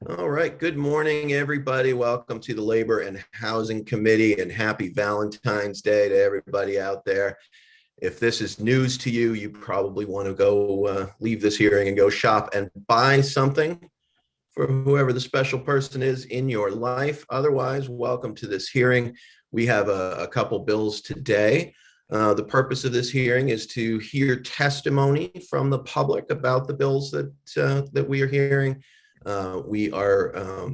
All right. Good morning, everybody. Welcome to the Labor and Housing Committee, and happy Valentine's Day to everybody out there. If this is news to you, you probably want to go leave this hearing and go shop and buy something for whoever the special person is in your life. Otherwise, welcome to this hearing. We have a couple bills today. The purpose of this hearing is to hear testimony from the public about the bills that we are hearing. We are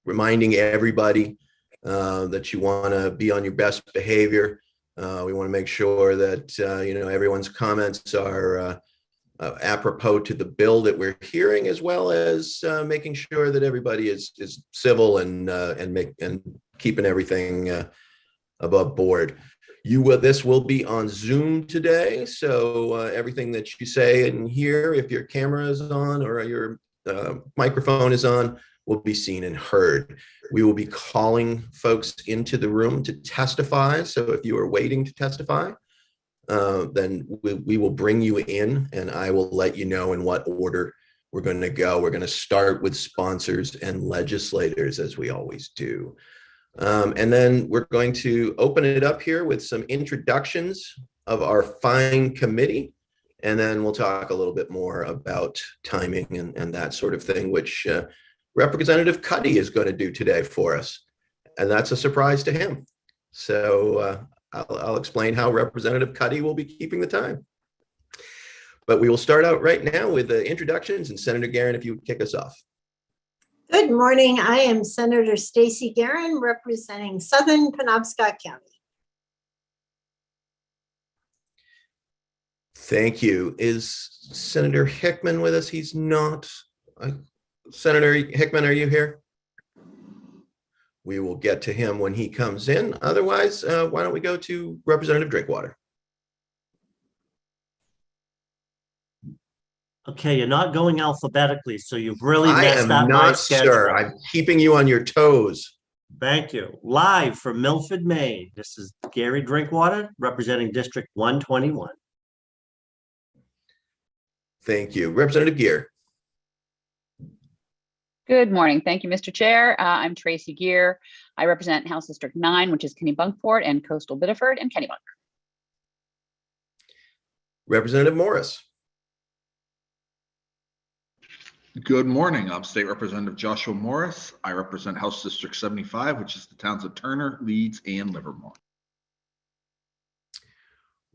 reminding everybody that you want to be on your best behavior. We want to make sure that everyone's comments are apropos to the bill that we're hearing, as well as making sure that everybody is civil and keeping everything above board. This will be on Zoom today, so everything that you say and hear, if your camera is on or your microphone is on, will be seen and heard. We will be calling folks into the room to testify. So if you are waiting to testify, then we will bring you in, and I will let you know in what order we're going to go. We're going to start with sponsors and legislators, as we always do. And then we're going to open it up here with some introductions of our fine committee. And then we'll talk a little bit more about timing and that sort of thing, which Representative Cuddy is going to do today for us. And that's a surprise to him. So I'll explain how Representative Cuddy will be keeping the time. But we will start out right now with the introductions. And Senator Guerin, if you would kick us off. Good morning. I am Senator Stacey Guerin, representing Southern Penobscot County. Thank you. Is Senator Hickman with us? He's not. Senator Hickman, are you here? We will get to him when he comes in. Otherwise, why don't we go to Representative Drinkwater? Okay, you're not going alphabetically, so you've really messed up my schedule. Sir. I'm keeping you on your toes. Thank you. Live from Milford, Maine. This is Gary Drinkwater, representing District 121. Thank you. Representative Gear. Good morning. Thank you, Mr. Chair. I'm Tracy Gear. I represent House District 9, which is Kennebunkport and Coastal Biddeford and Kennebunk. Representative Morris. Good morning. I'm State Representative Joshua Morris. I represent House District 75, which is the towns of Turner, Leeds, and Livermore.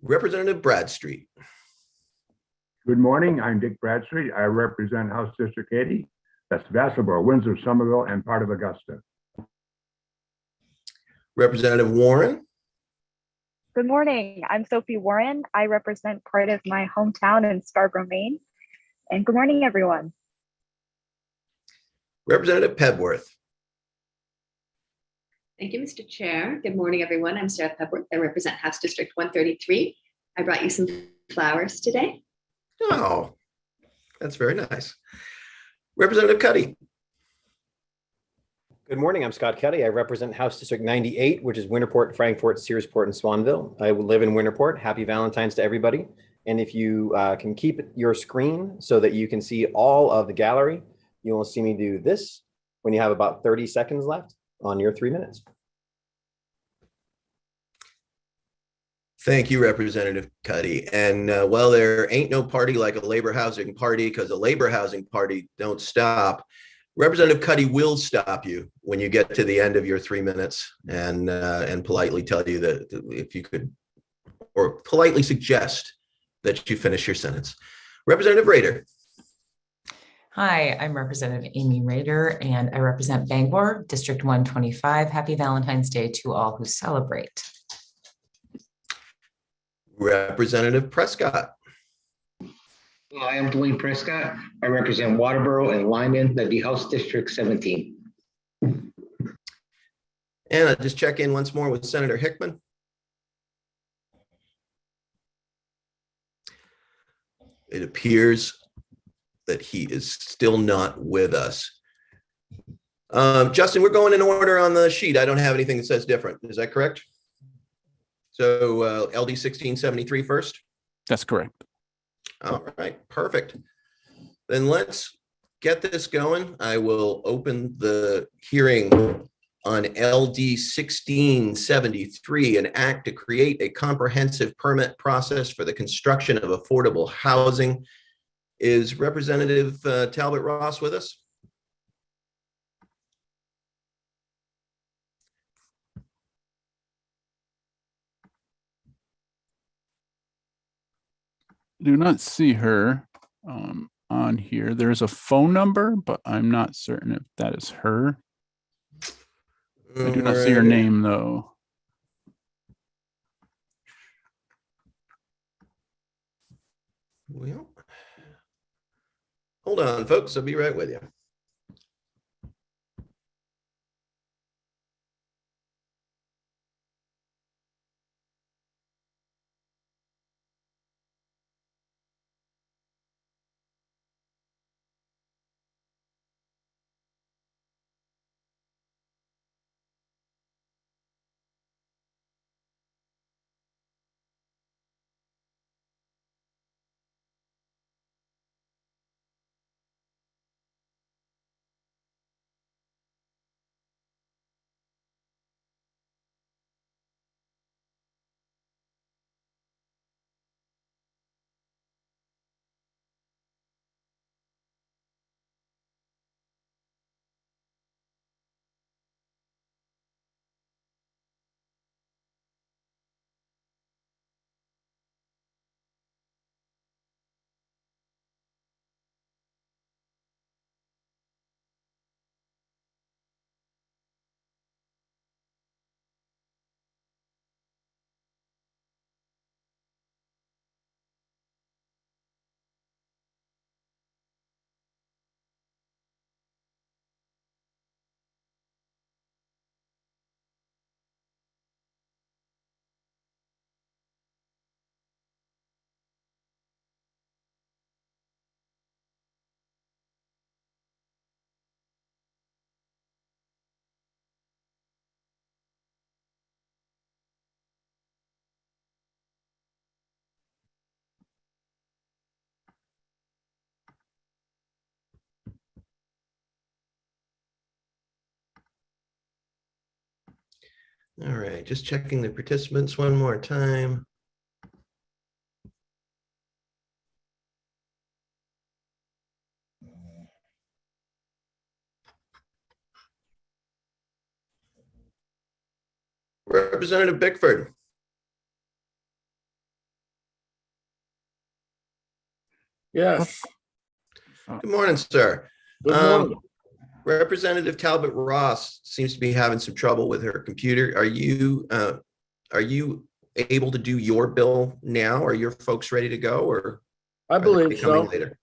Representative Bradstreet. Good morning. I'm Dick Bradstreet. I represent House District 80. That's Vassalboro, Windsor, Somerville, and part of Augusta. Representative Warren. Good morning. I'm Sophie Warren. I represent part of my hometown in Scarborough, Maine. And good morning, everyone. Representative Pebworth. Thank you, Mr. Chair. Good morning, everyone. I'm Sarah Pebworth. I represent House District 133. I brought you some flowers today. Oh, that's very nice. Representative Cuddy. Good morning. I'm Scott Cuddy. I represent House District 98, which is Winterport, Frankfort, Searsport, and Swanville. I live in Winterport. Happy Valentine's to everybody. And if you can keep your screen so that you can see all of the gallery, you will see me do this when you have about 30 seconds left on your 3 minutes. Thank you, Representative Cuddy. And well, there ain't no party like a labor housing party, because a labor housing party don't stop. Representative Cuddy will stop you when you get to the end of your 3 minutes and politely tell you that if you could, or politely suggest that you finish your sentence. Representative Rader. Hi, I'm Representative Amy Rader, and I represent Bangor, District 125. Happy Valentine's Day to all who celebrate. Representative Prescott. Hi, I'm Dwayne Prescott. I represent Waterboro and Lyman, that'd be House District 17. And I'll just check in once more with Senator Hickman. It appears that he is still not with us. Justin, we're going in order on the sheet. I don't have anything that says different. Is that correct? So LD 1673 first? That's correct. All right, perfect. Then let's get this going, I will open the hearing on LD 1673, an act to create a comprehensive permit process for the construction of affordable housing. Is Representative Talbot Ross with us? Do not see her on here. There's a phone number, but I'm not certain if that is her. I do not see her name though. Well, hold on, folks. I'll be right with you. All right, just checking the participants one more time. Representative Bickford. Yes. Good morning, sir. Good morning. Representative Talbot Ross seems to be having some trouble with her computer. Are you able to do your bill now? Are your folks ready to go, or I believe so. Later?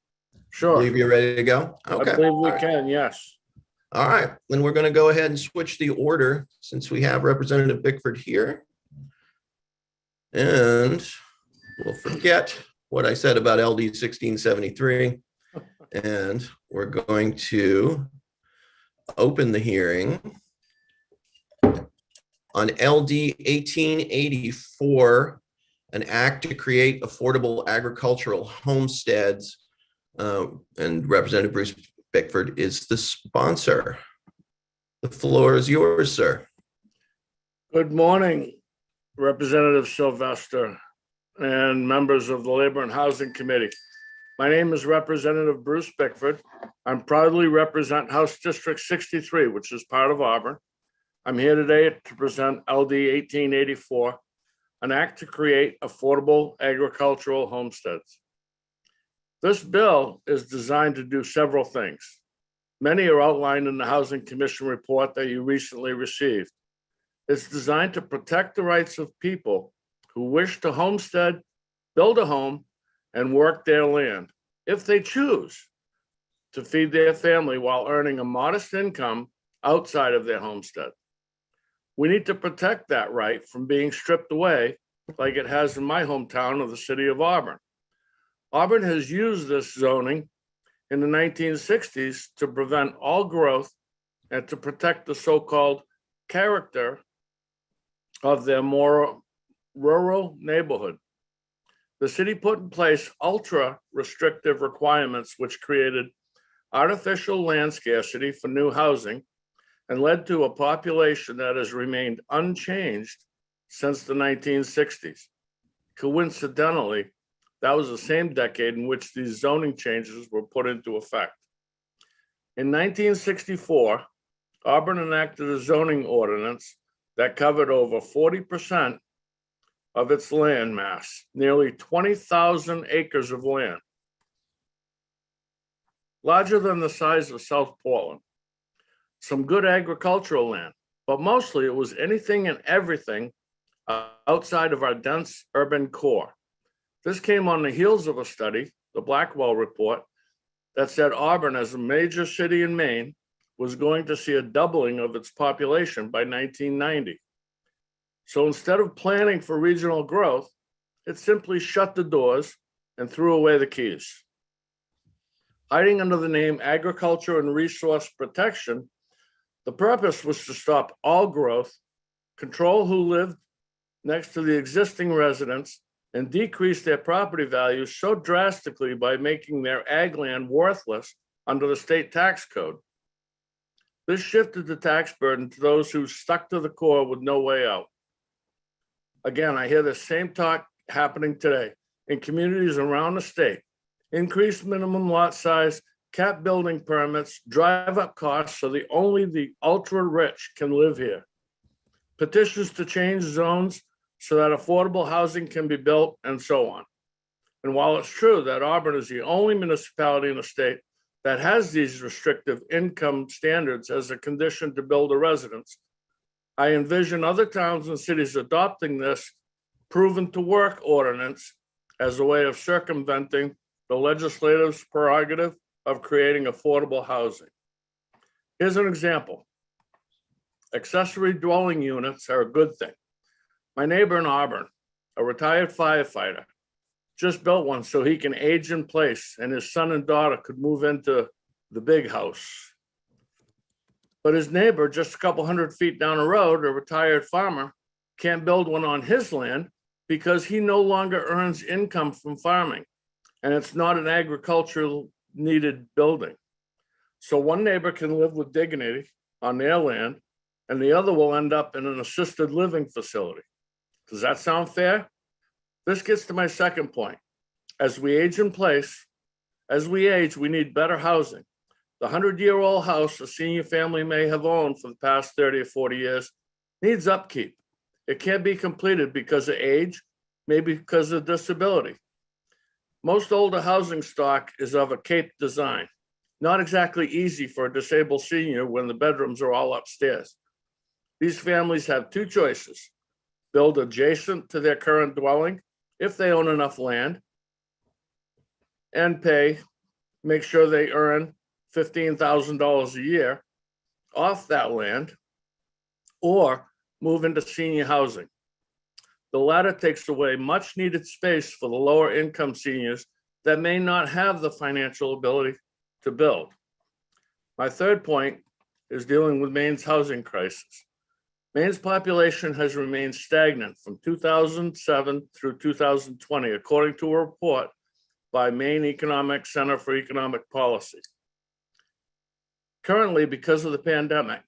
Sure. Believe you're ready to go? Okay. I believe we can, yes. All right, then we're going to go ahead and switch the order since we have Representative Bickford here. And we'll forget what I said about LD 1673. And we're going to open the hearing on LD 1884, an act to create affordable agricultural homesteads. And Representative Bruce Bickford is the sponsor. The floor is yours, sir. Good morning, Representative Sylvester and members of the Labor and Housing Committee. My name is Representative Bruce Bickford. I proudly represent House District 63, which is part of Auburn. I'm here today to present LD 1884, an act to create affordable agricultural homesteads. This bill is designed to do several things. Many are outlined in the Housing Commission report that you recently received. It's designed to protect the rights of people who wish to homestead, build a home, and work their land, if they choose, to feed their family while earning a modest income outside of their homestead. We need to protect that right from being stripped away like it has in my hometown of the city of Auburn. Auburn has used this zoning in the 1960s to prevent all growth and to protect the so-called character of their more rural neighborhood. The city put in place ultra restrictive requirements, which created artificial land scarcity for new housing and led to a population that has remained unchanged since the 1960s. Coincidentally, that was the same decade in which these zoning changes were put into effect. In 1964, Auburn enacted a zoning ordinance that covered over 40% of its land mass, nearly 20,000 acres of land, larger than the size of South Portland. Some good agricultural land, but mostly it was anything and everything outside of our dense urban core. This came on the heels of a study, the Blackwell Report, that said Auburn, as a major city in Maine, was going to see a doubling of its population by 1990. So instead of planning for regional growth, it simply shut the doors and threw away the keys. Hiding under the name agriculture and resource protection, the purpose was to stop all growth, control who lived next to the existing residents, and decrease their property values so drastically by making their ag land worthless under the state tax code. This shifted the tax burden to those who stuck to the core with no way out. Again, I hear the same talk happening today in communities around the state. Increased minimum lot size, cap building permits, drive up costs so only the ultra rich can live here. Petitions to change zones so that affordable housing can be built, and so on. And while it's true that Auburn is the only municipality in the state that has these restrictive income standards as a condition to build a residence, I envision other towns and cities adopting this proven to work ordinance as a way of circumventing the legislative's prerogative of creating affordable housing. Here's an example. Accessory dwelling units are a good thing. My neighbor in Auburn, a retired firefighter, just built one so he can age in place and his son and daughter could move into the big house. But his neighbor, just a couple hundred feet down the road, a retired farmer, can't build one on his land because he no longer earns income from farming, and it's not an agricultural needed building. So one neighbor can live with dignity on their land, and the other will end up in an assisted living facility. Does that sound fair? This gets to my second point. As we age in place, we need better housing. The 100-year-old house a senior family may have owned for the past 30 or 40 years needs upkeep. It can't be completed because of age, maybe because of disability. Most older housing stock is of a Cape design. Not exactly easy for a disabled senior when the bedrooms are all upstairs. These families have two choices: build adjacent to their current dwelling if they own enough land, and make sure they earn $15,000 a year off that land, or move into senior housing. The latter takes away much needed space for the lower income seniors that may not have the financial ability to build. My third point is dealing with Maine's housing crisis. Maine's population has remained stagnant from 2007 through 2020, according to a report by Maine Economic Center for Economic Policy. Currently, because of the pandemic,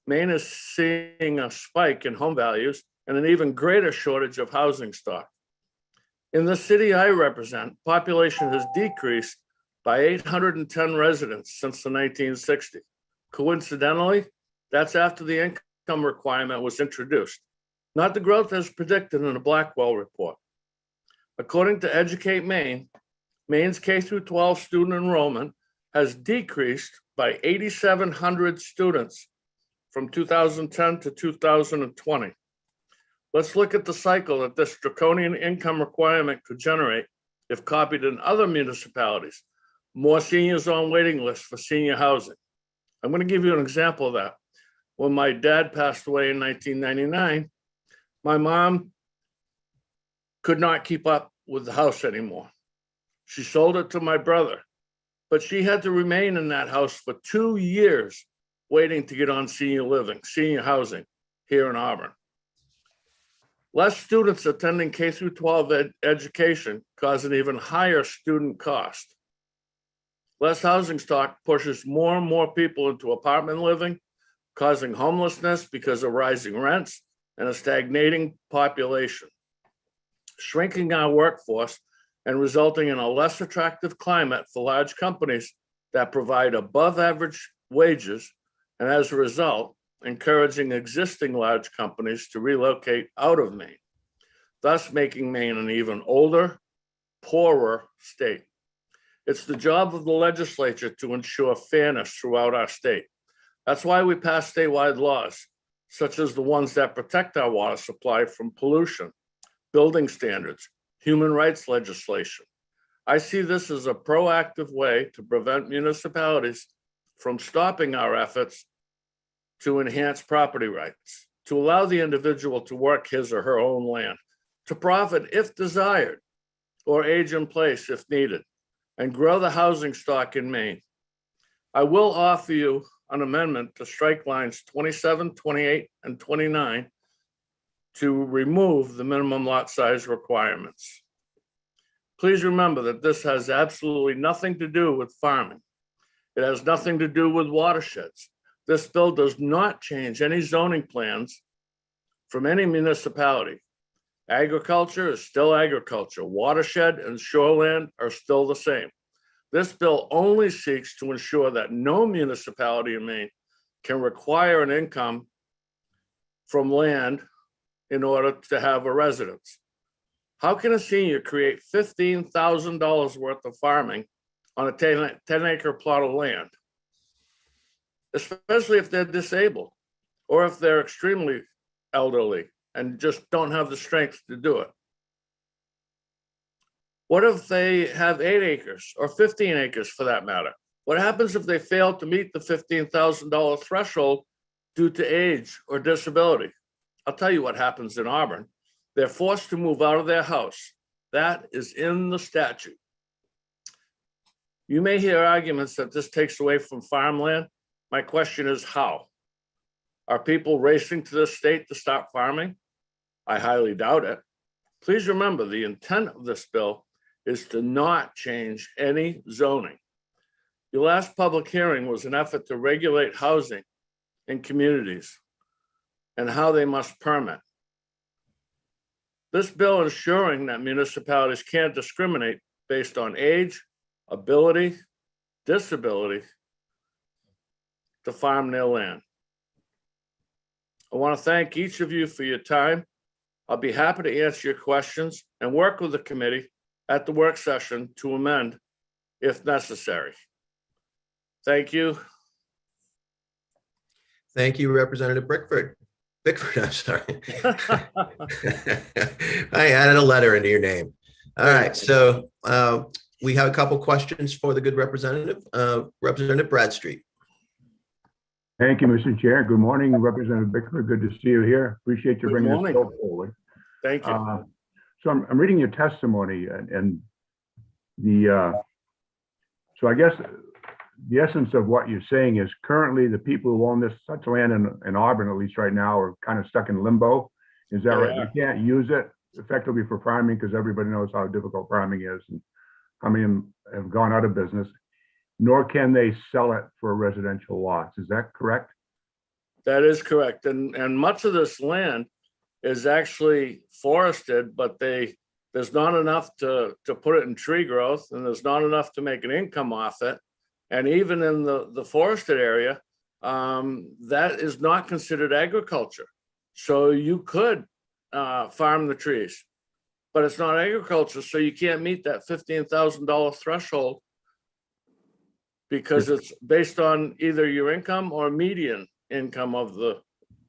Maine is seeing a spike in home values and an even greater shortage of housing stock. In the city I represent, population has decreased by 810 residents since the 1960s. Coincidentally, that's after the income requirement was introduced, not the growth as predicted in the Blackwell report. According to Educate Maine, Maine's K-12 student enrollment has decreased by 8,700 students from 2010 to 2020. Let's look at the cycle that this draconian income requirement could generate if copied in other municipalities. More seniors on waiting lists for senior housing. I'm going to give you an example of that. When my dad passed away in 1999, my mom could not keep up with the house anymore. She sold it to my brother, but she had to remain in that house for 2 years waiting to get on senior housing here in Auburn. Less students attending K-12 education cause an even higher student cost. Less housing stock pushes more and more people into apartment living, causing homelessness because of rising rents and a stagnating population, shrinking our workforce and resulting in a less attractive climate for large companies that provide above average wages, and as a result, encouraging existing large companies to relocate out of Maine, thus making Maine an even older, poorer state. It's the job of the legislature to ensure fairness throughout our state. That's why we pass statewide laws, such as the ones that protect our water supply from pollution, building standards, human rights legislation. I see this as a proactive way to prevent municipalities from stopping our efforts to enhance property rights, to allow the individual to work his or her own land, to profit if desired, or age in place if needed, and grow the housing stock in Maine. I will offer you an amendment to strike lines 27, 28, and 29 to remove the minimum lot size requirements. Please remember that this has absolutely nothing to do with farming. It has nothing to do with watersheds. This bill does not change any zoning plans from any municipality. Agriculture is still agriculture. Watershed and shoreland are still the same. This bill only seeks to ensure that no municipality in Maine can require an income from land in order to have a residence. How can a senior create $15,000 worth of farming on a 10-acre plot of land, especially if they're disabled or if they're extremely elderly and just don't have the strength to do it? What if they have 8 acres or 15 acres for that matter? What happens if they fail to meet the $15,000 threshold due to age or disability? I'll tell you what happens in Auburn. They're forced to move out of their house. That is in the statute. You may hear arguments that this takes away from farmland. My question is how? Are people racing to this state to stop farming? I highly doubt it. Please remember, the intent of this bill is to not change any zoning. Your last public hearing was an effort to regulate housing in communities and how they must permit. This bill ensuring that municipalities can't discriminate based on age, ability, disability to farm their land. I want to thank each of you for your time. I'll be happy to answer your questions and work with the committee at the work session to amend if necessary. Thank you. Thank you, Representative Bickford, I'm sorry. I added a letter into your name. All right, so we have a couple questions for the good representative. Representative Bradstreet. Thank you, Mr. Chair. Good morning, Representative Bickford. Good to see you here. Appreciate you bringing this bill forward. Thank you. So I'm reading your testimony and so I guess the essence of what you're saying is currently the people who own such land in Auburn, at least right now, are kind of stuck in limbo. Is that right? You can't use it effectively for farming because everybody knows how difficult farming is and how many have gone out of business, nor can they sell it for residential lots. Is that correct? That is correct. And much of this land is actually forested, but there's not enough to put it in tree growth, and there's not enough to make an income off it. And even in the forested area, that is not considered agriculture. So you could farm the trees, but it's not agriculture. So you can't meet that $15,000 threshold because it's based on either your income or median income of the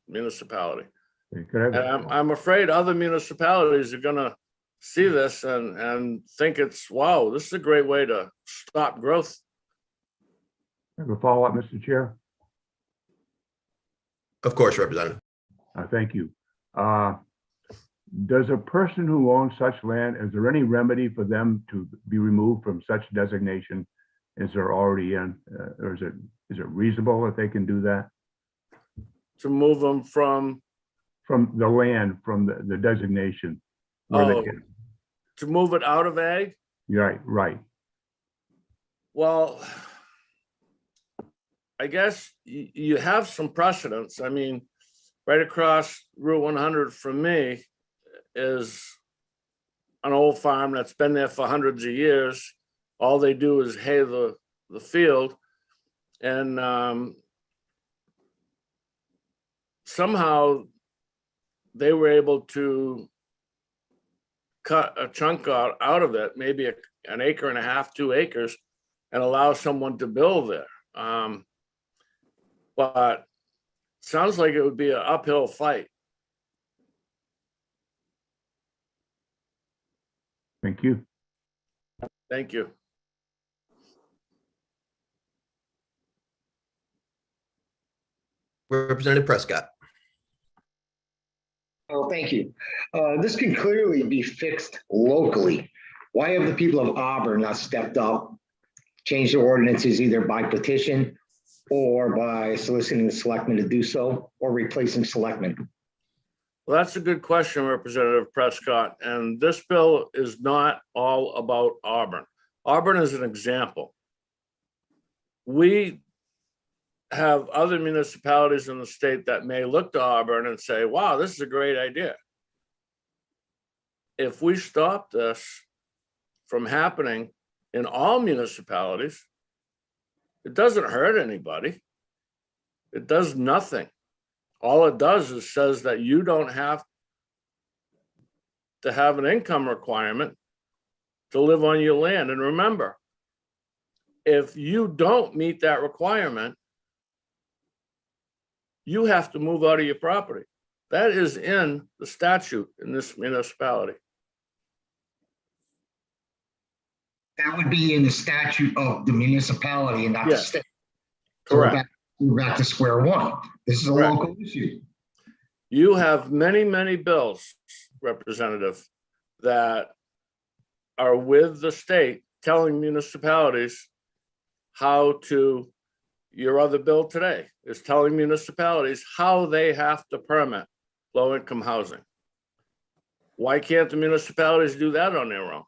municipality. And I'm afraid other municipalities are going to see this and think it's, wow, this is a great way to stop growth. I have a follow-up, Mr. Chair. Of course, Representative. Thank you. Does a person who owns such land, is there any remedy for them to be removed from such designation as they're already in? Or is it reasonable if they can do that? To move them from the land, from the designation. To move it out of ag? Right. Well, I guess you have some precedents. I mean, right across Route 100 from me is an old farm that's been there for hundreds of years. All they do is hay the field. And somehow they were able to cut a chunk out of it, maybe an acre and a half, 2 acres, and allow someone to build there. But sounds like it would be an uphill fight. Thank you. Thank you. Representative Prescott. Oh, thank you. This can clearly be fixed locally. Why have the people of Auburn not stepped up, changed their ordinances either by petition or by soliciting the selectmen to do so, or replacing selectmen? Well, that's a good question, Representative Prescott. And this bill is not all about Auburn. Auburn is an example. We have other municipalities in the state that may look to Auburn and say, wow, this is a great idea. If we stop this from happening in all municipalities, it doesn't hurt anybody. It does nothing. All it does is says that you don't have to have an income requirement to live on your land. And remember, if you don't meet that requirement, you have to move out of your property. That is in the statute in this municipality. That would be in the statute of the municipality and not the Yes. state. Correct. We're back to square one. This is a Correct. local issue. You have many, many bills, Representative, that are with the state telling municipalities how to, your other bill today is telling municipalities how they have to permit low-income housing. Why can't the municipalities do that on their own?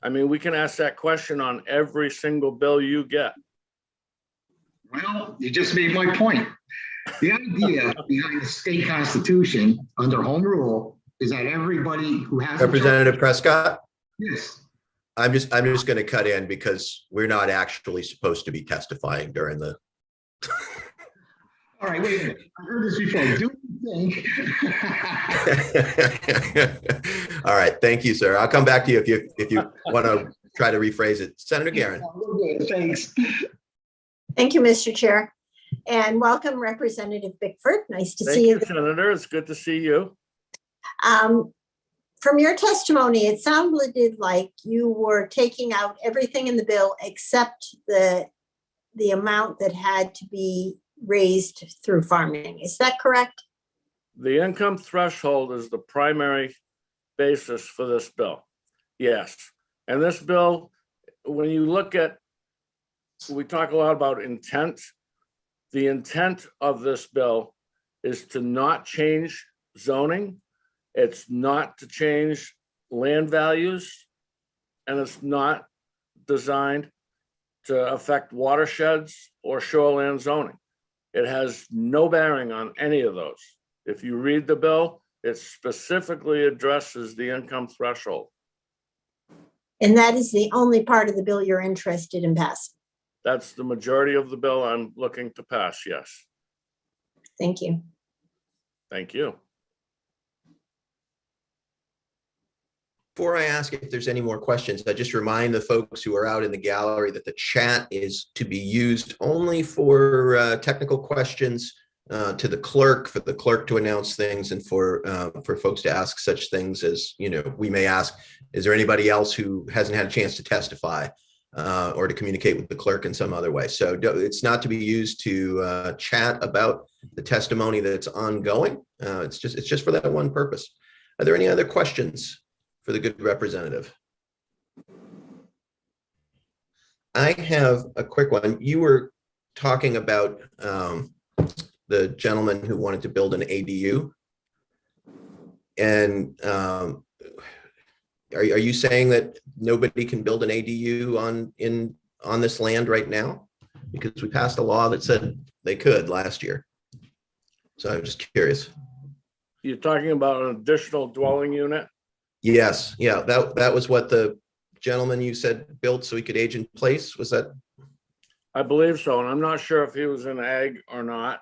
I mean, we can ask that question on every single bill you get. Well, you just made my point. The idea behind the state constitution under home rule is that everybody who has Representative Prescott, yes. I'm just going to cut in because we're not actually supposed to be testifying during the. All right, wait a minute. I heard this before. Do you think? All right, thank you, sir. I'll come back to you if you want to try to rephrase it. Senator Guerin. We're good. Thanks. Thank you, Mr. Chair. And welcome, Representative Bickford. Nice to Thank see you. you, Senator. It's good to see you. From your testimony, it sounded like you were taking out everything in the bill except the amount that had to be raised through farming. Is that correct? The income threshold is the primary basis for this bill. Yes. And this bill, when you look at, we talk a lot about intent. The intent of this bill is to not change zoning. It's not to change land values, and it's not designed to affect watersheds or shoreland zoning. It has no bearing on any of those. If you read the bill, it specifically addresses the income threshold. And that is the only part of the bill you're interested in passing. That's the majority of the bill I'm looking to pass, yes. Thank you. Thank you. Before I ask if there's any more questions, I just remind the folks who are out in the gallery that the chat is to be used only for technical questions to the clerk, for the clerk to announce things, and for folks to ask such things as, we may ask, is there anybody else who hasn't had a chance to testify or to communicate with the clerk in some other way? So it's not to be used to chat about the testimony that's ongoing. It's just for that one purpose. Are there any other questions for the good representative? I have a quick one. You were talking about the gentleman who wanted to build an ADU. And are you saying that nobody can build an ADU in on this land right now? Because we passed a law that said they could last year. So I'm just curious. You're talking about an additional dwelling unit? Yes, yeah, that was what the gentleman you said built so he could age in place. Was that? I believe so, and I'm not sure if he was in ag or not.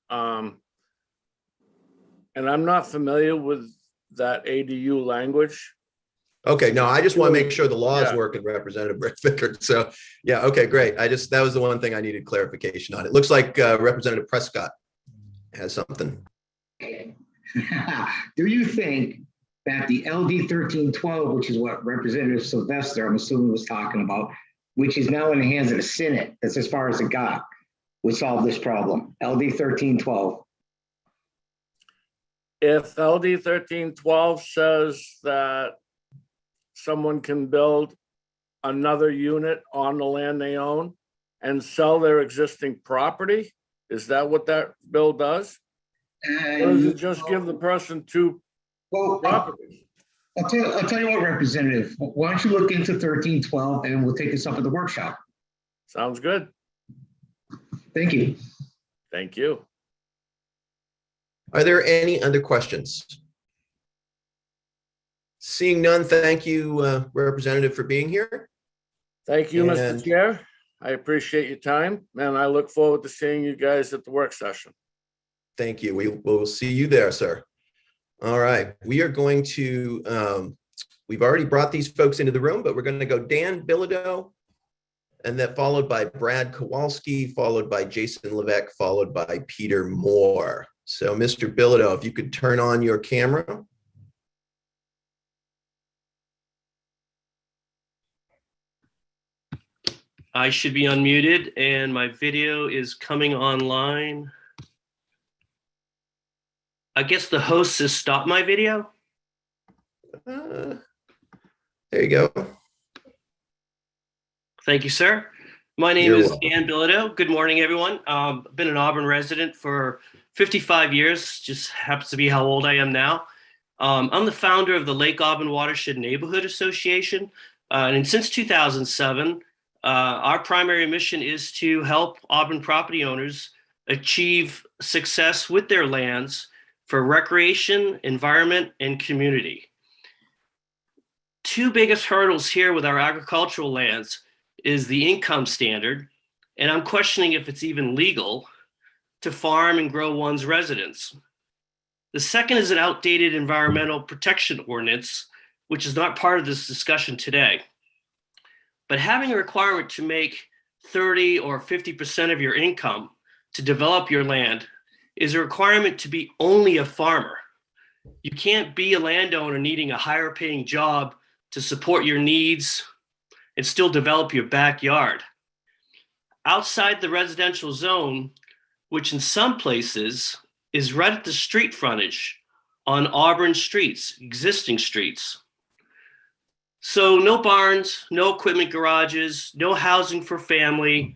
And I'm not familiar with that ADU language. Okay, no, I just want to make sure the laws Yeah. work in Representative Bickford. So, yeah, okay, great. That was the one thing I needed clarification on. It looks like Representative Prescott has something. Do you think that the LD 1312, which is what Representative Sylvester, I'm assuming, was talking about, which is now in the hands of the Senate, that's as far as it got, would solve this problem? LD 1312. If LD 1312 says that someone can build another unit on the land they own and sell their existing property, is that what that bill does? Or does it just give the person two properties? I'll tell you what, Representative, why don't you look into 1312 and we'll take this up at the workshop. Sounds good. Thank you. Thank you. Are there any other questions? Seeing none, thank you, Representative, for being here. Thank you, Mr. Chair. I appreciate your time, and I look forward to seeing you guys at the work session. Thank you. We will see you there, sir. All right. We are going to, we've already brought these folks into the room, but we're going to go Dan Bilodeau, and then followed by Brad Kowalski, followed by Jason Levesque, followed by Peter Moore. So, Mr. Bilodeau, if you could turn on your camera. I should be unmuted and my video is coming online. I guess the host has stopped my video. There you go. Thank you, sir. My name You're is welcome. Dan Bilodeau. Good morning, everyone. I've been an Auburn resident for 55 years, just happens to be how old I am now. I'm the founder of the Lake Auburn Watershed Neighborhood Association. And since 2007, our primary mission is to help Auburn property owners achieve success with their lands for recreation, environment, and community. Two biggest hurdles here with our agricultural lands is the income standard, and I'm questioning if it's even legal to farm and grow one's residence. The second is an outdated environmental protection ordinance, which is not part of this discussion today. But having a requirement to make 30 or 50% of your income to develop your land is a requirement to be only a farmer. You can't be a landowner needing a higher paying job to support your needs and still develop your backyard. Outside the residential zone, which in some places is right at the street frontage on Auburn streets, existing streets. So no barns, no equipment garages, no housing for family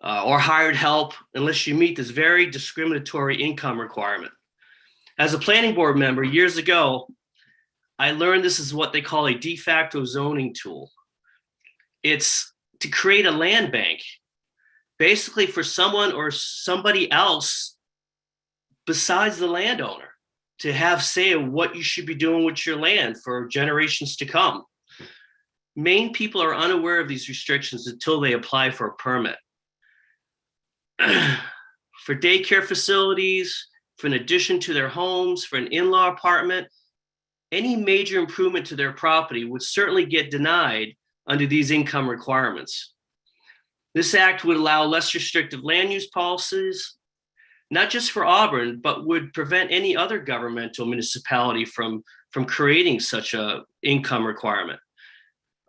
or hired help unless you meet this very discriminatory income requirement. As a planning board member years ago, I learned this is what they call a de facto zoning tool. It's to create a land bank, basically for someone or somebody else besides the landowner to have say in what you should be doing with your land for generations to come. Maine people are unaware of these restrictions until they apply for a permit. For daycare facilities, for an addition to their homes, for an in-law apartment, any major improvement to their property would certainly get denied under these income requirements. This act would allow less restrictive land use policies, not just for Auburn, but would prevent any other governmental municipality from creating such an income requirement.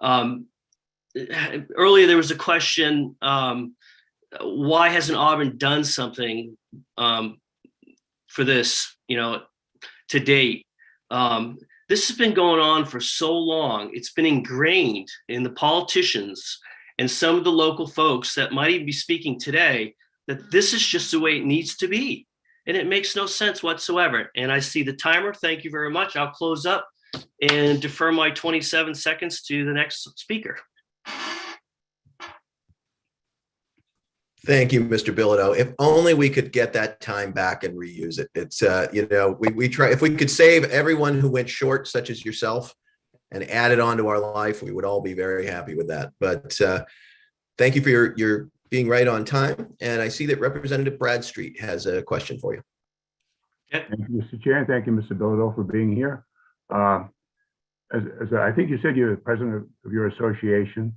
Earlier, there was a question, why hasn't Auburn done something for this, to date? This has been going on for so long. It's been ingrained in the politicians and some of the local folks that might even be speaking today that this is just the way it needs to be. And it makes no sense whatsoever. And I see the timer. Thank you very much. I'll close up and defer my 27 seconds to the next speaker. Thank you, Mr. Bilodeau. If only we could get that time back and reuse it. It's, we try, if we could save everyone who went short, such as yourself, and add it onto our life, we would all be very happy with that. But thank you for your being right on time. And I see that Representative Bradstreet has a question for you. Thank you, Mr. Chair, and thank you, Mr. Bilodeau, for being here. As I think you said you're the president of your association.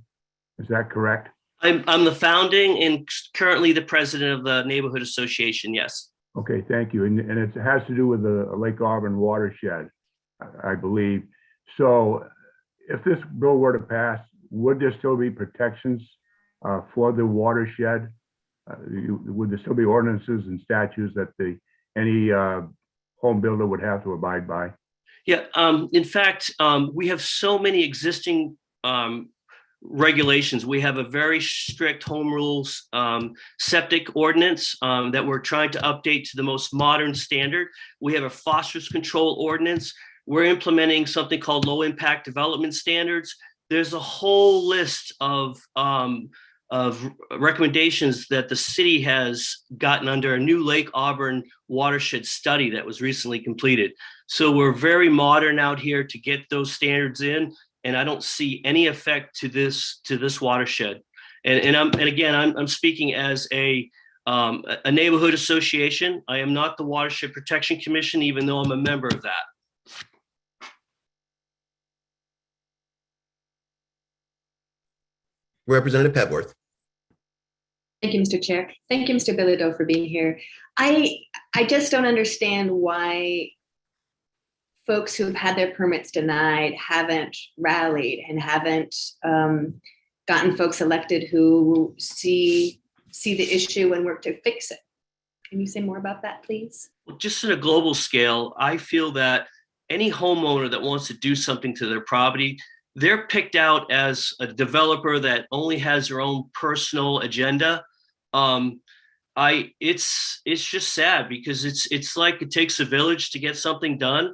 Is that correct? I'm the founding and currently the president of the neighborhood association. Yes. Okay, thank you. And it has to do with the Lake Auburn watershed, I believe. So if this bill were to pass, would there still be protections for the watershed? Would there still be ordinances and statutes that any home builder would have to abide by? Yeah. In fact, we have so many existing regulations. We have a very strict home rules septic ordinance that we're trying to update to the most modern standard. We have a phosphorus control ordinance. We're implementing something called low impact development standards. There's a whole list of recommendations that the city has gotten under a new Lake Auburn watershed study that was recently completed. So we're very modern out here to get those standards in, and I don't see any effect to this watershed. And again, I'm speaking as a neighborhood association. I am not the Watershed Protection Commission, even though I'm a member of that. Representative Pebworth. Thank you, Mr. Chair. Thank you, Mr. Bilodeau, for being here. I just don't understand why folks who've had their permits denied haven't rallied and haven't gotten folks elected who see the issue and work to fix it. Can you say more about that, please? Well, just at a global scale, I feel that any homeowner that wants to do something to their property, they're picked out as a developer that only has their own personal agenda. It's just sad because it's like it takes a village to get something done.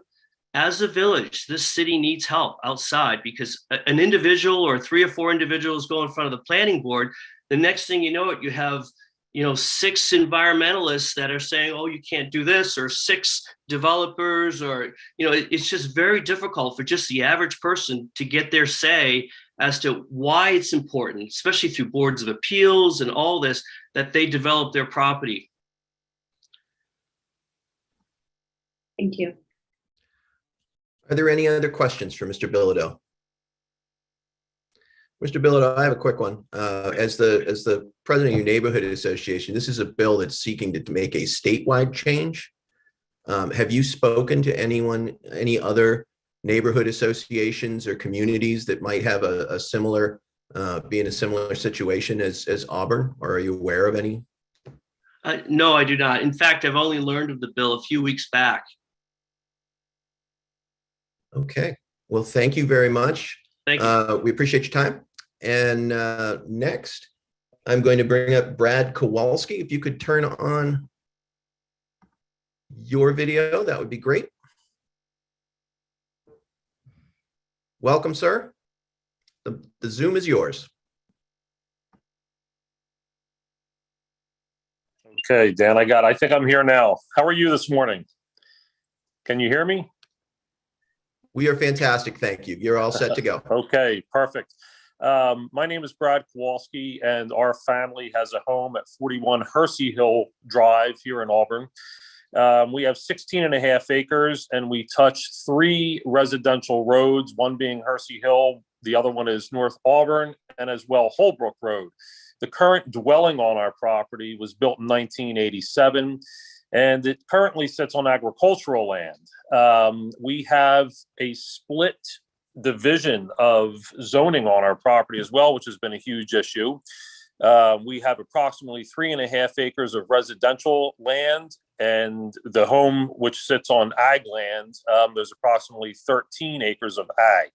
As a village, this city needs help outside because an individual or 3 or 4 individuals go in front of the planning board. The next thing you know it, you have 6 environmentalists that are saying, oh, you can't do this, or 6 developers, or, it's just very difficult for just the average person to get their say as to why it's important, especially through boards of appeals and all this, that they develop their property. Thank you. Are there any other questions for Mr. Bilodeau? Mr. Bilodeau, I have a quick one. As the president of your neighborhood association, this is a bill that's seeking to make a statewide change. Have you spoken to any other neighborhood associations or communities that might have a similar, be in a similar situation as Auburn, or are you aware of any? No, I do not. In fact, I've only learned of the bill a few weeks back. Okay, well, thank you very much. Thank you. We appreciate your time. And next, I'm going to bring up Brad Kowalski. If you could turn on your video, that would be great. Welcome, sir. The Zoom is yours. Okay, Dan, I think I'm here now. How are you this morning? Can you hear me? We are fantastic, thank you. You're all set to go. Okay, perfect. My name is Brad Kowalski, and our family has a home at 41 Hersey Hill Drive here in Auburn. We have 16.5 acres, and we touch 3 residential roads, one being Hersey Hill, the other one is North Auburn, and as well Holbrook Road. The current dwelling on our property was built in 1987. And it currently sits on agricultural land. We have a split division of zoning on our property as well, which has been a huge issue. We have approximately 3.5 acres of residential land, and the home, which sits on ag land, there's approximately 13 acres of ag.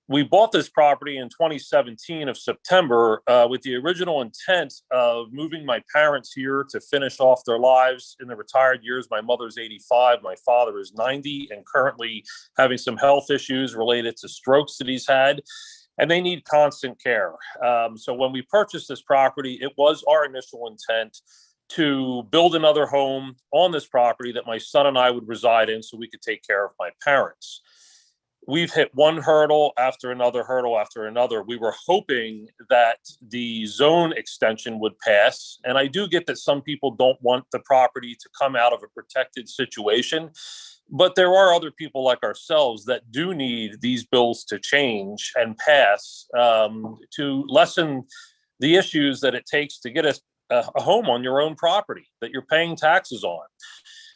We bought this property in 2017 of September with the original intent of moving my parents here to finish off their lives in the retired years. My mother's 85, my father is 90, and currently having some health issues related to strokes that he's had. and they need constant care. So when we purchased this property, it was our initial intent to build another home on this property that my son and I would reside in so we could take care of my parents. We've hit one hurdle after another hurdle after another. We were hoping that the zone extension would pass. And I do get that some people don't want the property to come out of a protected situation. But there are other people like ourselves that do need these bills to change and pass to lessen the issues that it takes to get a home on your own property that you're paying taxes on.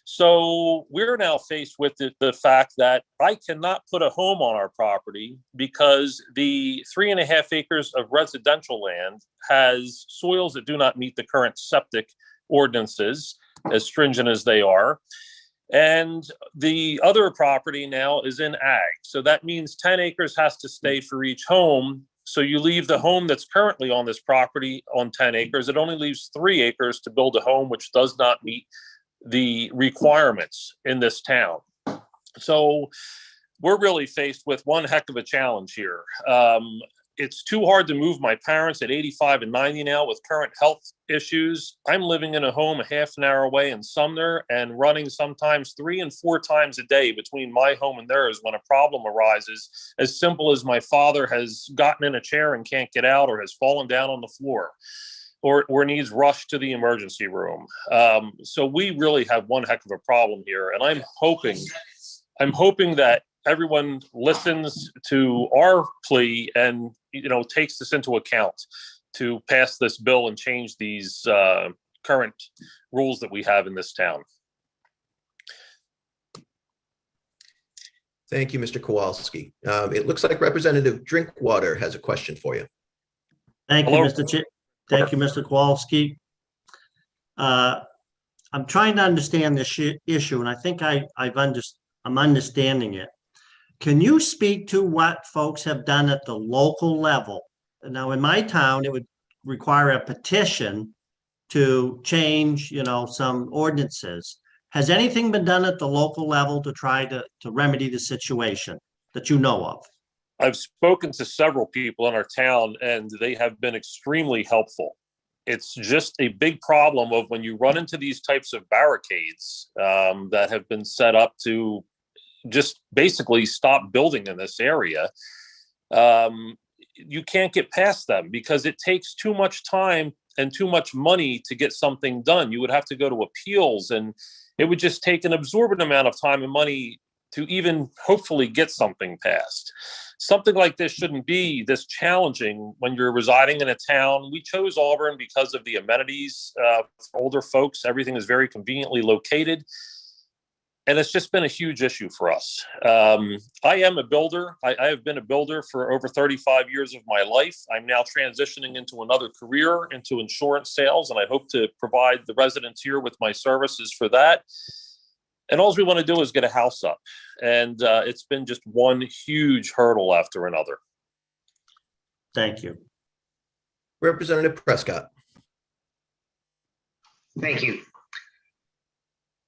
So we're now faced with the fact that I cannot put a home on our property because the 3.5 acres of residential land has soils that do not meet the current septic ordinances, as stringent as they are. And the other property now is in ag. So that means 10 acres has to stay for each home. So you leave the home that's currently on this property on 10 acres. It only leaves 3 acres to build a home, which does not meet the requirements in this town. So we're really faced with one heck of a challenge here. It's too hard to move my parents at 85 and 90 now with current health issues. I'm living in a home a half an hour away in Sumner and running sometimes 3 and 4 times a day between my home and theirs when a problem arises, as simple as my father has gotten in a chair and can't get out, or has fallen down on the floor, or needs rushed to the emergency room. So we really have one heck of a problem here. And I'm hoping that everyone listens to our plea and, takes this into account to pass this bill and change these current rules that we have in this town. Thank you, Mr. Kowalski. It looks like Representative Drinkwater has a question for you. Thank you, Hello. Mr. Chair. Thank you, Mr. Kowalski. I'm trying to understand this issue, and I think I'm understanding it. Can you speak to what folks have done at the local level? Now, in my town, it would require a petition to change, some ordinances. Has anything been done at the local level to try to remedy the situation that you know of? I've spoken to several people in our town, and they have been extremely helpful. It's just a big problem of when you run into these types of barricades that have been set up to just basically stop building in this area. You can't get past them because it takes too much time and too much money to get something done. You would have to go to appeals, and it would just take an absorbent amount of time and money to even hopefully get something passed. Something like this shouldn't be this challenging when you're residing in a town. We chose Auburn because of the amenities for older folks. Everything is very conveniently located. And it's just been a huge issue for us. I am a builder. I have been a builder for over 35 years of my life. I'm now transitioning into another career, into insurance sales, and I hope to provide the residents here with my services for that. And all we want to do is get a house up. And it's been just one huge hurdle after another. Thank you. Representative Prescott. Thank you.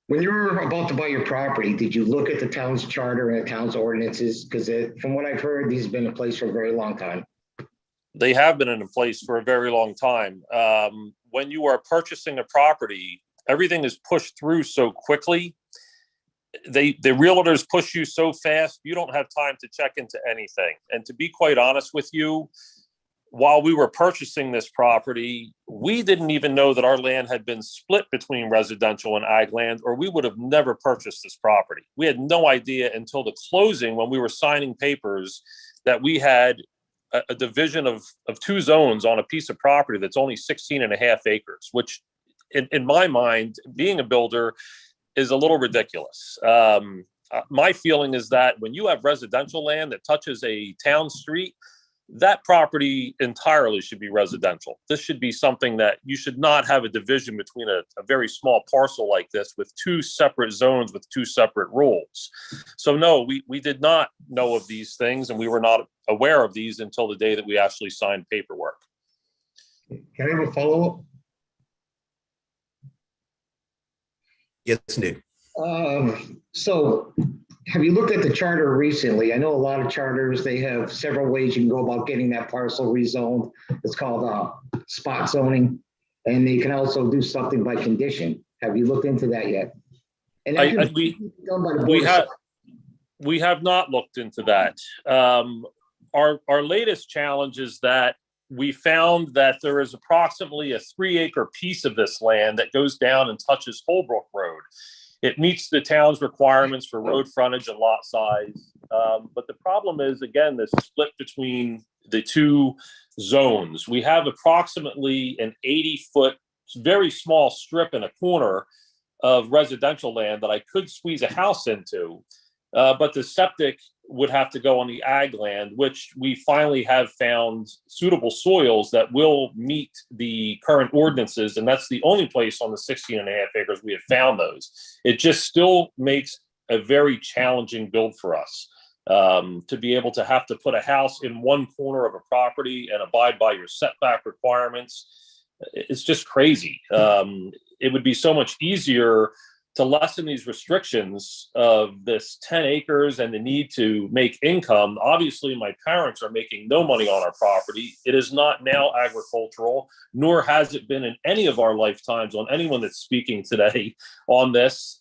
When you were about to buy your property, did you look at the town's charter and the town's ordinances? Because from what I've heard, these have been in place for a very long time. They have been in place for a very long time. When you are purchasing a property, everything is pushed through so quickly. The realtors push you so fast, you don't have time to check into anything. And to be quite honest with you, while we were purchasing this property, we didn't even know that our land had been split between residential and ag land, or we would have never purchased this property. We had no idea until the closing, when we were signing papers, that we had a division of 2 zones on a piece of property that's only 16.5 acres, which in my mind, being a builder, is a little ridiculous. My feeling is that when you have residential land that touches a town street, that property entirely should be residential. This should be something that you should not have a division between a very small parcel like this with 2 separate zones with 2 separate rules. So no, we did not know of these things, and we were not aware of these until the day that we actually signed paperwork. Can I have a follow-up? Yes, Nick. So have you looked at the charter recently? I know a lot of charters, they have several ways you can go about getting that parcel rezoned. It's called spot zoning. And they can also do something by condition. Have you looked into that yet? And that can be done by the board. We have not looked into that. Our latest challenge is that we found that there is approximately a 3-acre piece of this land that goes down and touches Holbrook Road. It meets the town's requirements for road frontage and lot size. But the problem is, again, this split between the two zones. We have approximately an 80-foot, very small strip in a corner of residential land that I could squeeze a house into. But the septic would have to go on the ag land, which we finally have found suitable soils that will meet the current ordinances. And that's the only place on the 16.5 acres we have found those. It just still makes a very challenging build for us to be able to have to put a house in one corner of a property and abide by your setback requirements. It's just crazy. It would be so much easier to lessen these restrictions of this 10 acres and the need to make income. Obviously, my parents are making no money on our property. It is not now agricultural, nor has it been in any of our lifetimes on anyone that's speaking today on this.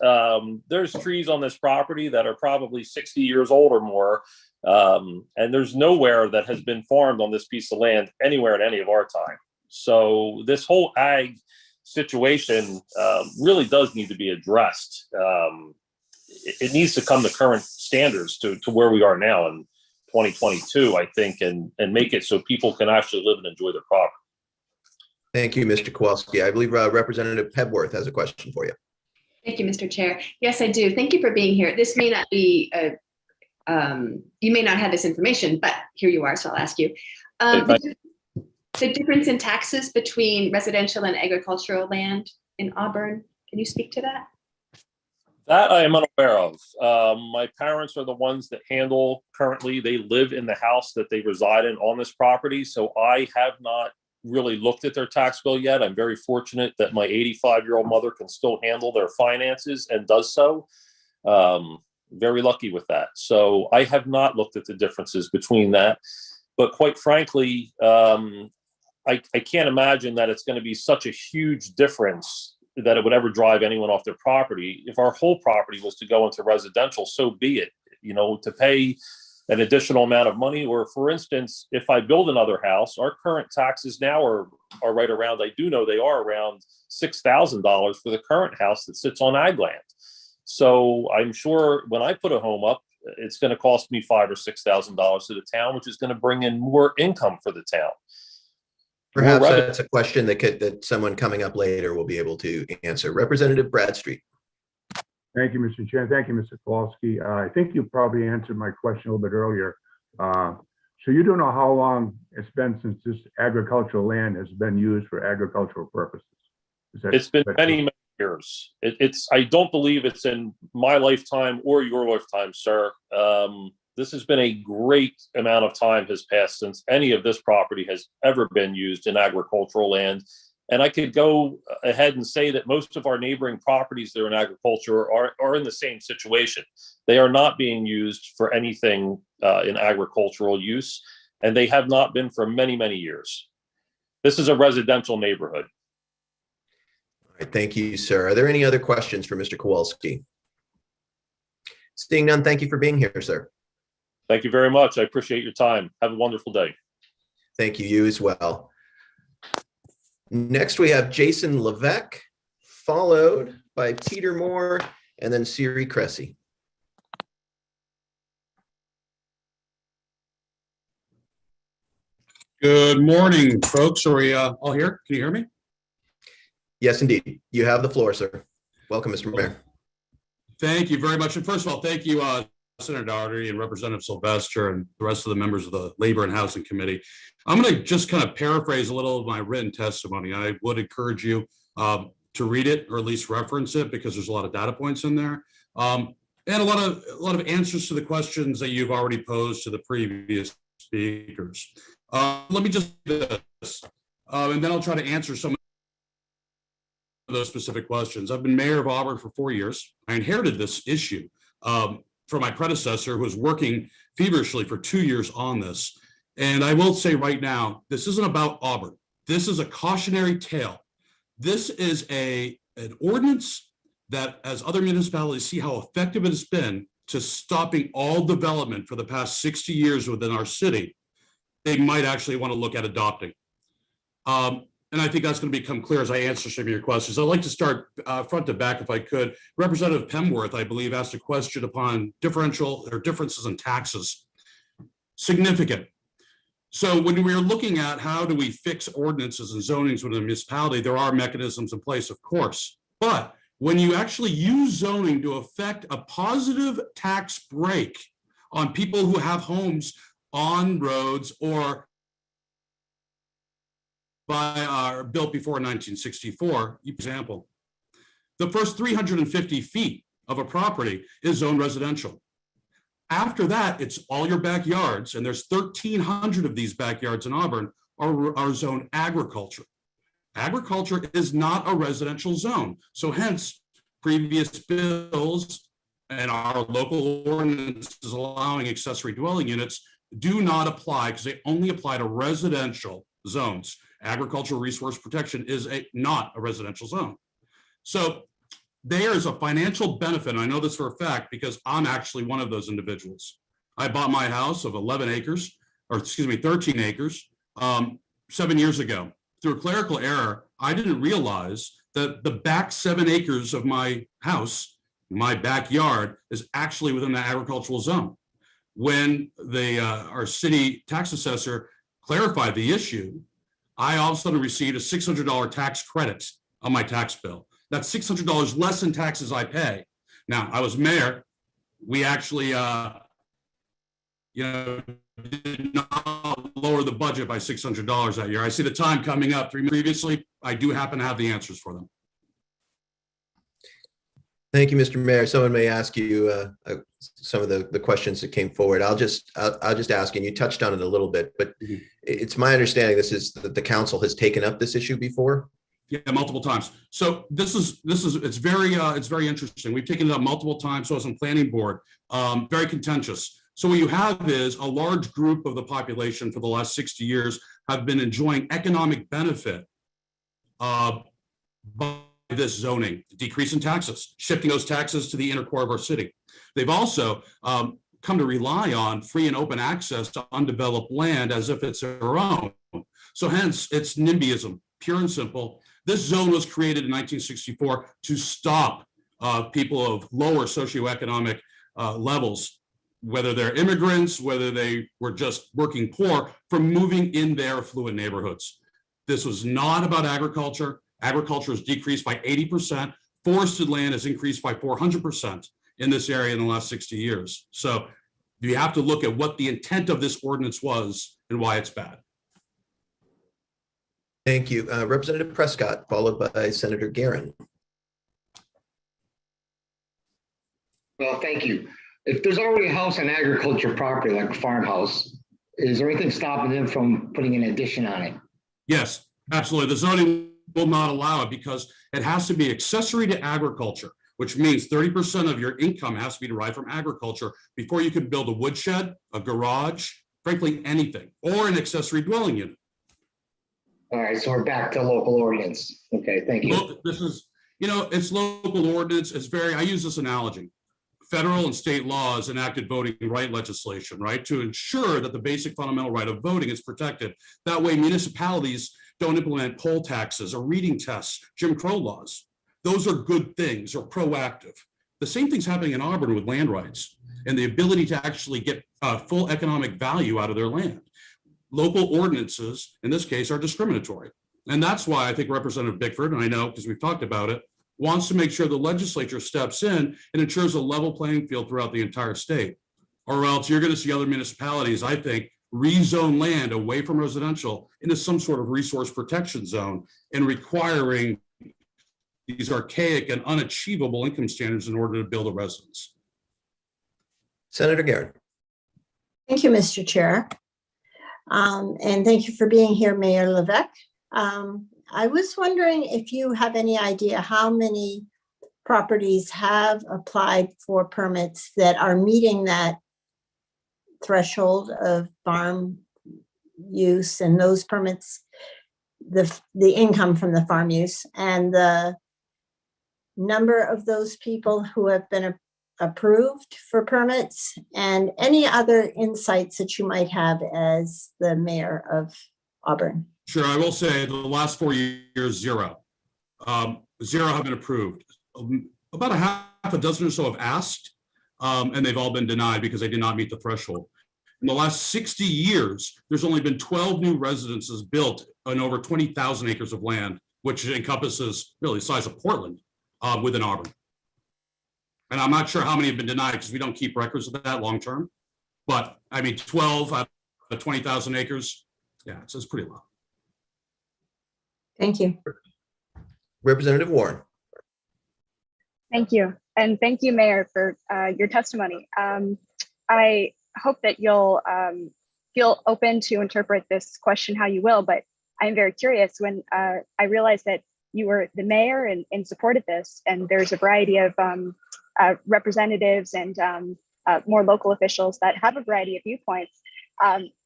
There's trees on this property that are probably 60 years old or more. And there's nowhere that has been farmed on this piece of land anywhere at any of our time. So this whole ag situation really does need to be addressed. It needs to come to current standards to where we are now in 2022, I think, and make it so people can actually live and enjoy their property. Thank you, Mr. Kowalski. I believe Representative Pebworth has a question for you. Thank you, Mr. Chair. Yes, I do. Thank you for being here. This may not be, you may not have this information, but here you are, so I'll ask you. The difference in taxes between residential and agricultural land in Auburn, can you speak to that? That I am unaware of. My parents are the ones that handle currently. They live in the house that they reside in on this property. So I have not really looked at their tax bill yet. I'm very fortunate that my 85-year-old mother can still handle their finances and does so. Very lucky with that. So I have not looked at the differences between that. But quite frankly, I can't imagine that it's going to be such a huge difference that it would ever drive anyone off their property. If our whole property was to go into residential, so be it, to pay an additional amount of money. Or for instance, if I build another house, our current taxes now are right around, I do know they are around $6,000 for the current house that sits on ag land. So I'm sure when I put a home up, it's going to cost me $5,000 or $6,000 to the town, which is going to bring in more income for the town. Perhaps that's a question that someone coming up later will be able to answer. Representative Bradstreet. Thank you, Mr. Chair. Thank you, Mr. Kowalski. I think you probably answered my question a little bit earlier. So you don't know how long it's been since this agricultural land has been used for agricultural purposes? It's been many years. I don't believe it's in my lifetime or your lifetime, sir. This has been a great amount of time has passed since any of this property has ever been used in agricultural land. And I could go ahead and say that most of our neighboring properties that are in agriculture are in the same situation. They are not being used for anything in agricultural use, and they have not been for many, many years. This is a residential neighborhood. All right, thank you, sir. Are there any other questions for Mr. Kowalski? Seeing none, thank you for being here, sir. Thank you very much. I appreciate your time. Have a wonderful day. Thank you. You as well. Next, we have Jason Levesque, followed by Peter Moore, and then Siri Cressy. Good morning, folks. Are we all here? Can you hear me? Yes, indeed. You have the floor, sir. Welcome, Mr. Mayor. Thank you very much. And first of all, thank you, Senator Doherty and Representative Sylvester and the rest of the members of the Labor and Housing Committee. I'm going to just kind of paraphrase a little of my written testimony. I would encourage you to read it or at least reference it because there's a lot of data points in there and a lot of answers to the questions that you've already posed to the previous speakers. Let me just do this, and then I'll try to answer some of those specific questions. I've been mayor of Auburn for 4 years. I inherited this issue for my predecessor, who was working feverishly for 2 years on this. And I will say right now, this isn't about Auburn. This is a cautionary tale. This is an ordinance that, as other municipalities see how effective it has been to stopping all development for the past 60 years within our city, they might actually want to look at adopting. And I think that's going to become clear as I answer some of your questions. I'd like to start front to back if I could. Representative Pemworth, I believe, asked a question upon differential or differences in taxes. Significant. So when we're looking at how do we fix ordinances and zonings within a municipality, there are mechanisms in place, of course. But when you actually use zoning to affect a positive tax break on people who have homes on roads or built before 1964, example, the first 350 feet of a property is zoned residential. After that, it's all your backyards, and there's 1,300 of these backyards in Auburn are zoned agriculture. Agriculture is not a residential zone. So hence, previous bills and our local ordinances allowing accessory dwelling units do not apply because they only apply to residential zones. Agricultural resource protection is not a residential zone. So there is a financial benefit, and I know this for a fact because I'm actually one of those individuals. I bought my house of 11 acres, or excuse me, 13 acres, 7 years ago. Through a clerical error, I didn't realize that the back 7 acres of my house, my backyard, is actually within the agricultural zone. When our city tax assessor clarified the issue, I all of a sudden received a $600 tax credit on my tax bill. That's $600 less in taxes I pay. Now, I was mayor. We actually, did not lower the budget by $600 that year. I see the time coming up. Previously, I do happen to have the answers for them. Thank you, Mr. Mayor. Someone may ask you some of the questions that came forward. I'll just ask, and you touched on it a little bit, but it's my understanding this is that the council has taken up this issue before. Yeah, multiple times. So it's very interesting. We've taken it up multiple times. So as a planning board, very contentious. So what you have is a large group of the population for the last 60 years have been enjoying economic benefit by this zoning, decrease in taxes, shifting those taxes to the inner core of our city. They've also come to rely on free and open access to undeveloped land as if it's their own. So hence, it's NIMBYism, pure and simple. This zone was created in 1964 to stop people of lower socioeconomic levels, whether they're immigrants, whether they were just working poor, from moving in their affluent neighborhoods. This was not about agriculture. Agriculture has decreased by 80%. Forested land has increased by 400% in this area in the last 60 years. So you have to look at what the intent of this ordinance was and why it's bad. Thank you. Representative Prescott, followed by Senator Guerin. Well, thank you. If there's already a house on agriculture property, like a farmhouse, is there anything stopping them from putting an addition on it? Yes, absolutely. The zoning will not allow it because it has to be accessory to agriculture, which means 30% of your income has to be derived from agriculture before you can build a woodshed, a garage, frankly, anything, or an accessory dwelling unit. All right, so we're back to local ordinance. Okay, thank you. This is, it's local ordinance. It's I use this analogy. Federal and state laws enacted voting right legislation, right, to ensure that the basic fundamental right of voting is protected. That way, municipalities don't implement poll taxes or reading tests, Jim Crow laws. Those are good things or proactive. The same thing's happening in Auburn with land rights and the ability to actually get full economic value out of their land. Local ordinances, in this case, are discriminatory. And that's why I think Representative Bickford, and I know because we've talked about it, wants to make sure the legislature steps in and ensures a level playing field throughout the entire state. Or else you're going to see other municipalities, I think, rezone land away from residential into some sort of resource protection zone and requiring these archaic and unachievable income standards in order to build a residence. Senator Guerin. Thank you, Mr. Chair. And thank you for being here, Mayor Levesque. I was wondering if you have any idea how many properties have applied for permits that are meeting that threshold of farm use, and those permits, the income from the farm use, and the number of those people who have been approved for permits, and any other insights that you might have as the mayor of Auburn. Sure, I will say the last 4 years, zero. Zero have been approved. About a half a dozen or so have asked, and they've all been denied because they did not meet the threshold. In the last 60 years, there's only been 12 new residences built on over 20,000 acres of land, which encompasses really the size of Portland within Auburn. And I'm not sure how many have been denied because we don't keep records of that long term. But I mean, 12 out of 20,000 acres, yeah, it's pretty low. Thank you. Representative Warren. Thank you. And thank you, Mayor, for your testimony. I hope that you'll feel open to interpret this question how you will, but I'm very curious when I realized that you were the mayor and supported this, and there's a variety of representatives and more local officials that have a variety of viewpoints.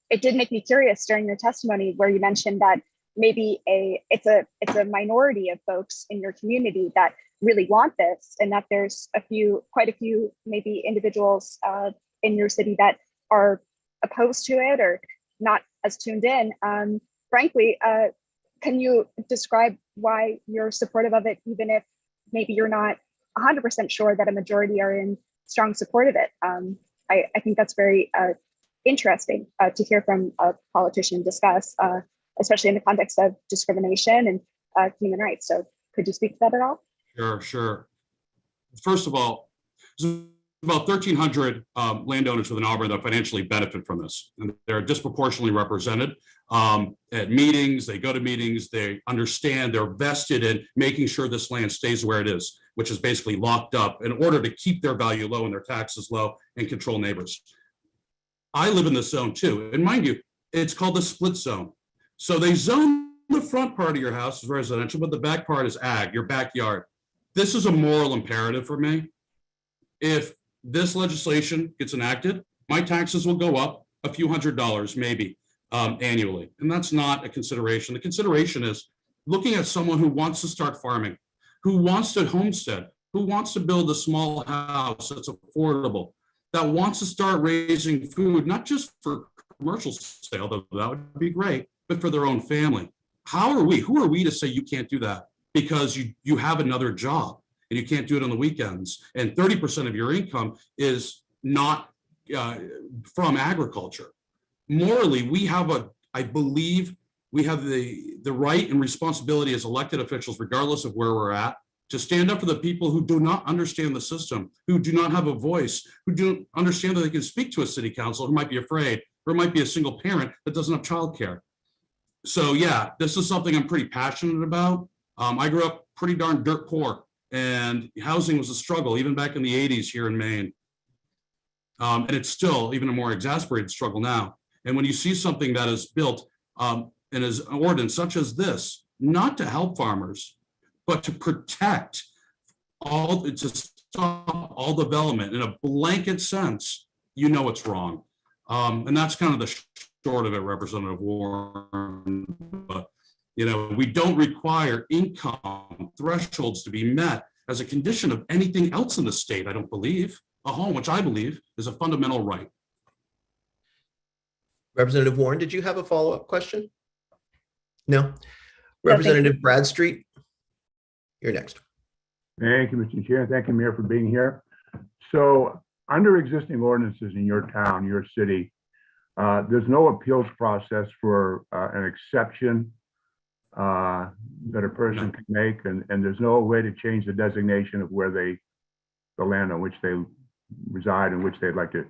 It did make me curious during your testimony where you mentioned that maybe it's a minority of folks in your community that really want this, and that there's quite a few maybe individuals in your city that are opposed to it or not as tuned in. Frankly, can you describe why you're supportive of it, even if maybe you're not 100% sure that a majority are in strong support of it? I think that's very interesting to hear from a politician discuss, especially in the context of discrimination and human rights. So could you speak to that at all? Sure. First of all, there's about 1,300 landowners within Auburn that financially benefit from this, and they're disproportionately represented at meetings. They go to meetings, they understand, they're vested in making sure this land stays where it is, which is basically locked up in order to keep their value low and their taxes low and control neighbors. I live in this zone too, and mind you, it's called the split zone. So they zone the front part of your house as residential, but the back part is ag, your backyard. This is a moral imperative for me. If this legislation gets enacted, my taxes will go up a few $100s maybe annually. And that's not a consideration. The consideration is looking at someone who wants to start farming, who wants to homestead, who wants to build a small house that's affordable, that wants to start raising food, not just for commercial sale, though that would be great, but for their own family. Who are we to say you can't do that because you have another job and you can't do it on the weekends, and 30% of your income is not from agriculture? Morally, I believe we have the right and responsibility as elected officials, regardless of where we're at, to stand up for the people who do not understand the system, who do not have a voice, who don't understand that they can speak to a city council, who might be afraid, or might be a single parent that doesn't have childcare. So yeah, this is something I'm pretty passionate about. I grew up pretty darn dirt poor, and housing was a struggle even back in the 80s here in Maine. And it's still even a more exasperated struggle now. And when you see something that is built and is an ordinance such as this, not to help farmers, but to protect to stop all development in a blanket sense, you know it's wrong. And that's kind of the short of it, Representative Warren. But, we don't require income thresholds to be met as a condition of anything else in the state, I don't believe. A home, which I believe is a fundamental right. Representative Warren, did you have a follow-up question? No. Representative Bradstreet, you're next. Thank you, Mr. Chair. Thank you, Mayor, for being here. So under existing ordinances in your town, your city, there's no appeals process for an exception that a person can make, and there's no way to change the designation of where the land on which they reside and which they'd like to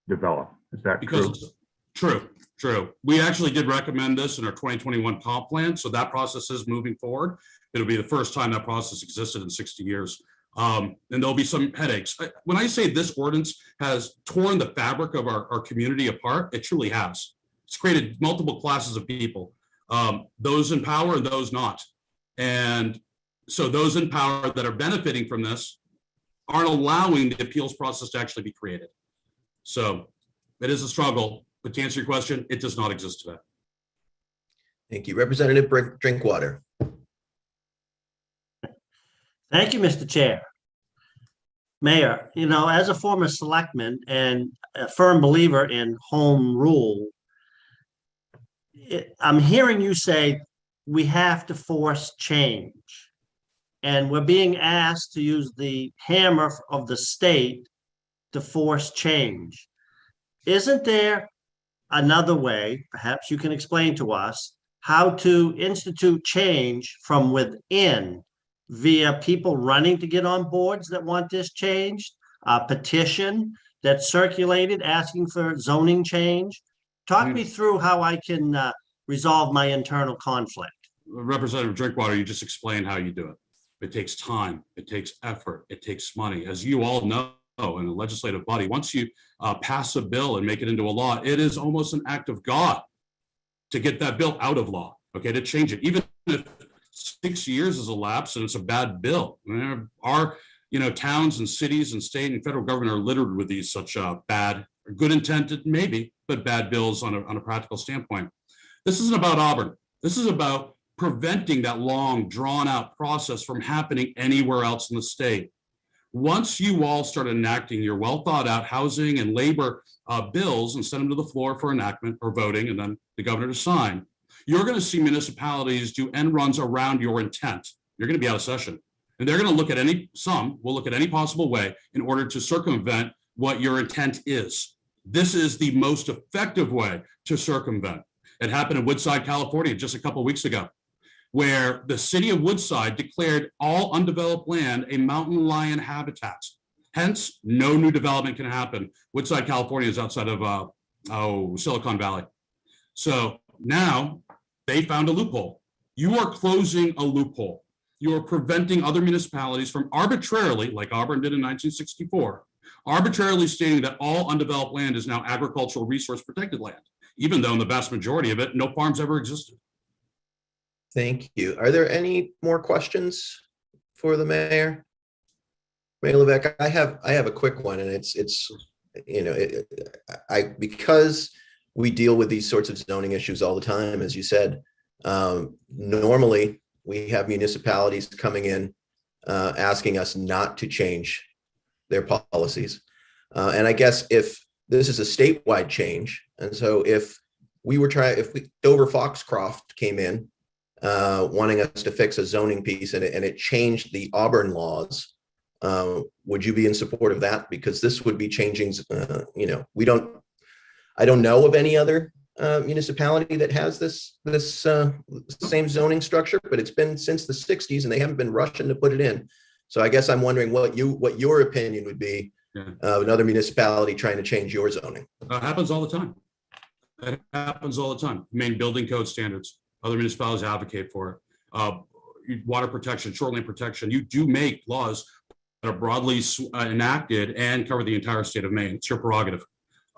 develop. Is that true? True. We actually did recommend this in our 2021 comp plan, so that process is moving forward. It'll be the first time that process existed in 60 years. And there'll be some headaches. When I say this ordinance has torn the fabric of our community apart, it truly has. It's created multiple classes of people, those in power and those not. And So those in power that are benefiting from this aren't allowing the appeals process to actually be created. So it is a struggle, but to answer your question, it does not exist today. Thank you. Representative Drinkwater. Thank you, Mr. Chair. Mayor, you know, as a former selectman and a firm believer in home rule, I'm hearing you say we have to force change. And we're being asked to use the hammer of the state to force change. Isn't there another way, perhaps you can explain to us, how to institute change from within via people running to get on boards that want this changed, a petition that's circulated asking for zoning change? Talk me through how I can resolve my internal conflict. Representative Drinkwater, you just explained how you do it. It takes time, it takes effort, it takes money. As you all know, in a legislative body, once you pass a bill and make it into a law, it is almost an act of God to get that bill out of law, okay, to change it. Even if 6 years has elapsed and it's a bad bill. Our towns and cities and state and federal government are littered with these such bad, good intended maybe, but bad bills on a practical standpoint. This isn't about Auburn. This is about preventing that long, drawn-out process from happening anywhere else in the state. Once you all start enacting your well-thought-out housing and labor bills and send them to the floor for enactment or voting and then the governor to sign, you're going to see municipalities do end runs around your intent. You're going to be out of session. And they're going to look at will look at any possible way in order to circumvent what your intent is. This is the most effective way to circumvent. It happened in Woodside, California, just a couple of weeks ago, where the city of Woodside declared all undeveloped land a mountain lion habitat. Hence, no new development can happen. Woodside, California is outside of Silicon Valley. So now they found a loophole. You are closing a loophole. You are preventing other municipalities from arbitrarily, like Auburn did in 1964, arbitrarily stating that all undeveloped land is now agricultural resource protected land, even though in the vast majority of it, no farms ever existed. Thank you. Are there any more questions for the mayor? Mayor Levesque, I have a quick one, and it's because we deal with these sorts of zoning issues all the time, as you said. Normally, we have municipalities coming in asking us not to change their policies, and I guess if this is a statewide change, and so if Dover Foxcroft came in wanting us to fix a zoning piece and it changed the Auburn laws, would you be in support of that? Because this would be changing, I don't know of any other municipality that has this same zoning structure, but it's been since the 60s and they haven't been rushing to put it in. So I guess I'm wondering what your opinion would be of another municipality trying to change your zoning. Happens all the time. It happens all the time. Main building code standards. Other municipalities advocate for it. Water protection, shoreline protection. You do make laws that are broadly enacted and cover the entire state of Maine. It's your prerogative.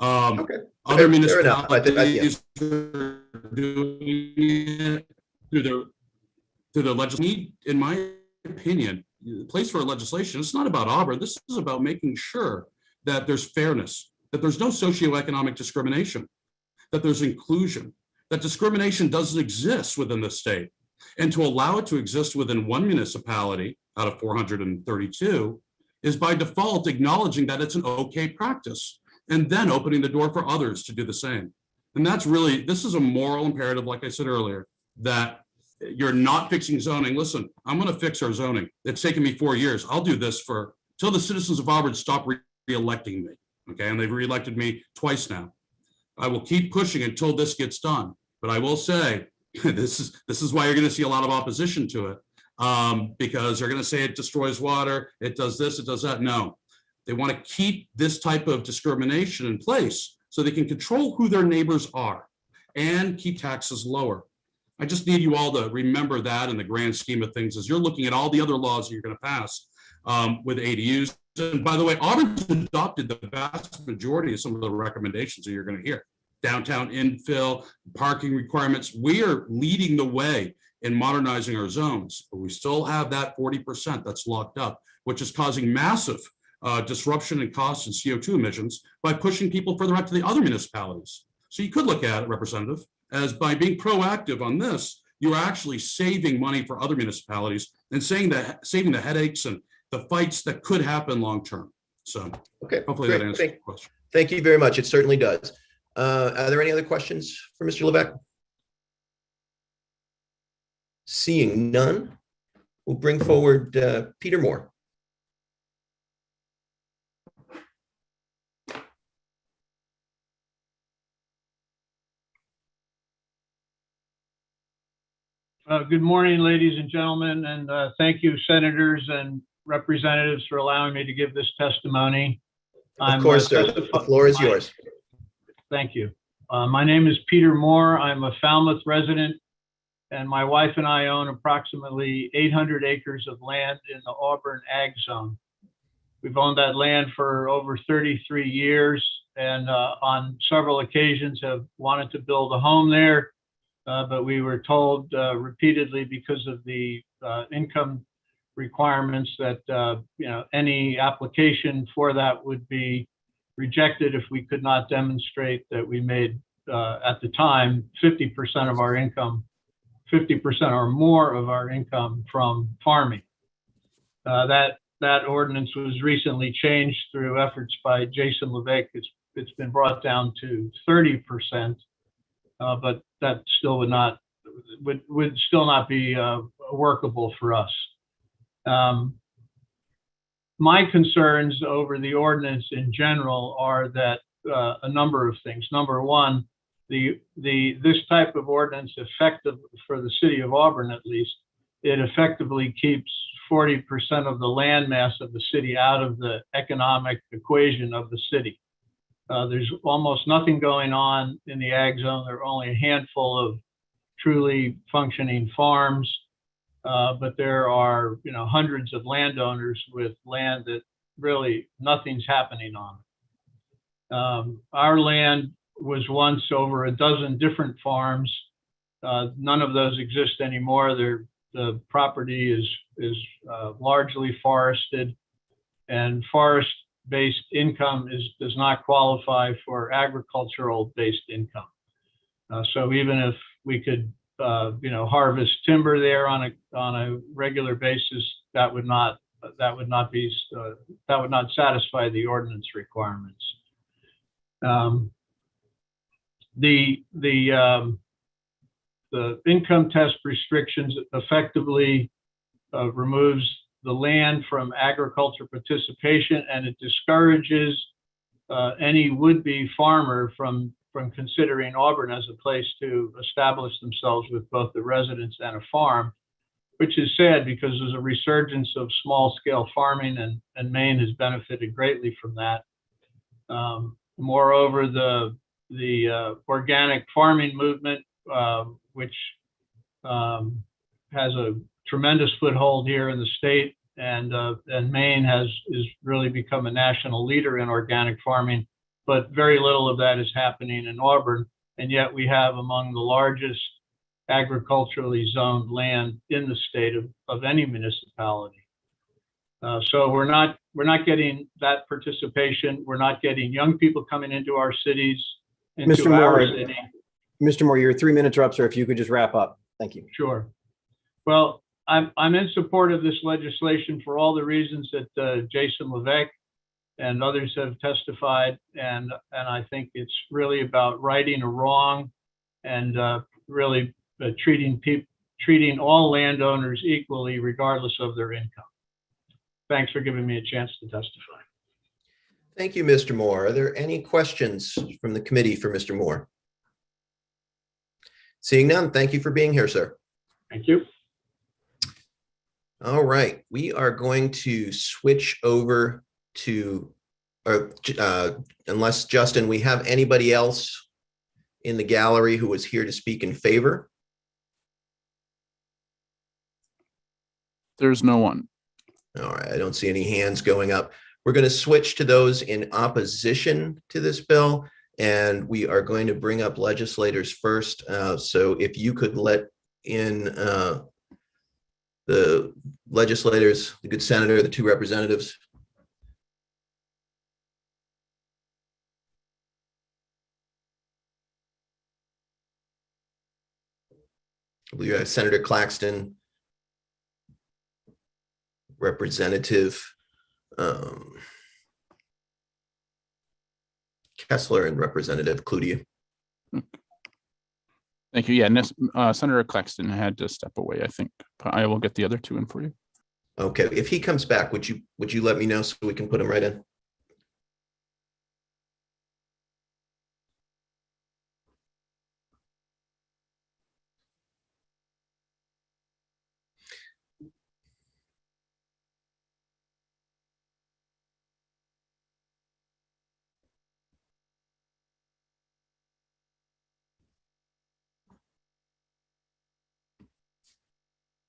Okay. Other municipalities are doing it through the legislation. In my opinion, the place for legislation, it's not about Auburn. This is about making sure that there's fairness, that there's no socioeconomic discrimination, that there's inclusion, that discrimination doesn't exist within the state. And to allow it to exist within one municipality out of 432 is by default acknowledging that it's an okay practice and then opening the door for others to do the same. And this is a moral imperative, like I said earlier, that you're not fixing zoning. Listen, I'm going to fix our zoning. It's taken me 4 years. I'll do this till the citizens of Auburn stop re-electing me. Okay, and they've re-elected me twice now. I will keep pushing until this gets done. But I will say, this is why you're going to see a lot of opposition to it, because they're going to say it destroys water, it does this, it does that. No, they want to keep this type of discrimination in place so they can control who their neighbors are and keep taxes lower. I just need you all to remember that in the grand scheme of things as you're looking at all the other laws that you're going to pass with ADUs. And by the way, Auburn's adopted the vast majority of some of the recommendations that you're going to hear. Downtown infill, parking requirements. We are leading the way in modernizing our zones, but we still have that 40% that's locked up, which is causing massive disruption in costs and CO2 emissions by pushing people further out to the other municipalities. So you could look at it, Representative, as by being proactive on this, you're actually saving money for other municipalities and saving the headaches and the fights that could happen long term. So okay, hopefully great. that answers the question. Thank you very much. It certainly does. Are there any other questions for Mr. Levesque? Seeing none, we'll bring forward Peter Moore. Good morning, ladies and gentlemen, and thank you, senators and representatives, for allowing me to give this testimony. Of course, sir. The floor is yours. Thank you. My name is Peter Moore. I'm a Falmouth resident, and my wife and I own approximately 800 acres of land in the Auburn Ag Zone. We've owned that land for over 33 years, and on several occasions have wanted to build a home there. But we were told repeatedly, because of the income requirements, that any application for that would be rejected if we could not demonstrate that we made, at the time, 50% of our income, 50% or more of our income from farming. That ordinance was recently changed through efforts by Jason Levesque. It's been brought down to 30%. But that still would still not be workable for us. My concerns over the ordinance in general are that a number of things. Number one, this type of ordinance, effective for the city of Auburn at least, it effectively keeps 40% of the land mass of the city out of the economic equation of the city. There's almost nothing going on in the ag zone. There are only a handful of truly functioning farms, but there are hundreds of landowners with land that really nothing's happening on. Our land was once over a dozen different farms. None of those exist anymore. The property is largely forested, and forest-based income does not qualify for agricultural-based income. So even if we could, harvest timber there on a regular basis, that would not satisfy the ordinance requirements. The income test restrictions effectively removes the land from agriculture participation, and it discourages any would-be farmer from considering Auburn as a place to establish themselves with both the residence and a farm, which is sad because there's a resurgence of small-scale farming, and Maine has benefited greatly from that. Moreover, the organic farming movement, which has a tremendous foothold here in the state, and Maine is really become a national leader in organic farming, but very little of that is happening in Auburn, and yet we have among the largest agriculturally zoned land in the state of any municipality. So we're not getting that participation. We're not getting young people coming into our cities, into our city. Mr. Moore, your 3 minutes are up, sir. If you could just wrap up. Thank you. Sure. Well, I'm in support of this legislation for all the reasons that Jason Levesque and others have testified, and I think it's really about righting a wrong and really treating all landowners equally, regardless of their income. Thanks for giving me a chance to testify. Thank you, Mr. Moore. Are there any questions from the committee for Mr. Moore? Seeing none, thank you for being here, sir. Thank you. All right, we are going to switch over to, unless, Justin, we have anybody else in the gallery who was here to speak in favor? There's no one. All right, I don't see any hands going up. We're going to switch to those in opposition to this bill, and we are going to bring up legislators first. So if you could let in the legislators, the good senator, the two representatives? I believe you have Senator Claxton, Representative Kessler, and Representative Cloutier. Thank you. Yeah, Senator Claxton had to step away, I think. But I will get the other two in for you. Okay, if he comes back, would you let me know so we can put him right in?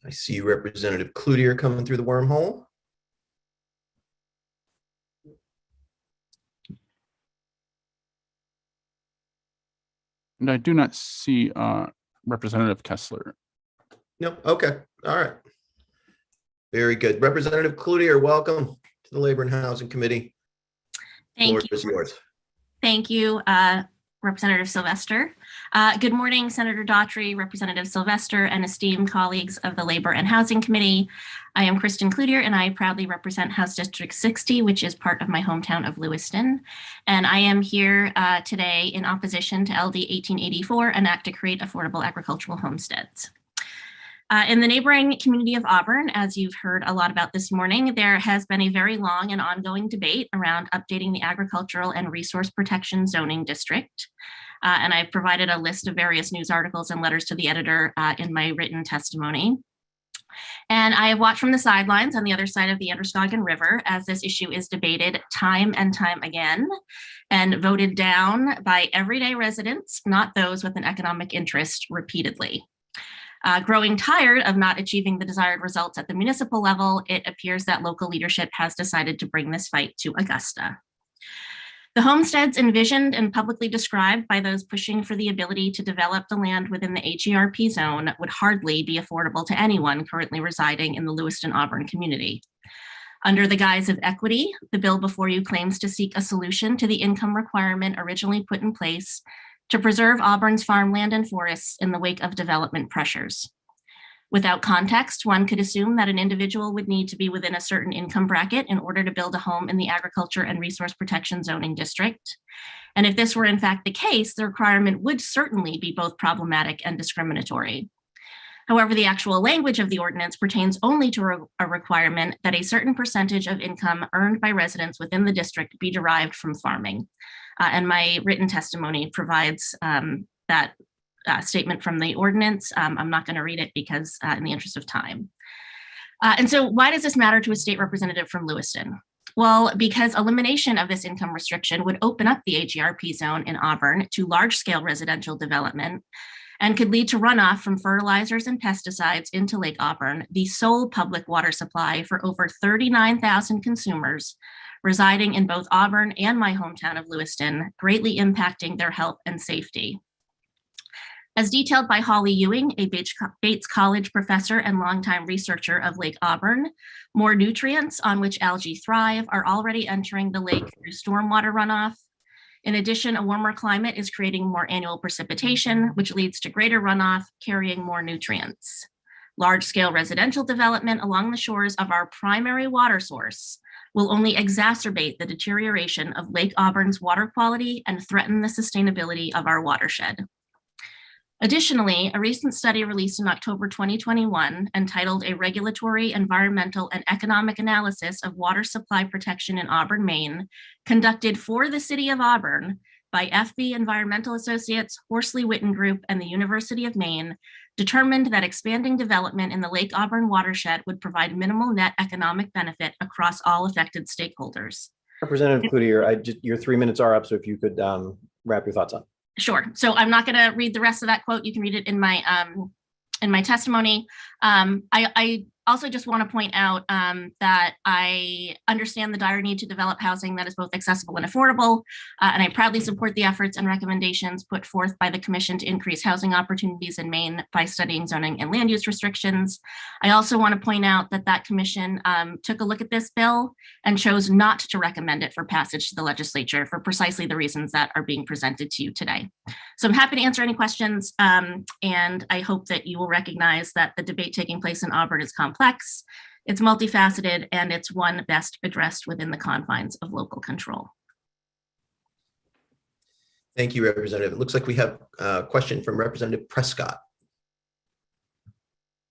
I see Representative Cloutier coming through the wormhole. And I do not see Representative Kessler. Nope. Okay. All right. Very good. Representative Cloutier, welcome to the Labor and Housing Committee. Thank Floor you. is yours. Thank you, Representative Sylvester. Good morning, Senator Daughtry, Representative Sylvester, and esteemed colleagues of the Labor and Housing Committee. I am Kristen Cloutier, and I proudly represent House District 60, which is part of my hometown of Lewiston. And I am here today in opposition to LD 1884, an act to create affordable agricultural homesteads. In the neighboring community of Auburn, as you've heard a lot about this morning, there has been a very long and ongoing debate around updating the Agricultural and Resource Protection Zoning District. And I've provided a list of various news articles and letters to the editor in my written testimony. And I have watched from the sidelines on the other side of the Androscoggin River as this issue is debated time and time again and voted down by everyday residents, not those with an economic interest, repeatedly. Growing tired of not achieving the desired results at the municipal level, it appears that local leadership has decided to bring this fight to Augusta. The homesteads envisioned and publicly described by those pushing for the ability to develop the land within the HERP zone would hardly be affordable to anyone currently residing in the Lewiston-Auburn community. Under the guise of equity, the bill before you claims to seek a solution to the income requirement originally put in place to preserve Auburn's farmland and forests in the wake of development pressures. Without context, one could assume that an individual would need to be within a certain income bracket in order to build a home in the Agriculture and Resource Protection Zoning District. And if this were in fact the case, the requirement would certainly be both problematic and discriminatory. However, the actual language of the ordinance pertains only to a requirement that a certain percentage of income earned by residents within the district be derived from farming. And my written testimony provides that statement from the ordinance. I'm not going to read it because in the interest of time. And so why does this matter to a state representative from Lewiston? Well, because elimination of this income restriction would open up the HERP zone in Auburn to large-scale residential development and could lead to runoff from fertilizers and pesticides into Lake Auburn, the sole public water supply for over 39,000 consumers residing in both Auburn and my hometown of Lewiston, greatly impacting their health and safety. As detailed by Holly Ewing, a Bates College professor and longtime researcher of Lake Auburn, more nutrients on which algae thrive are already entering the lake through stormwater runoff. In addition, a warmer climate is creating more annual precipitation, which leads to greater runoff, carrying more nutrients. Large-scale residential development along the shores of our primary water source will only exacerbate the deterioration of Lake Auburn's water quality and threaten the sustainability of our watershed. Additionally, a recent study released in October 2021 entitled A Regulatory, Environmental, and Economic Analysis of Water Supply Protection in Auburn, Maine, conducted for the City of Auburn by FB Environmental Associates, Horsley Witten Group, and the University of Maine, determined that expanding development in the Lake Auburn watershed would provide minimal net economic benefit across all affected stakeholders. Representative Cloutier, your 3 minutes are up, so if you could wrap your thoughts up. Sure. So I'm not going to read the rest of that quote. You can read it in my testimony. I also just want to point out that I understand the dire need to develop housing that is both accessible and affordable, and I proudly support the efforts and recommendations put forth by the Commission to increase housing opportunities in Maine by studying zoning and land use restrictions. I also want to point out that that Commission took a look at this bill and chose not to recommend it for passage to the legislature for precisely the reasons that are being presented to you today. So I'm happy to answer any questions, and I hope that you will recognize that the debate taking place in Auburn is complex, it's multifaceted, and it's one best addressed within the confines of local control. Thank you, Representative. It looks like we have a question from Representative Prescott.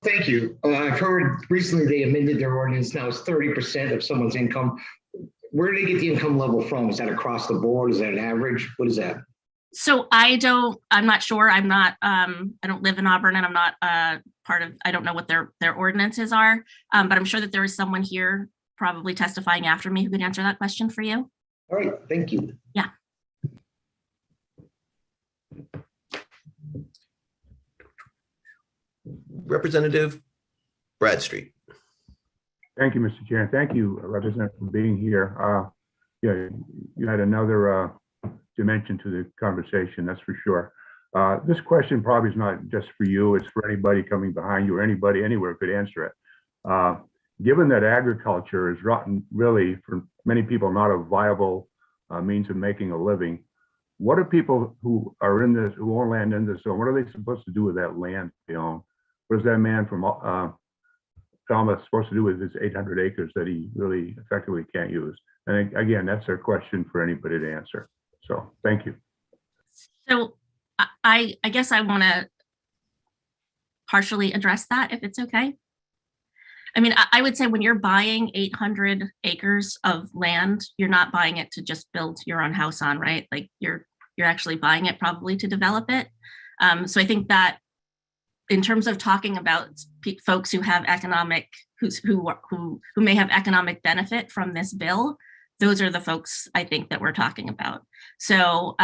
Thank you. I've heard recently they amended their ordinance. Now it's 30% of someone's income. Where do they get the income level from? Is that across the board? Is that an average? What is that? So I'm not sure. I don't live in Auburn, and I'm not I don't know what their ordinances are, but I'm sure that there is someone here probably testifying after me who could answer that question for you. All right, thank you. Yeah. Representative Bradstreet. Thank you, Mr. Chair. Thank you, Representative, for being here. Yeah, you had another dimension to the conversation, that's for sure. This question probably is not just for you, it's for anybody coming behind you or anybody anywhere could answer it. Given that agriculture is really, for many people, not a viable means of making a living, what are people who are in this, who own land in this zone, what are they supposed to do with that land they own? What is that man from Falmouth supposed to do with his 800 acres that he really effectively can't use? And again, that's a question for anybody to answer. So thank you. So I guess I want to partially address that, if it's okay. I mean, I would say when you're buying 800 acres of land, you're not buying it to just build your own house on, right? Like you're actually buying it probably to develop it. So I think that in terms of talking about folks who have economic, who may have economic benefit from this bill, those are the folks I think that we're talking about. So,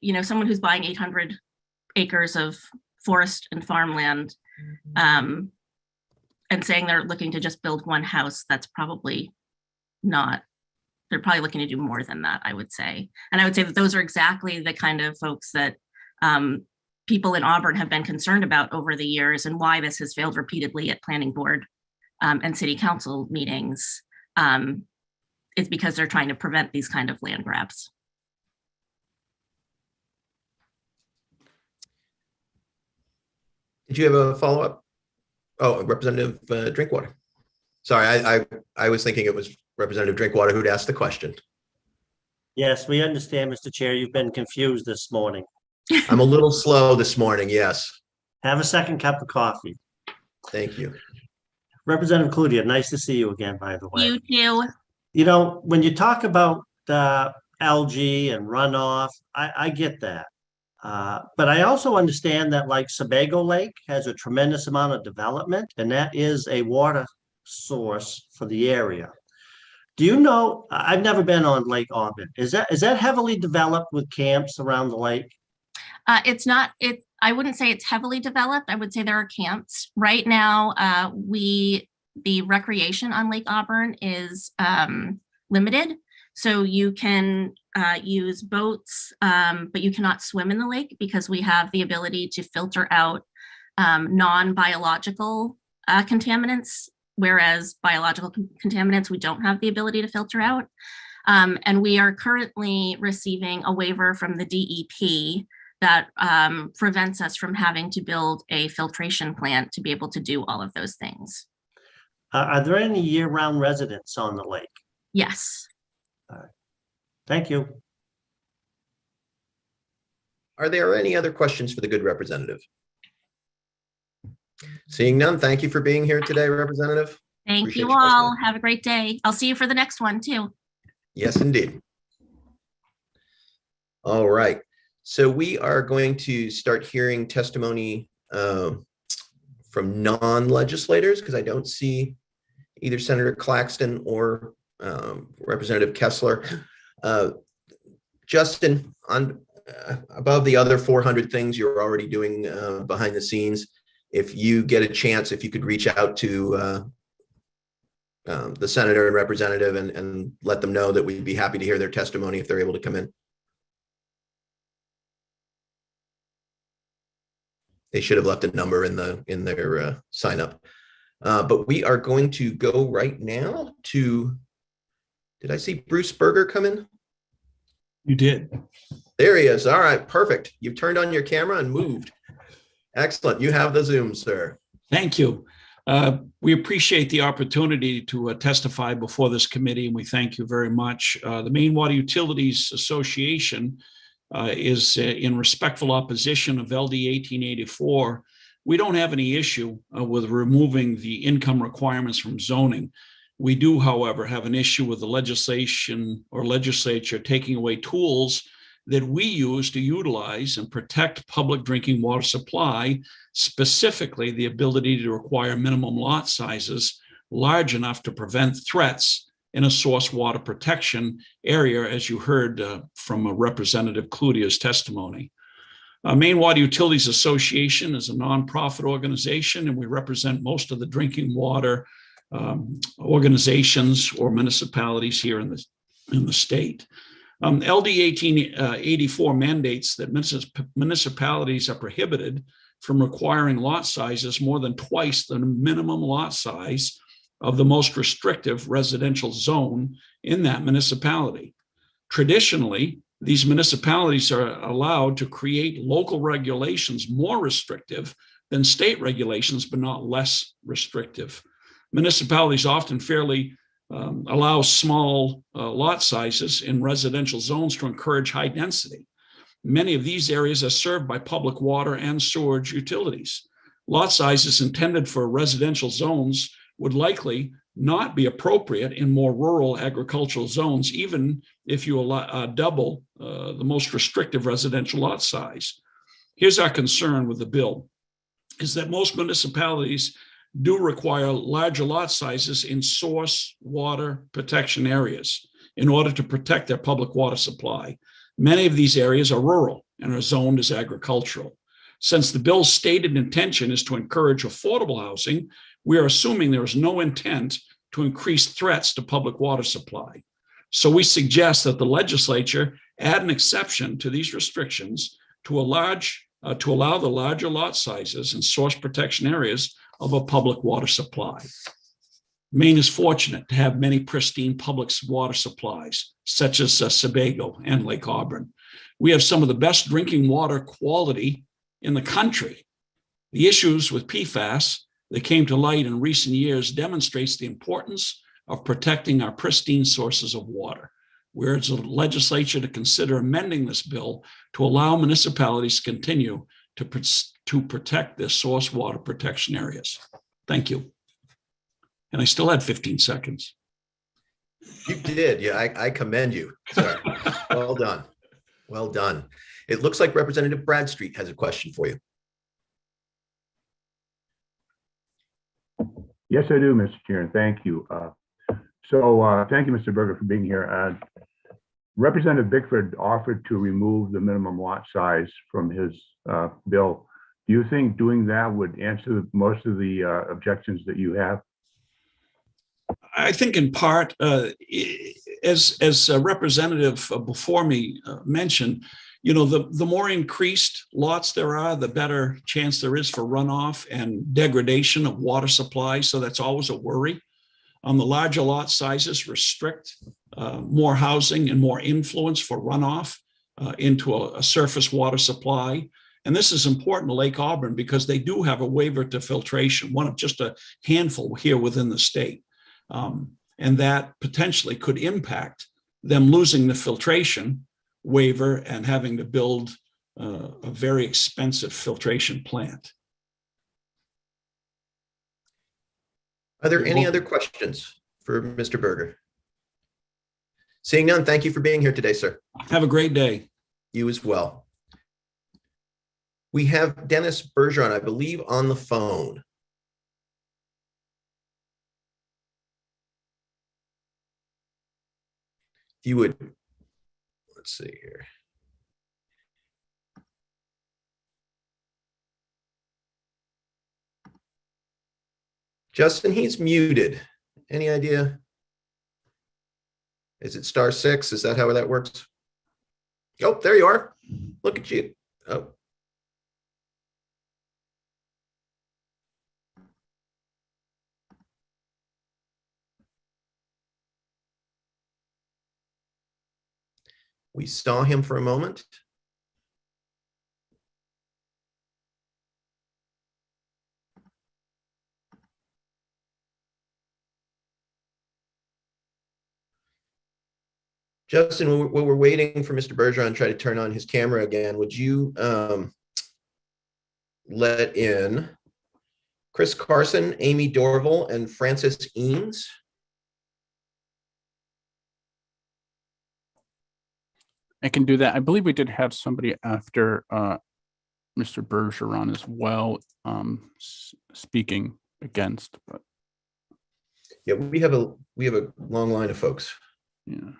you know, someone who's buying 800 acres of forest and farmland and saying they're looking to just build one house, that's probably not, they're probably looking to do more than that, I would say. And I would say that those are exactly the kind of folks that people in Auburn have been concerned about over the years, and why this has failed repeatedly at planning board and city council meetings. Is because they're trying to prevent these kind of land grabs. Did you have a follow-up? Oh, Representative Drinkwater. Sorry, I was thinking it was Representative Drinkwater who'd asked the question. Yes, we understand, Mr. Chair. You've been confused this morning. I'm a little slow this morning, yes. Have a second cup of coffee. Thank you. Representative Cloutier, nice to see you again, by the way. You too. You know, when you talk about algae and runoff, I get that. But I also understand that like Sebago Lake has a tremendous amount of development, and that is a water source for the area. Do you know, I've never been on Lake Auburn. Is that heavily developed with camps around the lake? It's not, I wouldn't say it's heavily developed. I would say there are camps. Right now, the recreation on Lake Auburn is limited. So you can use boats, but you cannot swim in the lake because we have the ability to filter out non-biological contaminants, whereas biological contaminants we don't have the ability to filter out. And we are currently receiving a waiver from the DEP that prevents us from having to build a filtration plant to be able to do all of those things. Are there any year-round residents on the lake? Yes. All right. Thank you. Are there any other questions for the good representative? Seeing none, thank you for being here today, Representative. Thank Appreciate you you all. Have a great day. I'll see you for the next one too. Yes, indeed. All right. So we are going to start hearing testimony from non-legislators, because I don't see either Senator Claxton or Representative Kessler. Justin, on above the other 400 things you're already doing behind the scenes, if you get a chance, if you could reach out to the senator and representative and let them know that we'd be happy to hear their testimony if they're able to come in. They should have left a number in their sign up. But we are going to go right now to, did I see Bruce Berger come in? You did. There he is. All right, perfect. You've turned on your camera and moved. Excellent. You have the Zoom, sir. Thank you. We appreciate the opportunity to testify before this committee, and we thank you very much. The Maine Water Utilities Association is in respectful opposition of LD 1884. We don't have any issue with removing the income requirements from zoning. We do, however, have an issue with the legislation or legislature taking away tools that we use to utilize and protect public drinking water supply, specifically the ability to require minimum lot sizes large enough to prevent threats in a source water protection area, as you heard from Representative Cloutier's testimony. Maine Water Utilities Association is a nonprofit organization, and we represent most of the drinking water organizations or municipalities here in the state. LD 1884 mandates that municipalities are prohibited from requiring lot sizes more than twice the minimum lot size of the most restrictive residential zone in that municipality. Traditionally, these municipalities are allowed to create local regulations more restrictive than state regulations, but not less restrictive. Municipalities often fairly allow small lot sizes in residential zones to encourage high density. Many of these areas are served by public water and sewage utilities. Lot sizes intended for residential zones would likely not be appropriate in more rural agricultural zones, even if you double the most restrictive residential lot size. Here's our concern with the bill, is that most municipalities do require larger lot sizes in source water protection areas in order to protect their public water supply. Many of these areas are rural and are zoned as agricultural. Since the bill's stated intention is to encourage affordable housing, we are assuming there is no intent to increase threats to public water supply. So we suggest that the legislature add an exception to these restrictions to allow the larger lot sizes in source protection areas of a public water supply. Maine is fortunate to have many pristine public water supplies, such as Sebago and Lake Auburn. We have some of the best drinking water quality in the country. The issues with PFAS that came to light in recent years demonstrates the importance of protecting our pristine sources of water. We urge the legislature to consider amending this bill to allow municipalities to continue to protect their source water protection areas. Thank you. And I still had 15 seconds. You did. Yeah, I commend you, sir. Well done. Well done. It looks like Representative Bradstreet has a question for you. Yes, I do, Mr. Chair, and thank you. Thank you, Mr. Berger, for being here. Representative Bickford offered to remove the minimum lot size from his bill. Do you think doing that would answer most of the objections that you have? I think in part, as a representative before me mentioned, you know, the more increased lots there are, the better chance there is for runoff and degradation of water supply. So that's always a worry. The larger lot sizes restrict more housing and more influence for runoff into a surface water supply. And this is important to Lake Auburn because they do have a waiver to filtration, one of just a handful here within the state. And that potentially could impact them losing the filtration waiver and having to build a very expensive filtration plant. Are there any other questions for Mr. Berger? Seeing none, thank you for being here today, sir. Have a great day. You as well. We have Dennis Bergeron, I believe, on the phone. If you would, let's see here. Justin, he's muted. Any idea? Is it *6? Is that how that works? Oh, there you are. Look at you. Oh. We saw him for a moment. Justin, while we're waiting for Mr. Bergeron to try to turn on his camera again, would you let in Chris Carson, Amy Dorval, and Francis Eames? I can do that. I believe we did have somebody after Mr. Bergeron as well speaking against, but yeah, we have a long line of folks. Yeah.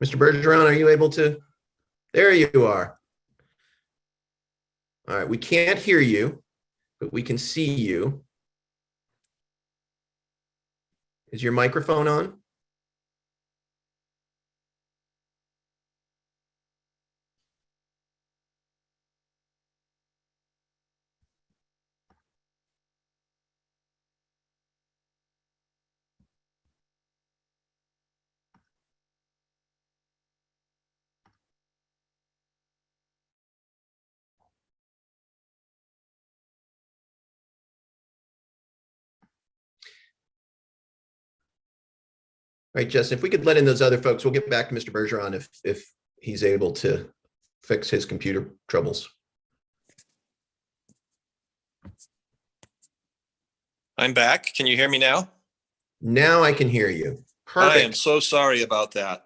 Mr. Bergeron, are you able to? There you are. All right, we can't hear you, but we can see you. Is your microphone on? All right, Justin, if we could let in those other folks, we'll get back to Mr. Bergeron if he's able to fix his computer troubles. I'm back. Can you hear me now? Now I can hear you. Perfect. I am so sorry about that.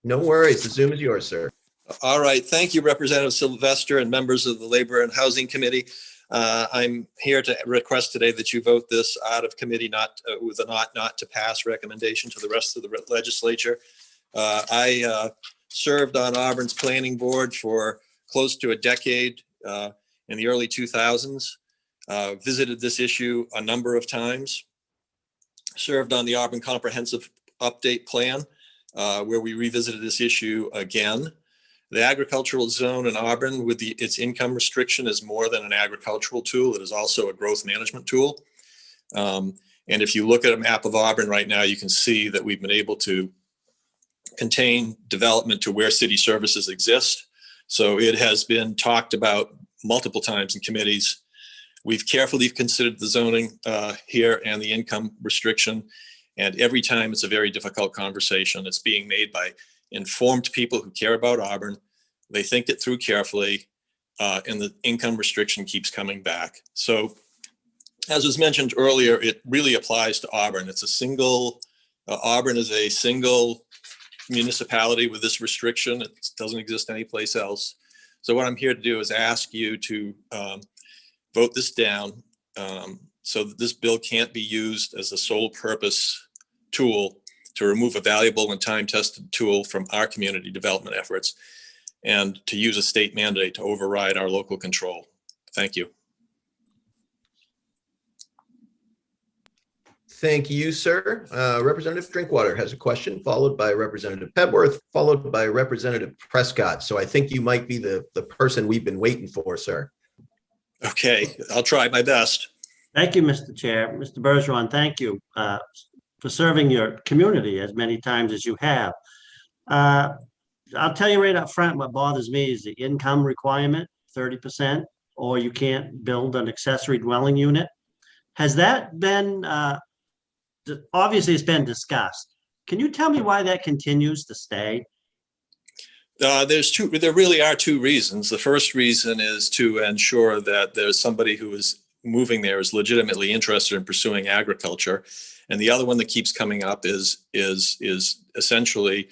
No worries. The Zoom is yours, sir. All right. Thank you, Representative Sylvester and members of the Labor and Housing Committee. I'm here to request today that you vote this out of committee, with a not to pass recommendation to the rest of the legislature. I served on Auburn's planning board for close to a decade in the early 2000s. Visited this issue a number of times. Served on the Auburn Comprehensive Update Plan, where we revisited this issue again. The agricultural zone in Auburn with its income restriction is more than an agricultural tool. It is also a growth management tool. And if you look at a map of Auburn right now, you can see that we've been able to contain development to where city services exist. So it has been talked about multiple times in committees. We've carefully considered the zoning here and the income restriction. And every time it's a very difficult conversation. It's being made by informed people who care about Auburn. They think it through carefully, and the income restriction keeps coming back. So as was mentioned earlier, it really applies to Auburn. It's a single, Auburn is a single municipality with this restriction. It doesn't exist anyplace else. So what I'm here to do is ask you to vote this down so that this bill can't be used as a sole purpose tool to remove a valuable and time-tested tool from our community development efforts and to use a state mandate to override our local control. Thank you. Thank you, sir. Representative Drinkwater has a question, followed by Representative Pedworth, followed by Representative Prescott. So I think you might be the person we've been waiting for, sir. Okay, I'll try my best. Thank you, Mr. Chair. Mr. Bergeron, thank you for serving your community as many times as you have. I'll tell you right up front, what bothers me is the income requirement, 30%, or you can't build an accessory dwelling unit. Has that been, obviously it's been discussed. Can you tell me why that continues to stay? There really are two reasons. The first reason is to ensure that there's somebody who is moving there is legitimately interested in pursuing agriculture. And the other one that keeps coming up is essentially,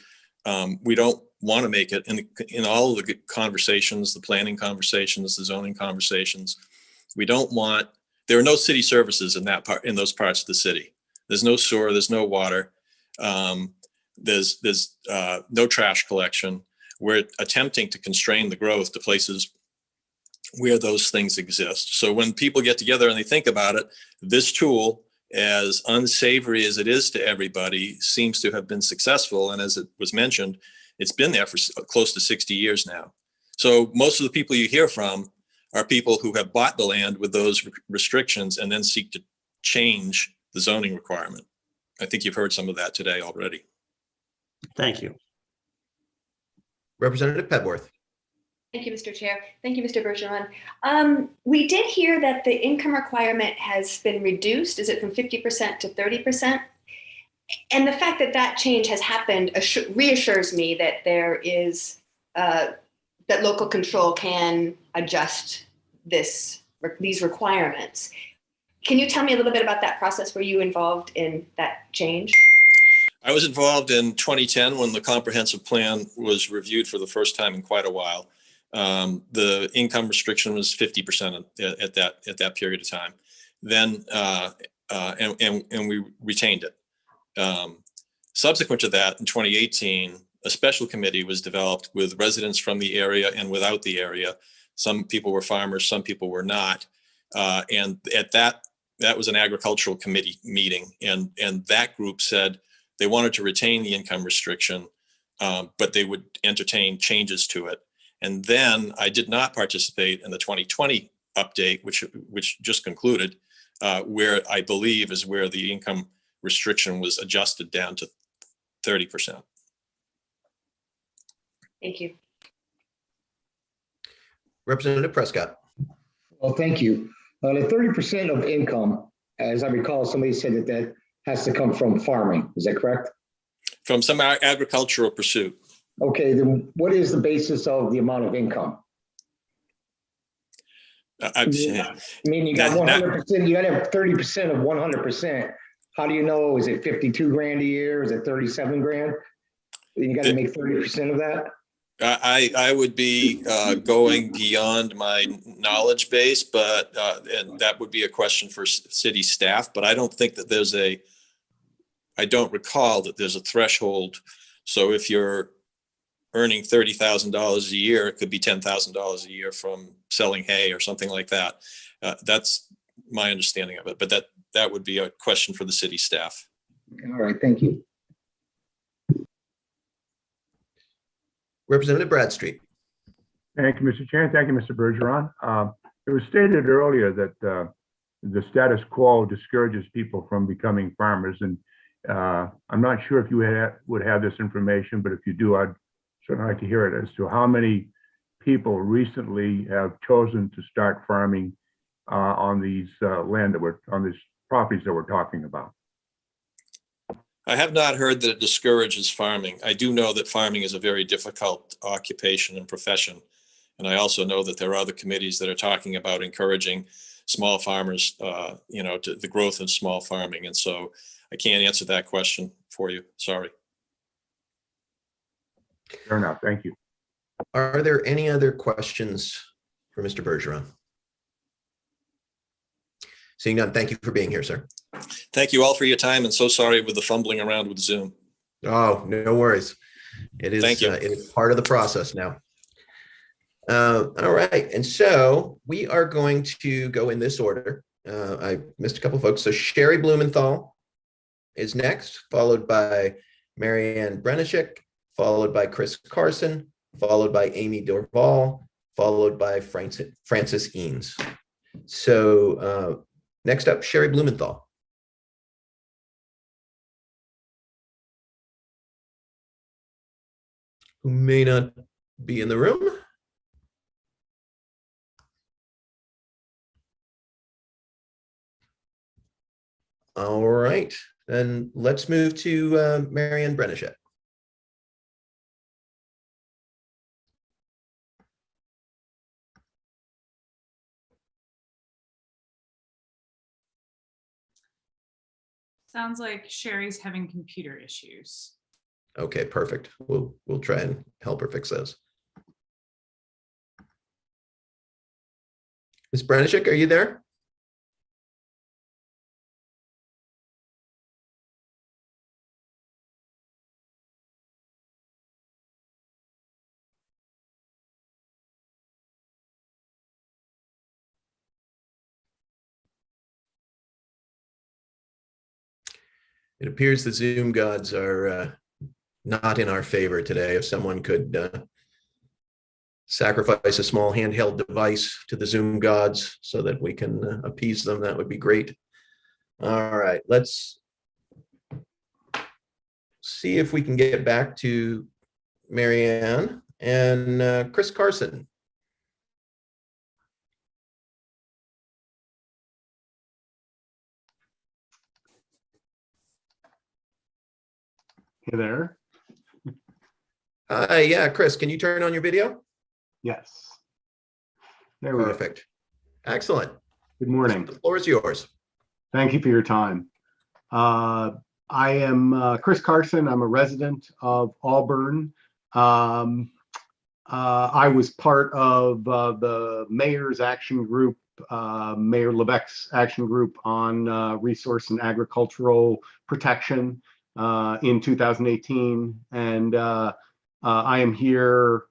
we don't want to make it in all of the conversations, the planning conversations, the zoning conversations. We don't want, there are no city services in those parts of the city. There's no sewer, there's no water, there's no trash collection. We're attempting to constrain the growth to places where those things exist. So when people get together and they think about it, this tool, as unsavory as it is to everybody, seems to have been successful. And as it was mentioned, it's been there for close to 60 years now. So most of the people you hear from are people who have bought the land with those restrictions and then seek to change the zoning requirement. I think you've heard some of that today already. Thank you. Representative Petworth. Thank you, Mr. Chair. Thank you, Mr. Bergeron. We did hear that the income requirement has been reduced. Is it from 50% to 30%? And the fact that that change has happened reassures me that there is that local control can adjust these requirements. Can you tell me a little bit about that process? Were you involved in that change? I was involved in 2010 when the comprehensive plan was reviewed for the first time in quite a while. The income restriction was 50% at that period of time. Then and we retained it. Subsequent to that, in 2018, a special committee was developed with residents from the area and without the area. Some people were farmers, some people were not. And at that was an agricultural committee meeting, and that group said they wanted to retain the income restriction, but they would entertain changes to it. And then I did not participate in the 2020 update, which just concluded, where I believe is where the income restriction was adjusted down to 30%. Thank you. Representative Prescott. Well, thank you. The 30% of income, as I recall, somebody said that has to come from farming. Is that correct? From some agricultural pursuit. Okay, then what is the basis of the amount of income? I mean, you got 100%, you got to have 30% of 100%. How do you know? Is it 52 grand a year? Is it 37 grand? You got to make 30% of that? I would be going beyond my knowledge base, but and that would be a question for city staff. But I don't think that I don't recall that there's a threshold. So if you're earning $30,000 a year, it could be $10,000 a year from selling hay or something like that. That's my understanding of it. But that would be a question for the city staff. All right, thank you. Representative Bradstreet. Thank you, Mr. Chair. Thank you, Mr. Bergeron. It was stated earlier that the status quo discourages people from becoming farmers. And I'm not sure if you would have this information, but if you do, I'd certainly like to hear it as to how many people recently have chosen to start farming on these on these properties that we're talking about. I have not heard that it discourages farming. I do know that farming is a very difficult occupation and profession. And I also know that there are other committees that are talking about encouraging small farmers, to the growth of small farming. And so I can't answer that question for you. Sorry. Fair enough. Thank you. Are there any other questions for Mr. Bergeron? Seeing none, thank you for being here, sir. Thank you all for your time, and so sorry with the fumbling around with Zoom. Oh, no worries. It is, Thank you. It is part of the process now. All right, and so we are going to go in this order. I missed a couple folks. So Sherry Blumenthal is next, followed by Marianne Brenishek, followed by Chris Carson, followed by Amy Dorval, followed by Francis Eanes. So next up, Sherry Blumenthal. Who may not be in the room. All right, then let's move to Marianne Brenishek. Sounds like Sherry's having computer issues. Okay, perfect. We'll try and help her fix those. Ms. Brenishek, are you there? It appears the Zoom gods are not in our favor today. If someone could sacrifice a small handheld device to the Zoom gods so that we can appease them, that would be great. All right, let's see if we can get back to Marianne and Chris Carson. Hey there. Yeah, Chris, can you turn on your video? Yes. There we go. Perfect. Excellent. Good morning. The floor is yours. Thank you for your time. I am Chris Carson. I'm a resident of Auburn. I was part of the mayor's action group, Mayor Levesque's action group on resource and agricultural protection in 2018. And I am here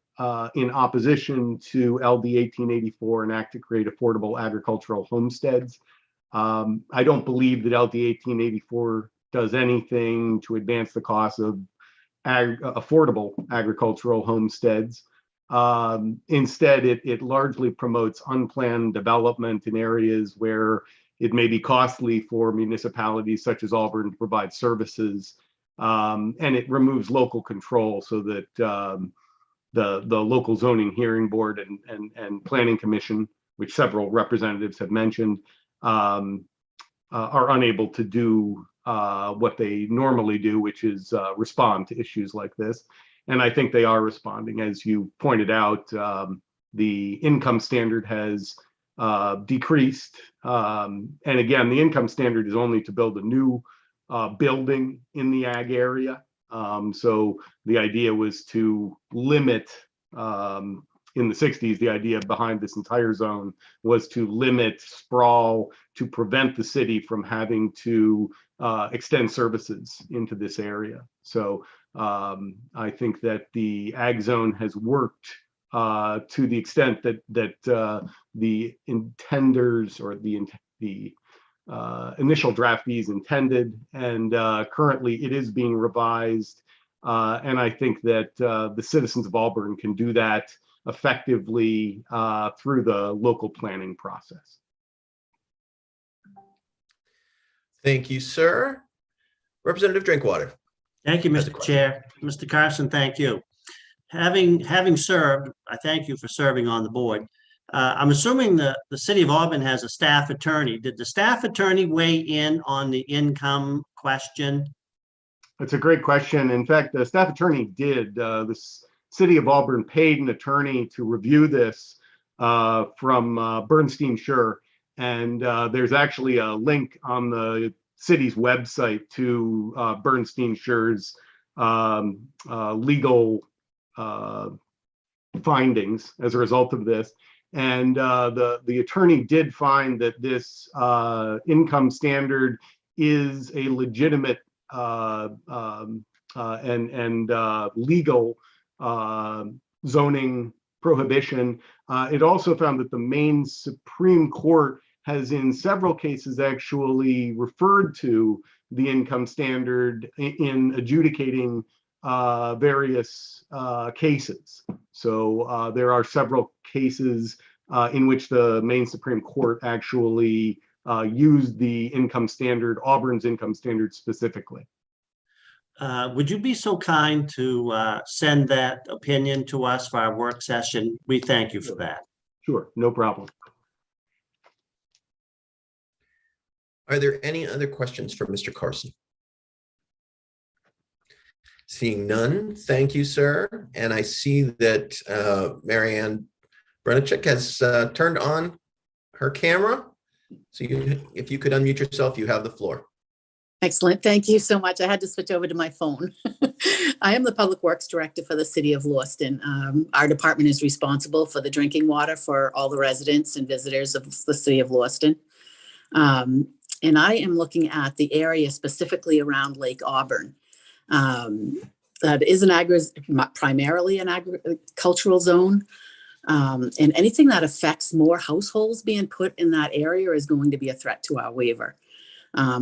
in opposition to LD 1884, an act to create affordable agricultural homesteads. I don't believe that LD 1884 does anything to advance the cost of affordable agricultural homesteads. Instead, it largely promotes unplanned development in areas where it may be costly for municipalities such as Auburn to provide services, and it removes local control so that the local zoning hearing board and planning commission, which several representatives have mentioned, are unable to do what they normally do, which is respond to issues like this. And I think they are responding. As you pointed out, the income standard has decreased. And again, the income standard is only to build a new building in the ag area. So the idea was to limit, in the 60s, the idea behind this entire zone was to limit sprawl, to prevent the city from having to extend services into this area. So I think that the ag zone has worked to the extent that the intenders or the initial draftees intended, and currently it is being revised. And I think that the citizens of Auburn can do that effectively through the local planning process. Thank you, sir. Representative Drinkwater. Thank you, Mr. Chair. Mr. Carson, thank you. Having served, I thank you for serving on the board. I'm assuming the city of Auburn has a staff attorney. Did the staff attorney weigh in on the income question? That's a great question. In fact, the staff attorney did. The city of Auburn paid an attorney to review this from Bernstein Scher. And there's actually a link on the city's website to Bernstein Scher's legal findings as a result of this. And the attorney did find that this income standard is a legitimate and legal zoning prohibition. It also found that the Maine Supreme Court has in several cases actually referred to the income standard in adjudicating various cases. So there are several cases in which the Maine Supreme Court actually used the income standard, Auburn's income standard specifically. Would you be so kind to send that opinion to us for our work session? We thank you for that. Sure, no problem. Are there any other questions for Mr. Carson? Seeing none, thank you, sir. And I see that Marianne Brenichik has turned on her camera. So if you could unmute yourself, you have the floor. Excellent. Thank you so much. I had to switch over to my phone. I am the Public Works Director for the City of Lewiston. Our department is responsible for the drinking water for all the residents and visitors of the City of Lewiston. And I am looking at the area specifically around Lake Auburn. That is primarily an agricultural zone. And anything that affects more households being put in that area is going to be a threat to our waiver.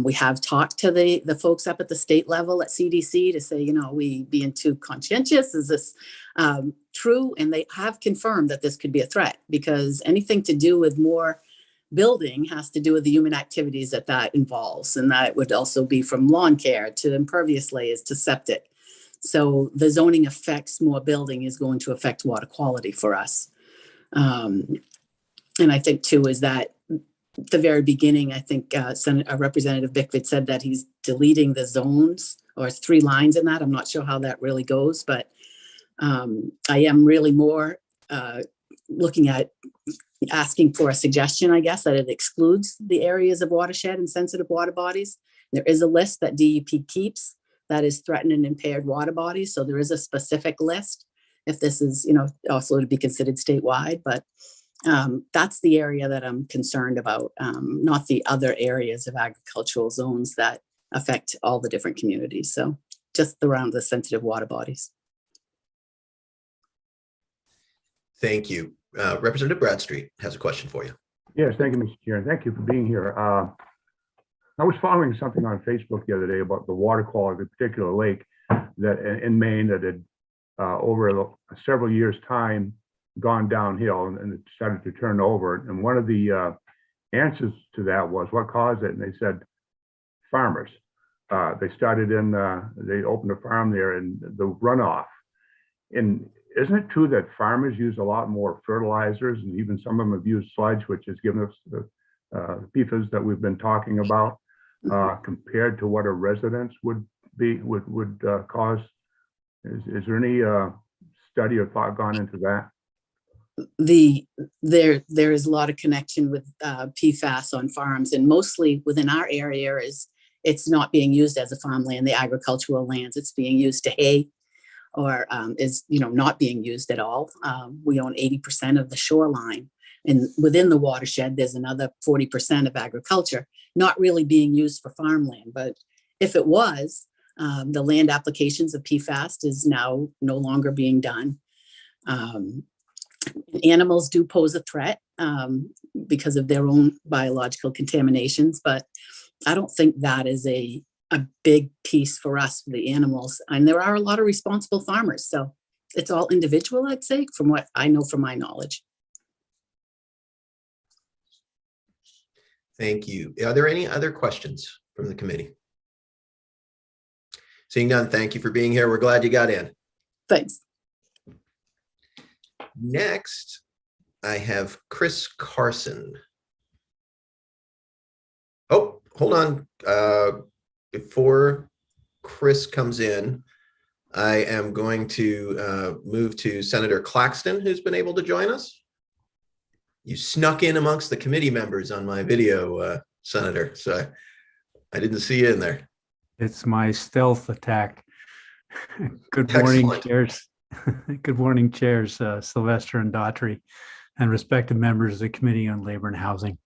We have talked to the folks up at the state level at CDC to say, you know, are we being too conscientious? Is this true? And they have confirmed that this could be a threat, because anything to do with more building has to do with the human activities that involves. And that would also be from lawn care to impervious layers to septic. So the zoning affects more building is going to affect water quality for us. And I think too, is that at the very beginning, I think Representative Bickford said that he's deleting the zones or 3 lines in that. I'm not sure how that really goes, but I am really more looking at asking for a suggestion, I guess, that it excludes the areas of watershed and sensitive water bodies. There is a list that DEP keeps that is threatened and impaired water bodies. So there is a specific list if this is, you know, also to be considered statewide, but that's the area that I'm concerned about, not the other areas of agricultural zones that affect all the different communities. So just around the sensitive water bodies. Thank you. Representative Bradstreet has a question for you. Yes, thank you, Mr. Chair, and thank you for being here. I was following something on Facebook the other day about the water quality of a particular lake that in Maine that had over several years' time gone downhill and it started to turn over. And one of the answers to that was what caused it, and they said farmers. They started they opened a farm there and the runoff. And isn't it true that farmers use a lot more fertilizers, and even some of them have used sludge, which has given us the PFAS that we've been talking about, compared to what a residence would cause? Is there any study or thought gone into that? There is a lot of connection with PFAS on farms, and mostly within our area it's not being used as a farmland, the agricultural lands. It's being used to hay, or is, you know, not being used at all. We own 80% of the shoreline, and within the watershed, there's another 40% of agriculture not really being used for farmland. But if it was, the land applications of PFAS is now no longer being done. Animals do pose a threat because of their own biological contaminations, but I don't think that is a big piece for us, for the animals. And there are a lot of responsible farmers. So it's all individual, I'd say, from what I know from my knowledge. Thank you. Are there any other questions from the committee? Seeing none, thank you for being here. We're glad you got in. Thanks. Next, I have Chris Carson. Oh, hold on. Before Chris comes in, I am going to move to Senator Claxton, who's been able to join us. You snuck in amongst the committee members on my video, Senator, so I didn't see you in there. It's my stealth attack. Good morning, Excellent. chairs. Good morning, chairs Sylvester and Daughtry, and respected members of the Committee on Labor and Housing.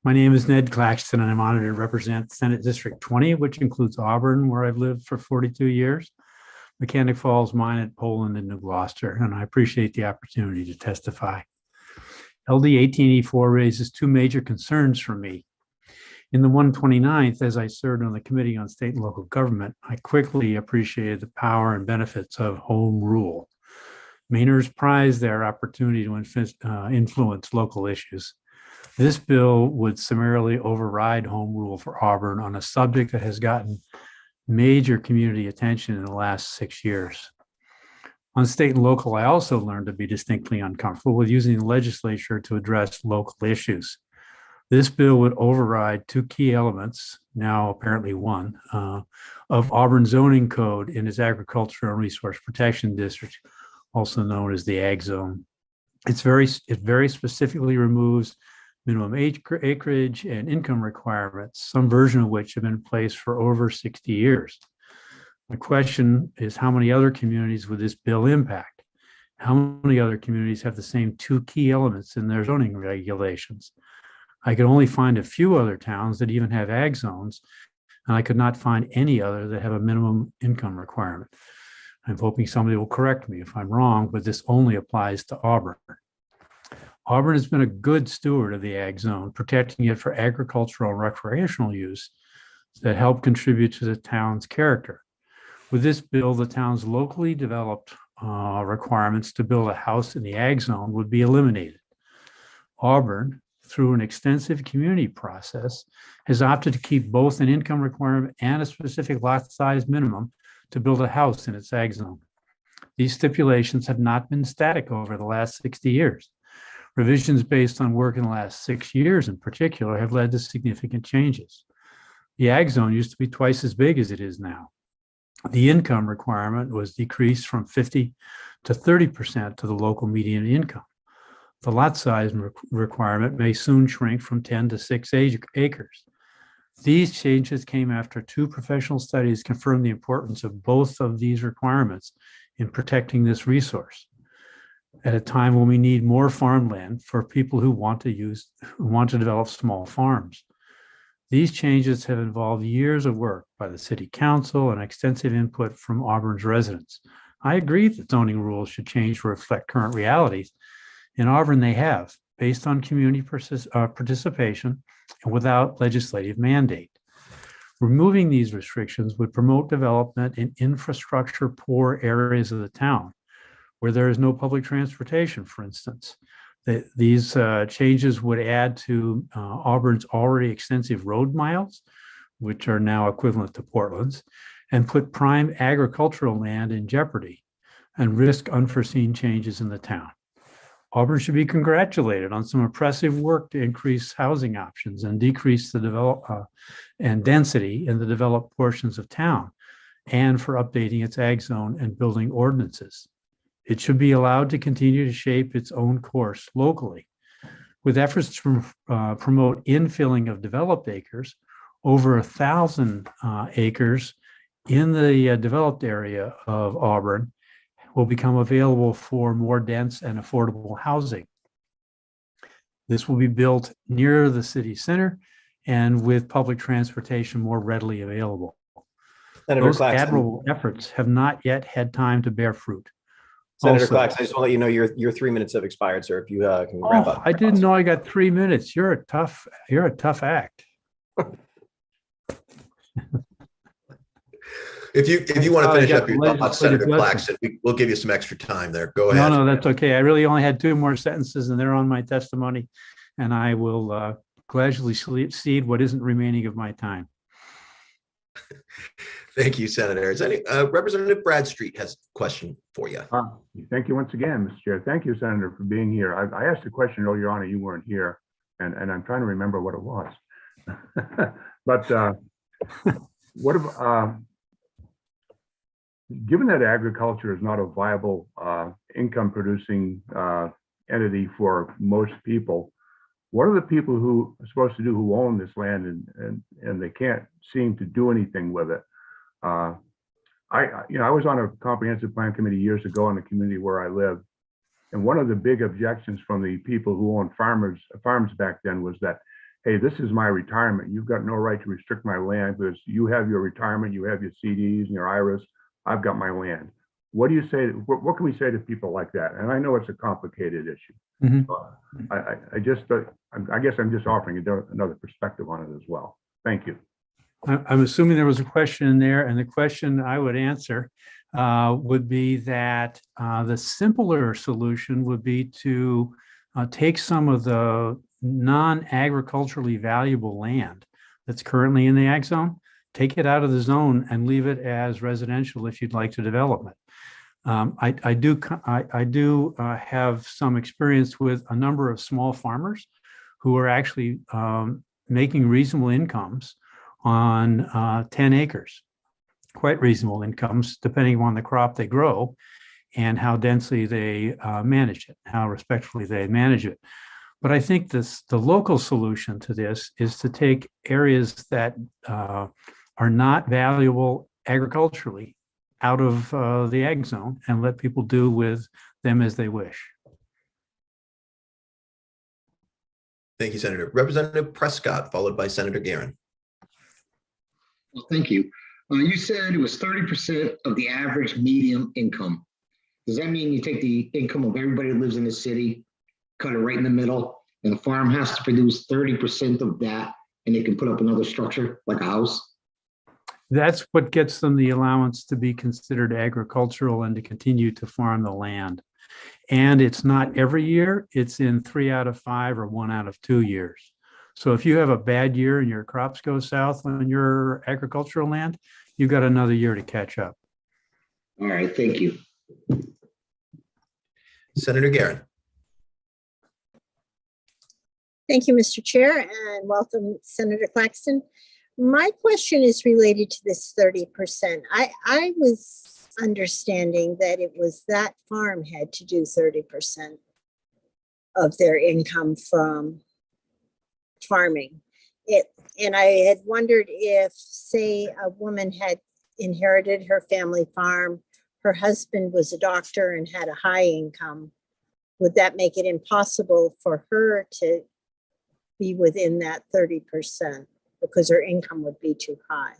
My name is Ned Claxton, and I'm honored to represent Senate District 20, which includes Auburn, where I've lived for 42 years, Mechanic Falls, Minot, Poland, and New Gloucester, and I appreciate the opportunity to testify. LD 1884 raises 2 major concerns for me. In the 129th, as I served on the Committee on State and Local Government, I quickly appreciated the power and benefits of home rule. Mainers prize their opportunity to influence local issues. This bill would summarily override home rule for Auburn on a subject that has gotten major community attention in the last 6 years. On state and local, I also learned to be distinctly uncomfortable with using the legislature to address local issues. This bill would override 2 key elements, now apparently 1, of Auburn zoning code in its agricultural and resource protection district, also known as the Ag Zone. It very specifically removes minimum acreage and income requirements, some version of which have been in place for over 60 years. My question is, how many other communities would this bill impact? How many other communities have the same 2 key elements in their zoning regulations? I could only find a few other towns that even have ag zones, and I could not find any other that have a minimum income requirement. I'm hoping somebody will correct me if I'm wrong, but this only applies to Auburn. Auburn has been a good steward of the ag zone, protecting it for agricultural and recreational use, that help contribute to the town's character. With this bill, the town's locally developed requirements to build a house in the ag zone would be eliminated. Auburn, through an extensive community process, has opted to keep both an income requirement and a specific lot size minimum to build a house in its ag zone. These stipulations have not been static over the last 60 years. Revisions based on work in the last 6 years in particular have led to significant changes. The ag zone used to be twice as big as it is now. The income requirement was decreased from 50 to 30% to the local median income. The lot size requirement may soon shrink from 10 to 6 acres. These changes came after 2 professional studies confirmed the importance of both of these requirements in protecting this resource at a time when we need more farmland for people who want to develop small farms. These changes have involved years of work by the city council and extensive input from Auburn's residents. I agree that zoning rules should change to reflect current realities. In Auburn, they have, based on community participation and without legislative mandate. Removing these restrictions would promote development in infrastructure-poor areas of the town, where there is no public transportation, for instance. These changes would add to Auburn's already extensive road miles, which are now equivalent to Portland's, and put prime agricultural land in jeopardy and risk unforeseen changes in the town. Auburn should be congratulated on some impressive work to increase housing options and decrease the density in the developed portions of town, and for updating its ag zone and building ordinances. It should be allowed to continue to shape its own course locally. With efforts to promote infilling of developed acres, over 1,000 acres in the developed area of Auburn will become available for more dense and affordable housing. This will be built near the city center and with public transportation more readily available. Senator Those Claxton. admirable efforts have not yet had time to bear fruit. Senator Claxton, I just want to let you know your 3 minutes have expired, sir. If you can wrap up. I didn't know I got 3 minutes. You're a tough act. If you want to finish got up your the thoughts, Senator legislative Claxton, we'll give you some extra time there. Go ahead. No, that's okay. I really only had 2 more sentences and they're on my testimony, and I will gladly cede what isn't remaining of my time. Thank you, Senator. Is any Representative Bradstreet has a question for you. Thank you once again, Mr. Chair. Thank you, Senator, for being here. I asked a question earlier on and you weren't here, and I'm trying to remember what it was. But what if, given that agriculture is not a viable income-producing entity for most people, what are the people who are supposed to do who own this land and they can't seem to do anything with it? I was on a comprehensive plan committee years ago in the community where I live, and one of the big objections from the people who owned farms back then was that, hey, this is my retirement. You've got no right to restrict my land because you have your retirement, you have your CDs and your IRAs. I've got my land. What do you say? What can we say to people like that? And I know it's a complicated issue. Mm-hmm. I guess I'm just offering another perspective on it as well. Thank you. I'm assuming there was a question in there, and the question I would answer would be that the simpler solution would be to take some of the non-agriculturally valuable land that's currently in the ag zone, take it out of the zone and leave it as residential if you'd like to develop it. I do have some experience with a number of small farmers who are actually making reasonable incomes on 10 acres, quite reasonable incomes depending on the crop they grow and how densely they manage it, how respectfully they manage it. But I think the local solution to this is to take areas that are not valuable agriculturally out of the ag zone and let people do with them as they wish. Thank you, Senator. Representative Prescott, followed by Senator Guerin. Well, thank you. You said it was 30% of the average median income. Does that mean you take the income of everybody that lives in the city, cut it right in the middle, and the farm has to produce 30% of that, and they can put up another structure like a house? That's what gets them the allowance to be considered agricultural and to continue to farm the land. And it's not every year, it's in 3 out of 5 or 1 out of 2 years. So if you have a bad year and your crops go south on your agricultural land, you've got another year to catch up. All right, thank you. Senator Garin. Thank you, Mr. Chair, and welcome, Senator Claxton. My question is related to this 30%. I was understanding that it was that farm had to do 30% of their income from farming. And I had wondered if, say, a woman had inherited her family farm, her husband was a doctor and had a high income, would that make it impossible for her to be within that 30% because her income would be too high?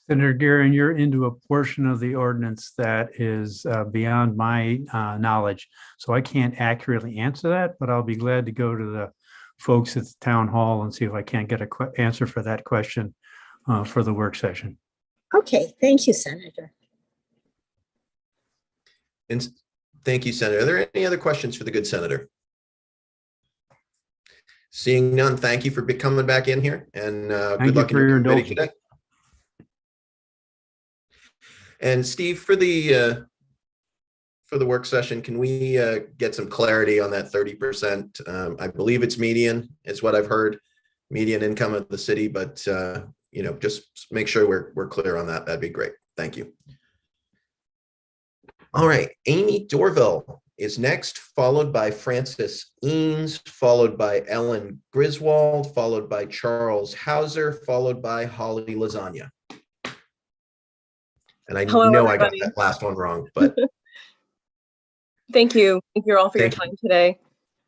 Senator Garin, you're into a portion of the ordinance that is beyond my knowledge. So I can't accurately answer that, but I'll be glad to go to the folks at the town hall and see if I can't get an answer for that question for the work session. Okay, thank you, Senator. And thank you, Senator. Are there any other questions for the good senator? Seeing none, thank you for coming back in here, and good luck in your committee today. And Steve, for the work session, can we get some clarity on that 30%? I believe it's median, is what I've heard, median income of the city, but you know, just make sure we're clear on that. That'd be great. Thank you. All right, Amy Dorville is next, followed by Francis Eames, followed by Ellen Griswold, followed by Charles Hauser, followed by Holly Lasagna. And I know everybody. I got that last one wrong, but thank you. Thank you all for your time today.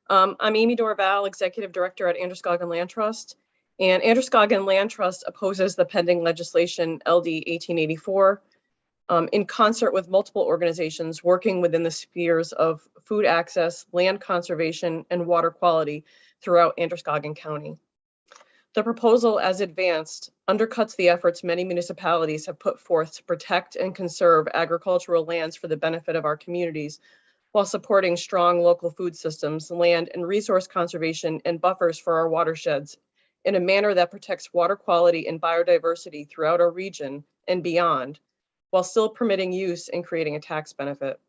I'm Amy Dorval, Executive Director at Androscoggin Land Trust. And Androscoggin Land Trust opposes the pending legislation LD 1884 in concert with multiple organizations working within the spheres of food access, land conservation, and water quality throughout Androscoggin County. The proposal, as advanced, undercuts the efforts many municipalities have put forth to protect and conserve agricultural lands for the benefit of our communities, while supporting strong local food systems, land and resource conservation, and buffers for our watersheds in a manner that protects water quality and biodiversity throughout our region and beyond, while still permitting use and creating a tax benefit.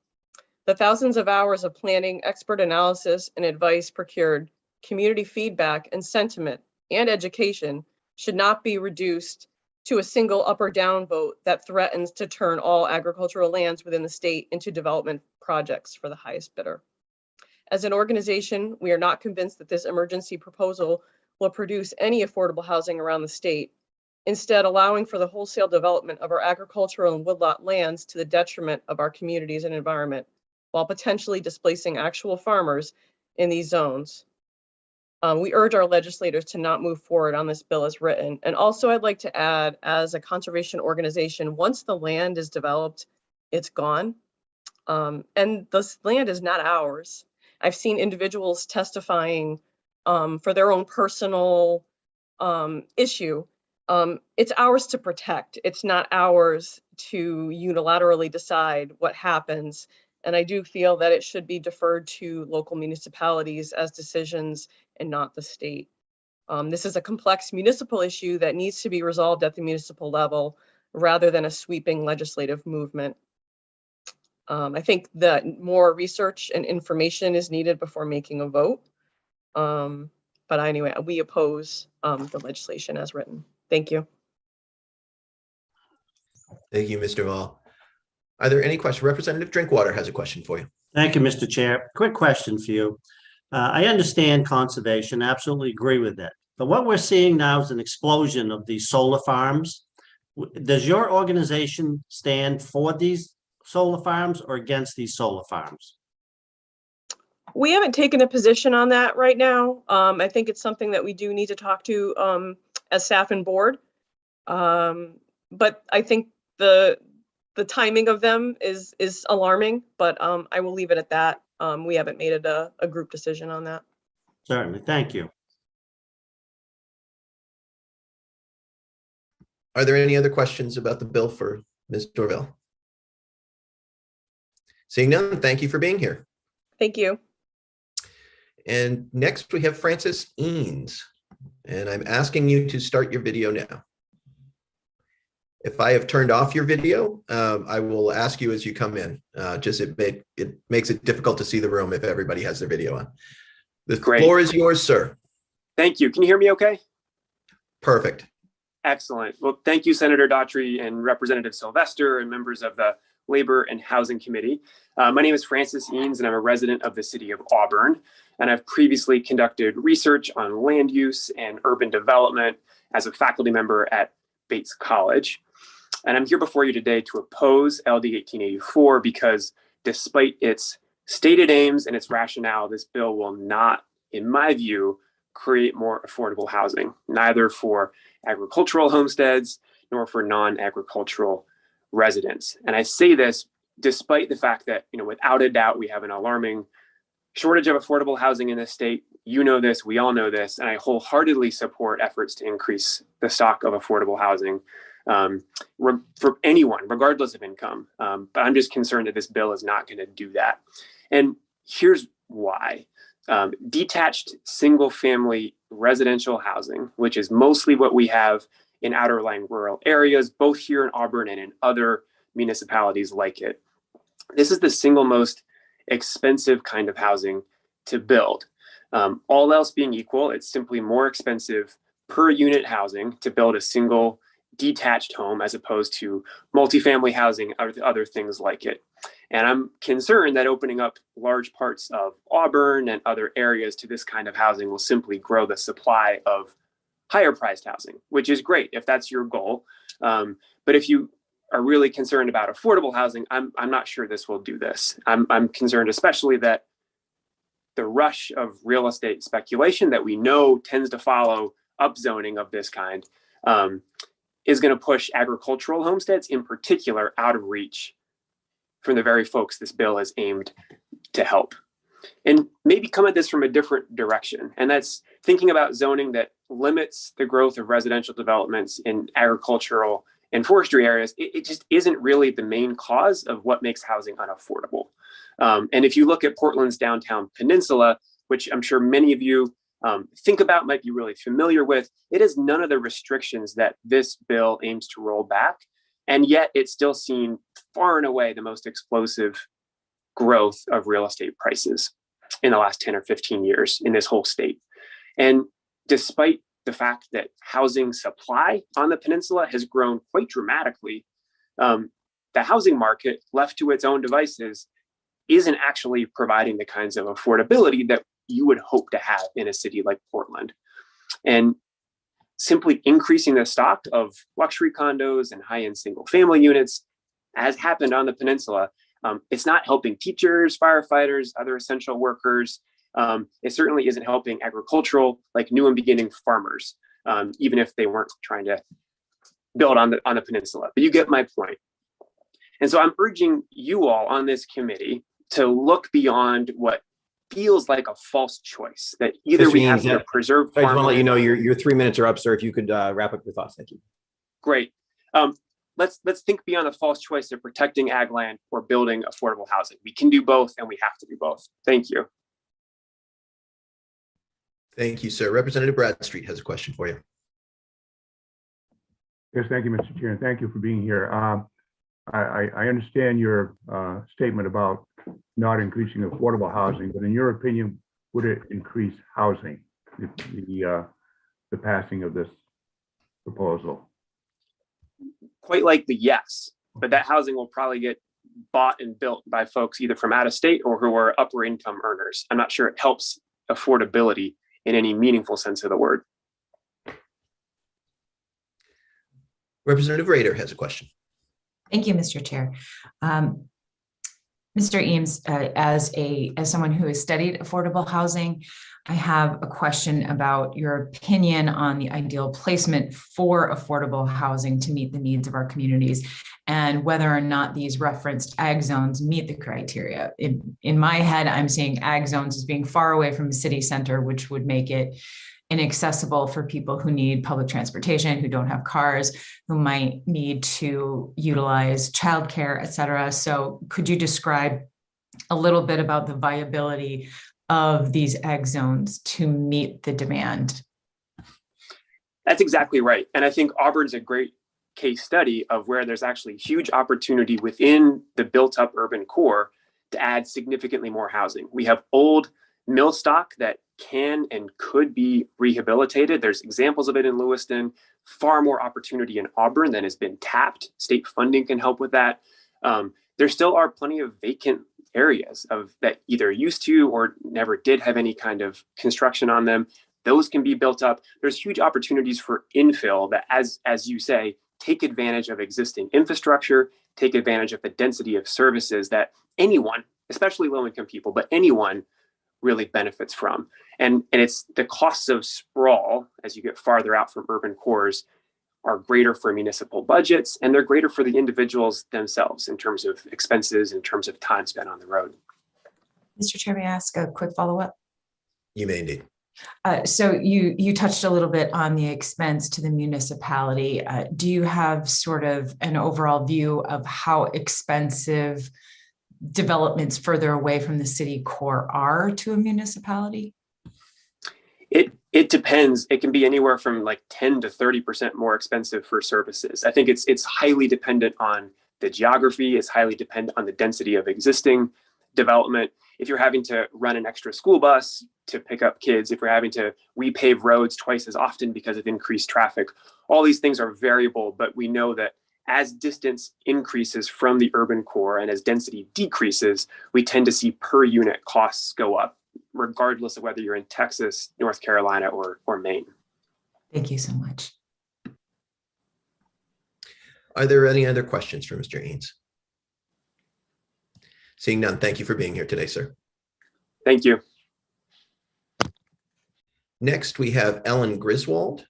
The thousands of hours of planning, expert analysis, and advice procured, community feedback and sentiment, and education should not be reduced to a single up or down vote that threatens to turn all agricultural lands within the state into development projects for the highest bidder. As an organization, we are not convinced that this emergency proposal will produce any affordable housing around the state, instead allowing for the wholesale development of our agricultural and woodlot lands to the detriment of our communities and environment, while potentially displacing actual farmers in these zones. We urge our legislators to not move forward on this bill as written. And also I'd like to add, as a conservation organization, once the land is developed, it's gone. And this land is not ours. I've seen individuals testifying for their own personal issue. It's ours to protect. It's not ours to unilaterally decide what happens. And I do feel that it should be deferred to local municipalities as decisions and not the state. This is a complex municipal issue that needs to be resolved at the municipal level rather than a sweeping legislative movement. I think that more research and information is needed before making a vote. But anyway, we oppose the legislation as written. Thank you. Thank you, Mr. Vall. Are there any questions? Representative Drinkwater has a question for you. Thank you, Mr. Chair. Quick question for you. I understand conservation, absolutely agree with it. But what we're seeing now is an explosion of these solar farms. Does your organization stand for these solar farms or against these solar farms? We haven't taken a position on that right now. I think it's something that we do need to talk to as staff and board. But I think the timing of them is alarming, but I will leave it at that. We haven't made it a group decision on that. Certainly, thank you. Are there any other questions about the bill for Ms. Dorvell? Seeing none, thank you for being here. Thank you. And next we have Francis Eanes, and I'm asking you to start your video now. If I have turned off your video, I will ask you as you come in. It makes it difficult to see the room if everybody has their video on. The floor is yours, sir. Thank you. Can you hear me okay? Perfect. Excellent. Well, thank you, Senator Daughtry and Representative Sylvester and members of the Labor and Housing Committee. My name is Francis Eanes, and I'm a resident of the city of Auburn. And I've previously conducted research on land use and urban development as a faculty member at Bates College. And I'm here before you today to oppose LD 1884 because despite its stated aims and its rationale, this bill will not, in my view, create more affordable housing, neither for agricultural homesteads nor for non-agricultural residents. And I say this despite the fact that, without a doubt, we have an alarming shortage of affordable housing in this state. You know this, we all know this, and I wholeheartedly support efforts to increase the stock of affordable housing for anyone, regardless of income. But I'm just concerned that this bill is not going to do that. And here's why. Detached single-family residential housing, which is mostly what we have in outer-lying rural areas, both here in Auburn and in other municipalities like it. This is the single most expensive kind of housing to build. All else being equal, it's simply more expensive per unit housing to build a single detached home as opposed to multifamily housing or other things like it. And I'm concerned that opening up large parts of Auburn and other areas to this kind of housing will simply grow the supply of higher priced housing, which is great if that's your goal. But if you are really concerned about affordable housing, I'm not sure this will do this. I'm concerned especially that the rush of real estate speculation that we know tends to follow upzoning of this kind is going to push agricultural homesteads in particular out of reach from the very folks this bill is aimed to help. And maybe come at this from a different direction. And that's thinking about zoning that limits the growth of residential developments in agricultural and forestry areas. It just isn't really the main cause of what makes housing unaffordable. And if you look at Portland's downtown peninsula, which I'm sure many of you think about, might be really familiar with, it has none of the restrictions that this bill aims to roll back. And yet it's still seen far and away the most explosive growth of real estate prices in the last 10 or 15 years in this whole state. And despite the fact that housing supply on the peninsula has grown quite dramatically, the housing market, left to its own devices, isn't actually providing the kinds of affordability that you would hope to have in a city like Portland. And simply increasing the stock of luxury condos and high-end single-family units, as happened on the peninsula, it's not helping teachers, firefighters, other essential workers. It certainly isn't helping agricultural, like new and beginning farmers, even if they weren't trying to build on the peninsula. But you get my point. And so I'm urging you all on this committee to look beyond what feels like a false choice, that either we have to preserve. I just want to let you know your 3 minutes are up, sir. If you could wrap up your thoughts. Thank you. Great. Let's think beyond the false choice of protecting ag land or building affordable housing. We can do both, and we have to do both. Thank you. Thank you, sir. Representative Bradstreet has a question for you. Yes, thank you, Mr. Chair, and thank you for being here. I understand your statement about not increasing affordable housing, but in your opinion, would it increase housing, the passing of this proposal? Quite likely, yes. But that housing will probably get bought and built by folks either from out of state or who are upper income earners. I'm not sure it helps affordability in any meaningful sense of the word. Representative Rader has a question. Thank you, Mr. Chair. Mr. Eames, as someone who has studied affordable housing, I have a question about your opinion on the ideal placement for affordable housing to meet the needs of our communities and whether or not these referenced ag zones meet the criteria. In my head, I'm seeing ag zones as being far away from the city center, which would make it inaccessible for people who need public transportation, who don't have cars, who might need to utilize childcare, et cetera. So could you describe a little bit about the viability of these ag zones to meet the demand? That's exactly right. And I think Auburn's a great case study of where there's actually huge opportunity within the built up urban core to add significantly more housing. We have old mill stock that can and could be rehabilitated. There's examples of it in Lewiston, far more opportunity in Auburn than has been tapped. State funding can help with that. There still are plenty of vacant areas of that either used to or never did have any kind of construction on them. Those can be built up. There's huge opportunities for infill that, as you say, take advantage of existing infrastructure, take advantage of the density of services that anyone, especially low-income people, but anyone really benefits from. And it's the costs of sprawl as you get farther out from urban cores are greater for municipal budgets, and they're greater for the individuals themselves in terms of expenses, in terms of time spent on the road. Mr. Chair, may I ask a quick follow-up? You may indeed. So you touched a little bit on the expense to the municipality. Do you have sort of an overall view of how expensive developments further away from the city core are to a municipality? It depends. It can be anywhere from like 10 to 30% more expensive for services. I think it's highly dependent on the geography. It's highly dependent on the density of existing development. If you're having to run an extra school bus to pick up kids, if you're having to repave roads twice as often because of increased traffic, all these things are variable, but we know that as distance increases from the urban core and as density decreases, we tend to see per unit costs go up, regardless of whether you're in Texas, North Carolina, or Maine. Thank you so much. Are there any other questions for Mr. Eanes? Seeing none, thank you for being here today, sir. Thank you. Next, we have Ellen Griswold.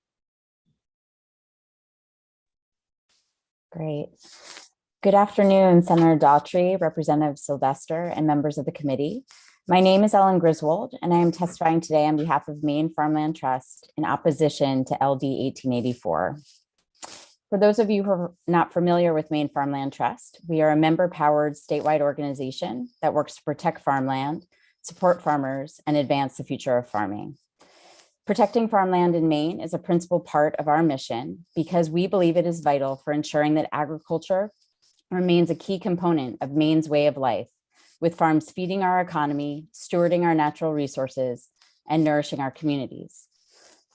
Great. Good afternoon, Senator Daughtry, Representative Sylvester, and members of the committee. My name is Ellen Griswold, and I am testifying today on behalf of Maine Farmland Trust in opposition to LD 1884. For those of you who are not familiar with Maine Farmland Trust, we are a member-powered statewide organization that works to protect farmland, support farmers, and advance the future of farming. Protecting farmland in Maine is a principal part of our mission because we believe it is vital for ensuring that agriculture remains a key component of Maine's way of life, with farms feeding our economy, stewarding our natural resources, and nourishing our communities.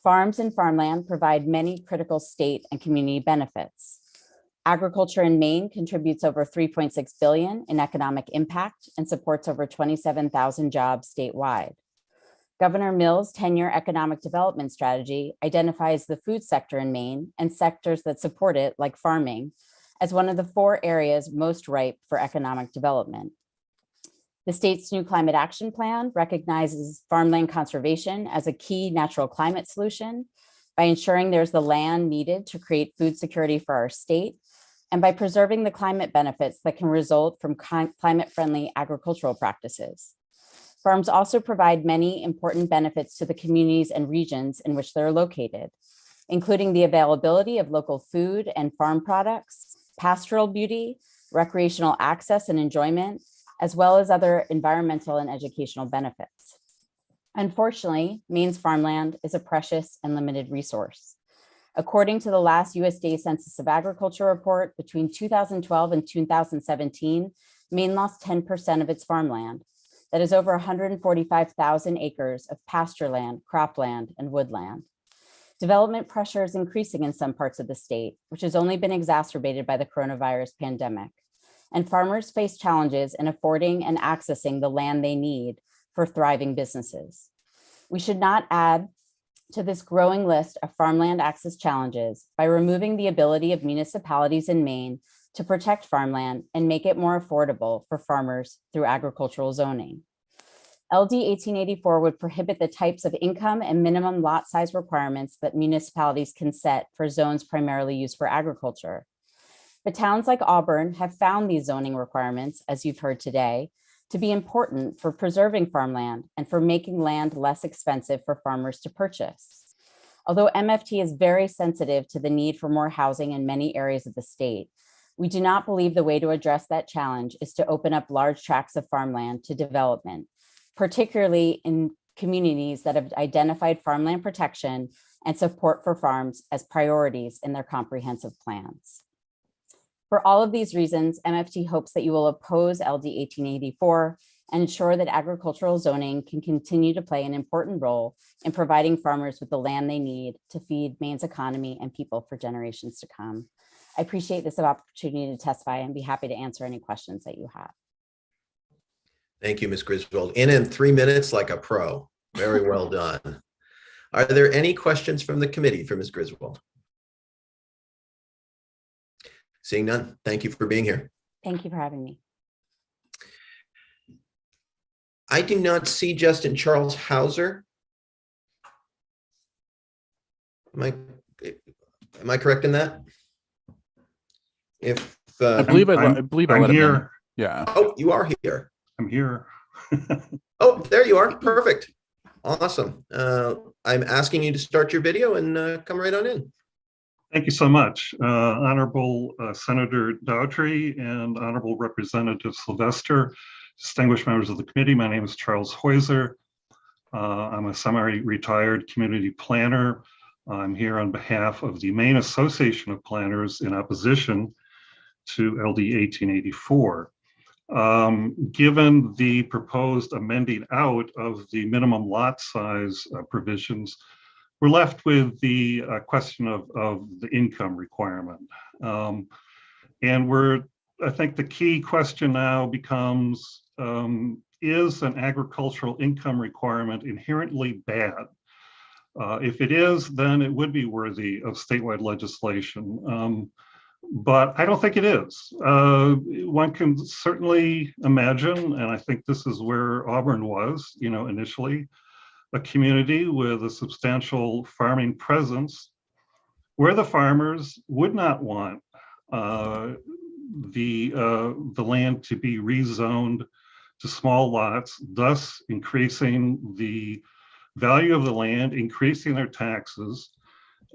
Farms and farmland provide many critical state and community benefits. Agriculture in Maine contributes over $3.6 billion in economic impact and supports over 27,000 jobs statewide. Governor Mills' 10-year economic development strategy identifies the food sector in Maine and sectors that support it, like farming, as one of the 4 areas most ripe for economic development. The state's new climate action plan recognizes farmland conservation as a key natural climate solution by ensuring there's the land needed to create food security for our state and by preserving the climate benefits that can result from climate-friendly agricultural practices. Farms also provide many important benefits to the communities and regions in which they're located, including the availability of local food and farm products, pastoral beauty, recreational access and enjoyment, as well as other environmental and educational benefits. Unfortunately, Maine's farmland is a precious and limited resource. According to the last USDA Census of Agriculture report, between 2012 and 2017, Maine lost 10% of its farmland. That is over 145,000 acres of pasture land, cropland, and woodland. Development pressure is increasing in some parts of the state, which has only been exacerbated by the coronavirus pandemic. And farmers face challenges in affording and accessing the land they need for thriving businesses. We should not add to this growing list of farmland access challenges by removing the ability of municipalities in Maine to protect farmland and make it more affordable for farmers through agricultural zoning. LD 1884 would prohibit the types of income and minimum lot size requirements that municipalities can set for zones primarily used for agriculture. But towns like Auburn have found these zoning requirements, as you've heard today, to be important for preserving farmland and for making land less expensive for farmers to purchase. Although MFT is very sensitive to the need for more housing in many areas of the state, we do not believe the way to address that challenge is to open up large tracts of farmland to development, particularly in communities that have identified farmland protection and support for farms as priorities in their comprehensive plans. For all of these reasons, MFT hopes that you will oppose LD 1884 and ensure that agricultural zoning can continue to play an important role in providing farmers with the land they need to feed Maine's economy and people for generations to come. I appreciate this opportunity to testify and be happy to answer any questions that you have. Thank you, Ms. Griswold. In 3 minutes like a pro. Very well done. Are there any questions from the committee for Ms. Griswold? Seeing none, thank you for being here. Thank you for having me. I do not see Justin Charles Hauser. Am I correct in that? If I believe I let him in. Yeah. Oh, you are here. I'm here. Oh, there you are. Perfect. Awesome. I'm asking you to start your video and come right on in. Thank you so much. Honorable Senator Daughtry and Honorable Representative Sylvester, distinguished members of the committee, my name is Charles Heuser. I'm a semi-retired community planner. I'm here on behalf of the Maine Association of Planners in opposition to LD 1884. Given the proposed amending out of the minimum lot size provisions, we're left with the question of the income requirement. And I think the key question now becomes, is an agricultural income requirement inherently bad? If it is, then it would be worthy of statewide legislation. But I don't think it is. One can certainly imagine, and I think this is where Auburn was, initially, a community with a substantial farming presence where the farmers would not want the land to be rezoned to small lots, thus increasing the value of the land, increasing their taxes,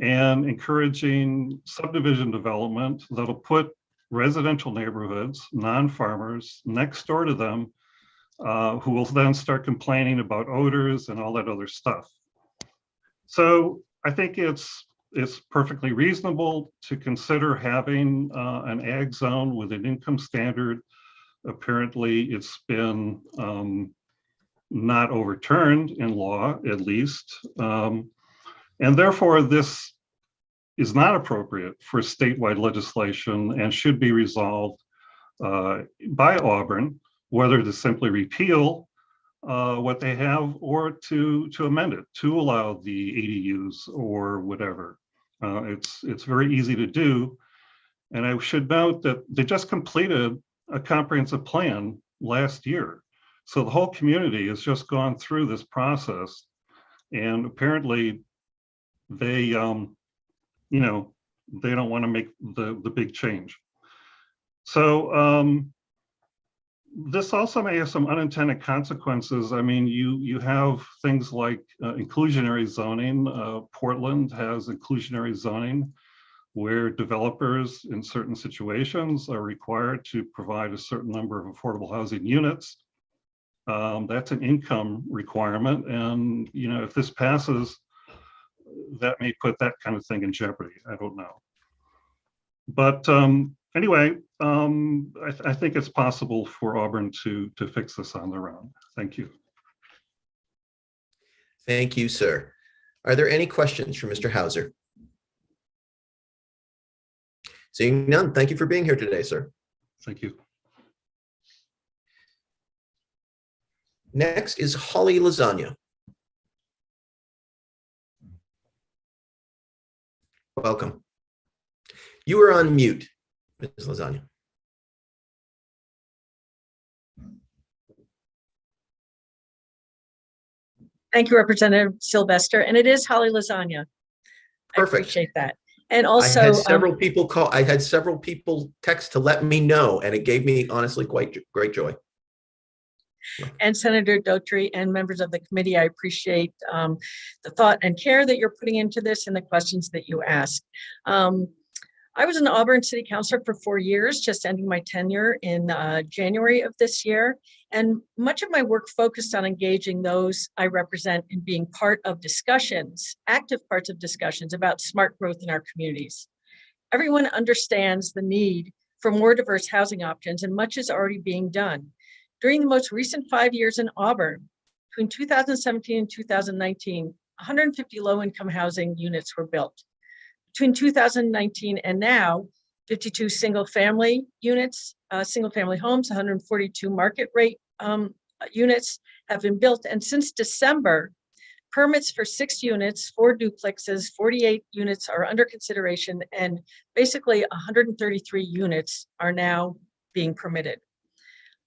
and encouraging subdivision development that'll put residential neighborhoods, non-farmers, next door to them, who will then start complaining about odors and all that other stuff. So I think it's perfectly reasonable to consider having an ag zone with an income standard. Apparently it's been not overturned in law, at least. And therefore this is not appropriate for statewide legislation and should be resolved by Auburn, whether to simply repeal what they have or to amend it to allow the ADUs or whatever. It's very easy to do. And I should note that they just completed a comprehensive plan last year. So the whole community has just gone through this process, and apparently they, they don't want to make the big change. So this also may have some unintended consequences. I mean, you have things like inclusionary zoning. Portland has inclusionary zoning where developers in certain situations are required to provide a certain number of affordable housing units. That's an income requirement. And, if this passes, that may put that kind of thing in jeopardy. I don't know. But anyway, I think it's possible for Auburn to fix this on their own. Thank you. Thank you, sir. Are there any questions for Mr. Hauser? Seeing none, thank you for being here today, sir. Thank you. Next is Holly Lasagna. Welcome. You are on mute, Ms. Lasagna. Thank you, Representative Sylvester. And it is Holly Lasagna. Perfect. I appreciate that. And also, I had several people call. I had several people text to let me know, and it gave me honestly quite great joy. And Senator Dotry and members of the committee, I appreciate the thought and care that you're putting into this and the questions that you ask. I was an Auburn City Councilor for 4 years, just ending my tenure in January of this year. And much of my work focused on engaging those I represent in being part of discussions, active parts of discussions about smart growth in our communities. Everyone understands the need for more diverse housing options, and much is already being done. During the most recent 5 years in Auburn, between 2017 and 2019, 150 low-income housing units were built. Between 2019 and now, 52 single-family units, single-family homes, 142 market rate units have been built. And since December, permits for 6 units, 4 duplexes, 48 units are under consideration, and basically 133 units are now being permitted.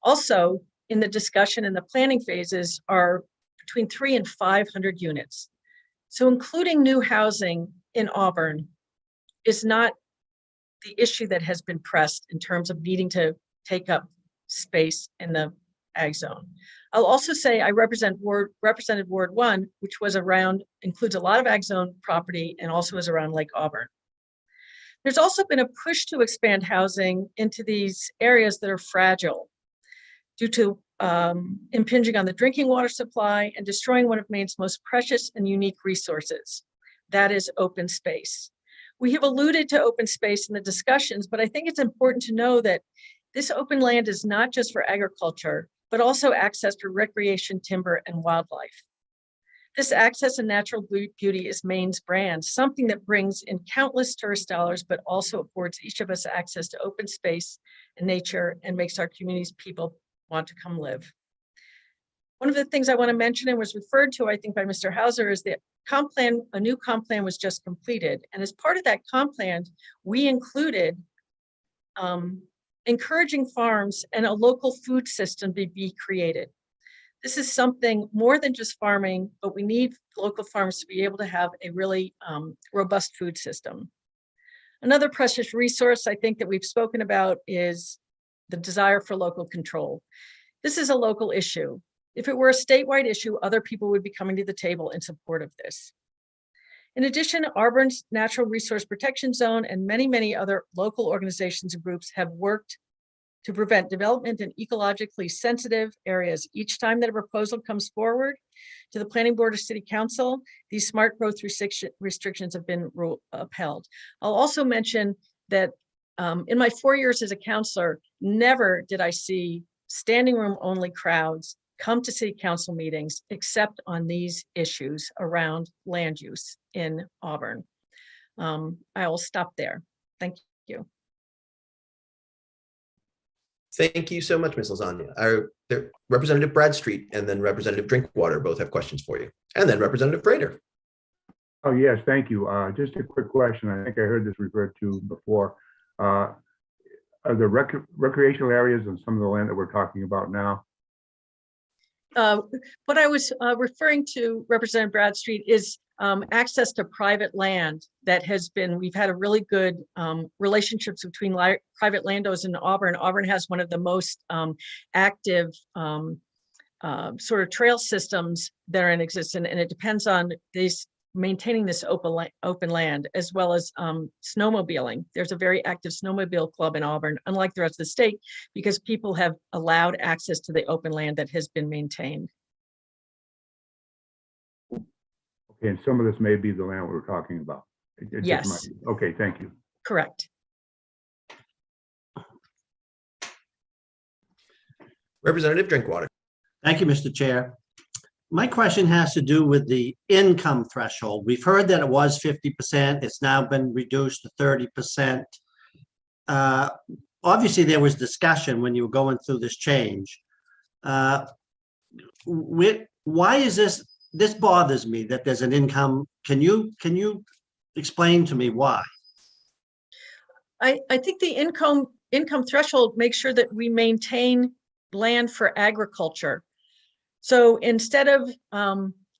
Also, in the discussion and the planning phases are between 300 and 500 units. So including new housing in Auburn is not the issue that has been pressed in terms of needing to take up space in the ag zone. I'll also say I represented Ward 1, which was includes a lot of ag zone property and also is around Lake Auburn. There's also been a push to expand housing into these areas that are fragile due to impinging on the drinking water supply and destroying one of Maine's most precious and unique resources, that is open space. We have alluded to open space in the discussions, but I think it's important to know that this open land is not just for agriculture, but also access for recreation, timber, and wildlife. This access and natural beauty is Maine's brand, something that brings in countless tourist dollars, but also affords each of us access to open space and nature and makes our communities people want to come live. One of the things I want to mention and was referred to, I think, by Mr. Hauser is that comp plan, a new comp plan was just completed. And as part of that comp plan, we included encouraging farms and a local food system to be created. This is something more than just farming, but we need local farms to be able to have a really robust food system. Another precious resource I think that we've spoken about is the desire for local control. This is a local issue. If it were a statewide issue, other people would be coming to the table in support of this. In addition, Auburn's Natural Resource Protection Zone and many, many other local organizations and groups have worked to prevent development in ecologically sensitive areas. Each time that a proposal comes forward to the Planning Board or City Council, these smart growth restrictions have been upheld. I'll also mention that in my 4 years as a counselor, never did I see standing room only crowds come to city council meetings except on these issues around land use in Auburn. I will stop there. Thank you. Thank you so much, Ms. Lasagna. Representative Bradstreet and then Representative Drinkwater both have questions for you. And then Representative Prater. Oh, yes, thank you. Just a quick question. I think I heard this referred to before. Are the recreational areas and some of the land that we're talking about now? What I was referring to, Representative Bradstreet, is access to private land that has been, we've had a really good relationships between private landowners in Auburn. Auburn has one of the most active sort of trail systems that are in existence, and it depends on these maintaining this open land, as well as snowmobiling. There's a very active snowmobile club in Auburn, unlike the rest of the state, because people have allowed access to the open land that has been maintained. Okay, and some of this may be the land we were talking about. Yes. Okay, thank you. Correct. Representative Drinkwater. Thank you, Mr. Chair. My question has to do with the income threshold. We've heard that it was 50%. It's now been reduced to 30%. Obviously, there was discussion when you were going through this change. Why is this bothers me that there's an income? Can you explain to me why? I think the income threshold makes sure that we maintain land for agriculture. So instead of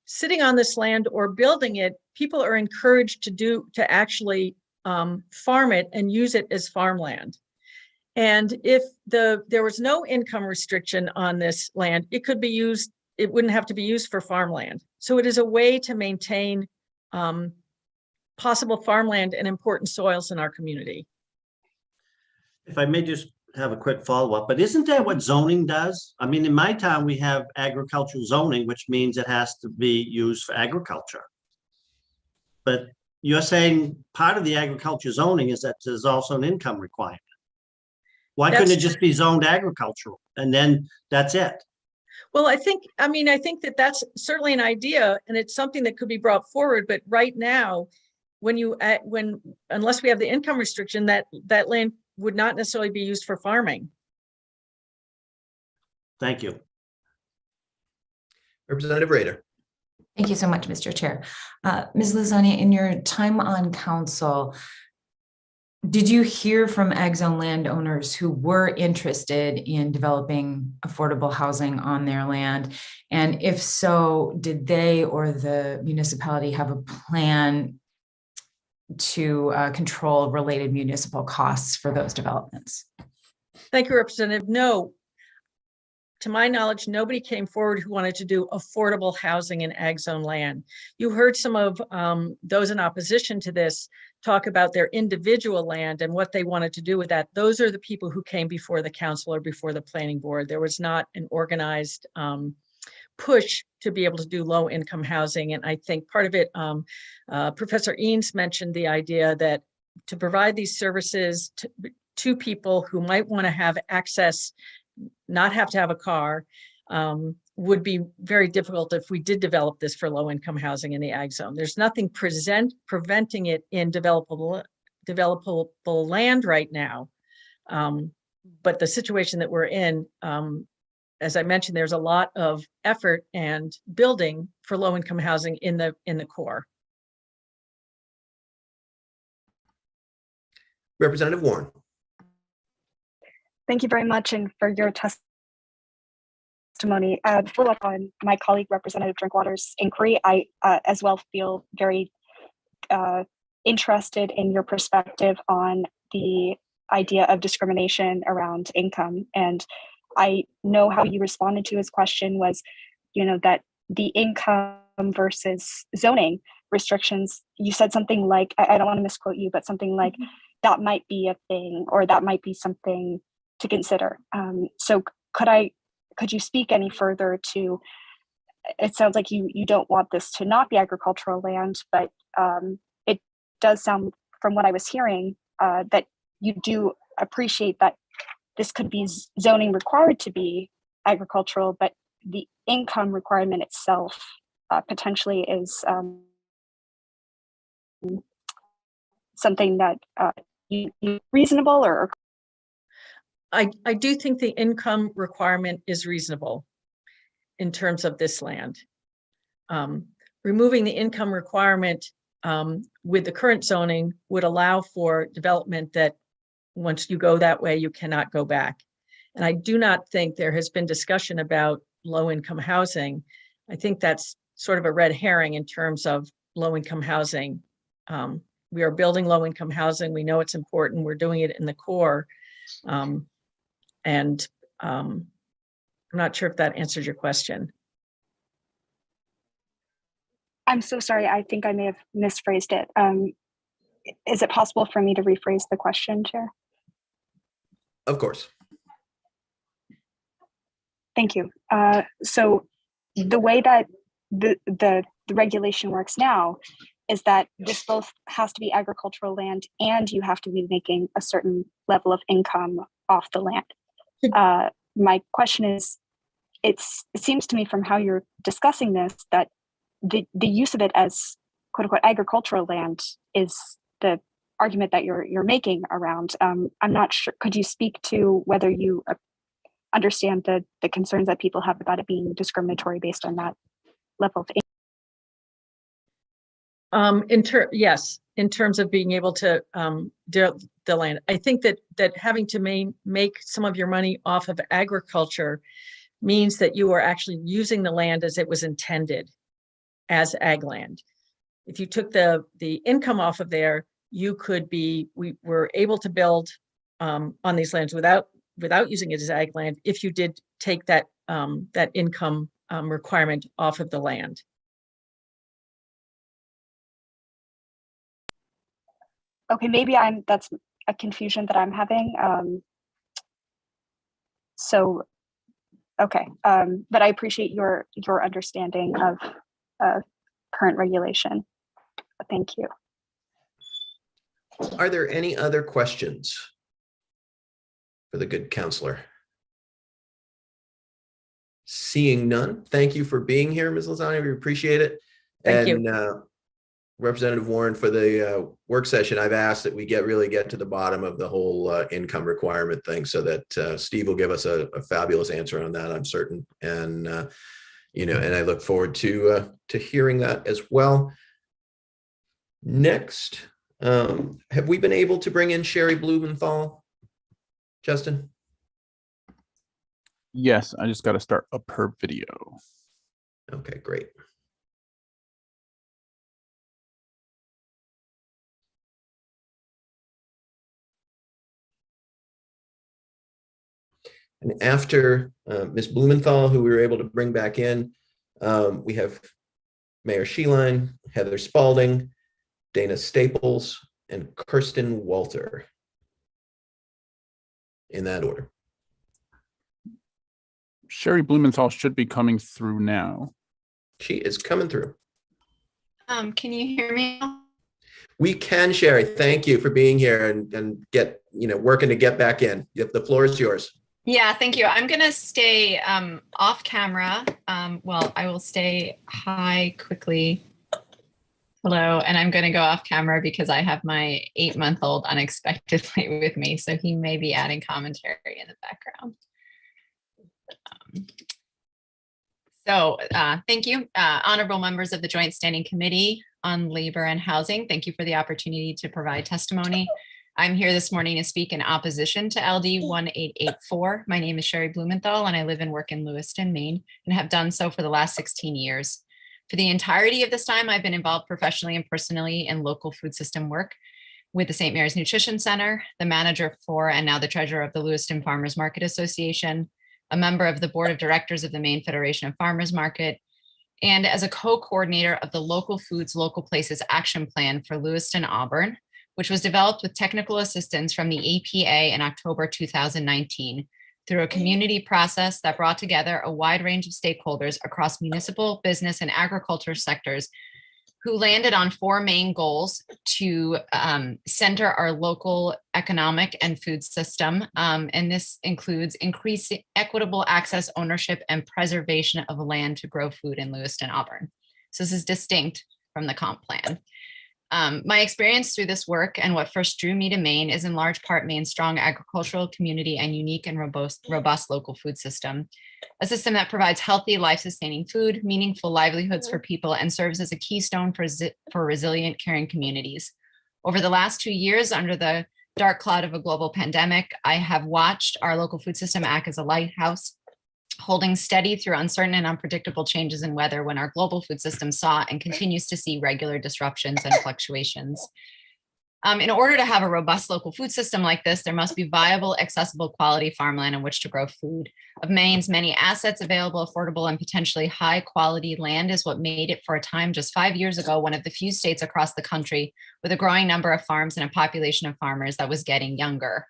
sitting on this land or building it, people are encouraged to actually farm it and use it as farmland. And if there was no income restriction on this land, it could be used, it wouldn't have to be used for farmland. So it is a way to maintain possible farmland and important soils in our community. If I may just have a quick follow-up, but isn't that what zoning does? I mean, in my town, we have agricultural zoning, which means it has to be used for agriculture. But you're saying part of the agriculture zoning is that there's also an income requirement. Why couldn't it just be zoned agricultural and then that's it? Well, I think that that's certainly an idea, and it's something that could be brought forward. But right now, unless we have the income restriction, that land would not necessarily be used for farming. Thank you. Representative Rader. Thank you so much, Mr. Chair. Ms. Lasagna, in your time on council, did you hear from ag zone landowners who were interested in developing affordable housing on their land? And if so, did they or the municipality have a plan to control related municipal costs for those developments? Thank you, Representative. No, to my knowledge, nobody came forward who wanted to do affordable housing in ag zone land. You heard some of those in opposition to this talk about their individual land and what they wanted to do with that. Those are the people who came before the council or before the planning board. There was not an organized push to be able to do low income housing. And I think part of it, Professor Eanes mentioned the idea that to provide these services to people who might want to have access, not have to have a car, would be very difficult if we did develop this for low income housing in the ag zone. There's nothing preventing it in developable land right now. But the situation that we're in, as I mentioned, there's a lot of effort and building for low income housing in the core. Representative Warren. Thank you very much and for your testimony. To follow up on my colleague, Representative Drinkwater's inquiry, I as well feel very interested in your perspective on the idea of discrimination around income. And I know how you responded to his question was, that the income versus zoning restrictions, you said something like, I don't want to misquote you, but something like that might be a thing, or that might be something to consider. So could you speak any further to, it sounds like you don't want this to not be agricultural land, but it does sound from what I was hearing that you do appreciate that this could be zoning required to be agricultural, but the income requirement itself potentially is something that you reasonable or? I do think the income requirement is reasonable in terms of this land. Removing the income requirement with the current zoning would allow for development that once you go that way, you cannot go back. And I do not think there has been discussion about low income housing. I think that's sort of a red herring in terms of low income housing. We are building low income housing. We know it's important. We're doing it in the core. I'm not sure if that answers your question. I'm so sorry. I think I may have misphrased it. Is it possible for me to rephrase the question, Chair? Of course. Thank you. So the way that the regulation works now is that this both has to be agricultural land and you have to be making a certain level of income off the land. My question is, it seems to me from how you're discussing this that the use of it as quote unquote agricultural land is the argument that you're making around. I'm not sure, could you speak to whether you understand the concerns that people have about it being discriminatory based on that level of income? Yes, in terms of being able to the land. I think that having to make some of your money off of agriculture means that you are actually using the land as it was intended, as ag land. If you took the income off of there, we were able to build on these lands without using it as ag land if you did take that that income requirement off of the land. Okay, maybe that's a confusion that I'm having. Okay, but I appreciate your understanding of current regulation. Thank you. Are there any other questions for the good counselor? Seeing none, thank you for being here, Ms. Lozani. We appreciate it. Thank and, you. Representative Warren, for the work session, I've asked that we really get to the bottom of the whole income requirement thing, so that Steve will give us a fabulous answer on that, I'm certain. And and I look forward to hearing that as well. Next, have we been able to bring in Sherry Blumenthal, Justin? Yes, I just got to start up her video. Okay, great. And after Ms. Blumenthal, who we were able to bring back in, we have Mayor Sheeline, Heather Spalding, Dana Staples, and Kirsten Walter. In that order. Sherry Blumenthal should be coming through now. She is coming through. Can you hear me? We can, Sherry. Thank you for being here and working to get back in. The floor is yours. Yeah, thank you. I'm going to stay off camera. Well, I will stay hi quickly. Hello, and I'm going to go off camera because I have my 8-month-old unexpectedly with me, so he may be adding commentary in the background. Thank you, honorable members of the Joint Standing Committee on Labor and Housing. Thank you for the opportunity to provide testimony. I'm here this morning to speak in opposition to LD 1884. My name is Sherry Blumenthal, and I live and work in Lewiston, Maine, and have done so for the last 16 years. For the entirety of this time, I've been involved professionally and personally in local food system work with the St. Mary's Nutrition Center, the manager for and now the treasurer of the Lewiston Farmers Market Association, a member of the board of directors of the Maine Federation of Farmers Market, and as a co-coordinator of the Local Foods, Local Places Action Plan for Lewiston, Auburn, which was developed with technical assistance from the EPA in October 2019 through a community process that brought together a wide range of stakeholders across municipal, business, and agriculture sectors who landed on 4 main goals to center our local economic and food system. And this includes increasing equitable access, ownership, and preservation of land to grow food in Lewiston, Auburn. So this is distinct from the comp plan. My experience through this work and what first drew me to Maine is in large part Maine's strong agricultural community and unique and robust local food system, a system that provides healthy, life-sustaining food, meaningful livelihoods for people, and serves as a keystone for resilient, caring communities. Over the last 2 years, under the dark cloud of a global pandemic, I have watched our local food system act as a lighthouse, holding steady through uncertain and unpredictable changes in weather when our global food system saw and continues to see regular disruptions and fluctuations. In order to have a robust local food system like this, there must be viable, accessible, quality farmland in which to grow food. Of Maine's many assets, available, affordable, and potentially high quality land is what made it for a time just 5 years ago one of the few states across the country with a growing number of farms and a population of farmers that was getting younger.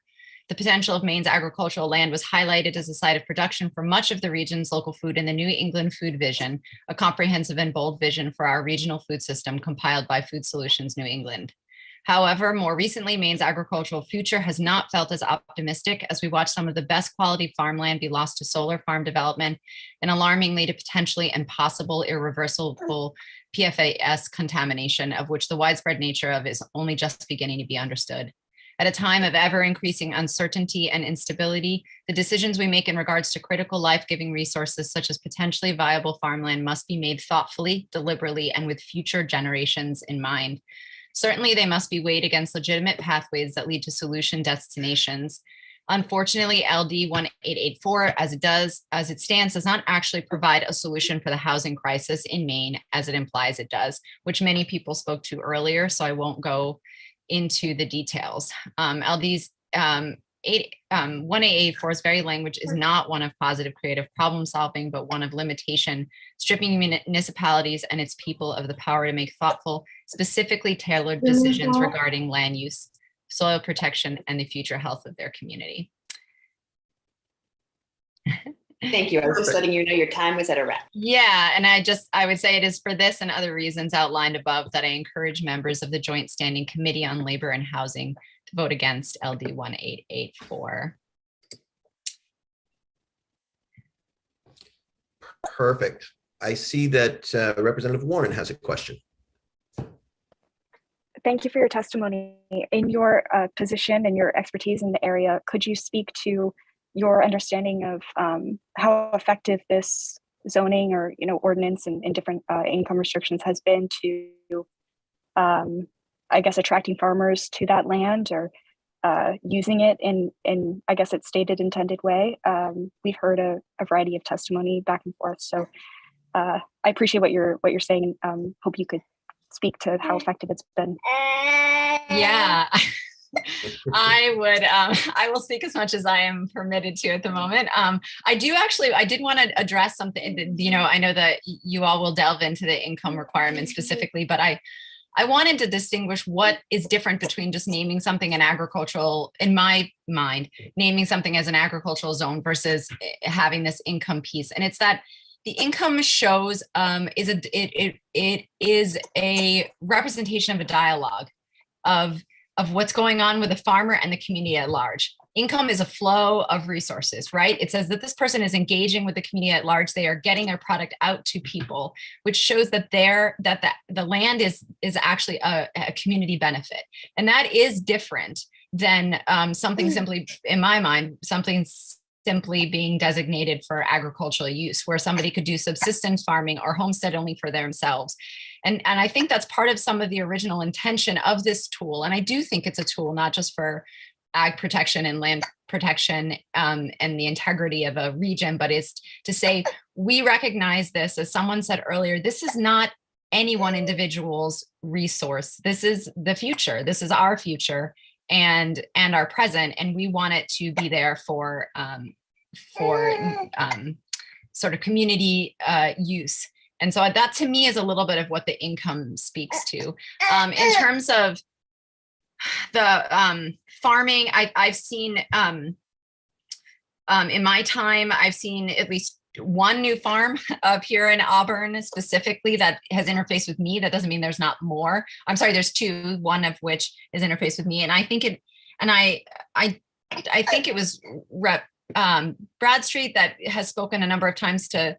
The potential of Maine's agricultural land was highlighted as a site of production for much of the region's local food in the New England Food Vision, a comprehensive and bold vision for our regional food system compiled by Food Solutions New England. However, more recently, Maine's agricultural future has not felt as optimistic as we watch some of the best quality farmland be lost to solar farm development and alarmingly to potentially impossible irreversible PFAS contamination, of which the widespread nature of is only just beginning to be understood. At a time of ever-increasing uncertainty and instability, the decisions we make in regards to critical life-giving resources such as potentially viable farmland must be made thoughtfully, deliberately, and with future generations in mind. Certainly, they must be weighed against legitimate pathways that lead to solution destinations. Unfortunately, LD 1884, as it stands, does not actually provide a solution for the housing crisis in Maine, as it implies it does, which many people spoke to earlier, so I won't go into the details. LD's 1884's very language is not one of positive creative problem solving, but one of limitation, stripping municipalities and its people of the power to make thoughtful, specifically tailored decisions regarding land use, soil protection, and the future health of their community. Thank you. I was just letting you know your time was at a wrap. Yeah, and I would say it is for this and other reasons outlined above that I encourage members of the Joint Standing Committee on Labor and Housing to vote against LD 1884. Perfect. I see that Representative Warren has a question. Thank you for your testimony. In your position and your expertise in the area, could you speak to your understanding of how effective this zoning or ordinance and different income restrictions has been to, I guess, attracting farmers to that land or using it in I guess its stated intended way? We've heard a variety of testimony back and forth, so I appreciate what you're saying. Hope you could speak to how effective it's been. Yeah. I will speak as much as I am permitted to at the moment. I did want to address something, I know that you all will delve into the income requirements specifically, but I wanted to distinguish what is different between just naming something an agricultural, in my mind, naming something as an agricultural zone versus having this income piece. And it's that the income shows it is a representation of a dialogue of what's going on with the farmer and the community at large. Income is a flow of resources, right? It says that this person is engaging with the community at large. They are getting their product out to people, which shows that the land is actually a community benefit. And that is different than something simply, in my mind, something simply being designated for agricultural use, where somebody could do subsistence farming or homestead only for themselves. And I think that's part of some of the original intention of this tool. And I do think it's a tool, not just for ag protection and land protection and the integrity of a region, but it's to say, we recognize this, as someone said earlier, this is not any one individual's resource. This is the future. This is our future and our present. And we want it to be there for sort of community use. And so that to me is a little bit of what the income speaks to. In terms of the farming, I've seen in my time, I've seen at least one new farm up here in Auburn specifically that has interfaced with me. That doesn't mean there's not more. I'm sorry, there's two, one of which is interfaced with me. And I think I think it was Rep Bradstreet that has spoken a number of times to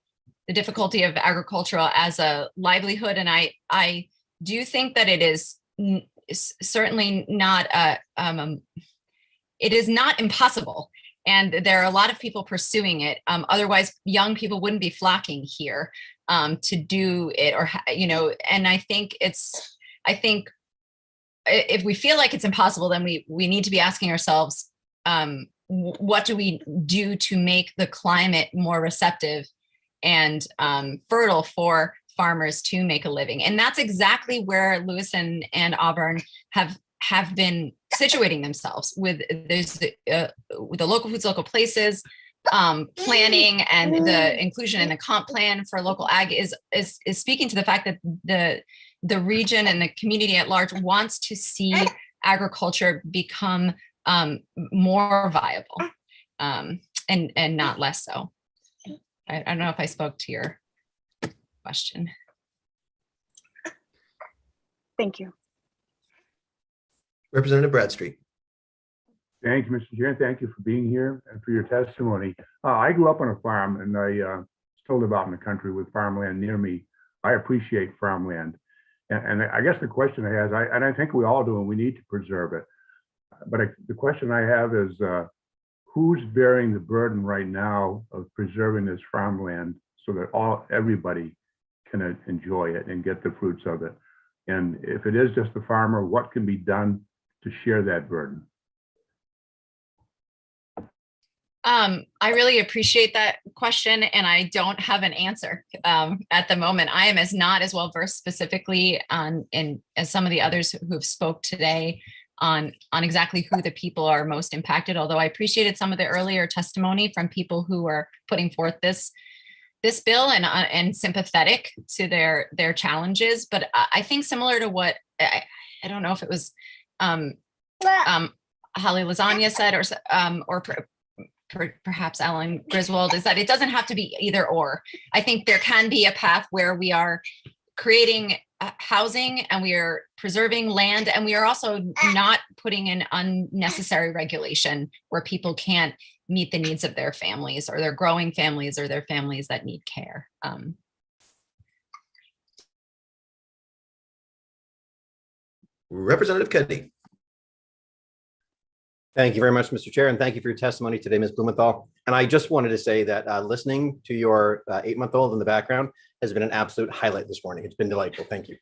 the difficulty of agricultural as a livelihood. And I do think that it is certainly not, it is not impossible. And there are a lot of people pursuing it. Otherwise, young people wouldn't be flocking here to do it, or, and I think if we feel like it's impossible, then we need to be asking ourselves, what do we do to make the climate more receptive and fertile for farmers to make a living? And that's exactly where Lewis and Auburn have been situating themselves with the local foods, local places, planning, and the inclusion in the comp plan for local ag is speaking to the fact that the region and the community at large wants to see agriculture become more viable and not less so. I don't know if I spoke to your question. Thank you. Representative Bradstreet. Thank you, Mr. Chair. Thank you for being here and for your testimony. I grew up on a farm, and I still live out in the country with farmland near me. I appreciate farmland. And I guess the question I have, and I think we all do, and we need to preserve it. But the question I have is, who's bearing the burden right now of preserving this farmland so that everybody can enjoy it and get the fruits of it? And if it is just the farmer, what can be done to share that burden? I really appreciate that question, and I don't have an answer at the moment. I am not as well versed specifically as some of the others who have spoke today on exactly who the people are most impacted, although I appreciated some of the earlier testimony from people who are putting forth this bill and sympathetic to their challenges. But I think similar to what, I don't know if it was Holly Lasagna said, or perhaps Alan Griswold, is that it doesn't have to be either or. I think there can be a path where we are creating housing and we are preserving land, and we are also not putting in unnecessary regulation where people can't meet the needs of their families or their growing families or their families that need care. Representative Kennedy. Thank you very much, Mr. Chair, and thank you for your testimony today, Ms. Blumenthal. And I just wanted to say that listening to your 8-month-old in the background has been an absolute highlight this morning. It's been delightful. Thank you.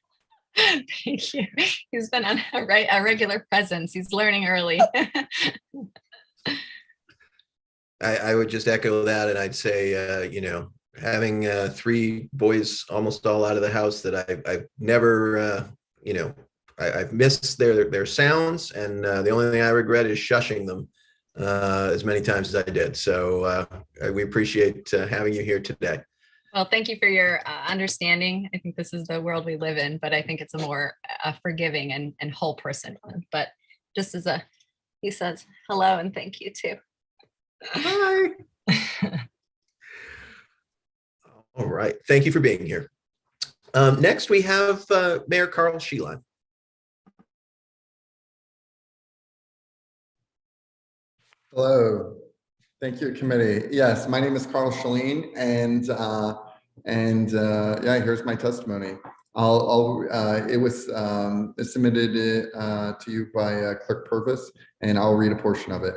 Thank you. He's been a regular presence. He's learning early. I would just echo that, and I'd say, having 3 boys almost all out of the house that I've never, I've missed their sounds, and the only thing I regret is shushing them as many times as I did. So we appreciate having you here today. Well, thank you for your understanding. I think this is the world we live in, but I think it's a more forgiving and whole person one. But just as he says hello and thank you too. Hi. All right. Thank you for being here. Next, we have Mayor Carl Sheelan. Hello. Thank you, committee. Yes, my name is Carl Sheelan, and yeah, here's my testimony. It was submitted to you by Clerk Purvis, and I'll read a portion of it.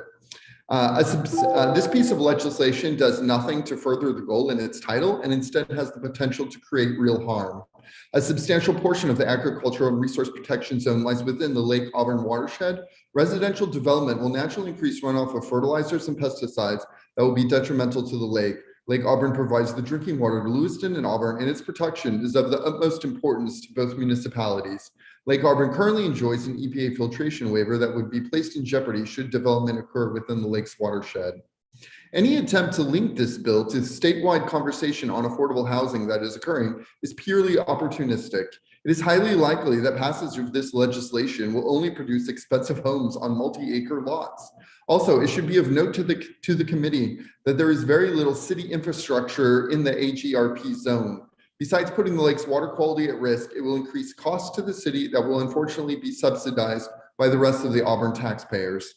This piece of legislation does nothing to further the goal in its title, and instead has the potential to create real harm. A substantial portion of the agricultural and resource protection zone lies within the Lake Auburn watershed. Residential development will naturally increase runoff of fertilizers and pesticides that will be detrimental to the lake. Lake Auburn provides the drinking water to Lewiston and Auburn, and its protection is of the utmost importance to both municipalities. Lake Auburn currently enjoys an EPA filtration waiver that would be placed in jeopardy should development occur within the lake's watershed. Any attempt to link this bill to statewide conversation on affordable housing that is occurring is purely opportunistic. It is highly likely that passage of this legislation will only produce expensive homes on multi-acre lots. Also, it should be of note to the committee that there is very little city infrastructure in the AGRP zone. Besides putting the lake's water quality at risk, it will increase costs to the city that will unfortunately be subsidized by the rest of the Auburn taxpayers.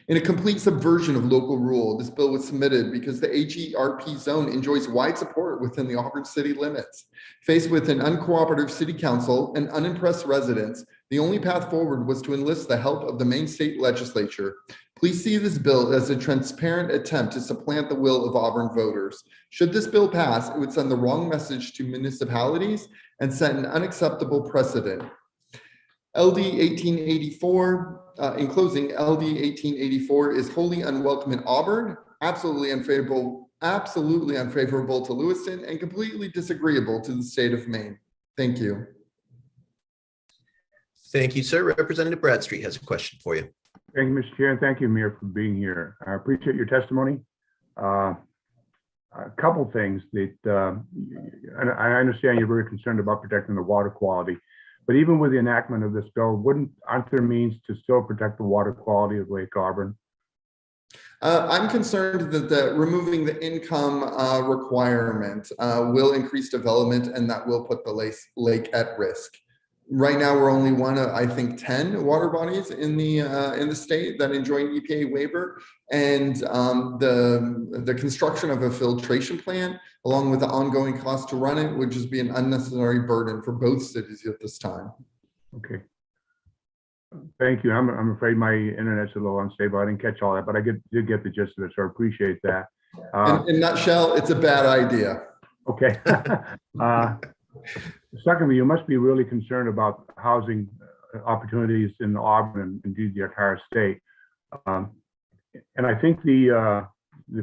In a complete subversion of local rule, this bill was submitted because the AGRP zone enjoys wide support within the Auburn city limits. Faced with an uncooperative city council and unimpressed residents, the only path forward was to enlist the help of the Maine state legislature. Please see this bill as a transparent attempt to supplant the will of Auburn voters. Should this bill pass, it would send the wrong message to municipalities and set an unacceptable precedent. LD 1884, in closing, LD 1884 is wholly unwelcome in Auburn, absolutely unfavorable to Lewiston, and completely disagreeable to the state of Maine. Thank you. Thank you, sir. Representative Bradstreet has a question for you. Thank you, Mr. Chair, and thank you, Mayor, for being here. I appreciate your testimony. A couple things that I understand you're very concerned about protecting the water quality. But even with the enactment of this bill, aren't there means to still protect the water quality of Lake Auburn? I'm concerned that removing the income requirement will increase development, and that will put the lake at risk. Right now, we're only one of, I think, 10 water bodies in the state that enjoy an EPA waiver, and the construction of a filtration plant, along with the ongoing cost to run it, would just be an unnecessary burden for both cities at this time. Okay. Thank you. I'm afraid my internet's a little unstable. I didn't catch all that, but I did get the gist of it, so I appreciate that. In a nutshell, it's a bad idea. Okay. Secondly, you must be really concerned about housing opportunities in Auburn and indeed the entire state. And I think the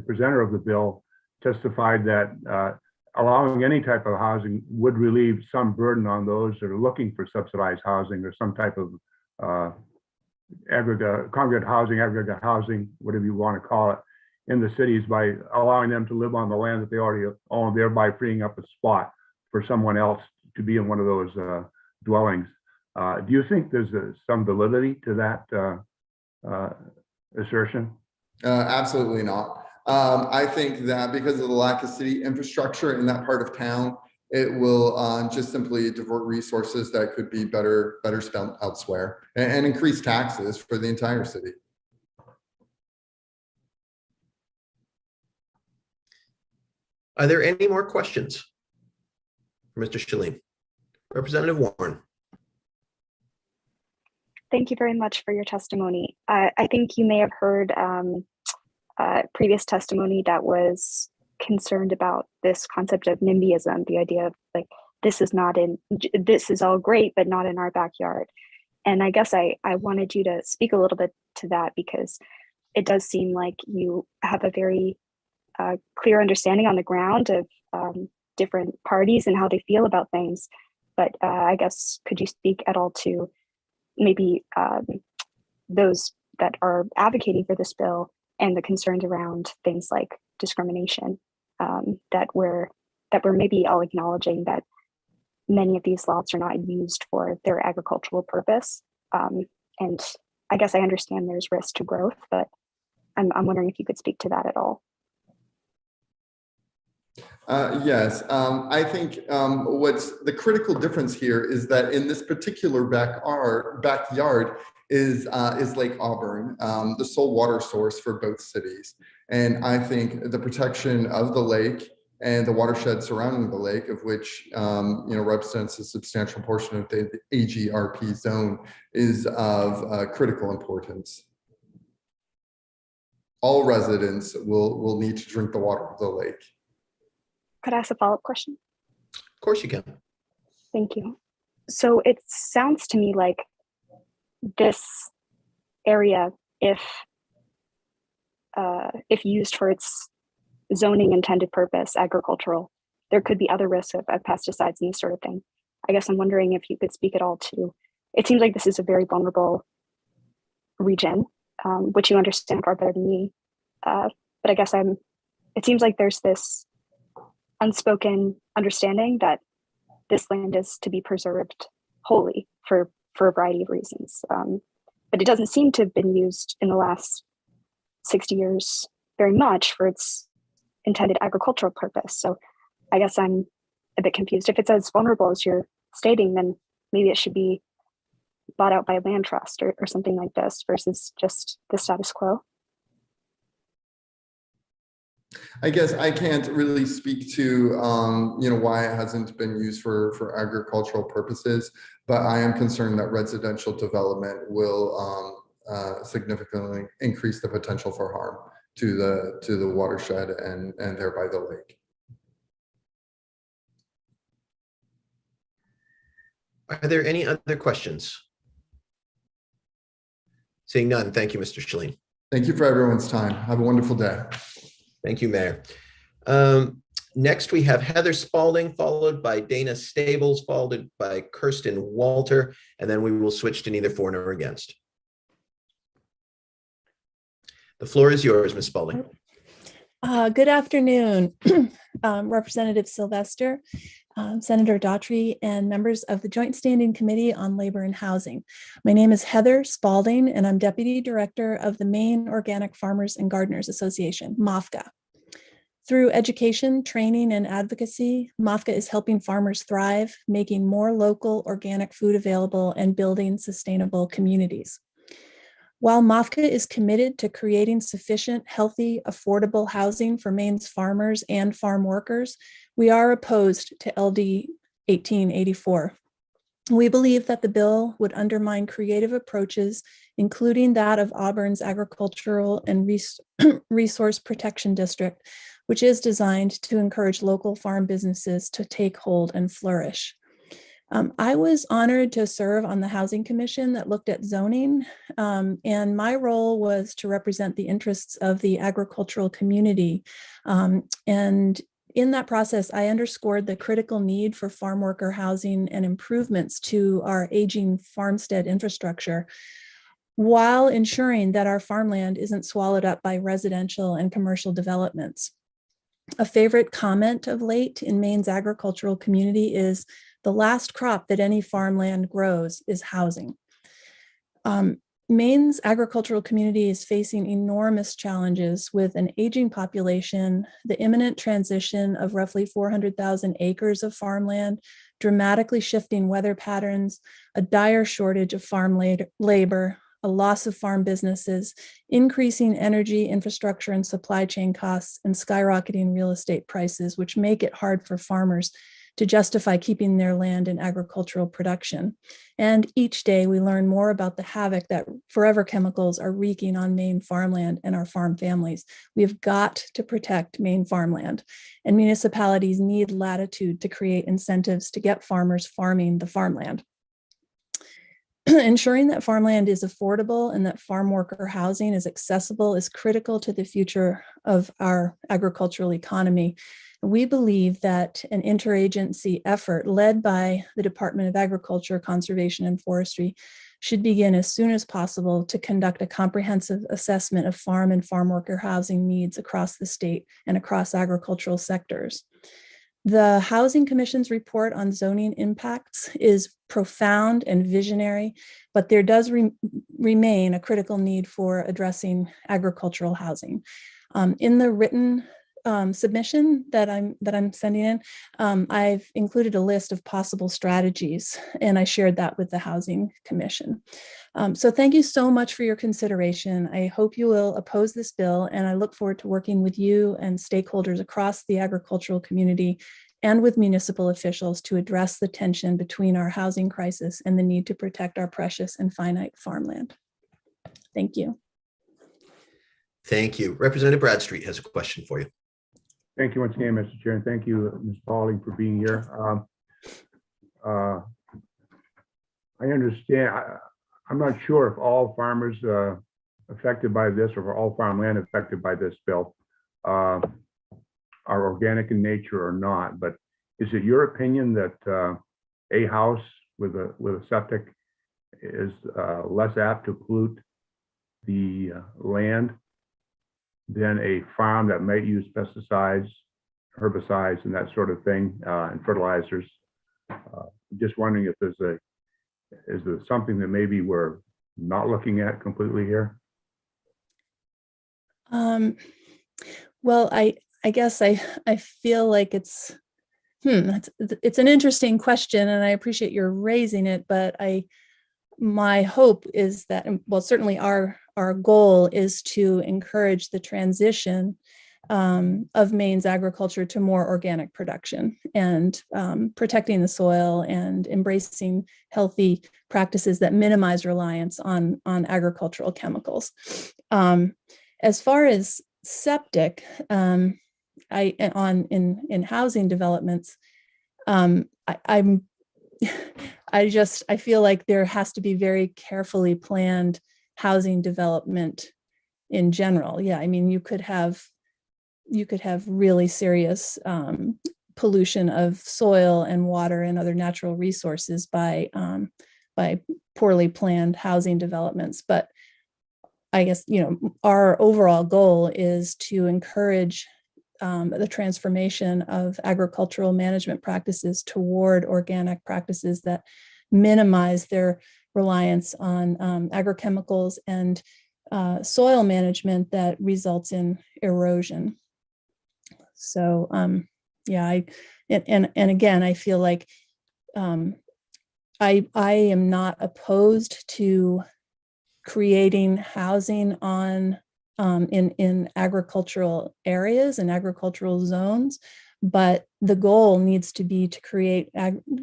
presenter of the bill testified that allowing any type of housing would relieve some burden on those that are looking for subsidized housing or some type of aggregate housing, whatever you want to call it, in the cities by allowing them to live on the land that they already own, thereby freeing up a spot for someone else to be in one of those dwellings. Do you think there's some validity to that assertion? Absolutely not. I think that because of the lack of city infrastructure in that part of town, it will just simply divert resources that could be better spent elsewhere and increase taxes for the entire city. Are there any more questions for Mr. Shalin? Representative Warren. Thank you very much for your testimony. I think you may have heard previous testimony that was concerned about this concept of NIMBYism, the idea of like, this is all great, but not in our backyard. And I guess I wanted you to speak a little bit to that, because it does seem like you have a very clear understanding on the ground of different parties and how they feel about things. But I guess, could you speak at all to maybe those that are advocating for this bill and the concerns around things like discrimination, that we're maybe all acknowledging that many of these lots are not used for their agricultural purpose. And I guess I understand there's risk to growth, but I'm wondering if you could speak to that at all. Yes, I think what's the critical difference here is that in this particular backyard is Lake Auburn, the sole water source for both cities. And I think the protection of the lake and the watershed surrounding the lake, of which represents a substantial portion of the AGRP zone, is of critical importance. All residents will need to drink the water of the lake. Could I ask a follow-up question? Of course you can. Thank you. So it sounds to me like this area, if used for its zoning intended purpose, agricultural, there could be other risks of pesticides and this sort of thing. I guess I'm wondering if you could speak at all to, it seems like this is a very vulnerable region, which you understand far better than me. But I guess it seems like there's this unspoken understanding that this land is to be preserved wholly for a variety of reasons. But it doesn't seem to have been used in the last 60 years very much for its intended agricultural purpose. So I guess I'm a bit confused. If it's as vulnerable as you're stating, then maybe it should be bought out by a land trust or something like this versus just the status quo. I guess I can't really speak to why it hasn't been used for agricultural purposes, but I am concerned that residential development will significantly increase the potential for harm to the watershed and thereby the lake. Are there any other questions? Seeing none, thank you, Mr. Shalin. Thank you for everyone's time. Have a wonderful day. Thank you, Mayor. Next, we have Heather Spalding, followed by Dana Stables, followed by Kirsten Walter, and then we will switch to neither for nor against. The floor is yours, Ms. Spalding. Good afternoon, Representative Sylvester, Senator Daughtry, and members of the Joint Standing Committee on Labor and Housing. My name is Heather Spalding, and I'm Deputy Director of the Maine Organic Farmers and Gardeners Association, MOFGA. Through education, training, and advocacy, MOFGA is helping farmers thrive, making more local organic food available, and building sustainable communities. While MOFGA is committed to creating sufficient, healthy, affordable housing for Maine's farmers and farm workers, we are opposed to LD 1884. We believe that the bill would undermine creative approaches, including that of Auburn's Agricultural and Resource Protection District, which is designed to encourage local farm businesses to take hold and flourish. I was honored to serve on the Housing Commission that looked at zoning, and my role was to represent the interests of the agricultural community. And in that process, I underscored the critical need for farm worker housing and improvements to our aging farmstead infrastructure. while ensuring that our farmland isn't swallowed up by residential and commercial developments. A favorite comment of late in Maine's agricultural community is the last crop that any farmland grows is housing. Maine's agricultural community is facing enormous challenges with an aging population, the imminent transition of roughly 400,000 acres of farmland, dramatically shifting weather patterns, a dire shortage of farm labor, a loss of farm businesses, increasing energy, infrastructure, and supply chain costs, and skyrocketing real estate prices, which make it hard for farmers to justify keeping their land in agricultural production. And each day we learn more about the havoc that forever chemicals are wreaking on Maine farmland and our farm families. We have got to protect Maine farmland, and municipalities need latitude to create incentives to get farmers farming the farmland. Ensuring that farmland is affordable and that farm worker housing is accessible is critical to the future of our agricultural economy. We believe that an interagency effort led by the Department of Agriculture, Conservation, and Forestry should begin as soon as possible to conduct a comprehensive assessment of farm and farm worker housing needs across the state and across agricultural sectors. The Housing Commission's report on zoning impacts is profound and visionary, but there does remain a critical need for addressing agricultural housing. In the written submission that I'm sending in, I've included a list of possible strategies, and I shared that with the Housing Commission. So thank you so much for your consideration. I hope you will oppose this bill, and I look forward to working with you and stakeholders across the agricultural community and with municipal officials to address the tension between our housing crisis and the need to protect our precious and finite farmland. Thank you. Thank you. Representative Bradstreet has a question for you. Thank you once again, Mr. Chair, and thank you, Ms. Pauling, for being here. I understand. I'm not sure if all farmers affected by this or all farmland affected by this bill are organic in nature or not. But is it your opinion that a house with a septic is less apt to pollute the land than a farm that might use pesticides, herbicides, and that sort of thing, and fertilizers? Just wondering if is there something that maybe we're not looking at completely here? Well, I guess I feel like it's an interesting question, and I appreciate your raising it, but my hope is that, well, certainly our goal is to encourage the transition of Maine's agriculture to more organic production and protecting the soil and embracing healthy practices that minimize reliance on agricultural chemicals. As far as septic, in housing developments, I feel like there has to be very carefully planned housing development in general. Yeah, I mean, you could have really serious pollution of soil and water and other natural resources by poorly planned housing developments. But I guess, our overall goal is to encourage the transformation of agricultural management practices toward organic practices that minimize their reliance on agrochemicals and soil management that results in erosion. So yeah, and again, I feel like I am not opposed to creating housing on in agricultural areas and agricultural zones, but the goal needs to be to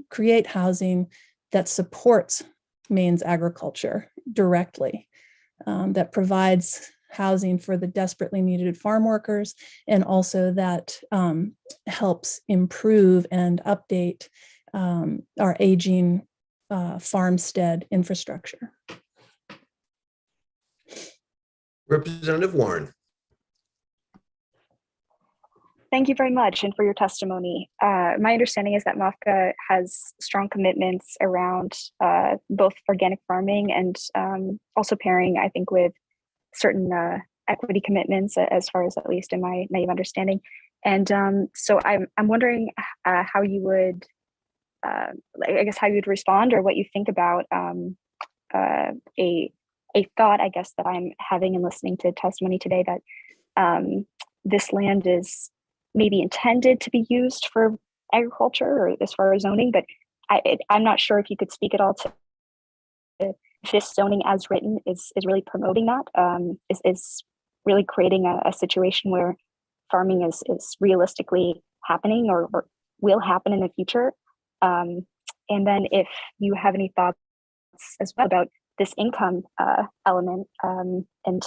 create housing that supports Maine's agriculture directly, that provides housing for the desperately needed farm workers, and also that helps improve and update our aging farmstead infrastructure. Representative Warren. Thank you very much and for your testimony. My understanding is that MAFCA has strong commitments around both organic farming and also pairing, I think, with certain equity commitments, as far as at least in my naive understanding. And so I'm wondering how you would, I guess, how you'd respond or what you think about a thought, I guess, that I'm having in listening to testimony today, that this land is maybe intended to be used for agriculture or as far as zoning, but I'm not sure if you could speak at all to if this zoning as written is really promoting that, is really creating a situation where farming is realistically happening or will happen in the future. And then if you have any thoughts as well about this income element and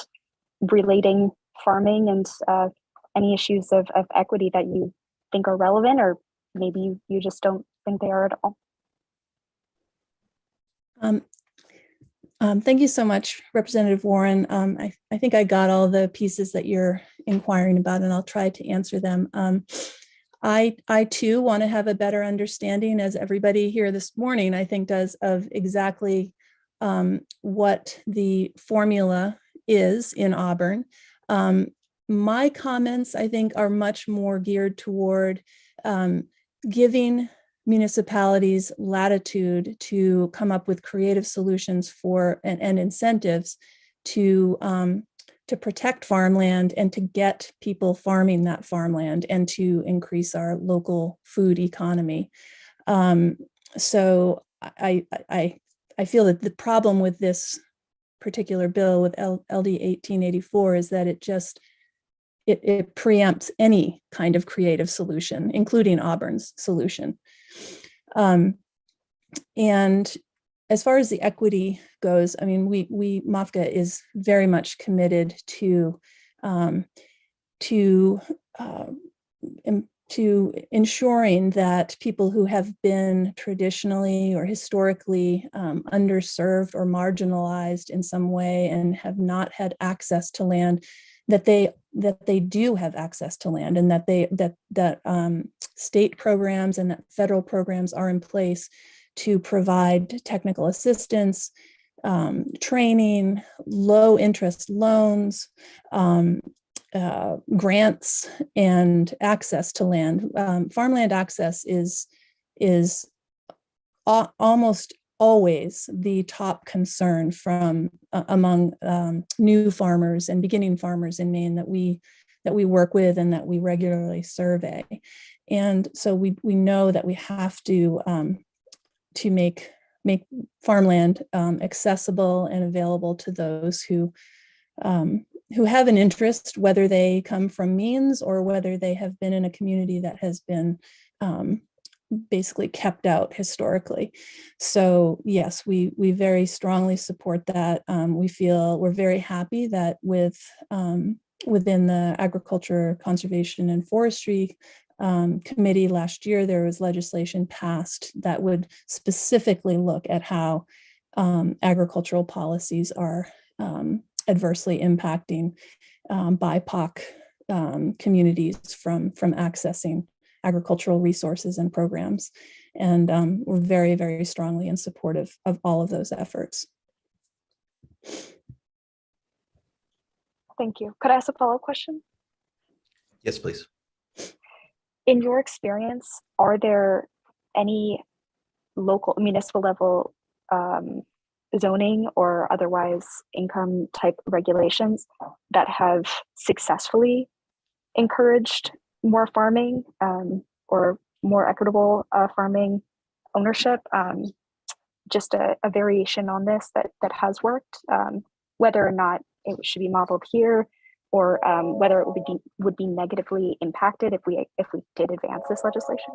relating farming and any issues of equity that you think are relevant, or maybe you just don't think they are at all. Thank you so much, Representative Warren. I think I got all the pieces that you're inquiring about, and I'll try to answer them. I too want to have a better understanding, as everybody here this morning, I think, does, of exactly what the formula is in Auburn. My comments, I think, are much more geared toward giving municipalities latitude to come up with creative solutions for and incentives to protect farmland and to get people farming that farmland and to increase our local food economy. So I feel that the problem with this particular bill with LD 1884 is that it preempts any kind of creative solution, including Auburn's solution. And as far as the equity goes, I mean, we MAFCA is very much committed to ensuring that people who have been traditionally or historically underserved or marginalized in some way and have not had access to land, that they do have access to land, and that state programs and that federal programs are in place to provide technical assistance, training, low interest loans, grants, and access to land. Farmland access is almost always the top concern from among new farmers and beginning farmers in Maine that we work with and that we regularly survey. And so we know that we have to make farmland accessible and available to those who have an interest, whether they come from means or whether they have been in a community that has been basically kept out historically. So yes, we very strongly support that. We feel we're very happy that within the Agriculture, Conservation, and Forestry Committee last year, there was legislation passed that would specifically look at how agricultural policies are adversely impacting BIPOC communities from accessing agricultural resources and programs. And we're very, very strongly in support of all of those efforts. Thank you. Could I ask a follow-up question? Yes, please. In your experience, are there any local municipal level zoning or otherwise income type regulations that have successfully encouraged more farming or more equitable farming ownership? Just a variation on this that has worked, whether or not it should be modeled here, or whether it would be negatively impacted if we did advance this legislation.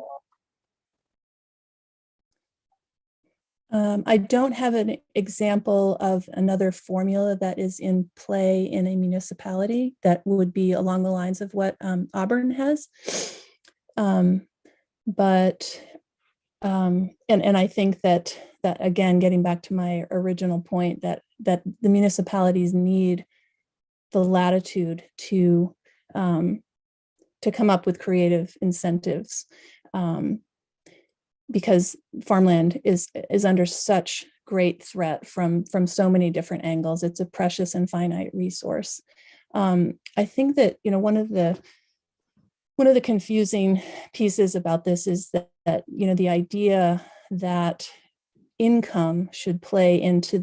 I don't have an example of another formula that is in play in a municipality that would be along the lines of what Auburn has. But I think that again, getting back to my original point, that the municipalities need the latitude to come up with creative incentives, because farmland is under such great threat from so many different angles. It's a precious and finite resource. I think that, you know, one of the confusing pieces about this is that you know, the idea that income should play into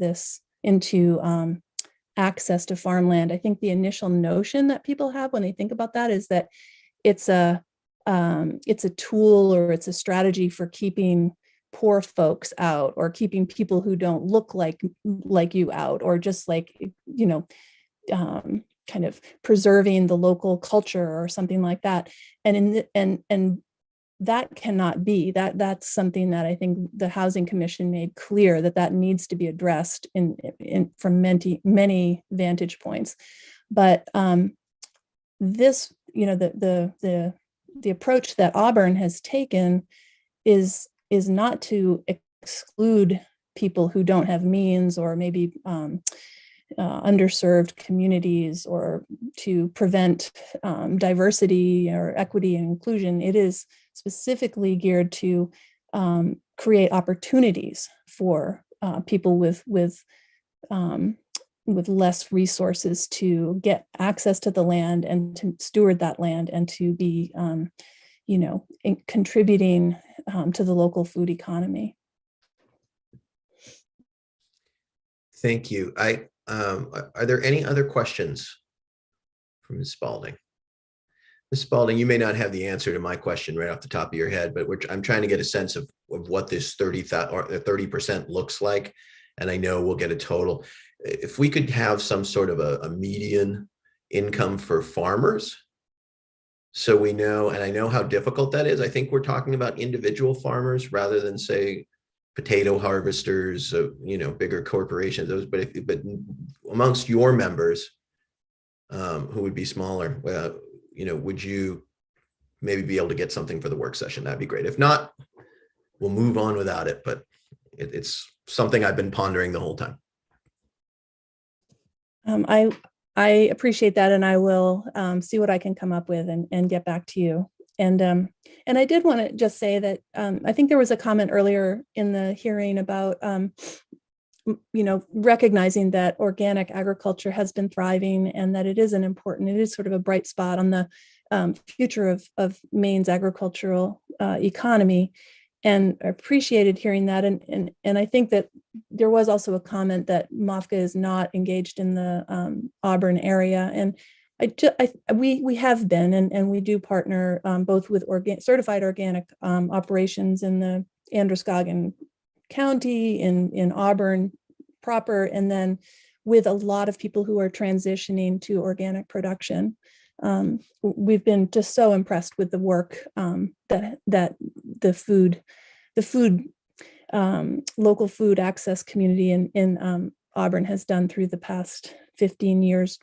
access to farmland. I think the initial notion that people have when they think about that is that it's a tool, or it's a strategy for keeping poor folks out, or keeping people who don't look like you out, or just like, you know, kind of preserving the local culture or something like that. And that cannot be. That's something that I think the Housing Commission made clear that needs to be addressed from many vantage points. But this, you know, the approach that Auburn has taken is not to exclude people who don't have means, or maybe underserved communities, or to prevent diversity or equity and inclusion. It is specifically geared to create opportunities for people with less resources to get access to the land and to steward that land, and to be, you know, contributing to the local food economy. Thank you. Are there any other questions from Ms. Spalding? Ms. Spalding, you may not have the answer to my question right off the top of your head, but I'm trying to get a sense of what this 30% looks like. And I know we'll get a total. If we could have some sort of a median income for farmers, so we know, and I know how difficult that is. I think we're talking about individual farmers rather than, say, potato harvesters, you know, bigger corporations. Those, but amongst your members, who would be smaller, you know, would you maybe be able to get something for the work session? That'd be great. If not, we'll move on without it. But it's something I've been pondering the whole time. I appreciate that, and I will see what I can come up with and get back to you. And I did want to just say that I think there was a comment earlier in the hearing about you know, recognizing that organic agriculture has been thriving, and that it is it is sort of a bright spot on the future of Maine's agricultural economy. And I appreciated hearing that. And I think that there was also a comment that MOFGA is not engaged in the Auburn area. And we have been, and we do partner both with certified organic operations in the Androscoggin County, in Auburn proper, and then with a lot of people who are transitioning to organic production. We've been just so impressed with the work that the local food access community in Auburn has done through the past 20 years.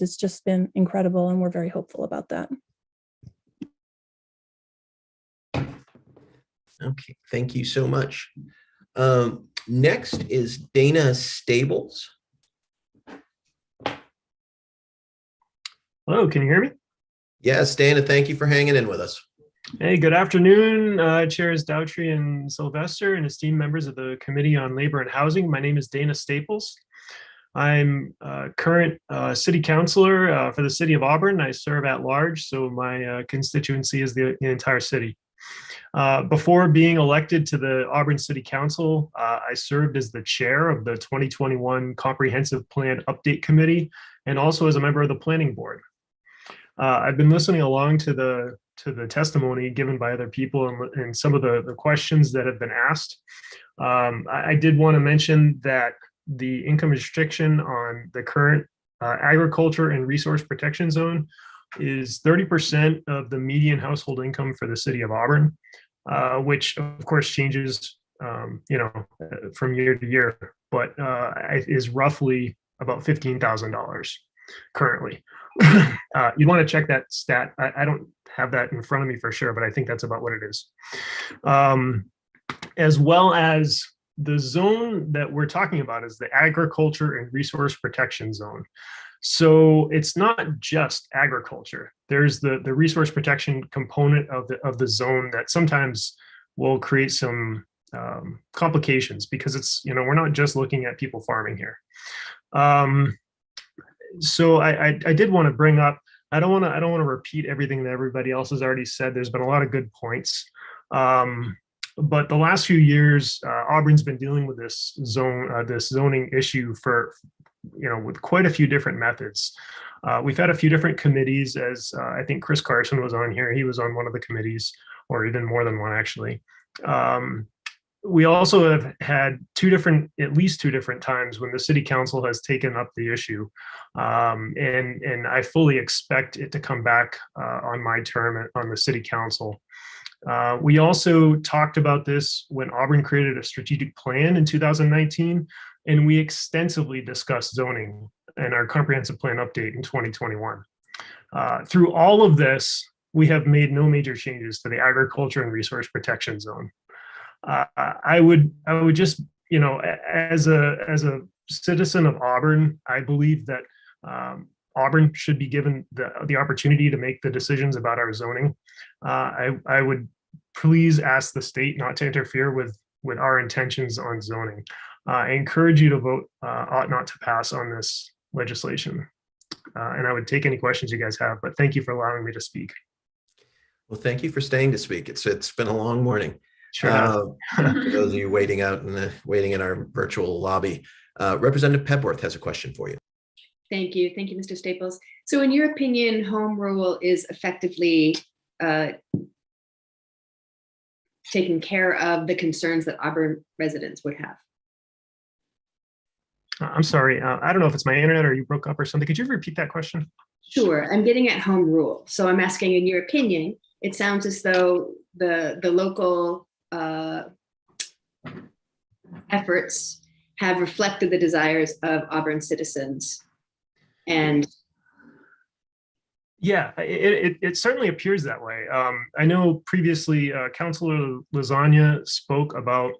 It's just been incredible, and we're very hopeful about that. Okay, thank you so much. Next is Dana Stables. Hello, can you hear me? Yes, Dana, thank you for hanging in with us. Hey, good afternoon, Chairs Daughtry and Sylvester, and esteemed members of the Committee on Labor and Housing. My name is Dana Staples. I'm current city councilor for the city of Auburn. I serve at large, so my constituency is the entire city. Before being elected to the Auburn City Council, I served as the chair of the 2021 Comprehensive Plan Update Committee, and also as a member of the Planning Board. I've been listening along to the testimony given by other people and some of the questions that have been asked. I did want to mention that the income restriction on the current agriculture and resource protection zone is 30% of the median household income for the city of Auburn, which of course changes, you know, from year to year, but is roughly about $15,000 currently. You want to check that stat. I don't have that in front of me for sure, but I think that's about what it is. As well as the zone that we're talking about is the agriculture and resource protection zone. So it's not just agriculture. There's the resource protection component of the zone that sometimes will create some complications, because it's, we're not just looking at people farming here. So I did want to bring up, I don't want to repeat everything that everybody else has already said. There's been a lot of good points. But the last few years, Auburn's been dealing with this zoning issue for, with quite a few different methods. We've had a few different committees, as I think Chris Carson was on here. He was on one of the committees, or even more than one, actually. We also have had at least two different times when the city council has taken up the issue. And I fully expect it to come back on my term on the city council. We also talked about this when Auburn created a strategic plan in 2019, and we extensively discussed zoning in our comprehensive plan update in 2021. Through all of this, we have made no major changes to the agriculture and resource protection zone. I would just, as a citizen of Auburn, I believe that Auburn should be given the opportunity to make the decisions about our zoning. I would please ask the state not to interfere with our intentions on zoning. I encourage you to vote ought not to pass on this legislation. And I would take any questions you guys have, but thank you for allowing me to speak. Well, thank you for staying to speak. It's been a long morning. Sure. For those of you waiting in our virtual lobby, Representative Pepworth has a question for you. Thank you. Thank you, Mr. Staples. So in your opinion, home rule is effectively taking care of the concerns that Auburn residents would have? I'm sorry. I don't know if it's my internet or you broke up or something. Could you repeat that question? Sure. I'm getting at home rule. So I'm asking, in your opinion, it sounds as though the local efforts have reflected the desires of Auburn citizens. And yeah, it certainly appears that way. I know previously Councilor Lasagna spoke about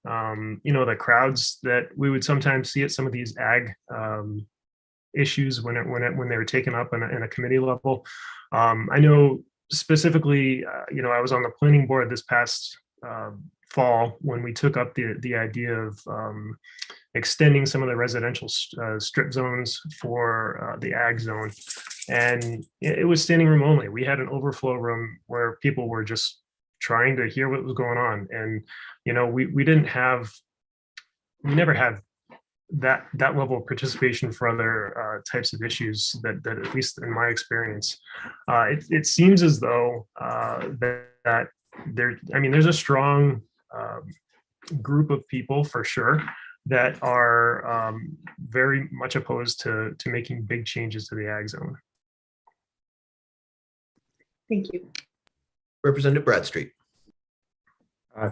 the crowds that we would sometimes see at some of these ag issues when they were taken up in a committee level. I know specifically, I was on the planning board this past fall when we took up the idea of extending some of the residential strip zones for the ag zone. And it was standing room only. We had an overflow room where people were just trying to hear what was going on. And, we never had that level of participation for other types of issues that at least in my experience. It seems as though that there's a strong group of people for sure that are very much opposed to making big changes to the ag zone. Thank you. Representative Bradstreet.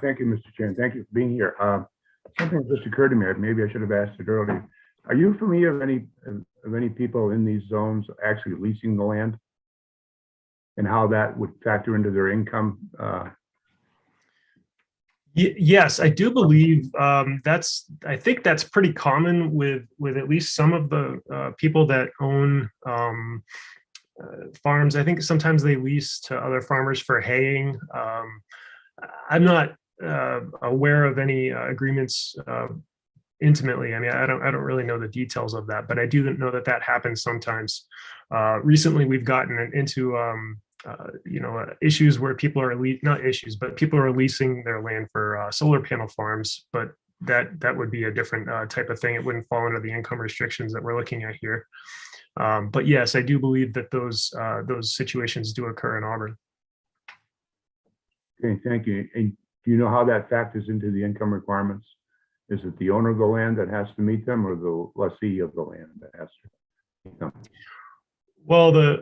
Thank you, Mr. Chair. Thank you for being here. Something just occurred to me. Maybe I should have asked it earlier. Are you familiar of any people in these zones actually leasing the land, and how that would factor into their income? Yes, I do believe I think that's pretty common with at least some of the people that own farms. I think sometimes they lease to other farmers for haying. I'm not aware of any agreements intimately. I don't really know the details of that, but I do know that happens sometimes. Recently, we've gotten into issues where people are not issues, but people are leasing their land for solar panel farms. But that would be a different type of thing. It wouldn't fall under the income restrictions that we're looking at here. But yes, I do believe that those situations do occur in Auburn. Okay, thank you. And do you know how that factors into the income requirements? Is it the owner of the land that has to meet them, or the lessee of the land that has to meet them? Well,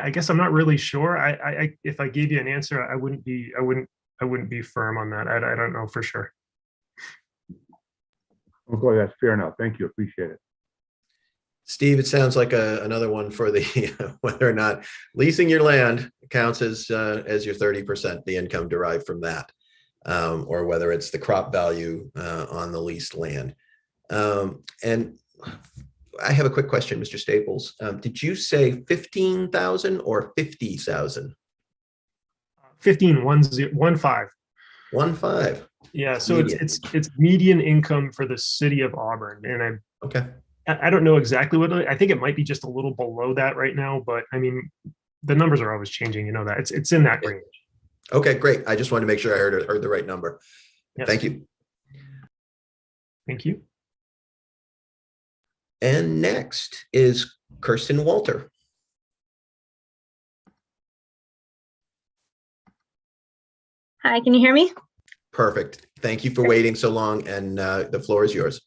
I guess I'm not really sure. If I gave you an answer, I wouldn't be firm on that. I don't know for sure. Okay, that's fair enough. Thank you. Appreciate it. Steve, it sounds like another one for the whether or not leasing your land counts as your 30%, the income derived from that, or whether it's the crop value on the leased land. And I have a quick question, Mr. Staples. Did you say 15,000 or 50,000? 15, 15. 15. Yeah, so Median. it's median income for the city of Auburn, and I don't know exactly what I think it might be just a little below that right now, but I mean the numbers are always changing. You know that it's in that range. Okay, great. I just wanted to make sure I heard the right number. Yes. Thank you. Thank you. And next is Kirsten Walter. Hi, can you hear me? Perfect. Thank you for waiting so long, and the floor is yours.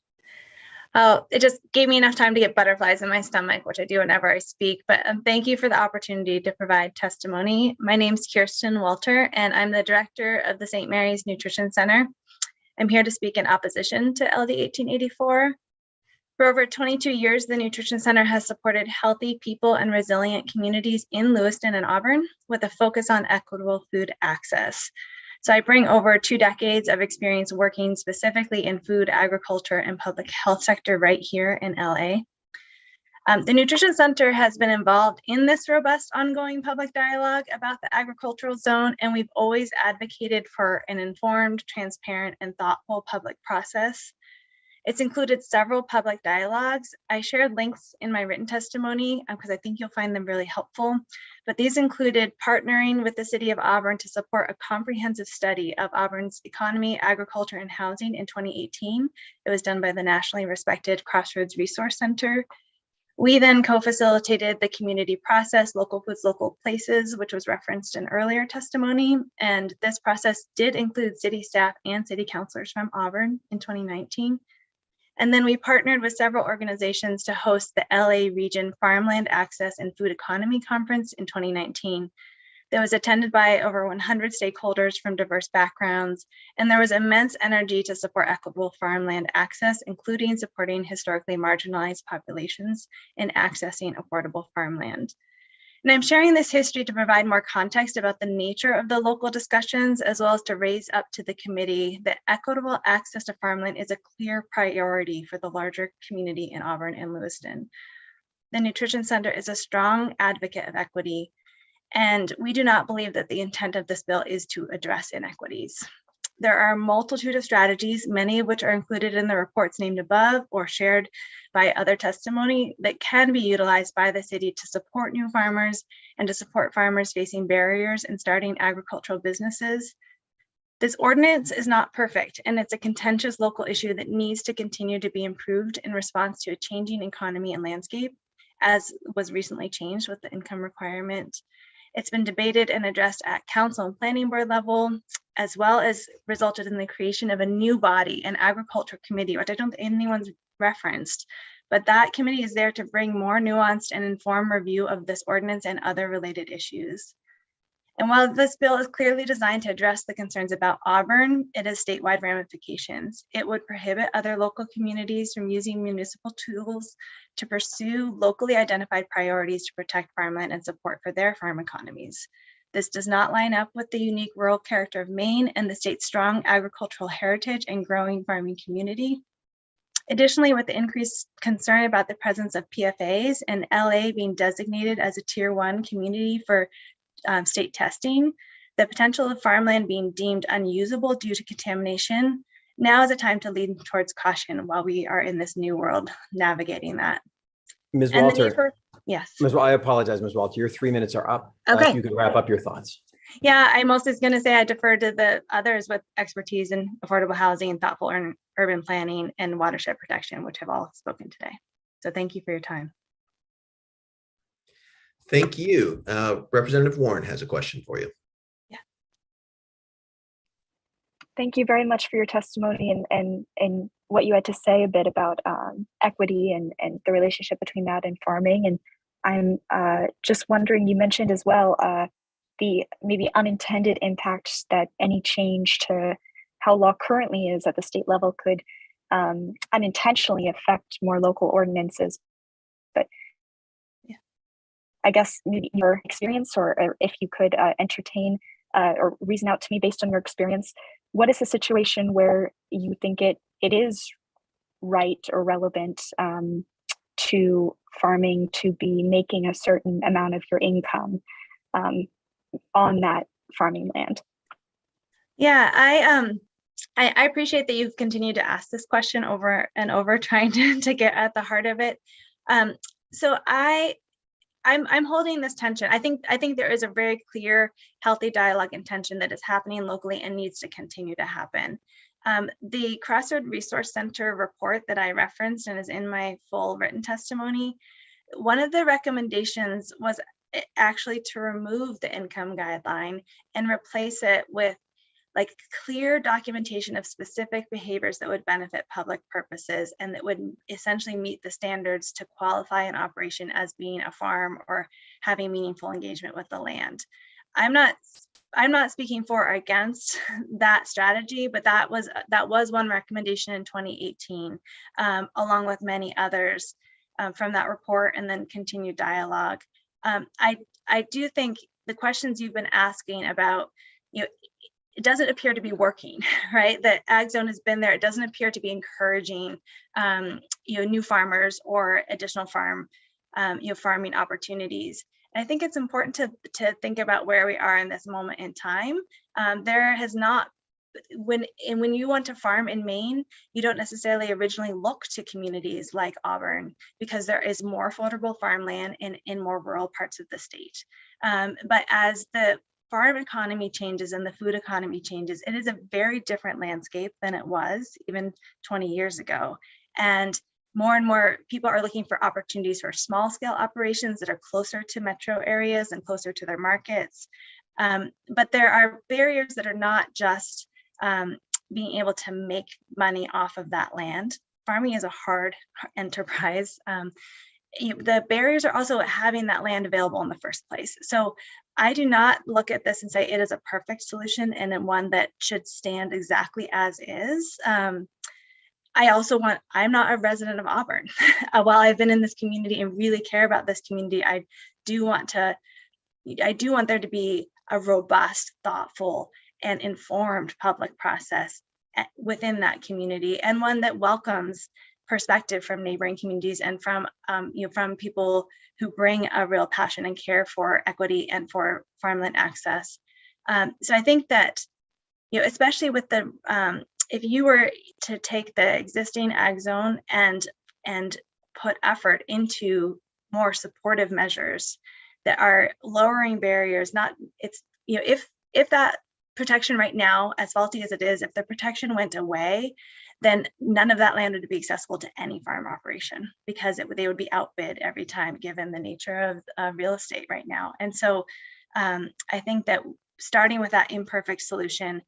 Oh, it just gave me enough time to get butterflies in my stomach, which I do whenever I speak, but thank you for the opportunity to provide testimony. My name is Kirsten Walter, and I'm the director of the St. Mary's Nutrition Center. I'm here to speak in opposition to LD 1884. For over 22 years, the Nutrition Center has supported healthy people and resilient communities in Lewiston and Auburn with a focus on equitable food access. So I bring over 2 decades of experience working specifically in food, agriculture, and public health sector right here in LA. The Nutrition Center has been involved in this robust ongoing public dialogue about the agricultural zone, and we've always advocated for an informed, transparent, and thoughtful public process. It's included several public dialogues. I shared links in my written testimony because I think you'll find them really helpful. But these included partnering with the City of Auburn to support a comprehensive study of Auburn's economy, agriculture, and housing in 2018. It was done by the nationally respected Crossroads Resource Center. We then co-facilitated the community process, Local Foods, Local Places, which was referenced in earlier testimony. And this process did include city staff and city councilors from Auburn in 2019. And then we partnered with several organizations to host the LA Region Farmland Access and Food Economy Conference in 2019. That was attended by over 100 stakeholders from diverse backgrounds, and there was immense energy to support equitable farmland access, including supporting historically marginalized populations in accessing affordable farmland. And I'm sharing this history to provide more context about the nature of the local discussions, as well as to raise up to the committee that equitable access to farmland is a clear priority for the larger community in Auburn and Lewiston. The Nutrition Center is a strong advocate of equity, and we do not believe that the intent of this bill is to address inequities. There are a multitude of strategies, many of which are included in the reports named above or shared by other testimony, that can be utilized by the city to support new farmers and to support farmers facing barriers in starting agricultural businesses. This ordinance is not perfect, and it's a contentious local issue that needs to continue to be improved in response to a changing economy and landscape, as was recently changed with the income requirement. It's been debated and addressed at council and planning board level, as well as resulted in the creation of a new body, an agriculture committee, which I don't think anyone's referenced, but that committee is there to bring more nuanced and informed review of this ordinance and other related issues. And while this bill is clearly designed to address the concerns about Auburn, it has statewide ramifications. It would prohibit other local communities from using municipal tools to pursue locally identified priorities to protect farmland and support for their farm economies. This does not line up with the unique rural character of Maine and the state's strong agricultural heritage and growing farming community. Additionally, with the increased concern about the presence of PFAs and LA being designated as a Tier 1 community for state testing, the potential of farmland being deemed unusable due to contamination, now is a time to lead towards caution while we are in this new world navigating that. Ms. And Walter. Yes. I apologize, Ms. Walter. Your 3 minutes are up. Okay. If you could wrap up your thoughts. Yeah, I mostly was going to say I defer to the others with expertise in affordable housing, thoughtful urban planning, and watershed protection, which have all spoken today. So thank you for your time. Thank you. Representative Warren has a question for you. Yeah. Thank you very much for your testimony and what you had to say a bit about equity and the relationship between that and farming. And I'm just wondering, you mentioned as well the maybe unintended impacts that any change to how law currently is at the state level could unintentionally affect more local ordinances. But I guess maybe your experience, or if you could entertain or reason out to me based on your experience, what is the situation where you think it is right or relevant to farming to be making a certain amount of your income on that farming land? Yeah, I appreciate that you've continued to ask this question over and over, trying to get at the heart of it. So I'm holding this tension. I think there is a very clear, healthy dialogue and tension that is happening locally and needs to continue to happen. The Crossroad Resource Center report that I referenced and is in my full written testimony, one of the recommendations was actually to remove the income guideline and replace it with like clear documentation of specific behaviors that would benefit public purposes and that would essentially meet the standards to qualify an operation as being a farm or having meaningful engagement with the land. I'm not speaking for or against that strategy, but that was one recommendation in 2018, along with many others from that report and then continued dialogue. I do think the questions you've been asking about, it doesn't appear to be working, right? The ag zone has been there. It doesn't appear to be encouraging, new farmers or additional farming opportunities. And I think it's important to think about where we are in this moment in time. There has not, when you want to farm in Maine, you don't necessarily originally look to communities like Auburn because there is more affordable farmland in more rural parts of the state. But as the farm economy changes and the food economy changes, it is a very different landscape than it was even 20 years ago. And more people are looking for opportunities for small scale operations that are closer to metro areas and closer to their markets. But there are barriers that are not just being able to make money off of that land. Farming is a hard enterprise. The barriers are also having that land available in the first place. So I do not look at this and say it is a perfect solution and one that should stand exactly as is. I'm not a resident of Auburn. While I've been in this community and really care about this community, I do want there to be a robust, thoughtful, and informed public process within that community, and one that welcomes perspective from neighboring communities and from people who bring a real passion and care for equity and for farmland access. So I think that, especially with the, if you were to take the existing ag zone and put effort into more supportive measures that are lowering barriers, if that protection right now, as faulty as it is, if the protection went away, then none of that land would be accessible to any farm operation because they would be outbid every time, given the nature of real estate right now. And so I think that starting with that imperfect solution,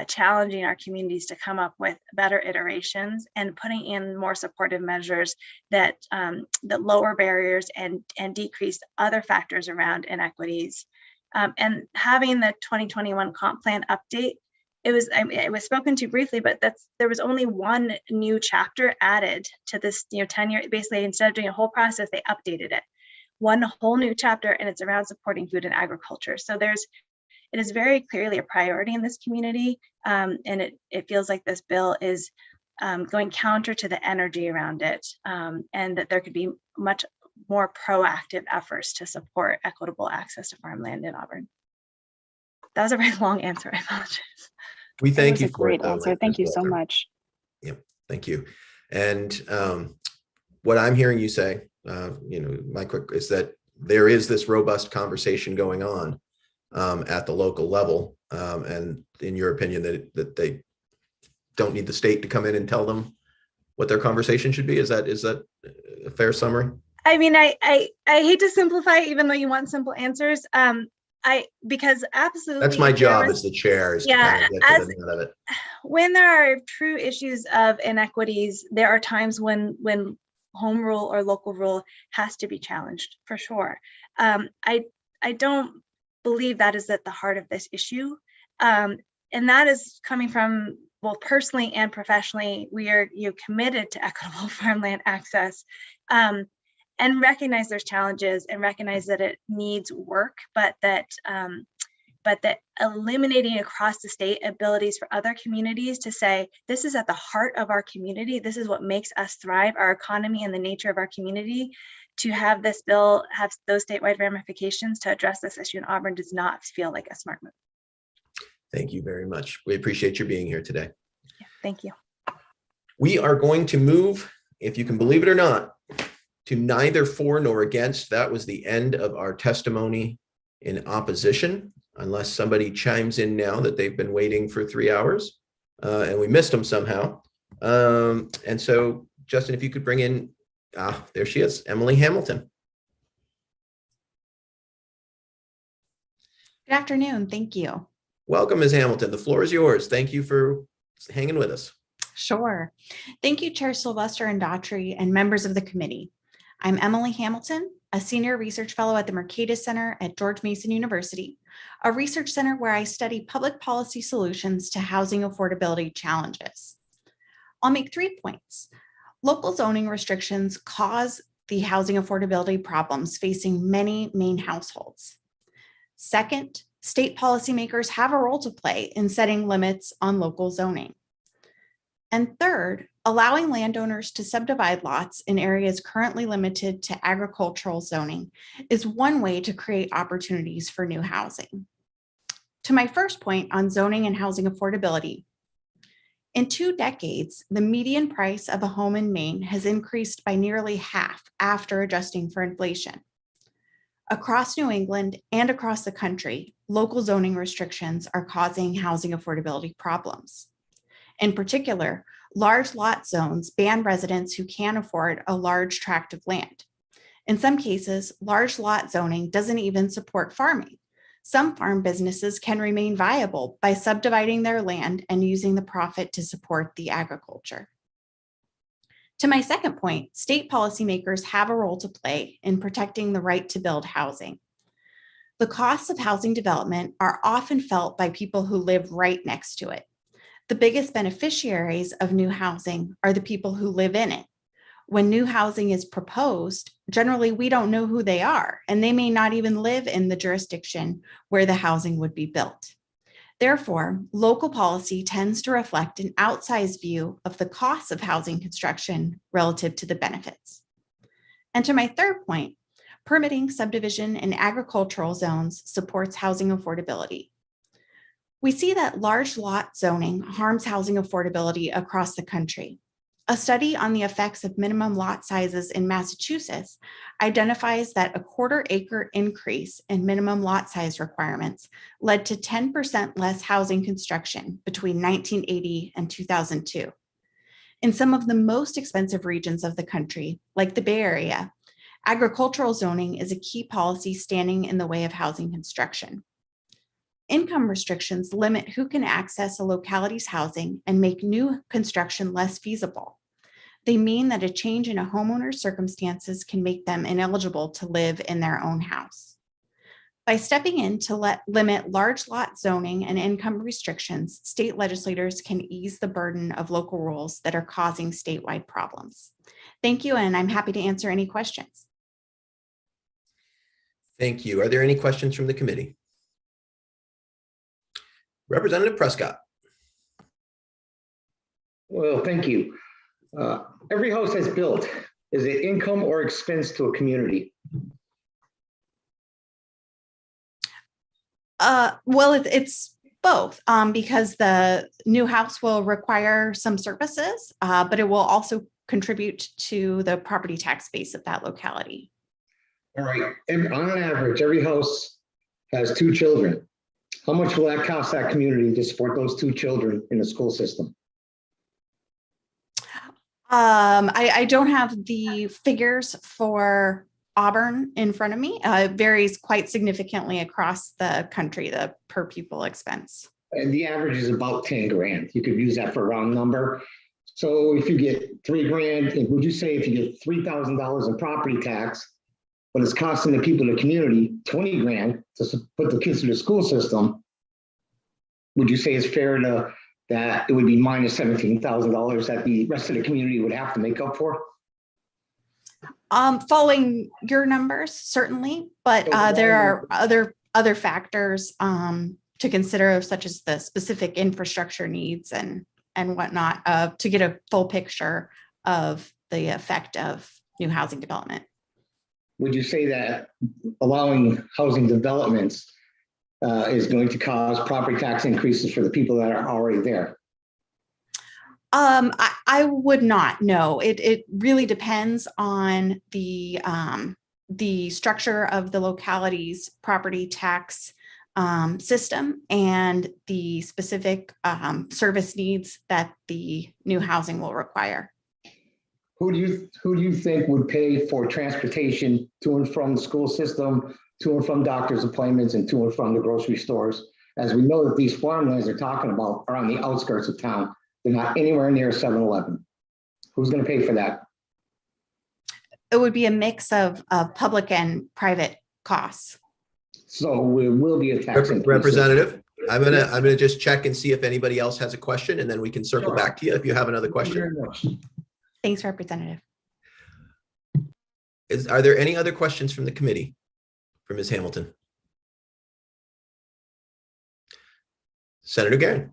challenging our communities to come up with better iterations and putting in more supportive measures that lower barriers and decrease other factors around inequities. And having the 2021 comp plan update, it was spoken to briefly, but there was only one new chapter added to this 10-year. Basically, instead of doing a whole process, they updated it. One whole new chapter, and it's around supporting food and agriculture. So it is very clearly a priority in this community, and it feels like this bill is going counter to the energy around it, and that there could be much more proactive efforts to support equitable access to farmland in Auburn. That was a very long answer. I apologize. We thank you for it. Great answer. Thank you so much. Yep, thank you. And what I'm hearing you say, is that there is this robust conversation going on at the local level, and in your opinion, that they don't need the state to come in and tell them what their conversation should be. Is that a fair summary? I mean, I hate to simplify, even though you want simple answers. Because absolutely. That's my job as the chair, is to kind of get to the nut of it. When there are true issues of inequities, there are times when home rule or local rule has to be challenged, for sure. I don't believe that is at the heart of this issue. And that is coming from both personally and professionally. We are committed to equitable farmland access. And recognize there's challenges and recognize that it needs work, but that but that eliminating across the state abilities for other communities to say, this is at the heart of our community, this is what makes us thrive, our economy and the nature of our community, to have this bill have those statewide ramifications to address this issue in Auburn does not feel like a smart move. Thank you very much. We appreciate you being here today. Yeah, thank you. We are going to move, if you can believe it or not, to neither for nor against. That was the end of our testimony in opposition, unless somebody chimes in now that they've been waiting for 3 hours and we missed them somehow. And so, Justin, if you could bring in, there she is, Emily Hamilton. Good afternoon. Thank you. Welcome, Ms. Hamilton. The floor is yours. Thank you for hanging with us. Sure. Thank you, Chair Sylvester and Daughtry and members of the committee. I'm Emily Hamilton, a senior research fellow at the Mercatus Center at George Mason University, a research center where I study public policy solutions to housing affordability challenges. I'll make 3 points. Local zoning restrictions cause the housing affordability problems facing many Maine households. Second, state policymakers have a role to play in setting limits on local zoning. And third, allowing landowners to subdivide lots in areas currently limited to agricultural zoning is one way to create opportunities for new housing. To my first point on zoning and housing affordability, in 2 decades, the median price of a home in Maine has increased by nearly half after adjusting for inflation. Across New England and across the country, local zoning restrictions are causing housing affordability problems. In particular, large lot zones ban residents who can't afford a large tract of land. In some cases, large lot zoning doesn't even support farming. Some farm businesses can remain viable by subdividing their land and using the profit to support the agriculture. To my second point, state policymakers have a role to play in protecting the right to build housing. The costs of housing development are often felt by people who live right next to it. The biggest beneficiaries of new housing are the people who live in it. When new housing is proposed, generally we don't know who they are, and they may not even live in the jurisdiction where the housing would be built. Therefore, local policy tends to reflect an outsized view of the costs of housing construction relative to the benefits. And to my third point, permitting subdivision in agricultural zones supports housing affordability. We see that large lot zoning harms housing affordability across the country. A study on the effects of minimum lot sizes in Massachusetts identifies that a 1/4 acre increase in minimum lot size requirements led to 10% less housing construction between 1980 and 2002. In some of the most expensive regions of the country, like the Bay Area, agricultural zoning is a key policy standing in the way of housing construction. Income restrictions limit who can access a locality's housing and make new construction less feasible. They mean that a change in a homeowner's circumstances can make them ineligible to live in their own house. By stepping in to limit large lot zoning and income restrictions, state legislators can ease the burden of local rules that are causing statewide problems. Thank you, and I'm happy to answer any questions. Thank you. Are there any questions from the committee? Representative Prescott. Well, thank you. Every house that's built, is it income or expense to a community? Well, it's both because the new house will require some services, but it will also contribute to the property tax base of that locality. All right. And on average, every house has 2 children. How much will that cost that community to support those 2 children in the school system? I don't have the figures for Auburn in front of me. It varies quite significantly across the country, the per pupil expense. And the average is about 10 grand. You could use that for a round number. So if you get 3 grand, would you say if you get $3,000 in property tax, but it's costing the people in the community 20 grand to put the kids through the school system, would you say it's fair to that it would be minus $17,000 that the rest of the community would have to make up for? Following your numbers, certainly, but there are other other factors to consider, such as the specific infrastructure needs and whatnot, to get a full picture of the effect of new housing development. Would you say that allowing housing developments is going to cause property tax increases for the people that are already there? I would not. No, it really depends on the structure of the locality's property tax system and the specific service needs that the new housing will require. Who do you think would pay for transportation to and from the school system, to and from doctor's appointments, and to and from the grocery stores? As we know that these farmlands they're talking about are on the outskirts of town. They're not anywhere near 7-Eleven. Who's going to pay for that? It would be a mix of public and private costs. So it will be a tax increase. Representative, I'm gonna just check and see if anybody else has a question, and then we can circle back to you if you have another question. Thanks, Representative. Are there any other questions from the committee for Ms. Hamilton? Senator Guerin.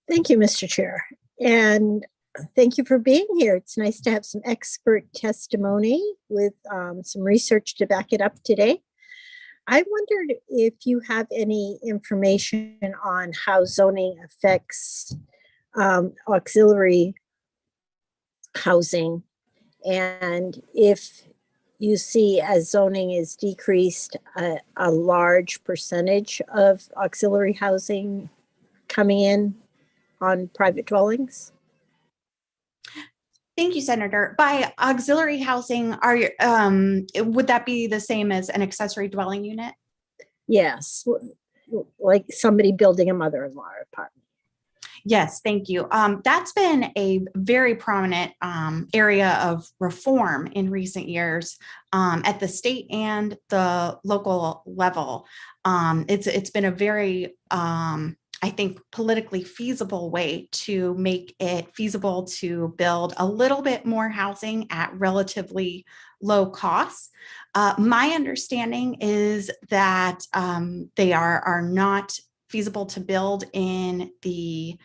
Thank you, Mr. Chair. And thank you for being here. It's nice to have some expert testimony with some research to back it up today. I wondered if you have any information on how zoning affects auxiliary housing, and if you see, as zoning is decreased, a large percentage of auxiliary housing coming in on private dwellings. Thank you, Senator. By auxiliary housing, would that be the same as an accessory dwelling unit? Yes, like somebody building a mother-in-law apartment. Yes, thank you. That's been a very prominent area of reform in recent years at the state and the local level. It's been a very, I think, politically feasible way to make it feasible to build a little bit more housing at relatively low costs. My understanding is that they are not feasible to build in the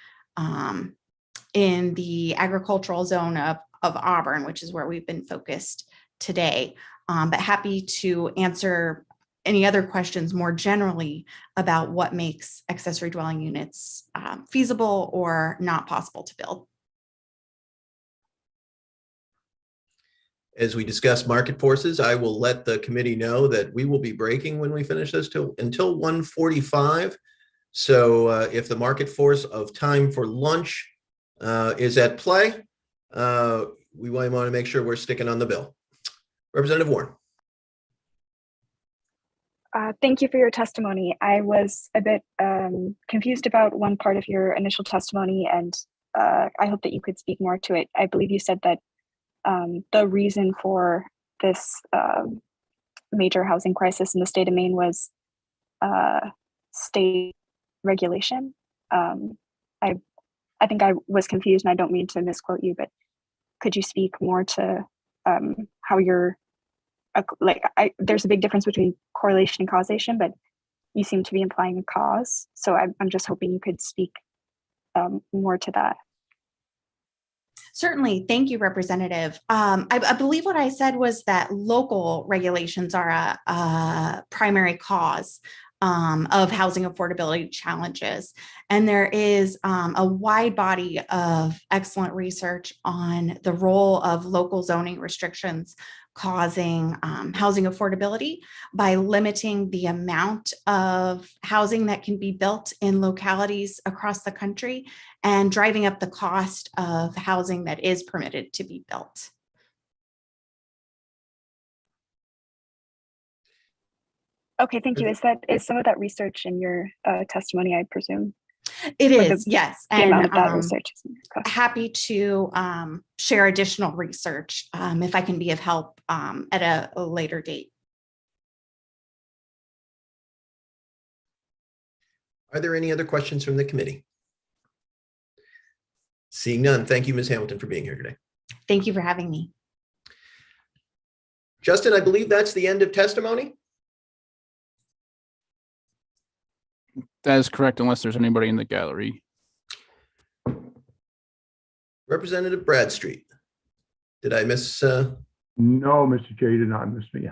agricultural zone of Auburn, which is where we've been focused today. But happy to answer any other questions more generally about what makes accessory dwelling units feasible or not possible to build. As we discuss market forces, I will let the committee know that we will be breaking when we finish this until 1:45. So if the market force of time for lunch is at play, we might want to make sure we're sticking on the bill. Representative Warren. Thank you for your testimony. I was a bit confused about one part of your initial testimony, and I hope that you could speak more to it. I believe you said that the reason for this major housing crisis in the state of Maine was state regulation. I think I was confused, and I don't mean to misquote you, but could you speak more to how you're there's a big difference between correlation and causation, but you seem to be implying a cause. So I'm just hoping you could speak more to that. Certainly. Thank you, Representative. I believe what I said was that local regulations are a primary cause of housing affordability challenges. And there is a wide body of excellent research on the role of local zoning restrictions causing housing affordability by limiting the amount of housing that can be built in localities across the country and driving up the cost of housing that is permitted to be built. Okay, thank you. Is some of that research in your testimony, I presume? It is, yes. The amount of that research. Happy to share additional research if I can be of help at a later date. Are there any other questions from the committee? Seeing none, thank you, Ms. Hamilton, for being here today. Thank you for having me. Justin, I believe that's the end of testimony. That is correct, unless there's anybody in the gallery. Representative Bradstreet. Did I miss? No, Mr. Chair, you did not miss me.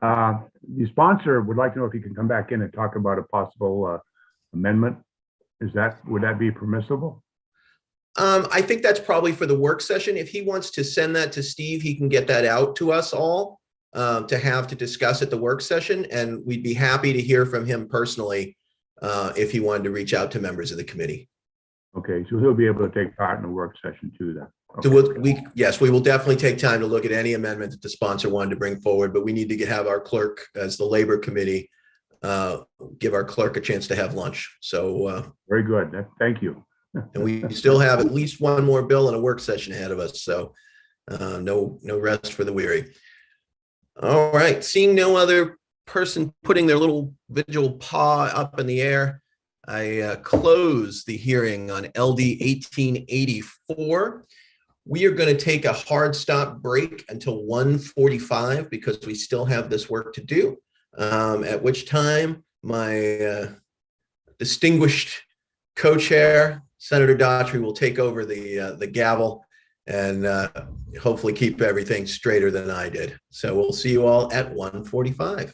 The sponsor would like to know if he can come back in and talk about a possible amendment. Would that be permissible? I think that's probably for the work session. If he wants to send that to Steve, he can get that out to us all to have to discuss at the work session. And we'd be happy to hear from him personally if he wanted to reach out to members of the committee. Okay, so he'll be able to take part in the work session too then. Okay. So yes, we will definitely take time to look at any amendment that the sponsor wanted to bring forward, but we need to have our clerk, as the labor committee, give our clerk a chance to have lunch. So very good. Thank you. And we still have at least one more bill and a work session ahead of us. So no rest for the weary. All right, seeing no other person putting their little vigil paw up in the air, I close the hearing on LD 1884. We are going to take a hard stop break until 1:45 because we still have this work to do, at which time my distinguished co-chair, Senator Daughtry, will take over the gavel and hopefully keep everything straighter than I did. So we'll see you all at 1:45.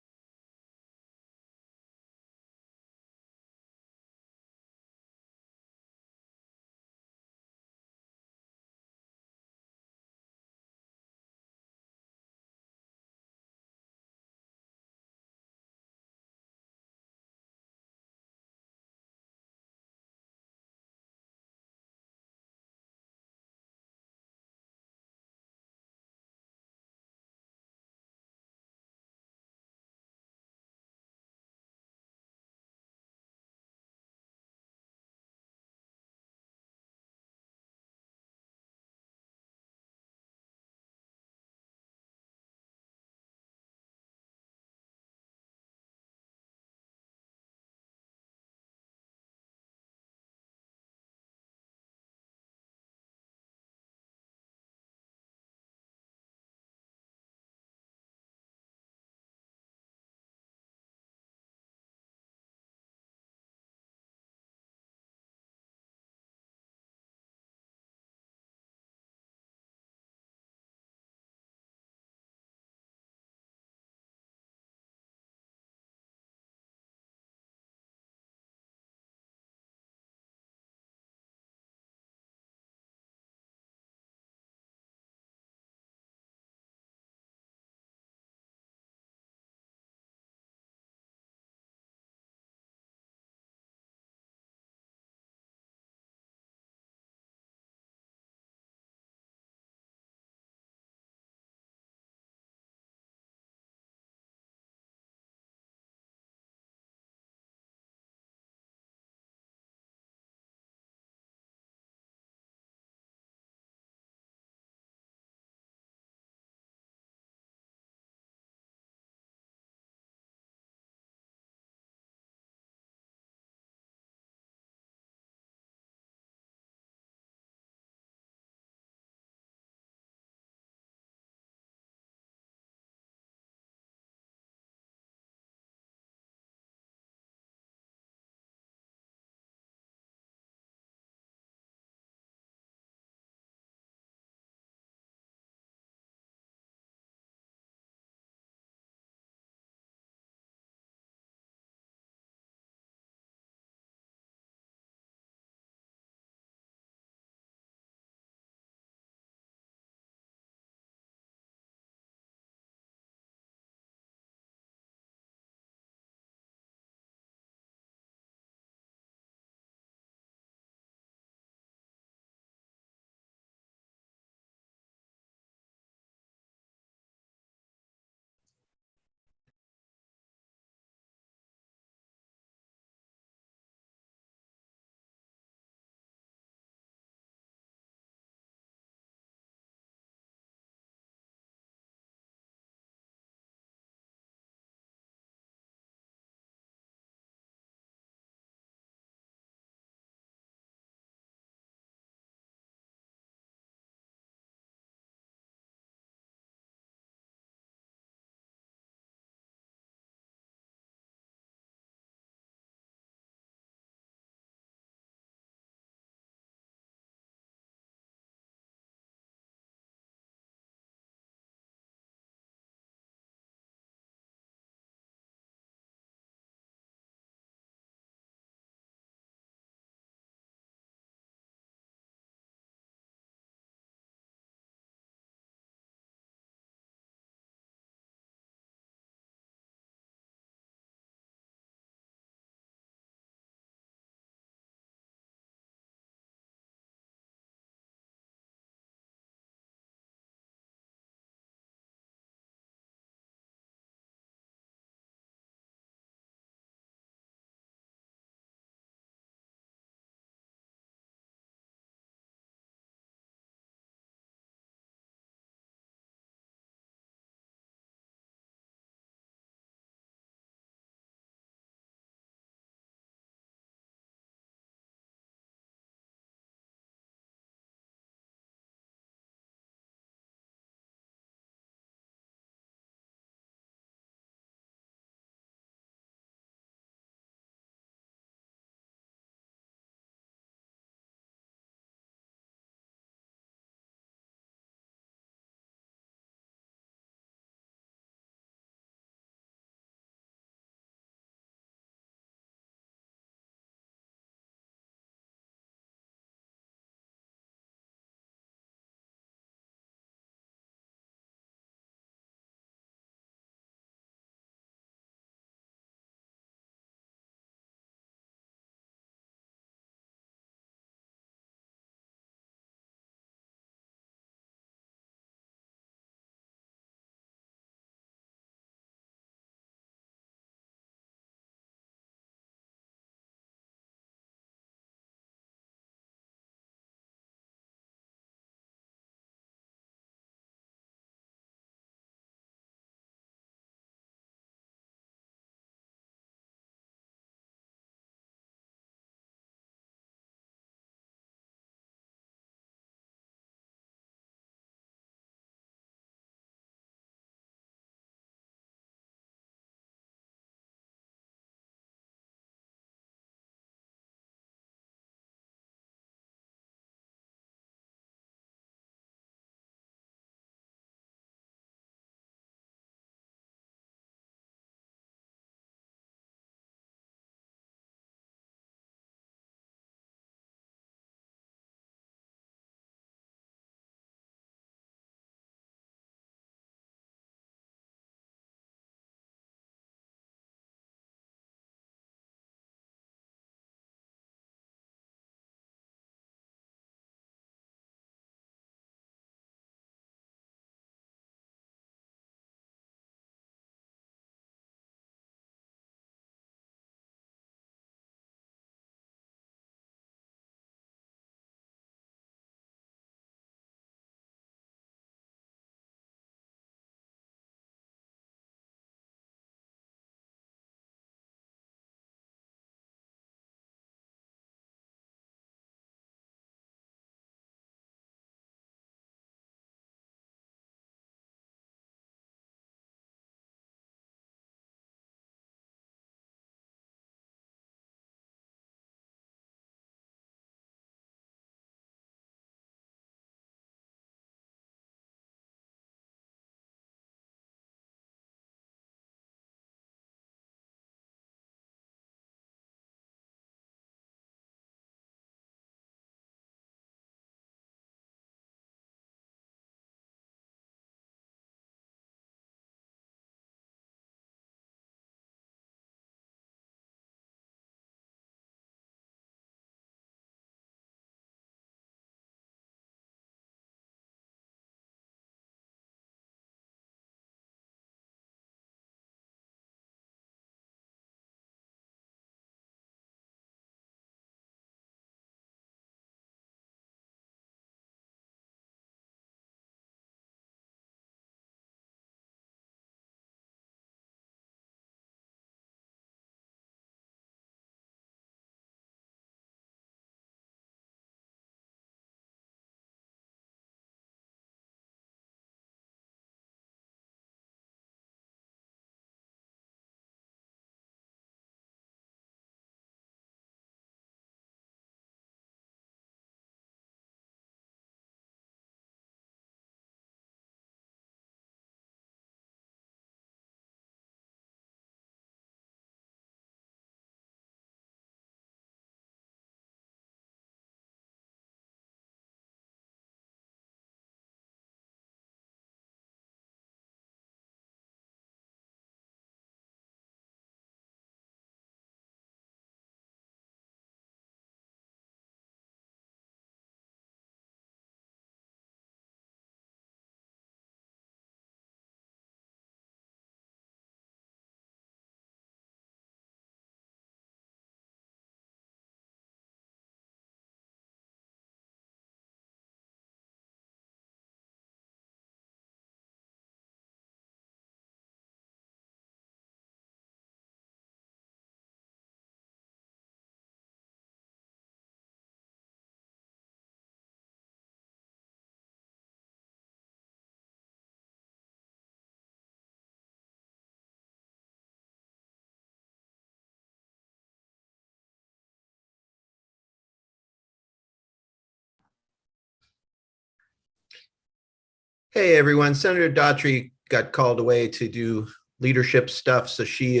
Hey, everyone. Senator Daughtry got called away to do leadership stuff, so she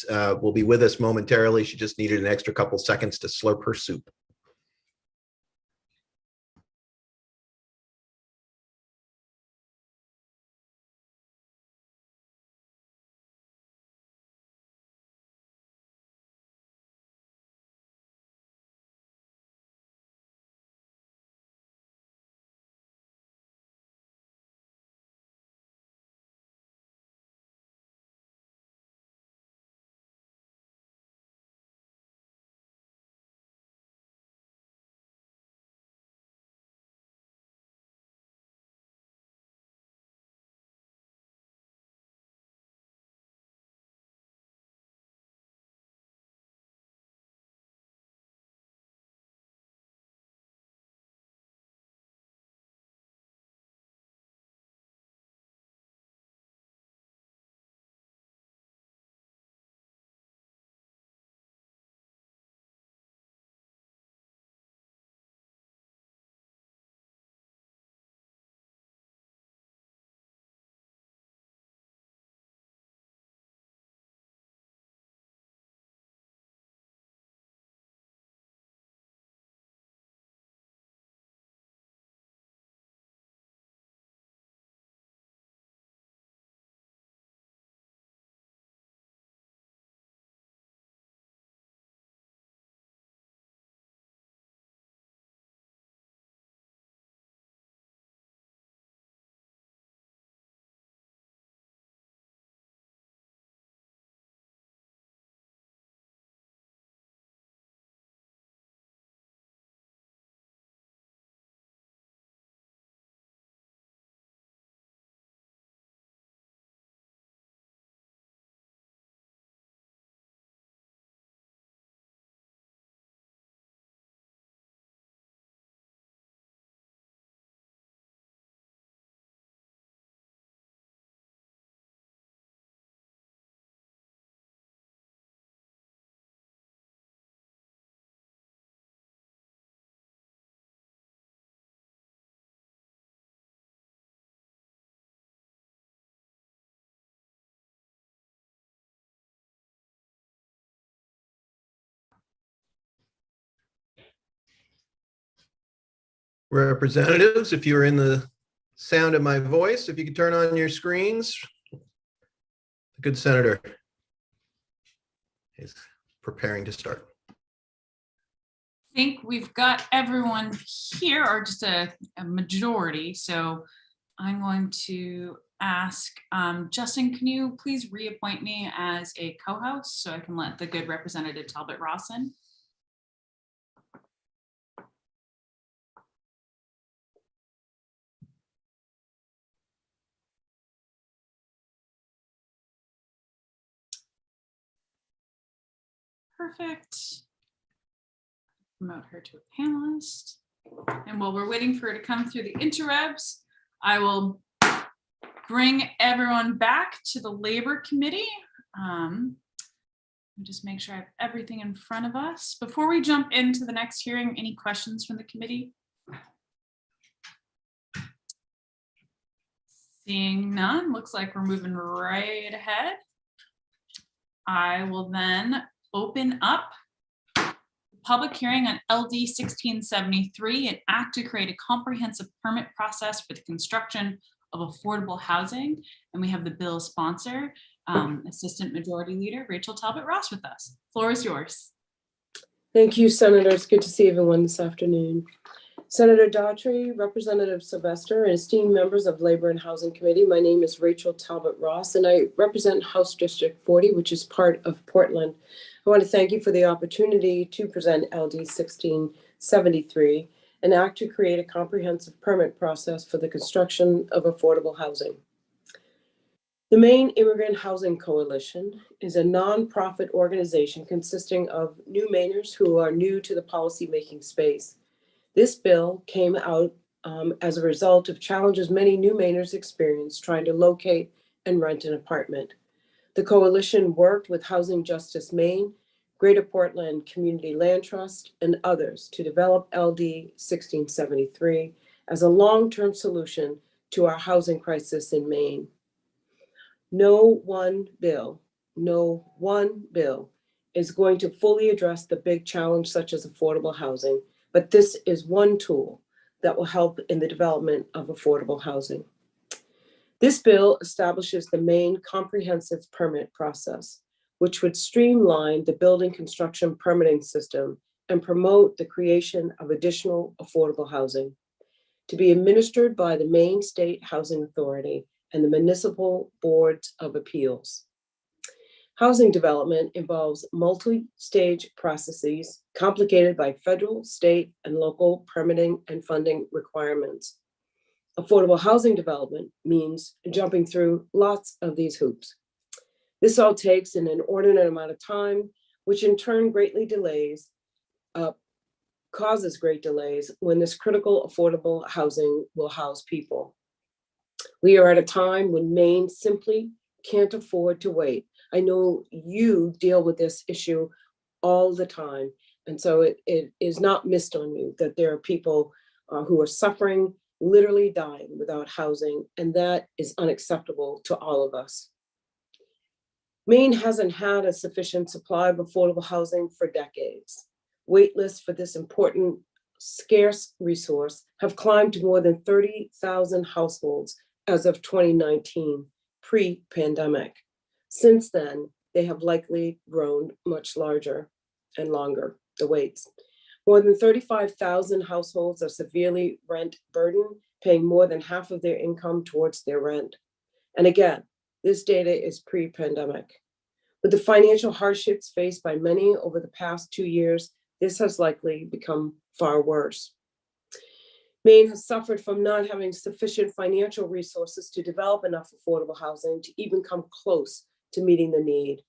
will be with us momentarily. She just needed an extra couple seconds to slurp her soup. Representatives, if you're in the sound of my voice, if you could turn on your screens. The good senator is preparing to start. I think we've got everyone here, or just a majority. So I'm going to ask Justin, can you please reappoint me as a co-host so I can let the good Representative Talbot Ross in? Perfect. Promote her to a panelist. And while we're waiting for her to come through the interwebs, I will bring everyone back to the Labor Committee. Just make sure I have everything in front of us. Before we jump into the next hearing, any questions from the committee? Seeing none, looks like we're moving right ahead. I will then open up the public hearing on LD 1673, an act to create a comprehensive permit process for the construction of affordable housing. And we have the bill sponsor, Assistant Majority Leader Rachel Talbot Ross with us. Floor is yours. Thank you, Senator. It's good to see everyone this afternoon. Senator Daughtry, Representative Sylvester, and esteemed members of Labor and Housing Committee, my name is Rachel Talbot Ross, and I represent House District 40, which is part of Portland. I want to thank you for the opportunity to present LD 1673, an act to create a comprehensive permit process for the construction of affordable housing. The Maine Immigrant Housing Coalition is a nonprofit organization consisting of new Mainers who are new to the policymaking space. This bill came out as a result of challenges many new Mainers experience trying to locate and rent an apartment. The coalition worked with Housing Justice Maine, Greater Portland Community Land Trust, and others to develop LD 1673 as a long-term solution to our housing crisis in Maine. No one bill is going to fully address the big challenge such as affordable housing, but this is one tool that will help in the development of affordable housing. This bill establishes the Maine comprehensive permit process, which would streamline the building construction permitting system and promote the creation of additional affordable housing, to be administered by the Maine State Housing Authority and the Municipal Boards of Appeals. Housing development involves multi-stage processes complicated by federal, state, and local permitting and funding requirements. Affordable housing development means jumping through lots of these hoops. This all takes an inordinate amount of time, which in turn causes great delays when this critical affordable housing will house people. We are at a time when Maine simply can't afford to wait. I know you deal with this issue all the time, and so it is not missed on you that there are people who are suffering, literally dying without housing, and that is unacceptable to all of us. Maine hasn't had a sufficient supply of affordable housing for decades. Wait lists for this important, scarce resource have climbed to more than 30,000 households as of 2019, pre-pandemic. Since then, they have likely grown much larger and longer, the waits. More than 35,000 households are severely rent burdened, paying more than half of their income towards their rent. And again, this data is pre-pandemic. With the financial hardships faced by many over the past 2 years, this has likely become far worse. Maine has suffered from not having sufficient financial resources to develop enough affordable housing to even come close to meeting the need.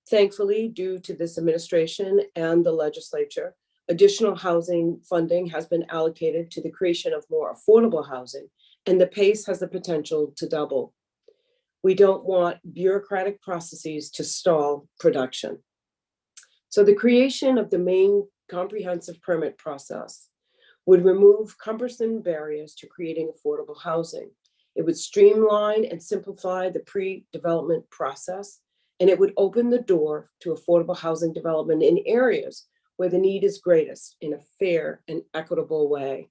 Thankfully, due to this administration and the legislature, additional housing funding has been allocated to the creation of more affordable housing, and the pace has the potential to double. We don't want bureaucratic processes to stall production. So the creation of the Maine comprehensive permit process would remove cumbersome barriers to creating affordable housing. It would streamline and simplify the pre-development process, and it would open the door to affordable housing development in areas where the need is greatest in a fair and equitable way.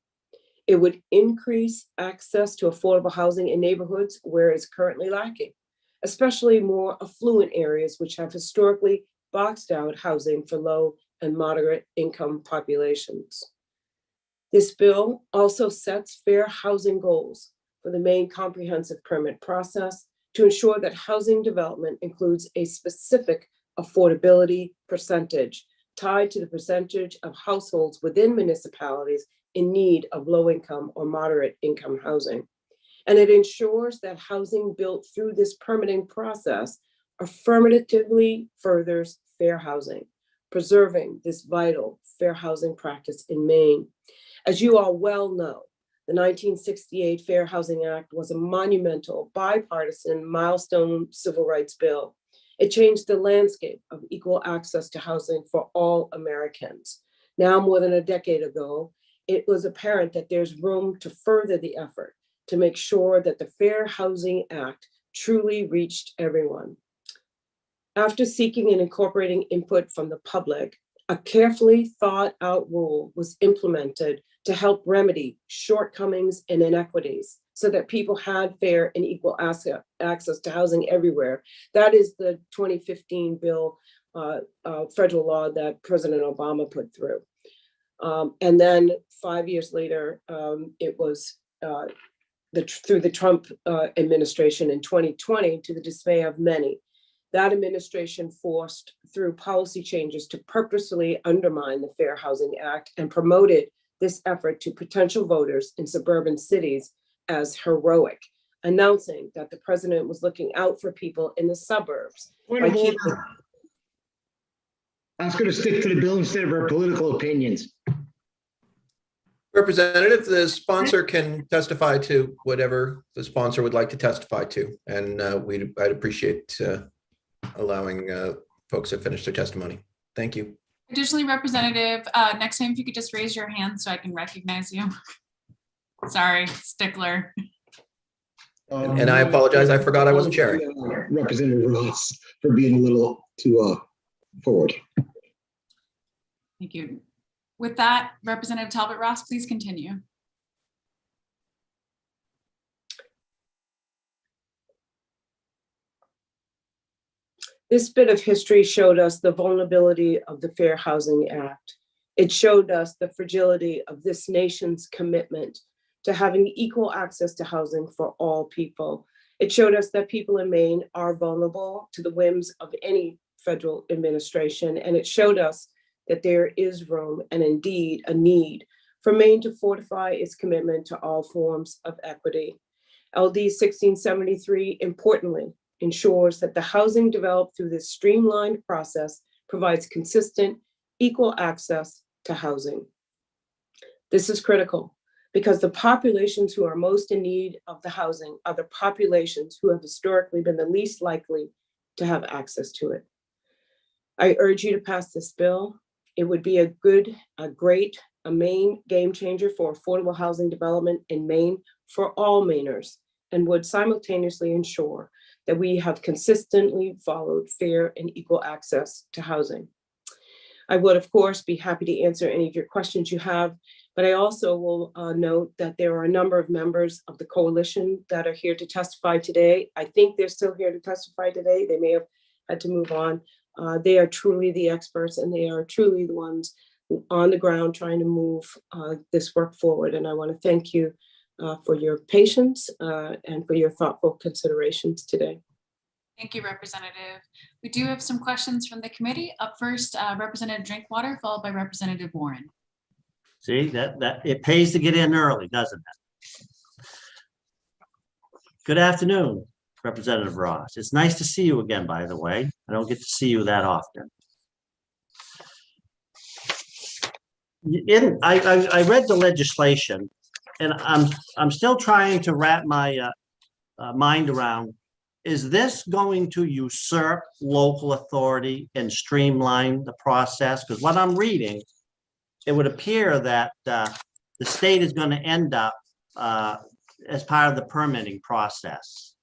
It would increase access to affordable housing in neighborhoods where it's currently lacking, especially more affluent areas which have historically boxed out housing for low and moderate income populations. This bill also sets fair housing goals for the Maine comprehensive permit process to ensure that housing development includes a specific affordability percentage tied to the percentage of households within municipalities in need of low income or moderate income housing. And it ensures that housing built through this permitting process affirmatively furthers fair housing, preserving this vital fair housing practice in Maine. As you all well know, the 1968 Fair Housing Act was a monumental bipartisan milestone civil rights bill. It changed the landscape of equal access to housing for all Americans. Now, more than a decade ago, it was apparent that there's room to further the effort to make sure that the Fair Housing Act truly reached everyone. After seeking and incorporating input from the public, a carefully thought out rule was implemented to help remedy shortcomings and inequities so that people had fair and equal access to housing everywhere. That is the 2015 bill, federal law that President Obama put through. And then 5 years later, it was through the Trump administration in 2020, to the dismay of many. That administration forced through policy changes to purposely undermine the Fair Housing Act and promoted this effort to potential voters in suburban cities as heroic, announcing that the president was looking out for people in the suburbs. I was going to stick to the bill instead of our political opinions. Representative, the sponsor can testify to whatever the sponsor would like to testify to, and I'd appreciate allowing folks to finish their testimony. Thank you. Additionally, Representative, next time if you could just raise your hand so I can recognize you. Sorry, stickler. And I apologize, I forgot I wasn't sharing. Representative Ross for being a little too forward. Thank you. With that, Representative Talbot Ross, please continue. This bit of history showed us the vulnerability of the Fair Housing Act. It showed us the fragility of this nation's commitment to having equal access to housing for all people. It showed us that people in Maine are vulnerable to the whims of any federal administration, and it showed us that there is room and indeed a need for Maine to fortify its commitment to all forms of equity. LD 1673, importantly, ensures that the housing developed through this streamlined process provides consistent, equal access to housing. This is critical because the populations who are most in need of the housing are the populations who have historically been the least likely to have access to it. I urge you to pass this bill. It would be a Maine game changer for affordable housing development in Maine for all Mainers, and would simultaneously ensure that we have consistently followed fair and equal access to housing. I would, of course, be happy to answer any of your questions you have, but I also will note that there are a number of members of the coalition that are here to testify today. I think they're still here to testify today. They may have had to move on. They are truly the experts, and they are truly the ones on the ground trying to move this work forward. And I want to thank you for your patience and for your thoughtful considerations today. Thank you, Representative. We do have some questions from the committee. Up first, Representative Drinkwater, followed by Representative Warren. See, that it pays to get in early, doesn't it? Good afternoon, Representative Ross. It's nice to see you again, by the way. I don't get to see you that often. I read the legislation, and I'm still trying to wrap my mind around, is this going to usurp local authority and streamline the process? Because what I'm reading, it would appear that the state is going to end up as part of the permitting process.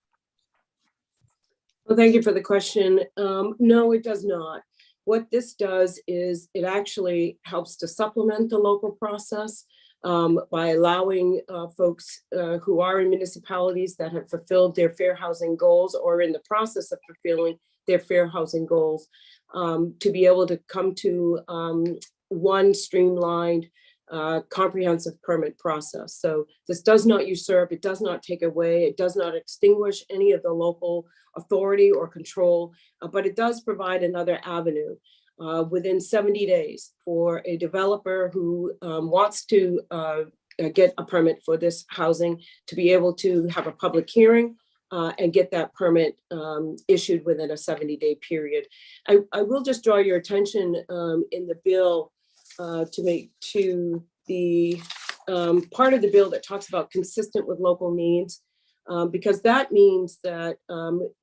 Well, thank you for the question. No, it does not. What this does is it actually helps to supplement the local process by allowing folks who are in municipalities that have fulfilled their fair housing goals or in the process of fulfilling their fair housing goals to be able to come to one streamlined comprehensive permit process. So this does not usurp, it does not take away, it does not extinguish any of the local authority or control, but it does provide another avenue within 70 days for a developer who wants to get a permit for this housing to be able to have a public hearing and get that permit issued within a 70-day period. I will just draw your attention in the bill to the part of the bill that talks about consistent with local needs, because that means that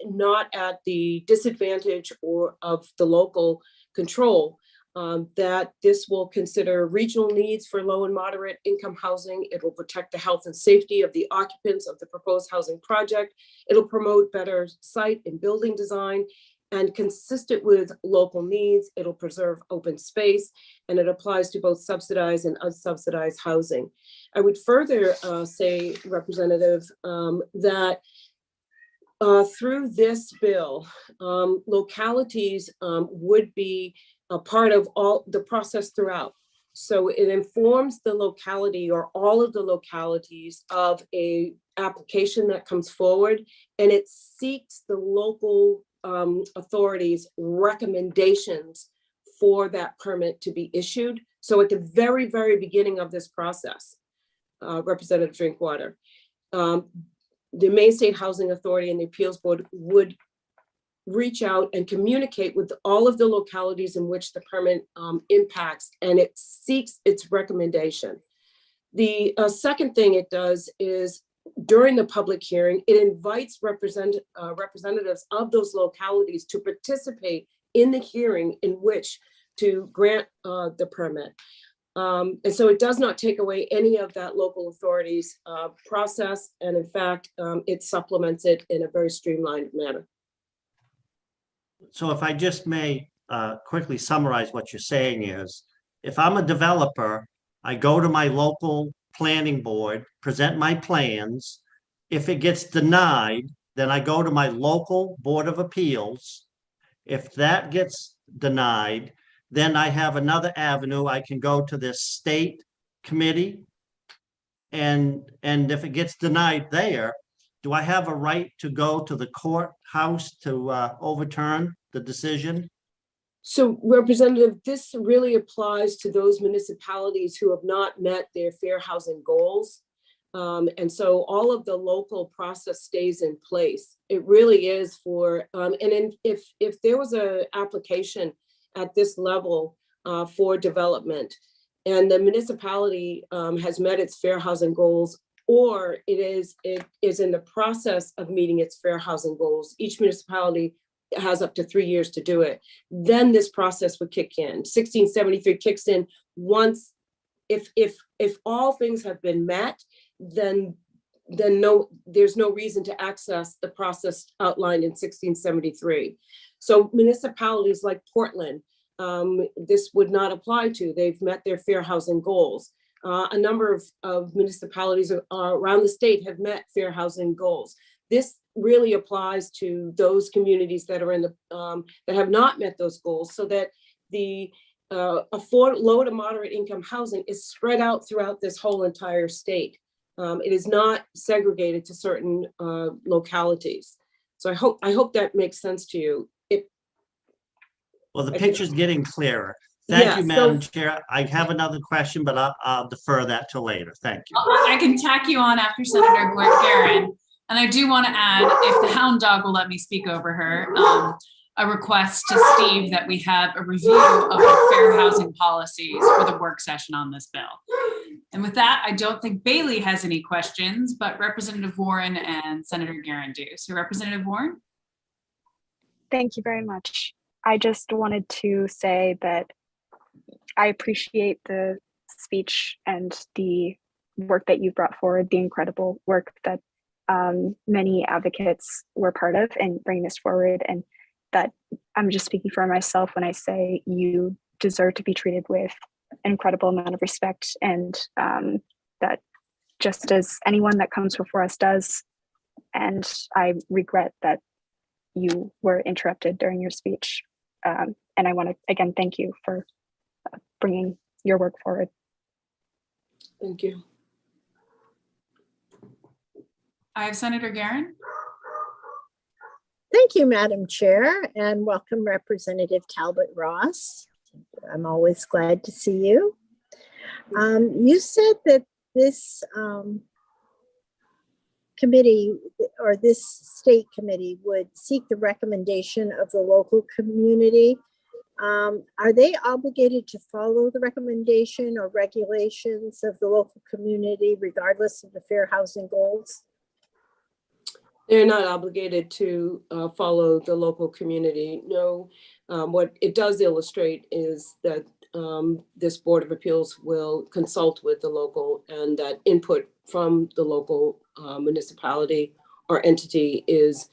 not at the disadvantage or of the local control, that this will consider regional needs for low and moderate income housing. It will protect the health and safety of the occupants of the proposed housing project. It'll promote better site and building design, and consistent with local needs, it'll preserve open space, and it applies to both subsidized and unsubsidized housing. I would further say, Representative, that through this bill, localities would be a part of all the process throughout. So it informs the locality or all of the localities of a application that comes forward, and it seeks the local authorities' recommendations for that permit to be issued. So at the very, very beginning of this process, Representative Drinkwater, the Maine State Housing Authority and the Appeals Board would reach out and communicate with all of the localities in which the permit impacts, and it seeks its recommendation. The second thing it does is during the public hearing, it invites representatives of those localities to participate in the hearing in which to grant the permit. And so it does not take away any of that local authority's process. And in fact, it supplements it in a very streamlined manner. So if I just may quickly summarize what you're saying is, if I'm a developer, I go to my local planning board, present my plans. If it gets denied, then I go to my local Board of Appeals. If that gets denied, then I have another avenue. I can go to this state committee. And if it gets denied there, do I have a right to go to the courthouse to overturn the decision? So Representative, this really applies to those municipalities who have not met their fair housing goals. And so all of the local process stays in place. It really is for, if there was an application at this level for development and the municipality has met its fair housing goals, or it is in the process of meeting its fair housing goals, each municipality has up to 3 years to do it, then this process would kick in. 1673 kicks in once, if all things have been met, then there's no reason to access the process outlined in 1673. So municipalities like Portland, this would not apply to. They've met their fair housing goals. A number of municipalities around the state have met fair housing goals. This really applies to those communities that are in the that have not met those goals, so that the low to moderate income housing is spread out throughout this whole entire state. It is not segregated to certain localities. So I hope that makes sense to you. Well, the picture's getting clearer. Thank you, Madam Chair. I have another question, but I'll defer that till later. Thank you. I can tack you on after Senator Guerin. And I do want to add, if the hound dog will let me speak over her, a request to Steve that we have a review of our fair housing policies for the work session on this bill. And with that, I don't think Bailey has any questions, but Representative Warren and Senator Guerin do. So Representative Warren. Thank you very much. I just wanted to say that I appreciate the speech and the work that you brought forward, the incredible work that many advocates were part of and bring this forward, and that I'm just speaking for myself when I say you deserve to be treated with an incredible amount of respect, and that just as anyone that comes before us does. And I regret that you were interrupted during your speech. And I want to again thank you for bringing your work forward. Thank you. I have Senator Guerin. Thank you, Madam Chair, and welcome Representative Talbot Ross. I'm always glad to see you. You said that this committee or this state committee would seek the recommendation of the local community. Are they obligated to follow the recommendation or regulations of the local community regardless of the fair housing goals? They're not obligated to follow the local community. No, what it does illustrate is that this Board of Appeals will consult with the local, and that input from the local municipality or entity is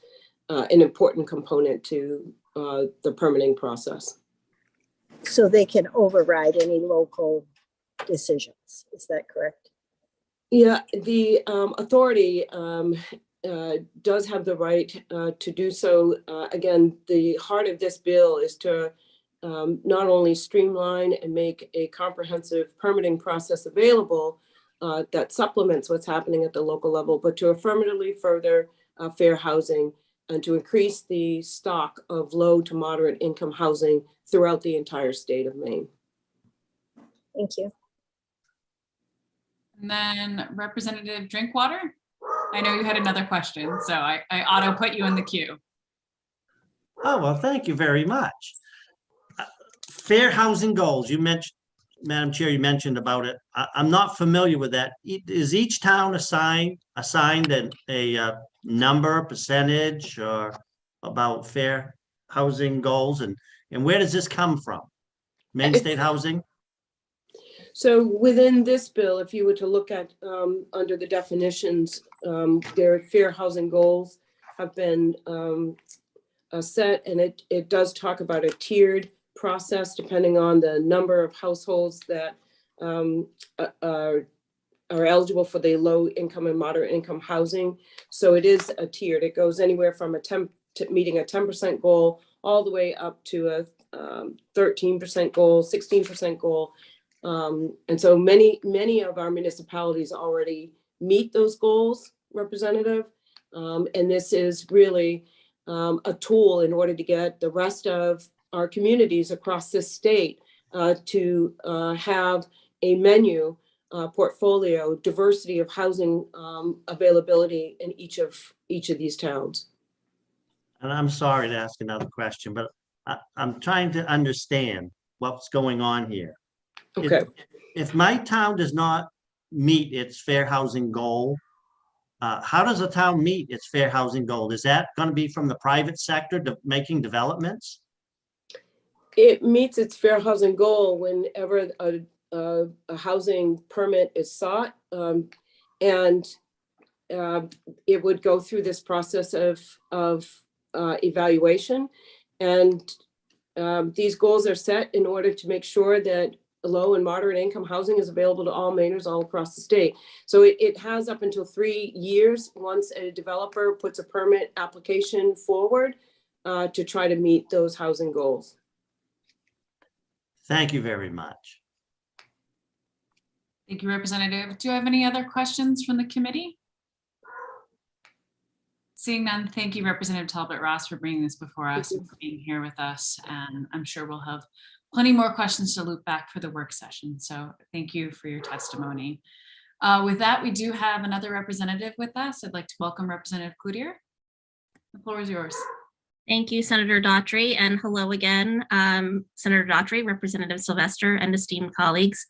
an important component to the permitting process. So they can override any local decisions, is that correct? Yeah, the authority does have the right to do so. Again, the heart of this bill is to not only streamline and make a comprehensive permitting process available that supplements what's happening at the local level, but to affirmatively further fair housing and to increase the stock of low to moderate income housing throughout the entire state of Maine. Thank you. And then Representative Drinkwater. I know you had another question, so I auto put you in the queue. Oh, well, thank you very much. Fair housing goals, you mentioned, Madam Chair, you mentioned about it. I'm not familiar with that. Is each town assigned a number, percentage, or about fair housing goals? And where does this come from? Maine State Housing? So within this bill, if you were to look at under the definitions, their fair housing goals have been set, and it does talk about a tiered process depending on the number of households that are eligible for the low income and moderate income housing. So it is a tiered. It goes anywhere from meeting a 10% goal all the way up to a 13% goal, 16% goal. And so many of our municipalities already meet those goals, Representative. And this is really a tool in order to get the rest of our communities across this state to have a menu portfolio, diversity of housing availability in each of these towns. And I'm sorry to ask another question, but I'm trying to understand what's going on here. Okay. If my town does not meet its fair housing goal, how does a town meet its fair housing goal? Is that going to be from the private sector making developments? It meets its fair housing goal whenever a housing permit is sought, and it would go through this process of evaluation. And these goals are set in order to make sure that low and moderate income housing is available to all Mainers all across the state. So it has up until 3 years once a developer puts a permit application forward to try to meet those housing goals. Thank you very much. Thank you, Representative. Do you have any other questions from the committee? Seeing none, thank you, Representative Talbot Ross, for bringing this before us and for being here with us. And I'm sure we'll have plenty more questions to loop back for the work session. So thank you for your testimony. With that, we do have another representative with us. I'd like to welcome Representative Cloutier. The floor is yours. Thank you, Senator Daughtry, and hello again, Senator Daughtry, Representative Sylvester, and esteemed colleagues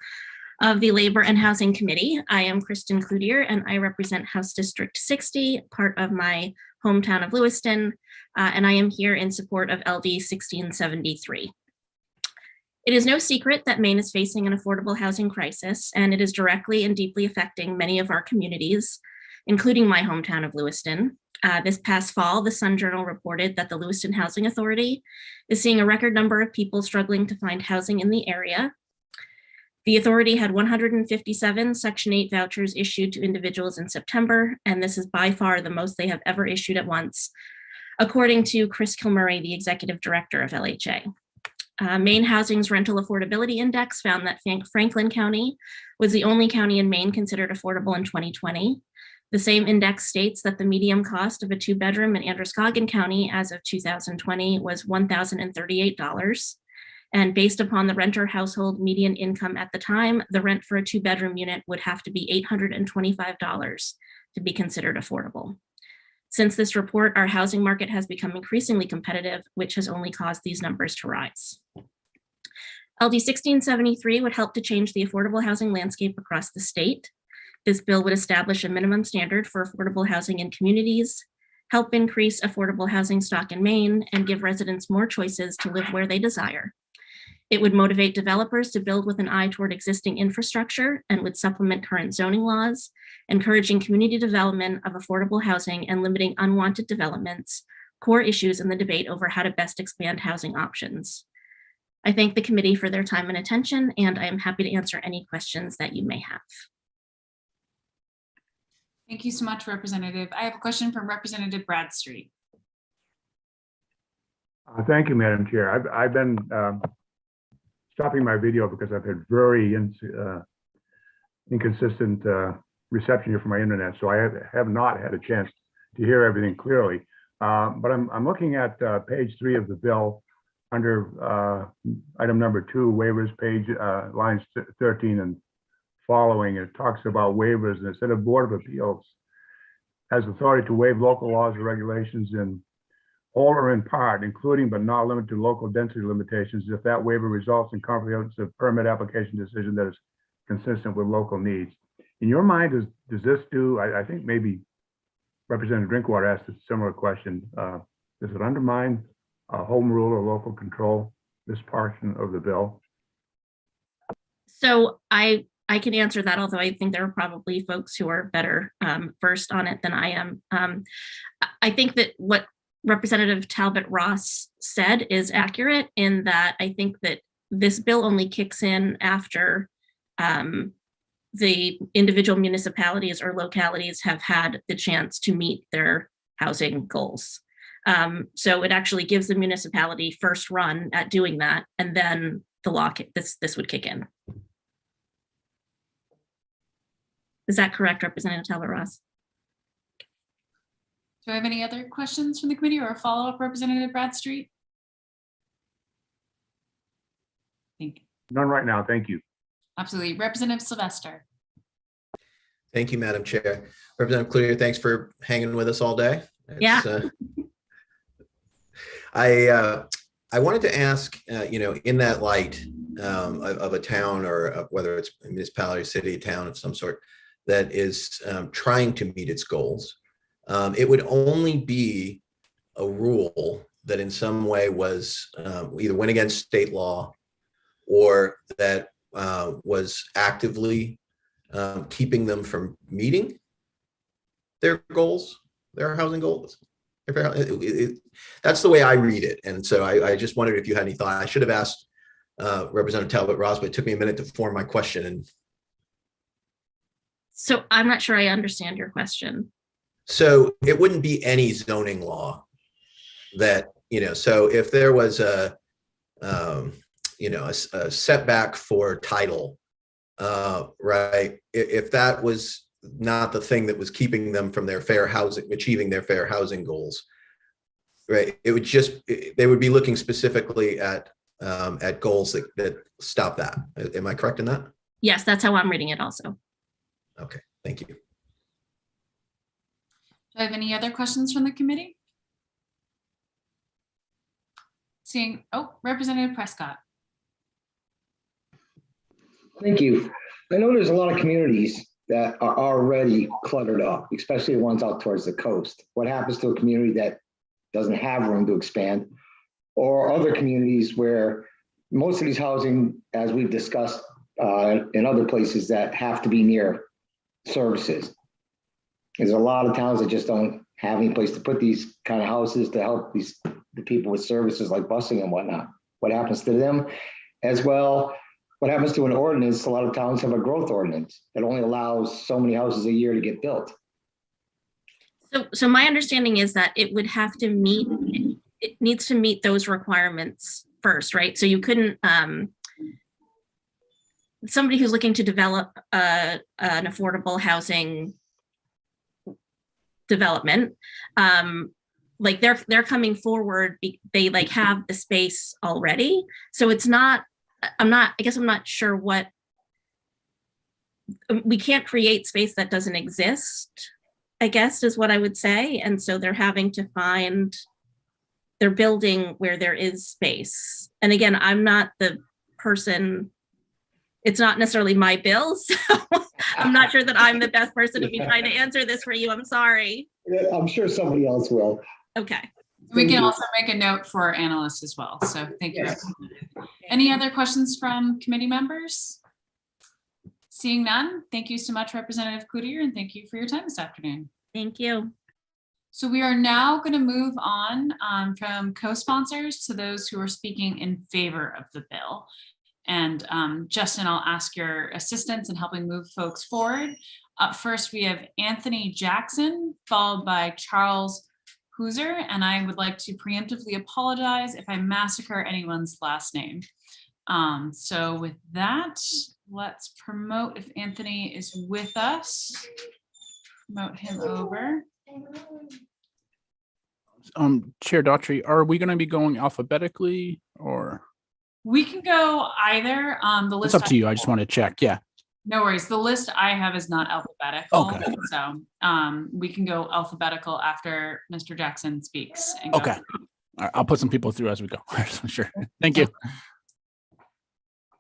of the Labor and Housing Committee. I am Kristen Cloutier, and I represent House District 60, part of my hometown of Lewiston, and I am here in support of LD 1673. It is no secret that Maine is facing an affordable housing crisis, and it is directly and deeply affecting many of our communities, including my hometown of Lewiston. This past fall, the Sun Journal reported that the Lewiston Housing Authority is seeing a record number of people struggling to find housing in the area. The authority had 157 Section 8 vouchers issued to individuals in September, and this is by far the most they have ever issued at once, according to Chris Kilmurray, the executive director of LHA. Maine Housing's Rental Affordability Index found that Franklin County was the only county in Maine considered affordable in 2020. The same index states that the median cost of a 2-bedroom in Androscoggin County as of 2020 was $1,038. And based upon the renter household median income at the time, the rent for a 2-bedroom unit would have to be $825 to be considered affordable. Since this report, our housing market has become increasingly competitive, which has only caused these numbers to rise. LD 1673 would help to change the affordable housing landscape across the state. This bill would establish a minimum standard for affordable housing in communities, help increase affordable housing stock in Maine, and give residents more choices to live where they desire. It would motivate developers to build with an eye toward existing infrastructure and would supplement current zoning laws, encouraging community development of affordable housing and limiting unwanted developments, core issues in the debate over how to best expand housing options. I thank the committee for their time and attention, and I am happy to answer any questions that you may have. Thank you so much, Representative. I have a question from Representative Bradstreet. Thank you, Madam Chair. I've been stopping my video because I've had very inconsistent reception here from my internet, so I have not had a chance to hear everything clearly. But I'm looking at page 3 of the bill under item number 2, waivers, page lines 13 and following. It talks about waivers, and it said a Board of Appeals has authority to waive local laws or regulations in whole or in part, including but not limited to local density limitations, if that waiver results in comprehensive permit application decision that is consistent with local needs. In your mind, does this do, I think maybe Representative Drinkwater asked a similar question, does it undermine home rule or local control, this portion of the bill? So I can answer that, although I think there are probably folks who are better versed on it than I am. I think that what Representative Talbot Ross said is accurate in that I think that this bill only kicks in after the individual municipalities or localities have had the chance to meet their housing goals. So it actually gives the municipality first run at doing that, and then the law, this would kick in. Is that correct, Representative Talbot Ross? Do I have any other questions from the committee or a follow-up, Representative Bradstreet? Thank you. None right now. Thank you. Absolutely. Representative Sylvester. Thank you, Madam Chair. Representative Cloutier, thanks for hanging with us all day. I wanted to ask, in that light of a town or whether it's a municipality, city, town of some sort that is trying to meet its goals, it would only be a rule that in some way was either went against state law or that was actively keeping them from meeting their goals, their housing goals. That's the way I read it. And so I just wondered if you had any thought. I should have asked Representative Talbot Ross, but it took me a minute to form my question. And so I'm not sure I understand your question. So it wouldn't be any zoning law that, so if there was a setback for title, right? If that was not the thing that was keeping them from their achieving their fair housing goals, right? It would they would be looking specifically at goals that stop that. Am I correct in that? Yes, that's how I'm reading it also. Okay, thank you. Do I have any other questions from the committee? Representative Prescott. Thank you. I know there's a lot of communities that are already cluttered up, especially the ones out towards the coast. What happens to a community that doesn't have room to expand, or other communities where most of these housing, as we've discussed in other places, that have to be near services. There's a lot of towns that just don't have any place to put these kind of houses to help the people with services like busing and whatnot. What happens to them as well? What happens to an ordinance? A lot of towns have a growth ordinance that only allows so many houses a year to get built. So my understanding is that it would have to it needs to meet those requirements first, right? So you couldn't, somebody who's looking to develop an affordable housing development, like they're coming forward, they like have the space already. So it's not, I guess I'm not sure we can't create space that doesn't exist, I guess is what I would say. And so they're having to they're building where there is space. And again, I'm not the person, it's not necessarily my bill, so I'm not sure that I'm the best person to be trying to answer this for you. I'm sorry. I'm sure somebody else will. Okay. We can also make a note for our analysts as well. So thank you. Yes. Any other questions from committee members? Seeing none, thank you so much, Representative Cloutier, and thank you for your time this afternoon. Thank you. So we are now going to move on from co-sponsors to those who are speaking in favor of the bill. And Justin, I'll ask your assistance in helping move folks forward. Up first, we have Anthony Jackson, followed by Charles Hooser, and I would like to preemptively apologize if I massacre anyone's last name. So with that, let's promote, if Anthony is with us, promote him over. Chair Daughtry, are we going to be going alphabetically or? We can go either. The list. It's up to you. I just want to check. Yeah. No worries. The list I have is not alphabetical. Okay. So we can go alphabetical after Mr. Jackson speaks. And okay. All right. I'll put some people through as we go. Sure. Thank you.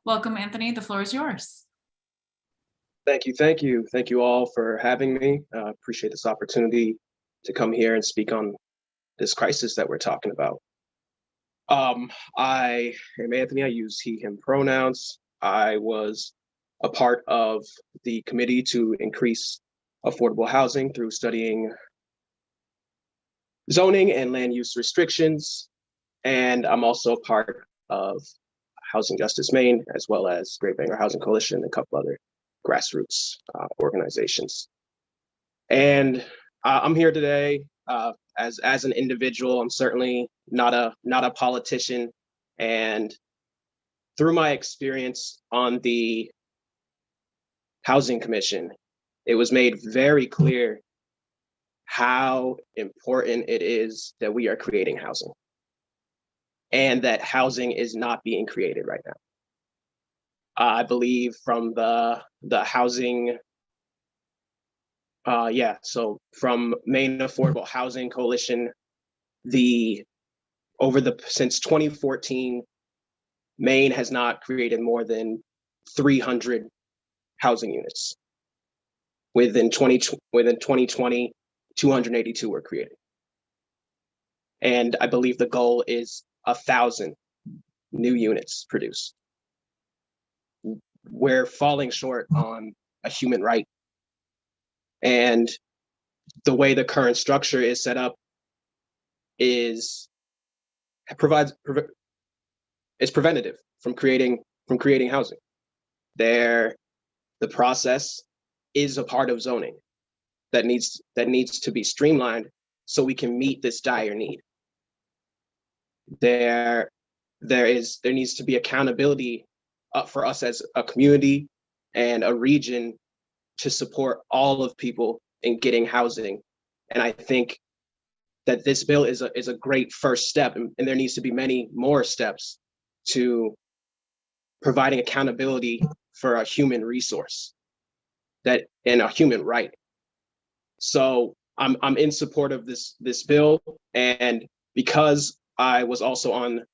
Welcome, Anthony. The floor is yours. Thank you. Thank you. Thank you all for having me. Appreciate this opportunity to come here and speak on this crisis that we're talking about. I am Anthony. I use he, him pronouns. I was a part of the committee to increase affordable housing through studying zoning and land use restrictions. And I'm also part of Housing Justice Maine, as well as Great Bangor Housing Coalition and a couple other grassroots organizations. And I'm here today as an individual. I'm certainly not a politician. And through my experience on the Housing Commission, it was made very clear how important it is that we are creating housing, and that housing is not being created right now. I believe from the housing, so from Maine Affordable Housing Coalition, since 2014, Maine has not created more than 300 housing units. Within 2020, 282 were created. And I believe the goal is 1,000 new units produced. We're falling short on a human right. And the way the current structure is set up is preventative from creating housing. The process is a part of zoning that needs to be streamlined so we can meet this dire need. There needs to be accountability for us as a community and a region to support all of people in getting housing. And I think that this bill is a great first step, and there needs to be many more steps to providing accountability for a human resource and a human right. So I'm in support of this bill, and because I was also on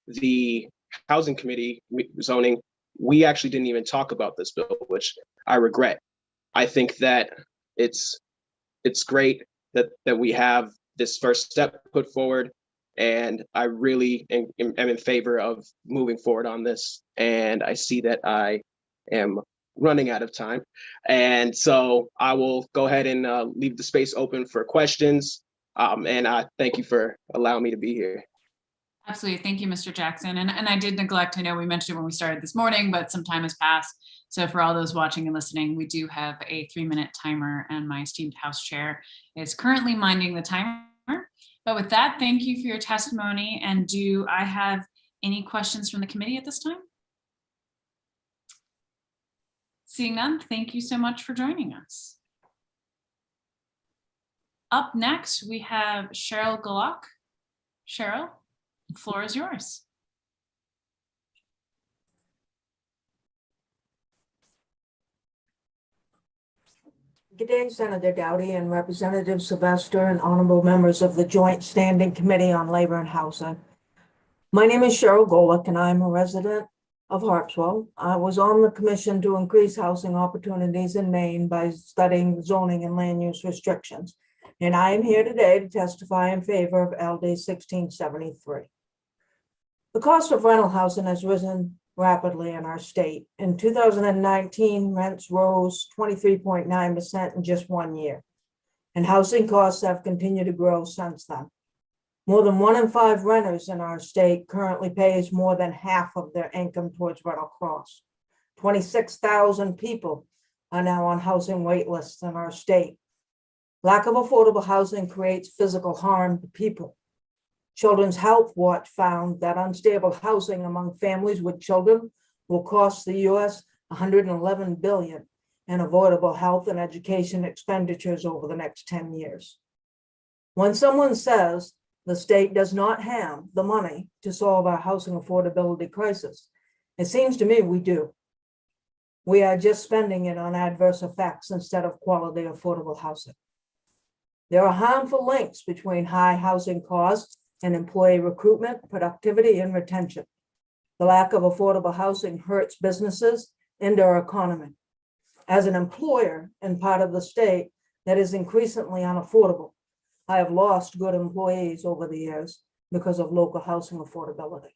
the Housing Committee zoning, we actually didn't even talk about this bill, which I regret. I think that it's great that we have this first step put forward, and I really am in favor of moving forward on this. And I see that I am running out of time, and so I will go ahead and leave the space open for questions. And I thank you for allowing me to be here. Absolutely. Thank you, Mr. Jackson. And I did neglect, I know we mentioned it when we started this morning, but some time has passed. So for all those watching and listening, we do have a 3-minute timer, and my esteemed House Chair is currently minding the timer. But with that, thank you for your testimony. And do I have any questions from the committee at this time? Seeing none, thank you so much for joining us. Up next, we have Cheryl Gullock. Cheryl, the floor is yours. Good day, Senator Doughty and Representative Sylvester and honorable members of the Joint Standing Committee on Labor and Housing. My name is Cheryl Golick, and I'm a resident of Harpswell. I was on the commission to increase housing opportunities in Maine by studying zoning and land use restrictions. And I am here today to testify in favor of LD 1673. The cost of rental housing has risen rapidly in our state. In 2019, rents rose 23.9% in just 1 year, and housing costs have continued to grow since then. More than 1 in 5 renters in our state currently pays more than half of their income towards rental costs. 26,000 people are now on housing wait lists in our state. Lack of affordable housing creates physical harm to people. Children's Health Watch found that unstable housing among families with children will cost the U.S. $111 billion in avoidable health and education expenditures over the next 10 years. When someone says the state does not have the money to solve our housing affordability crisis, it seems to me we do. We are just spending it on adverse effects instead of quality affordable housing. There are harmful links between high housing costs and employee recruitment, productivity, and retention. The lack of affordable housing hurts businesses and our economy. As an employer and part of the state that is increasingly unaffordable, I have lost good employees over the years because of local housing affordability.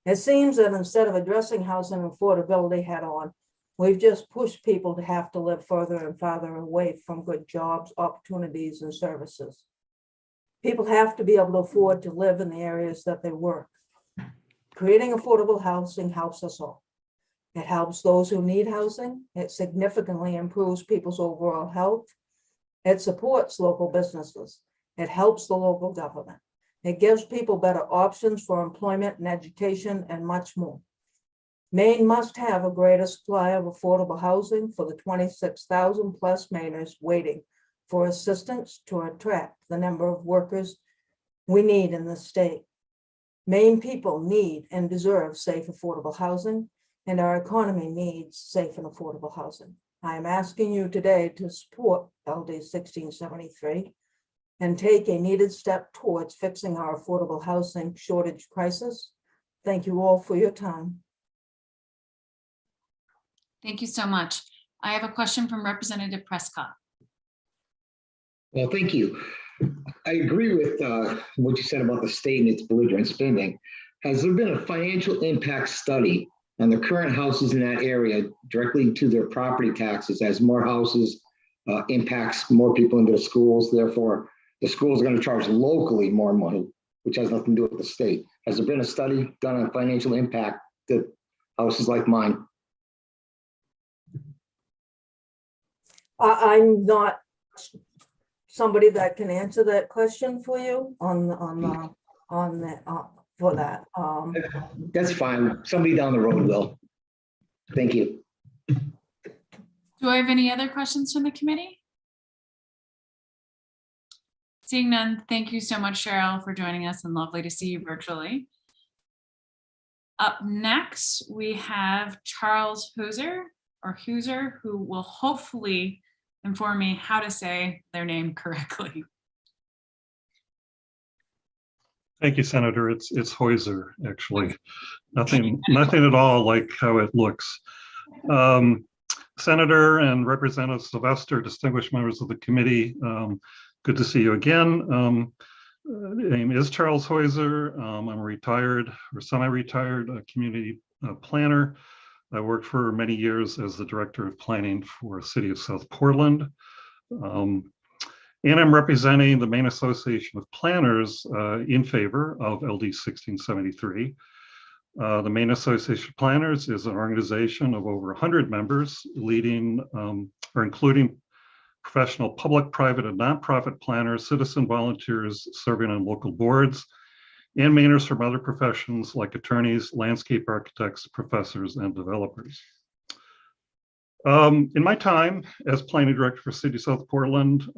It seems that instead of addressing housing affordability head on, We've just pushed people to have to live further and farther away from good jobs, opportunities, and services. People have to be able to afford to live in the areas that they work. Creating affordable housing helps us all. It helps those who need housing. It significantly improves people's overall health. It supports local businesses. It helps the local government. It gives people better options for employment and education and much more. Maine must have a greater supply of affordable housing for the 26,000 plus Mainers waiting for assistance to attract the number of workers we need in the state. Maine people need and deserve safe, affordable housing, and our economy needs safe and affordable housing. I am asking you today to support LD 1673 and take a needed step towards fixing our affordable housing shortage crisis. Thank you all for your time. Thank you so much. I have a question from Representative Prescott. Well, thank you. I agree with what you said about the state and its belligerent spending. Has there been a financial impact study on the current houses in that area directly to their property taxes, as more houses impacts more people into the schools? Therefore, the schools are going to charge locally more money, which has nothing to do with the state. Has there been a study done on financial impact to houses like mine? I'm not somebody that can answer that question for you for that. That's fine. Somebody down the road will. Thank you. Do I have any other questions from the committee? Seeing none, thank you so much, Cheryl, for joining us, and lovely to see you virtually. Up next, we have Charles Hauser, who will hopefully inform me how to say their name correctly. Thank you, Senator. It's Heuser, actually. Nothing at all like how it looks. Senator and Representative Sylvester, distinguished members of the committee, good to see you again. Name is Charles Heuser. I'm a retired or semi-retired community planner. I worked for many years as the Director of Planning for the City of South Portland. And I'm representing the Maine Association of Planners in favor of LD 1673. The Maine Association of Planners is an organization of over 100 members, leading or including professional public, private, and nonprofit planners, citizen volunteers serving on local boards, and Mainers from other professions like attorneys, landscape architects, professors, and developers. In my time as planning director for City of South Portland,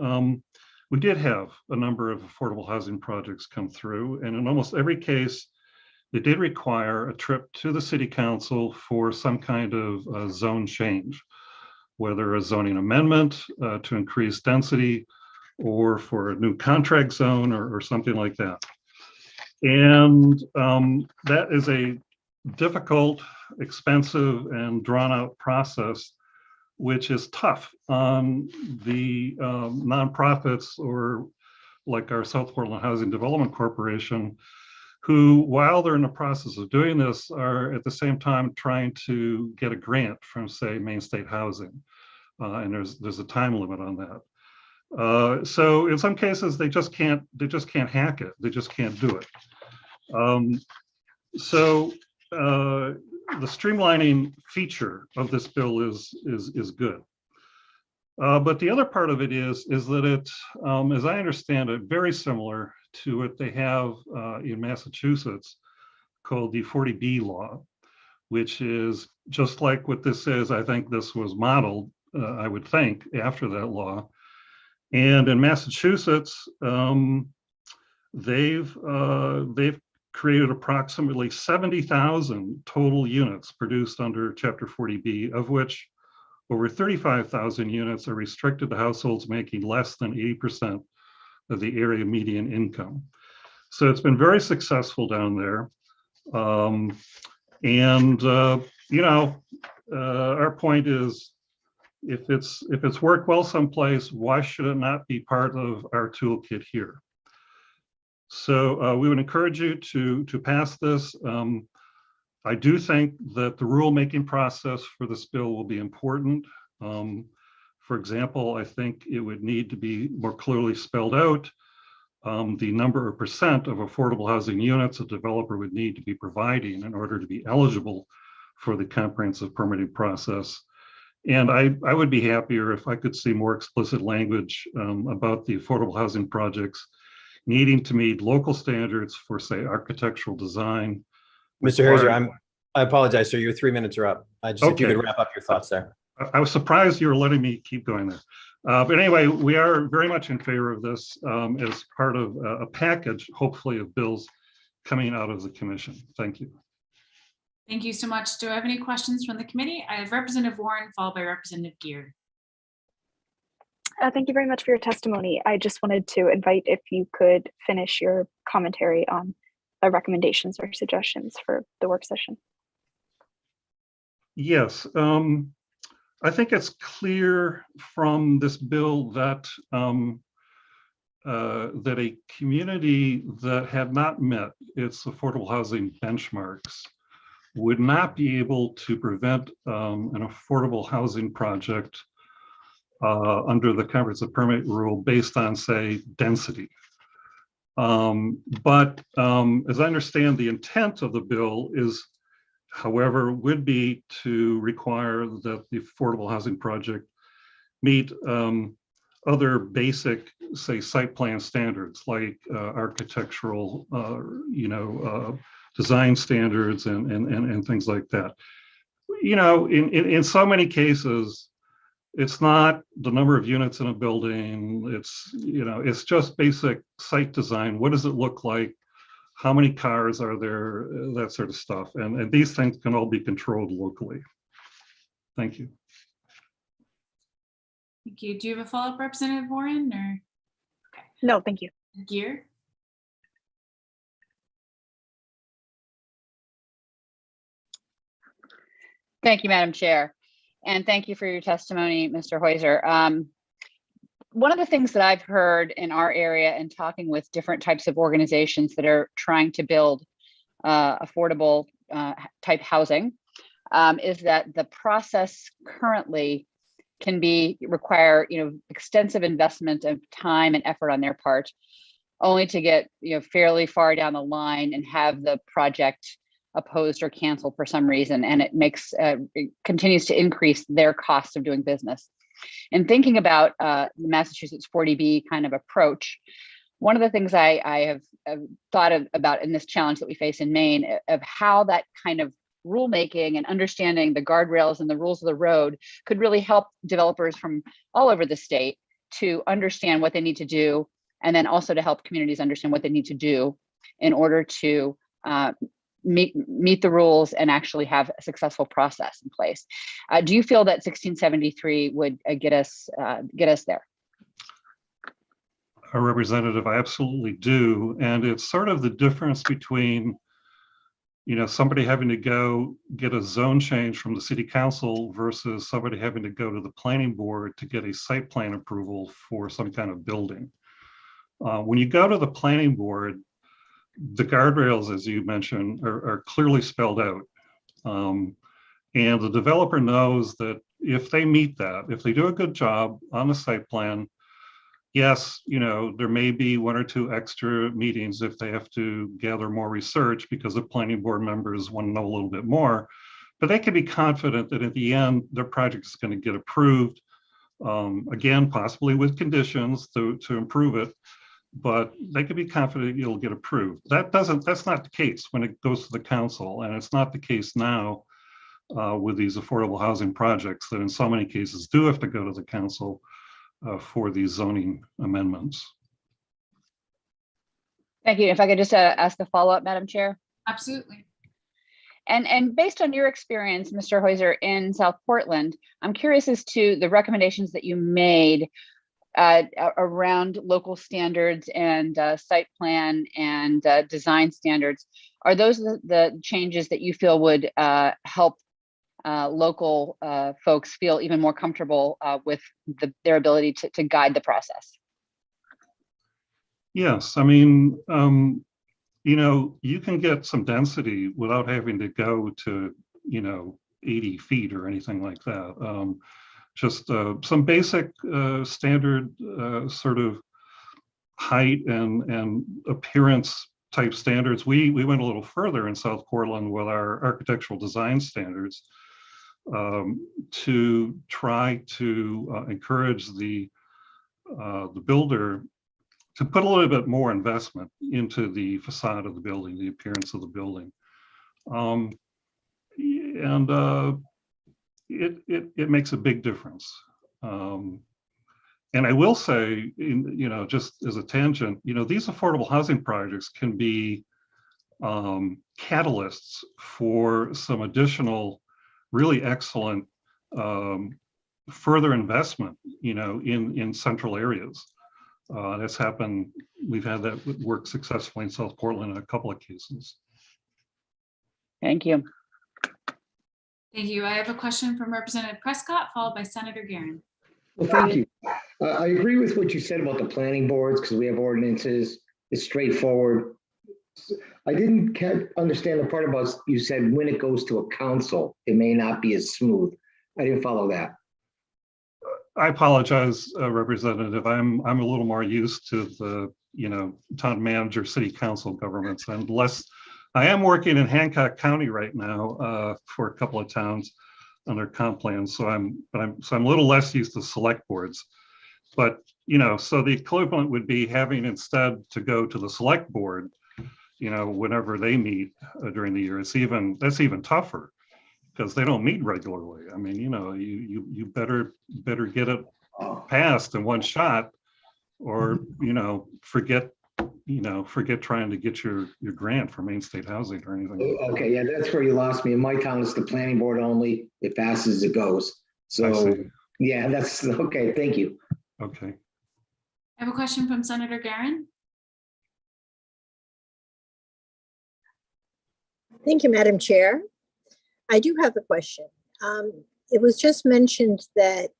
we did have a number of affordable housing projects come through, and in almost every case, it did require a trip to the city council for some kind of zone change, whether a zoning amendment to increase density or for a new contract zone or something like that. And that is a difficult, expensive, and drawn out process, which is tough on the nonprofits or like our South Portland Housing Development Corporation, who, while they're in the process of doing this, are at the same time trying to get a grant from, say, Maine State Housing. And there's a time limit on that. So in some cases, they just can't hack it. They just can't do it. The streamlining feature of this bill is good. But the other part of it is that it, as I understand it, very similar to what they have in Massachusetts called the 40B law, which is just like what this is. I think this was modeled, I would think, after that law. And in Massachusetts, they've created approximately 70,000 total units produced under Chapter 40B, of which over 35,000 units are restricted to households making less than 80% of the area median income. So it's been very successful down there. Our point is, if it's worked well someplace, why should it not be part of our toolkit here? So we would encourage you to pass this. I do think that the rulemaking process for this bill will be important. For example, I think it would need to be more clearly spelled out the number or percent of affordable housing units a developer would need to be providing in order to be eligible for the comprehensive permitting process. And I would be happier if I could see more explicit language about the affordable housing projects needing to meet local standards for, say, architectural design. Mr. Hauser, I apologize, sir. Your 3 minutes are up. If you could wrap up your thoughts there. I was surprised you were letting me keep going there. But anyway, we are very much in favor of this as part of a package, hopefully, of bills coming out of the commission. Thank you. Thank you so much. Do I have any questions from the committee? I have Representative Warren, followed by Representative Gear. Thank you very much for your testimony. I just wanted to invite if you could finish your commentary on recommendations or suggestions for the work session. Yes, I think it's clear from this bill that that a community that had not met its affordable housing benchmarks would not be able to prevent an affordable housing project under the comprehensive permit rule based on, say, density. But as I understand, the intent of the bill is, however, would be to require that the affordable housing project meet other basic, say, site plan standards like architectural, design standards and things like that. You know, in so many cases, it's not the number of units in a building. It's just basic site design. What does it look like? How many cars are there? That sort of stuff. And these things can all be controlled locally. Thank you. Thank you. Do you have a follow-up, Representative Warren? Or okay. No, thank you. Gear. Thank you, Madam Chair. And thank you for your testimony, Mr. Hauser. One of the things that I've heard in our area and talking with different types of organizations that are trying to build affordable type housing is that the process currently can require extensive investment of time and effort on their part, only to get fairly far down the line and have the project opposed or canceled for some reason, and it continues to increase their cost of doing business. And thinking about the Massachusetts 40B kind of approach, one of the things I have thought about in this challenge that we face in Maine of how that kind of rulemaking and understanding the guardrails and the rules of the road could really help developers from all over the state to understand what they need to do, and then also to help communities understand what they need to do in order to meet the rules and actually have a successful process in place. Do you feel that 1673 would get us there? A representative, I absolutely do. And it's sort of the difference between somebody having to go get a zone change from the city council versus somebody having to go to the planning board to get a site plan approval for some kind of building. When you go to the planning board, the guardrails, as you mentioned, are clearly spelled out. And the developer knows that if they meet that, if they do a good job on the site plan, yes, there may be one or two extra meetings if they have to gather more research because the planning board members want to know a little bit more, but they can be confident that at the end, their project is going to get approved, again, possibly with conditions to improve it, but they can be confident it'll get approved. That's not the case when it goes to the council, and it's not the case now with these affordable housing projects that in so many cases do have to go to the council for these zoning amendments. Thank you. If I could just ask a follow-up, Madam Chair. Absolutely. And based on your experience, Mr. Hauser, in South Portland, I'm curious as to the recommendations that you made around local standards and site plan and design standards. Are those the changes that you feel would help local folks feel even more comfortable with their ability to guide the process? Yes, I mean, you know, you can get some density without having to go to, 80 feet or anything like that. Just some basic standard sort of height and appearance type standards. We went a little further in South Portland with our architectural design standards to try to encourage the builder to put a little bit more investment into the facade of the building, the appearance of the building. It makes a big difference. And I will say, just as a tangent, these affordable housing projects can be catalysts for some additional really excellent further investment, in central areas. That's happened. We've had that work successfully in South Portland in a couple of cases. Thank you. Thank you. I have a question from Representative Prescott, followed by Senator Guerin. Well, thank you. I agree with what you said about the planning boards because we have ordinances. It's straightforward. I didn't understand the part about you said when it goes to a council, it may not be as smooth. I didn't follow that. I apologize, Representative. I'm a little more used to the town manager, city council governments, and less. I am working in Hancock County right now for a couple of towns on their comp plans, so I'm a little less used to select boards. But so the equivalent would be having instead to go to the select board, whenever they meet during the year. That's even tougher because they don't meet regularly. I mean, you better get it passed in one shot, or forget trying to get your grant for Main State Housing or anything. Okay, yeah, that's where you lost me. In my town, it's the planning board only. It passes as it goes. So yeah, that's okay. Thank you. Okay. I have a question from Senator Guerin. Thank you, Madam Chair. I do have a question. It was just mentioned that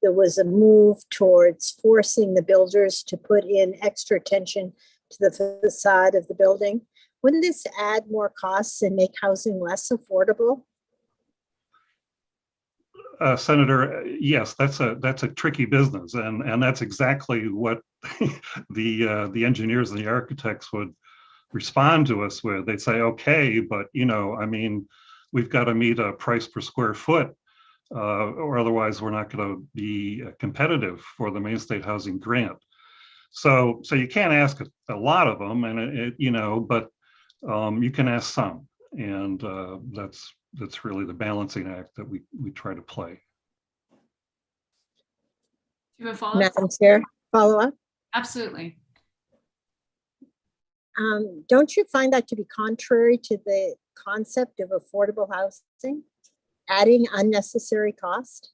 there was a move towards forcing the builders to put in extra attention to the facade of the building. Wouldn't this add more costs and make housing less affordable? Senator, yes, that's a tricky business, and that's exactly what the engineers and the architects would respond to us with. They'd say, okay, but I mean, we've got to meet a price per square foot, or otherwise we're not going to be competitive for the Main State Housing Grant. So you can't ask a lot of them, and but you can ask some, and that's really the balancing act that we try to play. Do you have a follow-up? Madam Chair, follow up? Absolutely. Don't you find that to be contrary to the concept of affordable housing, adding unnecessary cost?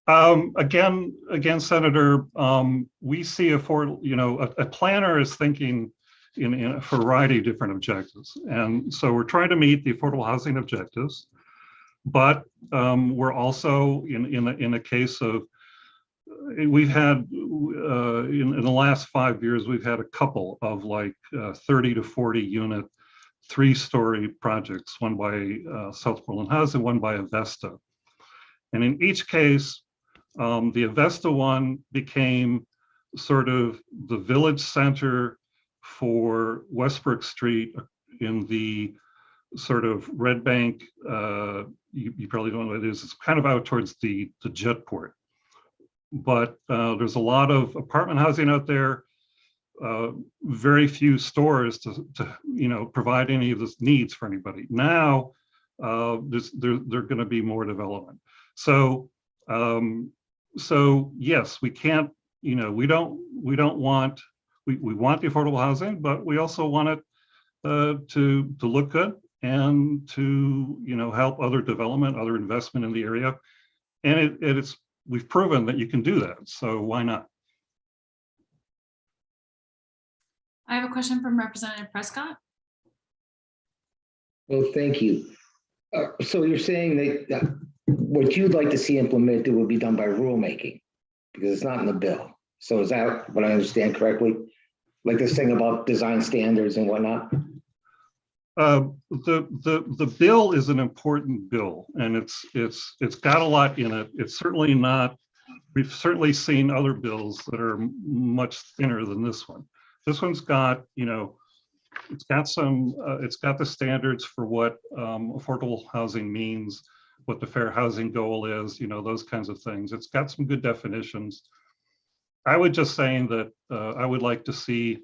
Again, Senator, we see a planner is thinking in a variety of different objectives. And so we're trying to meet the affordable housing objectives, but we're also in a case of, we've had in the last 5 years, we've had a couple of like 30 to 40 unit, 3-story projects, one by South Portland Housing, one by Avesta. And in each case, the Avesta one became sort of the village center for Westbrook Street in the sort of Red Bank. You probably don't know what it is. It's kind of out towards the Jetport. But there's a lot of apartment housing out there, very few stores to provide any of this needs for anybody. Now, there's going to be more development. So yes, we can't, we want the affordable housing, but we also want it to look good and to help other development, other investment in the area. And we've proven that you can do that. So why not? I have a question from Representative Prescott. Well, thank you. So you're saying that what you'd like to see implemented would be done by rulemaking because it's not in the bill. So is that what I understand correctly? Like this thing about design standards and whatnot? The bill is an important bill, and it's got a lot in it. It's certainly not. We've certainly seen other bills that are much thinner than this one. This one's got, it's got some. It's got the standards for what affordable housing means, what the fair housing goal is. Those kinds of things. It's got some good definitions. I would just saying that I would like to see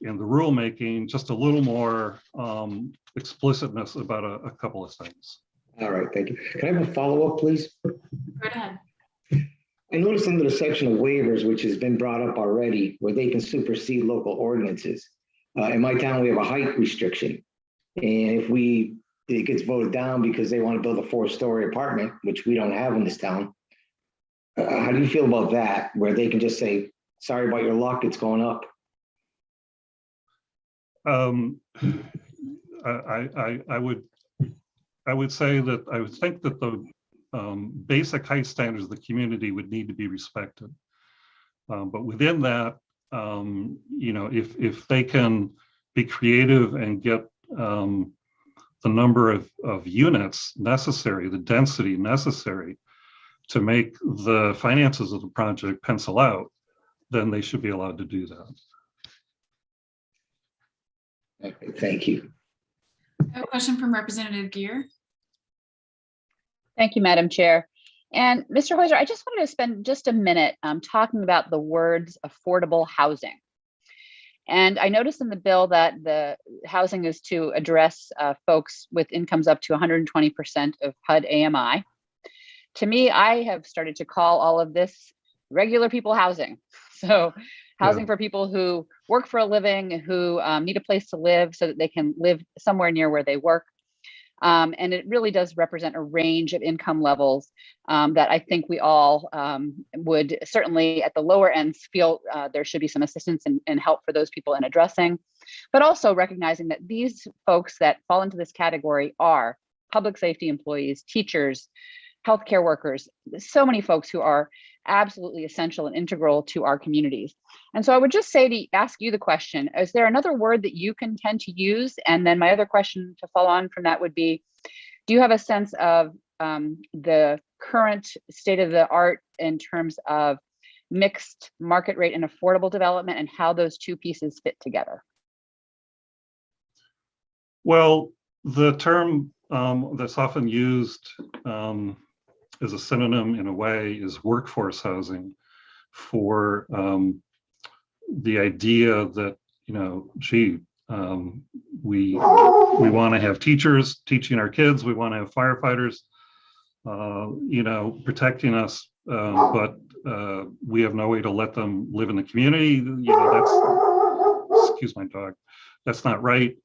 in the rulemaking just a little more explicitness about a couple of things. All right, thank you. Can I have a follow-up, please? Go ahead. I noticed under the section of waivers, which has been brought up already, where they can supersede local ordinances. In my town, we have a height restriction. And if it gets voted down because they want to build a 4-story apartment, which we don't have in this town, how do you feel about that, where they can just say, sorry about your luck, it's going up? I would say that I would think that the basic height standards of the community would need to be respected. But within that, if they can be creative and get the number of units necessary, the density necessary to make the finances of the project pencil out, then they should be allowed to do that. Okay, thank you. I have a question from Representative Gear. Thank you, Madam Chair. And Mr. Heuser, I just wanted to spend just a minute talking about the words affordable housing. And I noticed in the bill that the housing is to address folks with incomes up to 120% of HUD AMI. To me, I have started to call all of this regular people housing. So housing for people who work for a living, who need a place to live so that they can live somewhere near where they work. And it really does represent a range of income levels that I think we all would certainly at the lower ends feel there should be some assistance and help for those people in addressing, but also recognizing that these folks that fall into this category are public safety employees, teachers, healthcare workers, so many folks who are absolutely essential and integral to our communities. And so I would just say to ask you the question, is there another word that you can tend to use? And then my other question to follow on from that would be, do you have a sense of the current state of the art in terms of mixed market rate and affordable development and how those two pieces fit together? Well, the term that's often used as a synonym in a way is workforce housing for the idea that, we want to have teachers teaching our kids, we want to have firefighters, protecting us, but we have no way to let them live in the community. That's, excuse my dog, that's not right.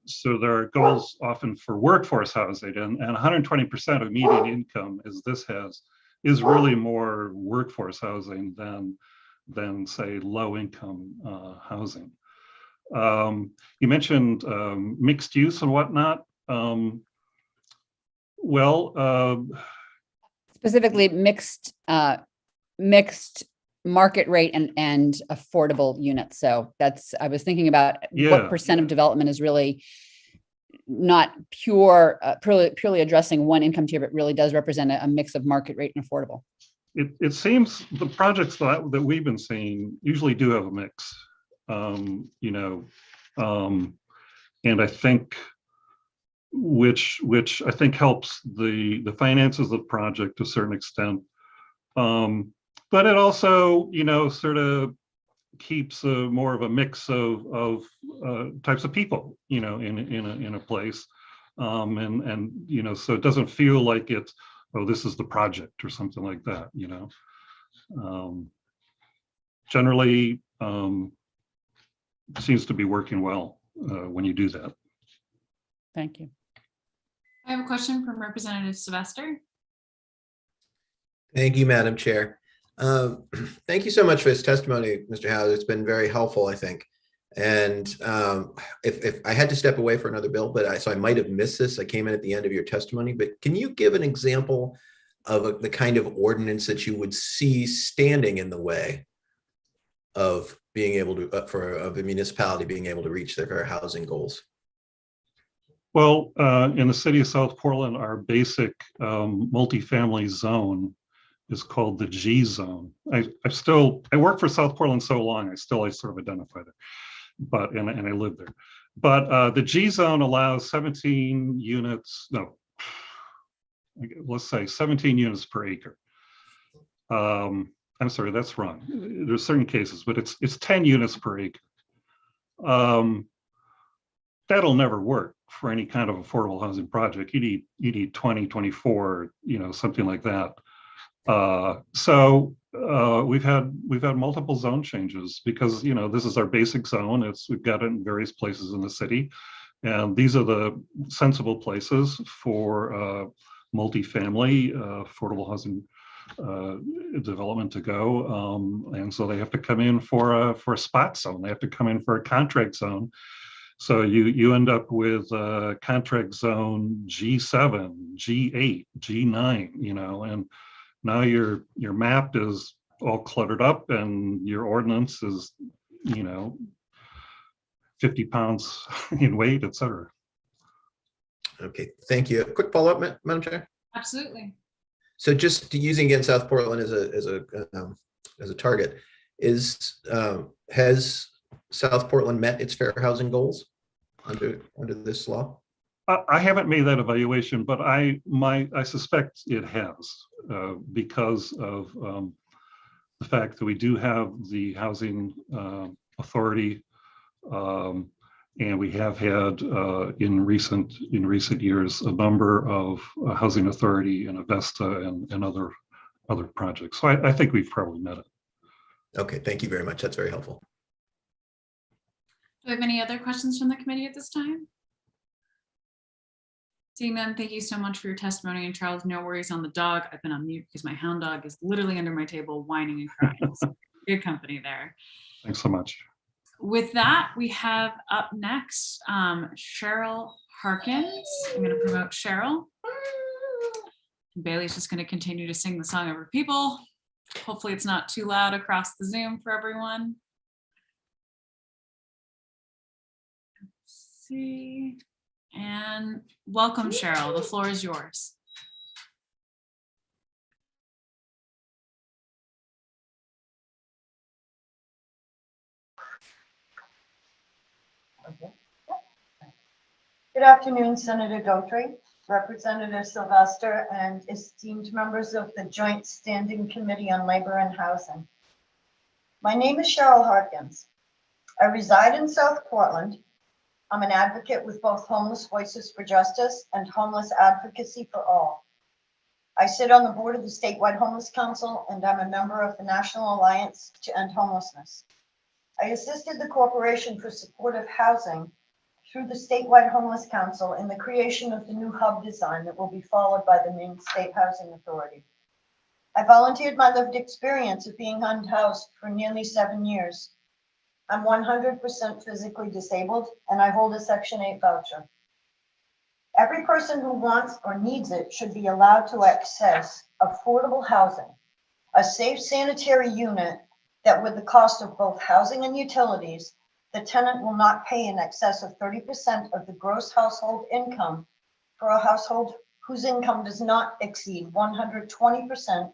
So there are goals often for workforce housing, and 120% of median income, as this has, is really more workforce housing than say low income housing. You mentioned mixed use and whatnot. Specifically mixed market rate and affordable units. So that's, I was thinking about what percent of development is really not purely addressing one income tier, but really does represent a mix of market rate and affordable. It seems the projects that we've been seeing usually do have a mix, and I think which I think helps the finances of the project to a certain extent. But it also, sort of keeps more of a mix of types of people, in a place, and so it doesn't feel like it's, oh, this is the project or something like that. Generally, seems to be working well when you do that. Thank you. I have a question from Representative Sylvester. Thank you, Madam Chair. Thank you so much for this testimony, Mr. Hauser. It's been very helpful, I think. And if I had to step away for another bill, so I might have missed this. I came in at the end of your testimony, but can you give an example of the kind of ordinance that you would see standing in the way of being able to, of a municipality being able to reach their fair housing goals? Well, in the city of South Portland, our basic multifamily zone is called the G zone. I worked for South Portland so long, I sort of identify there, but, and I live there. But the G zone allows 17 units, no, let's say 17 units per acre. I'm sorry, that's wrong. There's certain cases, but it's 10 units per acre. That'll never work for any kind of affordable housing project. You need 20, 24, something like that. So we've had multiple zone changes because this is our basic zone. We've got it in various places in the city, and these are the sensible places for multifamily affordable housing development to go. And so they have to come in for a spot zone. They have to come in for a contract zone. So you end up with contract zone G7, G8, G9, and now your map is all cluttered up and your ordinance is, 50 pounds in weight, et cetera. Okay, thank you. A quick follow-up, Madam Chair. Absolutely. So just using again South Portland as a target, has South Portland met its fair housing goals under this law? I haven't made that evaluation, but I suspect it has because of the fact that we do have the housing authority, and we have had in recent years a number of housing authority and Avesta and other projects. So I think we've probably met it. Okay, thank you very much. That's very helpful. Do we have any other questions from the committee at this time? Seeing none, thank you so much for your testimony. And Charles, no worries on the dog. I've been on mute because my hound dog is literally under my table whining and crying. So good company there. Thanks so much. With that, we have up next Cheryl Harkins. I'm going to promote Cheryl. Bailey's just going to continue to sing the song over people. Hopefully it's not too loud across the Zoom for everyone. Let's see. And welcome, Cheryl. The floor is yours. Okay. Good afternoon, Senator Daughtry, Representative Sylvester, and esteemed members of the Joint Standing Committee on Labor and Housing. My name is Cheryl Harkins. I reside in South Portland. I'm an advocate with both Homeless Voices for Justice and Homeless Advocacy for All. I sit on the board of the Statewide Homeless Council, and I'm a member of the National Alliance to End Homelessness. I assisted the Corporation for Supportive Housing through the Statewide Homeless Council in the creation of the new hub design that will be followed by the Maine State Housing Authority. I volunteered my lived experience of being unhoused for nearly 7 years. I'm 100% physically disabled, and I hold a Section 8 voucher. Every person who wants or needs it should be allowed to access affordable housing, a safe sanitary unit that, with the cost of both housing and utilities, the tenant will not pay in excess of 30% of the gross household income for a household whose income does not exceed 120%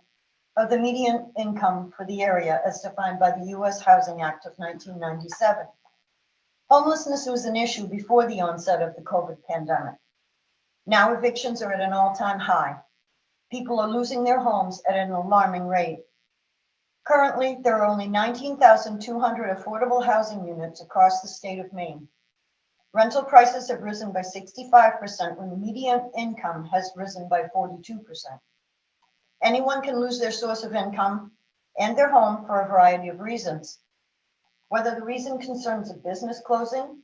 of the median income for the area as defined by the U.S. Housing Act of 1997. Homelessness was an issue before the onset of the COVID pandemic. Now evictions are at an all-time high. People are losing their homes at an alarming rate. Currently, there are only 19,200 affordable housing units across the state of Maine. Rental prices have risen by 65% when the median income has risen by 42%. Anyone can lose their source of income and their home for a variety of reasons. Whether the reason concerns a business closing,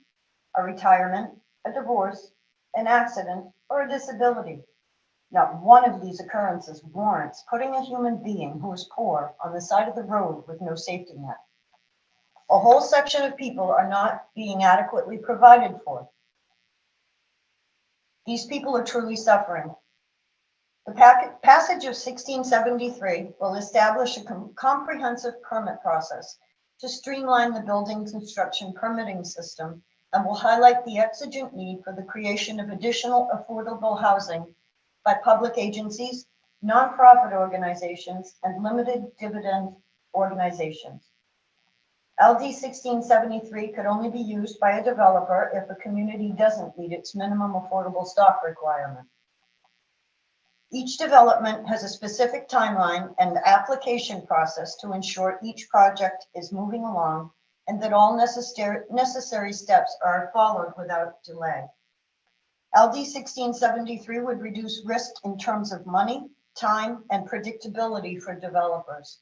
a retirement, a divorce, an accident, or a disability. Not one of these occurrences warrants putting a human being who is poor on the side of the road with no safety net. A whole section of people are not being adequately provided for. These people are truly suffering. The passage of 1673 will establish a comprehensive permit process to streamline the building construction permitting system and will highlight the exigent need for the creation of additional affordable housing by public agencies, nonprofit organizations, and limited dividend organizations. LD 1673 could only be used by a developer if a community doesn't meet its minimum affordable stock requirement. Each development has a specific timeline and application process to ensure each project is moving along and that all necessary steps are followed without delay. LD 1673 would reduce risk in terms of money, time, and predictability for developers.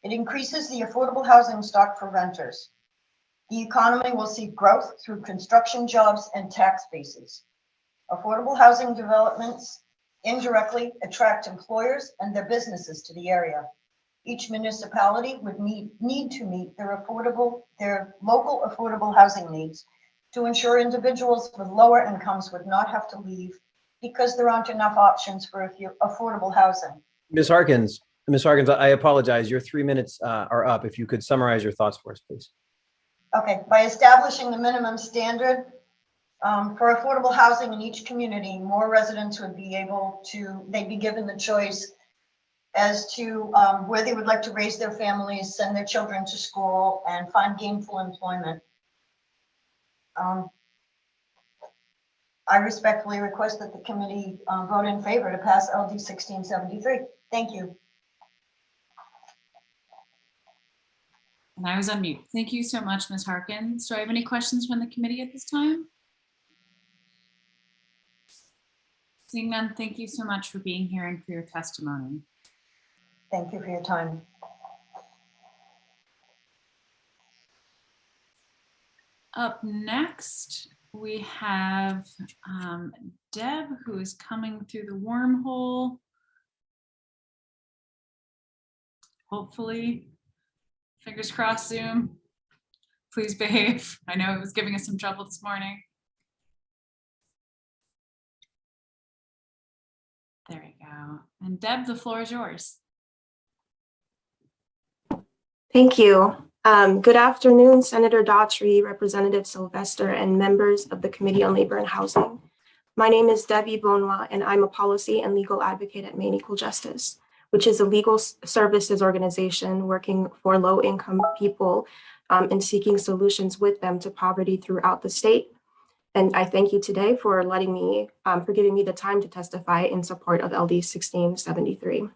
It increases the affordable housing stock for renters. The economy will see growth through construction jobs and tax bases. Affordable housing developments indirectly attract employers and their businesses to the area. Each municipality would need to meet their local affordable housing needs to ensure individuals with lower incomes would not have to leave because there aren't enough options for affordable housing. Ms. Harkins, I apologize. Your 3 minutes are up. If you could summarize your thoughts for us, please. Okay, by establishing the minimum standard for affordable housing in each community, more residents would be able to, they'd be given the choice as to where they would like to raise their families, send their children to school, and find gainful employment. I respectfully request that the committee vote in favor to pass LD 1673. Thank you. And I was on mute. Thank you so much, Ms. Harkins. Do I have any questions from the committee at this time? Seeing none, thank you so much for being here and for your testimony. Thank you for your time. Up next, we have Deb, who is coming through the wormhole. Hopefully, fingers crossed, Zoom. Please behave. I know it was giving us some trouble this morning. There we go. And Deb, the floor is yours. Thank you. Good afternoon, Senator Daughtry, Representative Sylvester, and members of the Committee on Labor and Housing. My name is Debbie Bonwa, and I'm a policy and legal advocate at Maine Equal Justice, which is a legal services organization working for low-income people and seeking solutions with them to poverty throughout the state. And I thank you today for letting me, for giving me the time to testify in support of LD 1673.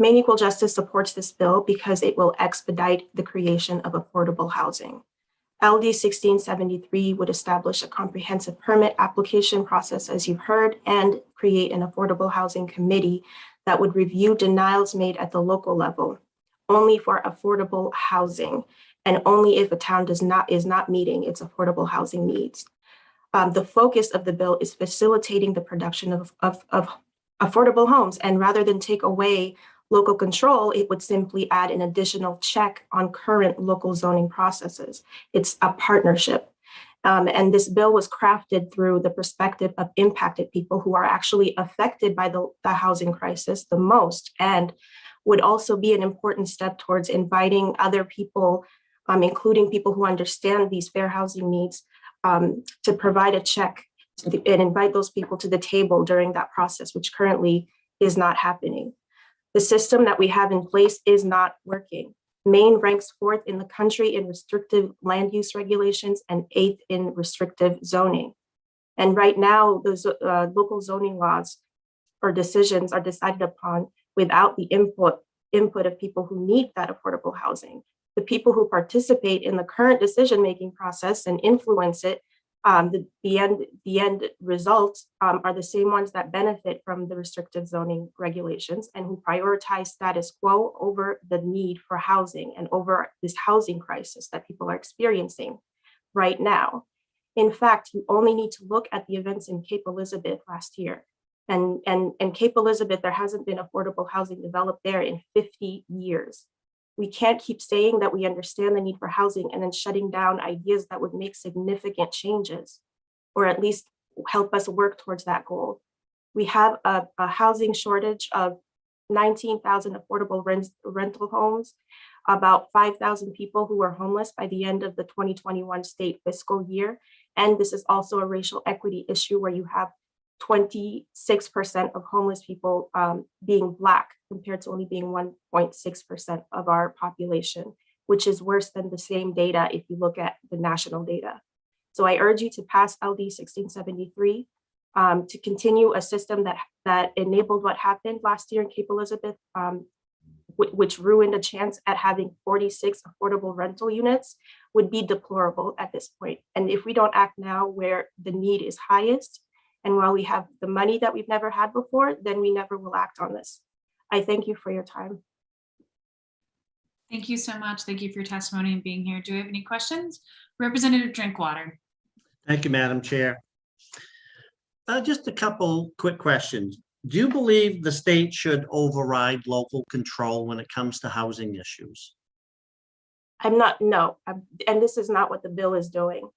Maine Equal Justice supports this bill because it will expedite the creation of affordable housing. LD 1673 would establish a comprehensive permit application process, as you've heard, and create an affordable housing committee that would review denials made at the local level only for affordable housing and only if a town is not meeting its affordable housing needs. The focus of the bill is facilitating the production of affordable homes, and rather than take away local control, it would simply add an additional check on current local zoning processes. It's a partnership. And this bill was crafted through the perspective of impacted people who are actually affected by the housing crisis the most, and would also be an important step towards inviting other people, including people who understand these fair housing needs, to provide a check and invite those people to the table during that process, which currently is not happening. The system that we have in place is not working. Maine ranks 4th in the country in restrictive land use regulations and 8th in restrictive zoning. And right now, those local zoning laws or decisions are decided upon without the input of people who need that affordable housing. The people who participate in the current decision-making process and influence it, the end results are the same ones that benefit from the restrictive zoning regulations and who prioritize status quo over the need for housing and over this housing crisis that people are experiencing right now. In fact, you only need to look at the events in Cape Elizabeth last year. And Cape Elizabeth, there hasn't been affordable housing developed there in 50 years. We can't keep saying that we understand the need for housing and then shutting down ideas that would make significant changes, or at least help us work towards that goal. We have a housing shortage of 19,000 affordable rental homes about 5,000 people who were homeless by the end of the 2021 state fiscal year. And this is also a racial equity issue where you have 26% of homeless people being Black compared to only being 1.6% of our population, which is worse than the same data if you look at the national data. So I urge you to pass LD 1673 to continue a system that enabled what happened last year in Cape Elizabeth, which ruined a chance at having 46 affordable rental units, would be deplorable at this point. And if we don't act now where the need is highest, and while we have the money that we've never had before, then we never will act on this. I thank you for your time. Thank you so much. Thank you for your testimony and being here. Do we have any questions? Representative Drinkwater. Thank you, Madam Chair. Just a couple quick questions. Do you believe the state should override local control when it comes to housing issues? No, and this is not what the bill is doing.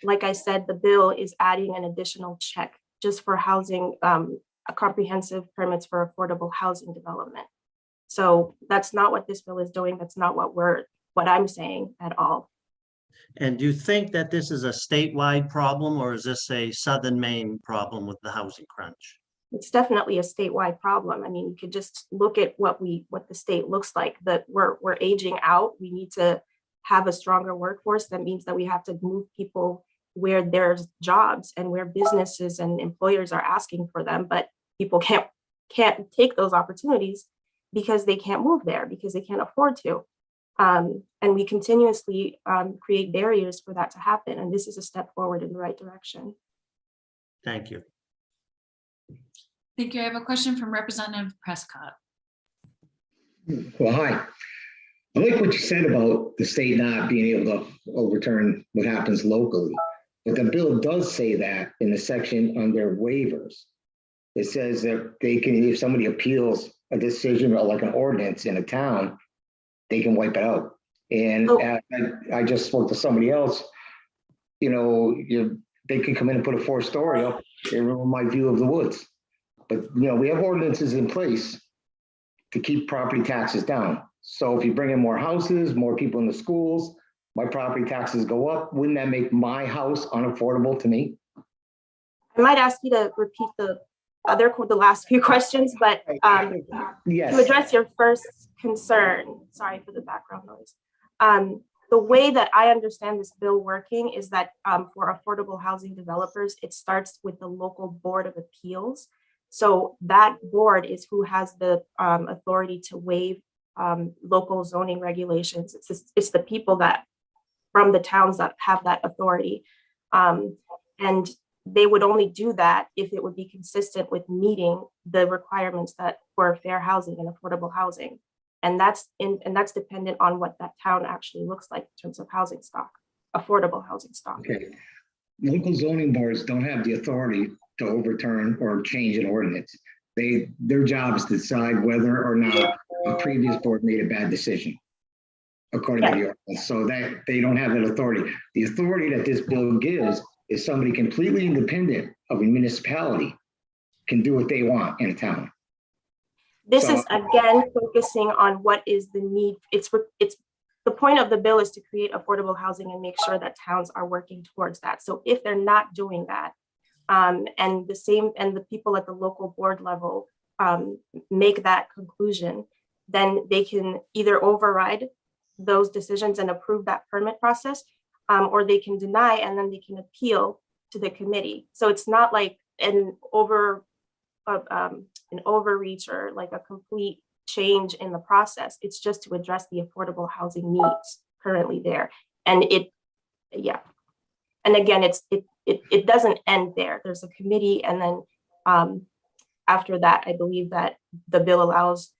Like I said, the bill is adding an additional check just for housing, a comprehensive permits for affordable housing development. So that's not what this bill is doing. That's not what I'm saying at all. And do you think that this is a statewide problem, or is this a Southern Maine problem with the housing crunch? It's definitely a statewide problem. I mean, you could just look at what the state looks like, that we're aging out. We need to have a stronger workforce. That means that we have to move people where there's jobs and where businesses and employers are asking for them, but people can't take those opportunities because they can't move there, because they can't afford to. And we continuously create barriers for that to happen. And this is a step forward in the right direction. Thank you. Thank you. I have a question from Representative Prescott. Well, hi. I like what you said about the state not being able to overturn what happens locally. But the bill does say that in the section under waivers. It says that they can, if somebody appeals a decision or like an ordinance in a town, they can wipe it out. And I just spoke to somebody else, they can come in and put a 4-story up and ruin my view of the woods. But, we have ordinances in place to keep property taxes down. So if you bring in more houses, more people in the schools, my property taxes go up. Wouldn't that make my house unaffordable to me? I might ask you to repeat the last few questions, but yes. To address your first concern, sorry for the background noise. The way that I understand this bill working is that for affordable housing developers, it starts with the local board of appeals. So that board is who has the authority to waive local zoning regulations. It's the people that from the towns that have that authority. And they would only do that if it would be consistent with meeting the requirements that for fair housing and affordable housing. And that's dependent on what that town actually looks like in terms of housing stock, affordable housing stock. Okay. Local zoning boards don't have the authority to overturn or change an ordinance. Their job is to decide whether or not a previous board made a bad decision, according to the ordinance. So that they don't have that authority. The authority that this bill gives is somebody completely independent of a municipality can do what they want in a town. This is again focusing on what is the need. It's the point of the bill is to create affordable housing and make sure that towns are working towards that. So if they're not doing that, and the people at the local board level make that conclusion, then they can either override those decisions and approve that permit process, or they can deny and then they can appeal to the committee. So it's not like an overreach or like a complete change in the process. It's just to address the affordable housing needs currently there. And and again, it doesn't end there. There's a committee, and then after that, I believe that the bill allows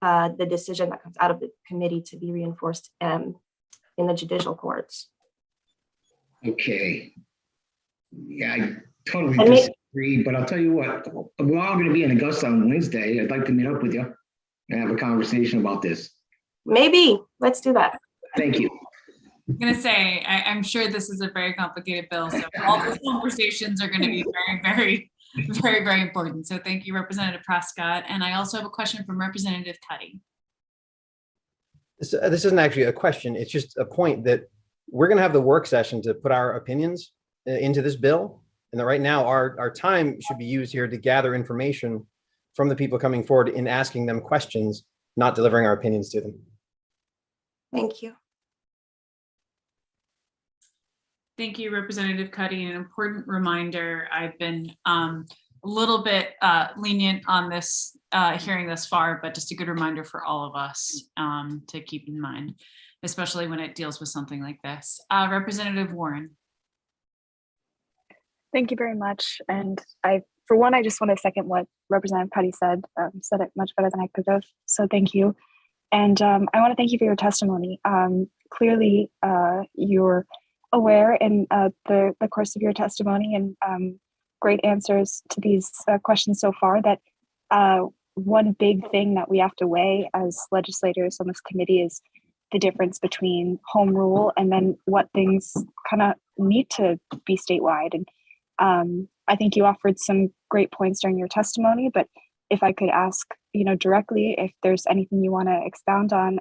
the decision that comes out of the committee to be reinforced in the judicial courts. Okay. Yeah, I totally disagree, but I'll tell you what, we're all going to be in Augusta on Wednesday. I'd like to meet up with you and have a conversation about this. Maybe, let's do that. Thank you. I'm going to say, I'm sure this is a very complicated bill, so all those conversations are going to be very, very, very, very important. So thank you, Representative Prescott. And I also have a question from Representative Cuddy. This isn't actually a question. It's just a point that we're going to have the work session to put our opinions into this bill. And that right now our time should be used here to gather information from the people coming forward in asking them questions, not delivering our opinions to them. Thank you. Thank you, Representative Cuddy. An important reminder, I've been a little bit lenient on this hearing thus far, but just a good reminder for all of us to keep in mind, especially when it deals with something like this. Representative Warren. Thank you very much. And for one, I just want to second what Representative Cuddy said. Said it much better than I could have. So thank you. And I want to thank you for your testimony. Clearly, you're aware in the course of your testimony and great answers to these questions so far that one big thing that we have to weigh as legislators on this committee is the difference between home rule and then what things kind of need to be statewide. And I think you offered some great points during your testimony, but if I could ask, directly, if there's anything you want to expound on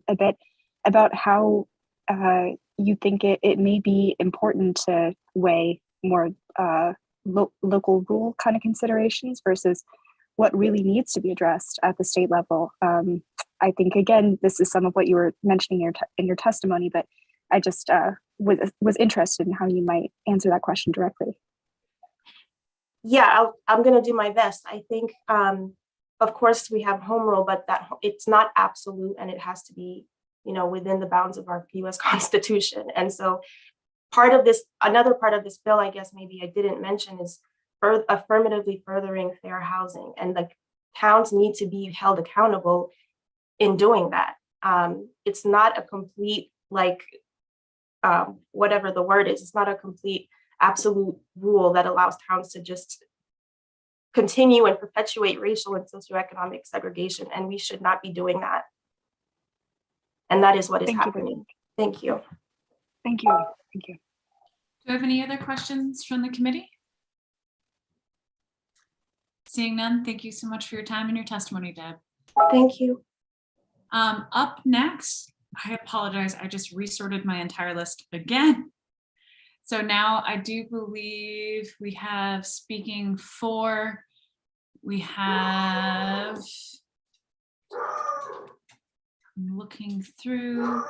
a bit about how you think it may be important to weigh more local rule kind of considerations versus what really needs to be addressed at the state level. I think, again, this is some of what you were mentioning in your testimony, but I just was interested in how you might answer that question directly. Yeah, I'm going to do my best. I think, of course, we have home rule, but that it's not absolute and it has to be, within the bounds of our US Constitution. And so another part of this bill, I guess maybe I didn't mention, is affirmatively furthering fair housing. And the towns need to be held accountable in doing that. It's not a complete, whatever the word is, it's not a complete absolute rule that allows towns to just continue and perpetuate racial and socioeconomic segregation. And we should not be doing that. And that is what is happening. Thank you. Thank you. Thank you. Do you have any other questions from the committee? Seeing none, thank you so much for your time and your testimony, Deb. Thank you. Up next, I apologize, I just resorted my entire list again. So now I do believe we have speaking for, we have, I'm looking through,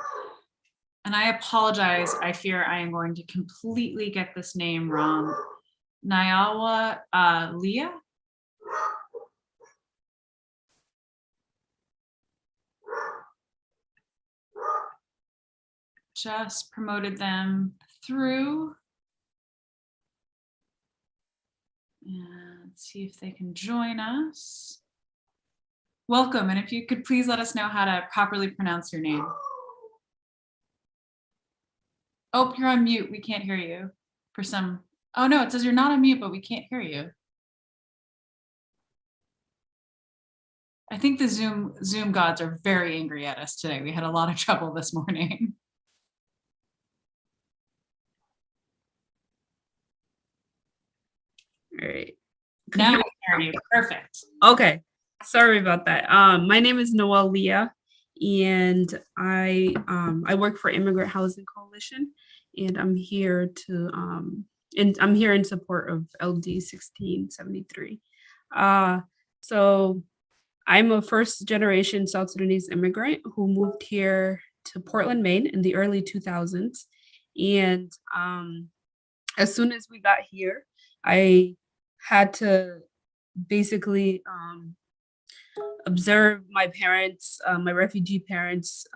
and I apologize, I fear I am going to completely get this name wrong. Nyawa Leah? Just promoted them through. And let's see if they can join us. Welcome, and if you could please let us know how to properly pronounce your name. Oh, you're on mute. We can't hear you for some. Oh no, it says you're not on mute, but we can't hear you. I think the Zoom gods are very angry at us today. We had a lot of trouble this morning. All right. Now we can hear you. Perfect. Okay. Sorry about that. My name is Noelle Leah, and I work for Immigrant Housing Coalition, and I'm here in support of LD 1673. So I'm a first generation South Sudanese immigrant who moved here to Portland, Maine in the early 2000s. And as soon as we got here, I had to basically observe my parents, my refugee parents,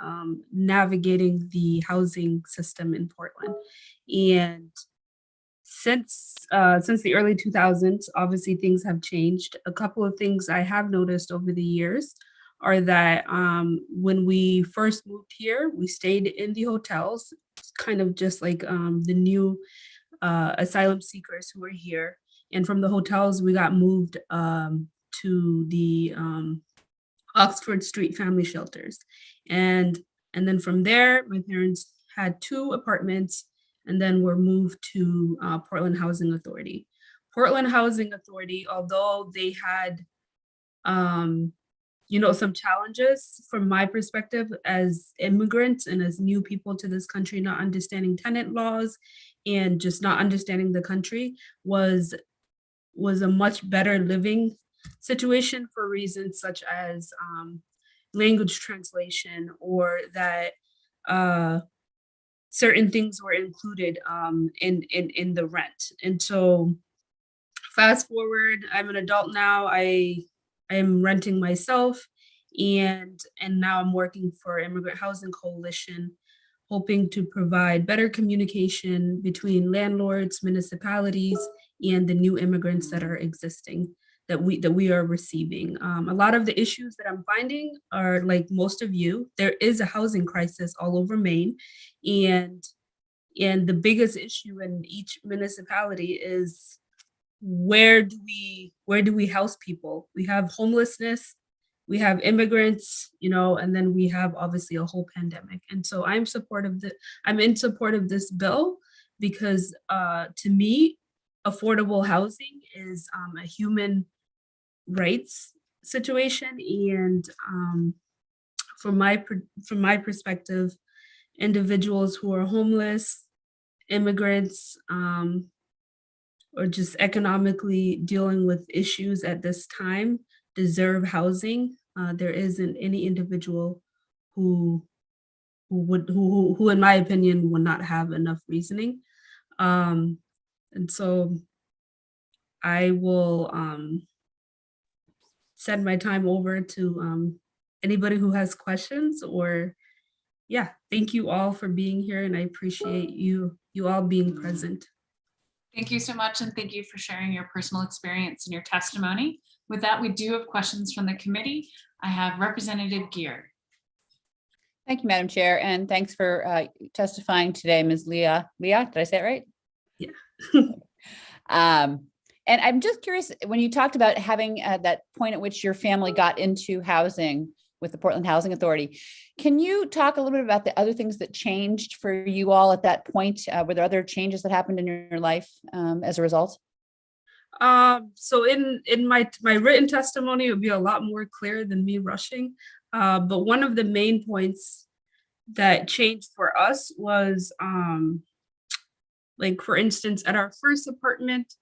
navigating the housing system in Portland. And since the early 2000s, obviously things have changed. A couple of things I have noticed over the years are that when we first moved here, we stayed in the hotels, kind of just like the new asylum seekers who were here. And from the hotels, we got moved to the Oxford Street family shelters. And then from there, my parents had 2 apartments and then were moved to Portland Housing Authority. Portland Housing Authority, although they had some challenges from my perspective as immigrants and as new people to this country, not understanding tenant laws and just not understanding the country was a much better living situation for reasons such as language translation, or that certain things were included in the rent. And so fast forward, I'm an adult now. I am renting myself, and now I'm working for Immigrant Housing Coalition, hoping to provide better communication between landlords, municipalities, and the new immigrants that are existing, that we are receiving. A lot of the issues that I'm finding are like most of you. There is a housing crisis all over Maine, and the biggest issue in each municipality is where do we house people? We have homelessness, we have immigrants, and then we have obviously a whole pandemic. And so I'm in support of this bill because to me, affordable housing is a human rights situation. And from my perspective, individuals who are homeless, immigrants, or just economically dealing with issues at this time deserve housing. There isn't any individual who in my opinion would not have enough reasoning. And so I will send my time over to anybody who has questions, or thank you all for being here, and I appreciate you all being present. Thank you so much, and thank you for sharing your personal experience and your testimony. With that, we do have questions from the committee. I have Representative Gear. Thank you, Madam Chair, and thanks for testifying today, Ms. Leah. Leah, did I say it right? Yeah. And I'm just curious, when you talked about having that point at which your family got into housing with the Portland Housing Authority, can you talk a little bit about the other things that changed for you all at that point? Were there other changes that happened in your life as a result? So in my written testimony, it would be a lot more clear than me rushing. But one of the main points that changed for us was, like, for instance, at our first apartment,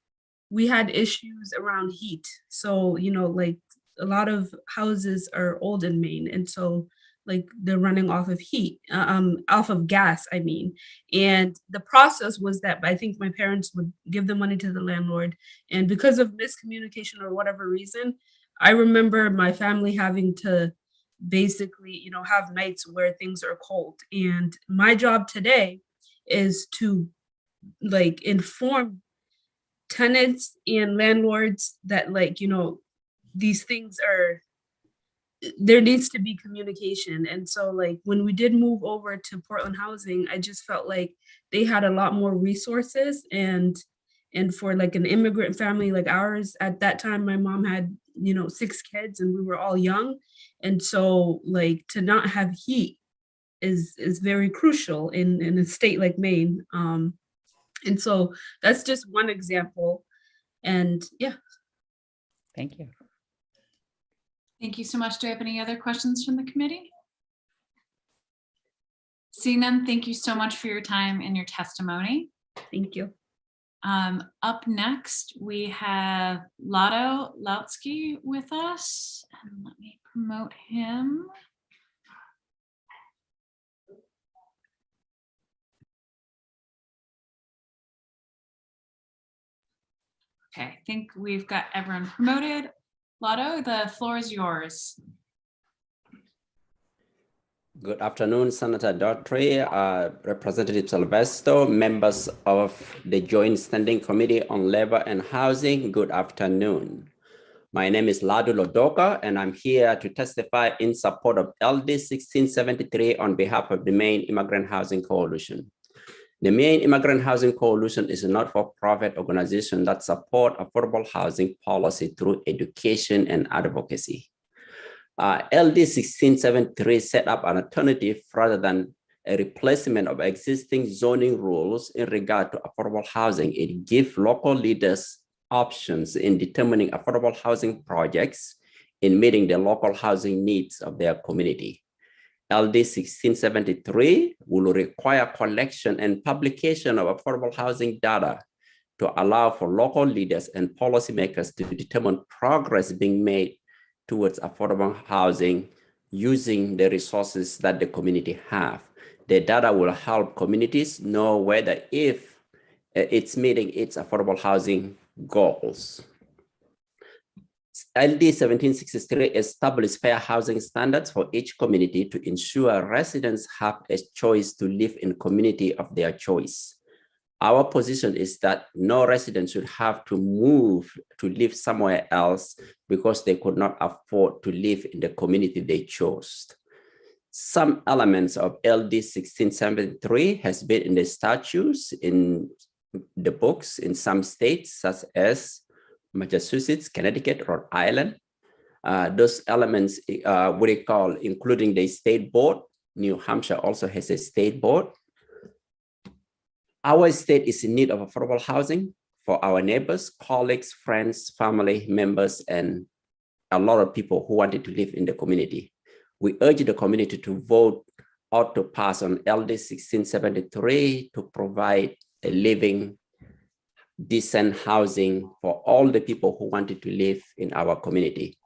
we had issues around heat. So, like a lot of houses are old in Maine. And so like they're running off of heat, off of gas, I mean. And the process was that I think my parents would give the money to the landlord. And because of miscommunication or whatever reason, I remember my family having to basically, have nights where things are cold. And my job today is to like inform tenants and landlords that these things are, there needs to be communication. And so like when we did move over to Portland Housing, I just felt like they had a lot more resources, and for like an immigrant family like ours at that time, my mom had 6 kids and we were all young, and so like to not have heat is very crucial in a state like Maine. And so that's just one example. And yeah. Thank you. Thank you so much. Do I have any other questions from the committee? Seeing none, thank you so much for your time and your testimony. Thank you. Up next, we have Lotto Lautsky with us. And let me promote him. Okay, I think we've got everyone promoted. Lotto, the floor is yours. Good afternoon, Senator Daughtry, Representative Sylvester, members of the Joint Standing Committee on Labor and Housing. Good afternoon. My name is Ladu Lodoka, and I'm here to testify in support of LD 1673 on behalf of the Maine Immigrant Housing Coalition. The Maine Immigrant Housing Coalition is a not-for-profit organization that supports affordable housing policy through education and advocacy. LD 1673 set up an alternative rather than a replacement of existing zoning rules in regard to affordable housing. It gives local leaders options in determining affordable housing projects in meeting the local housing needs of their community. LD 1673 will require collection and publication of affordable housing data to allow for local leaders and policymakers to determine progress being made towards affordable housing using the resources that the community have. The data will help communities know whether if it's meeting its affordable housing goals. LD 1763 established fair housing standards for each community to ensure residents have a choice to live in community of their choice. Our position is that no resident should have to move to live somewhere else because they could not afford to live in the community they chose. Some elements of LD 1673 has been in the statutes, in the books in some states, such as Massachusetts, Connecticut, Rhode Island. Those elements we recall, including the state board. New Hampshire also has a state board. Our state is in need of affordable housing for our neighbors, colleagues, friends, family members, and a lot of people who wanted to live in the community. We urge the community to vote or to pass on LD 1673 to provide a living, decent housing for all the people who wanted to live in our community.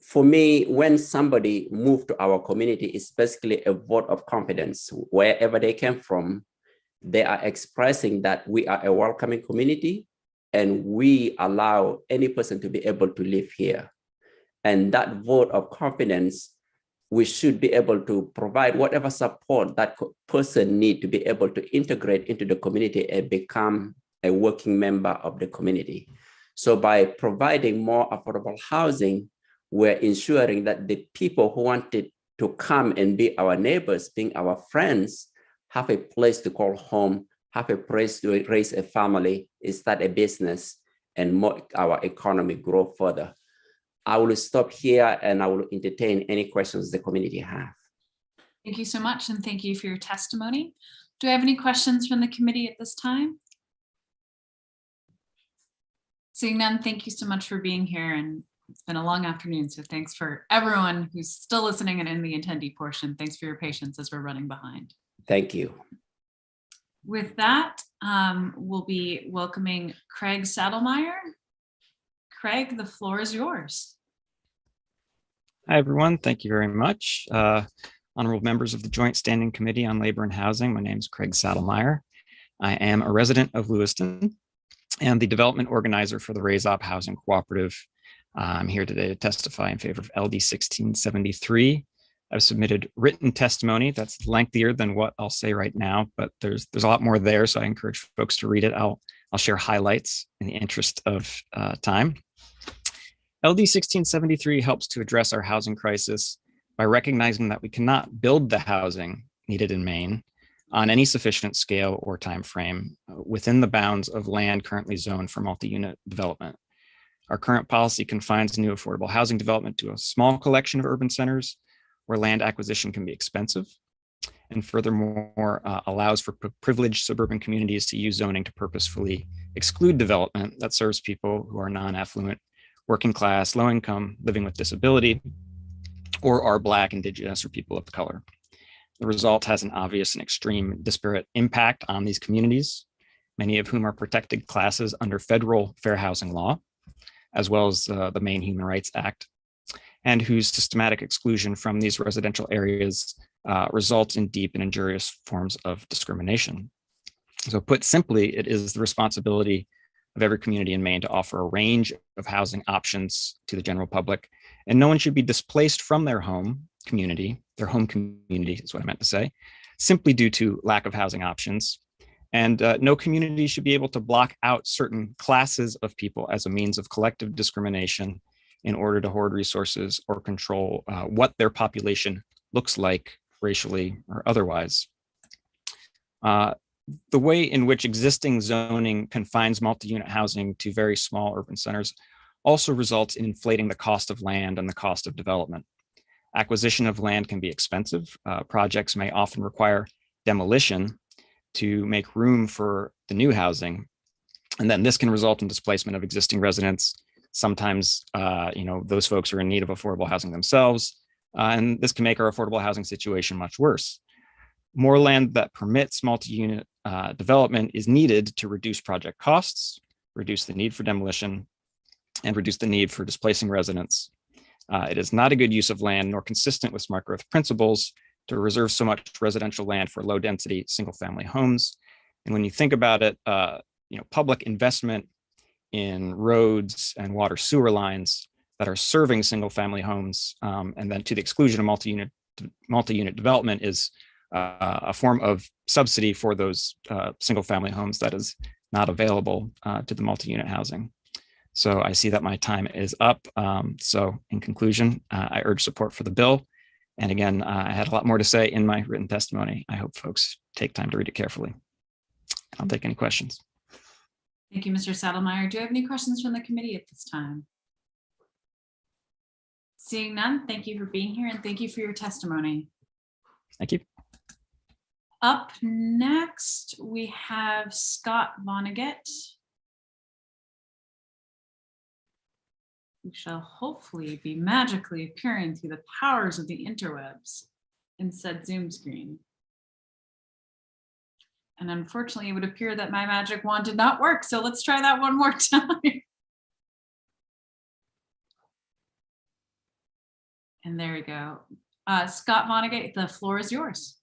For me, when somebody moved to our community, it's basically a vote of confidence. Wherever they came from, they are expressing that we are a welcoming community and we allow any person to be able to live here. And that vote of confidence, we should be able to provide whatever support that person needs to be able to integrate into the community and become a working member of the community. So by providing more affordable housing, we're ensuring that the people who wanted to come and be our neighbors, being our friends, have a place to call home, have a place to raise a family, start a business, and make our economy grow further. I will stop here and I will entertain any questions the community have. Thank you so much, and thank you for your testimony. Do I have any questions from the committee at this time? Seeing none, thank you so much for being here, and it's been a long afternoon, so thanks for everyone who's still listening and in the attendee portion. Thanks for your patience as we're running behind. Thank you. With that, we'll be welcoming Craig Saddlemeyer. Craig, the floor is yours. Hi, everyone. Thank you very much. Honorable members of the Joint Standing Committee on Labor and Housing, my name is Craig Saddlemeyer. I am a resident of Lewiston and the development organizer for the Raise Up Housing Cooperative. I'm here today to testify in favor of LD 1673. I've submitted written testimony that's lengthier than what I'll say right now, but there's a lot more there, so I encourage folks to read it. I'll share highlights in the interest of time. LD 1673 helps to address our housing crisis by recognizing that we cannot build the housing needed in Maine on any sufficient scale or time frame within the bounds of land currently zoned for multi-unit development. Our current policy confines new affordable housing development to a small collection of urban centers where land acquisition can be expensive, and furthermore allows for privileged suburban communities to use zoning to purposefully exclude development that serves people who are non-affluent, working class, low income, living with disability, or are Black, Indigenous, or people of color. The result has an obvious and extreme disparate impact on these communities, many of whom are protected classes under federal fair housing law, as well as the Maine Human Rights Act, and whose systematic exclusion from these residential areas results in deep and injurious forms of discrimination. So put simply, it is the responsibility of every community in Maine to offer a range of housing options to the general public, and no one should be displaced from their home community is what I meant to say, simply due to lack of housing options. And no community should be able to block out certain classes of people as a means of collective discrimination in order to hoard resources or control what their population looks like racially or otherwise. The way in which existing zoning confines multi-unit housing to very small urban centers also results in inflating the cost of land and the cost of development. Acquisition of land can be expensive. Projects may often require demolition to make room for the new housing. And then this can result in displacement of existing residents, Sometimes, those folks are in need of affordable housing themselves, and this can make our affordable housing situation much worse. More land that permits multi-unit development is needed to reduce project costs, reduce the need for demolition, and reduce the need for displacing residents. It is not a good use of land nor consistent with smart growth principles to reserve so much residential land for low density single family homes. And when you think about it, public investment in roads and water sewer lines that are serving single family homes, and then to the exclusion of multi-unit development, is a form of subsidy for those single family homes that is not available to the multi-unit housing. So I see that my time is up. So in conclusion, I urge support for the bill. And again, I had a lot more to say in my written testimony. I hope folks take time to read it carefully. I'll take any questions. Thank you, Mr. Saddlemeyer. Do you have any questions from the committee at this time? Seeing none, thank you for being here and thank you for your testimony. Thank you. Up next, we have Scott Vonnegut, who shall hopefully be magically appearing through the powers of the interwebs in said Zoom screen. And unfortunately, it would appear that my magic wand did not work. So let's try that one more time. And there we go. Scott Vonnegut, the floor is yours.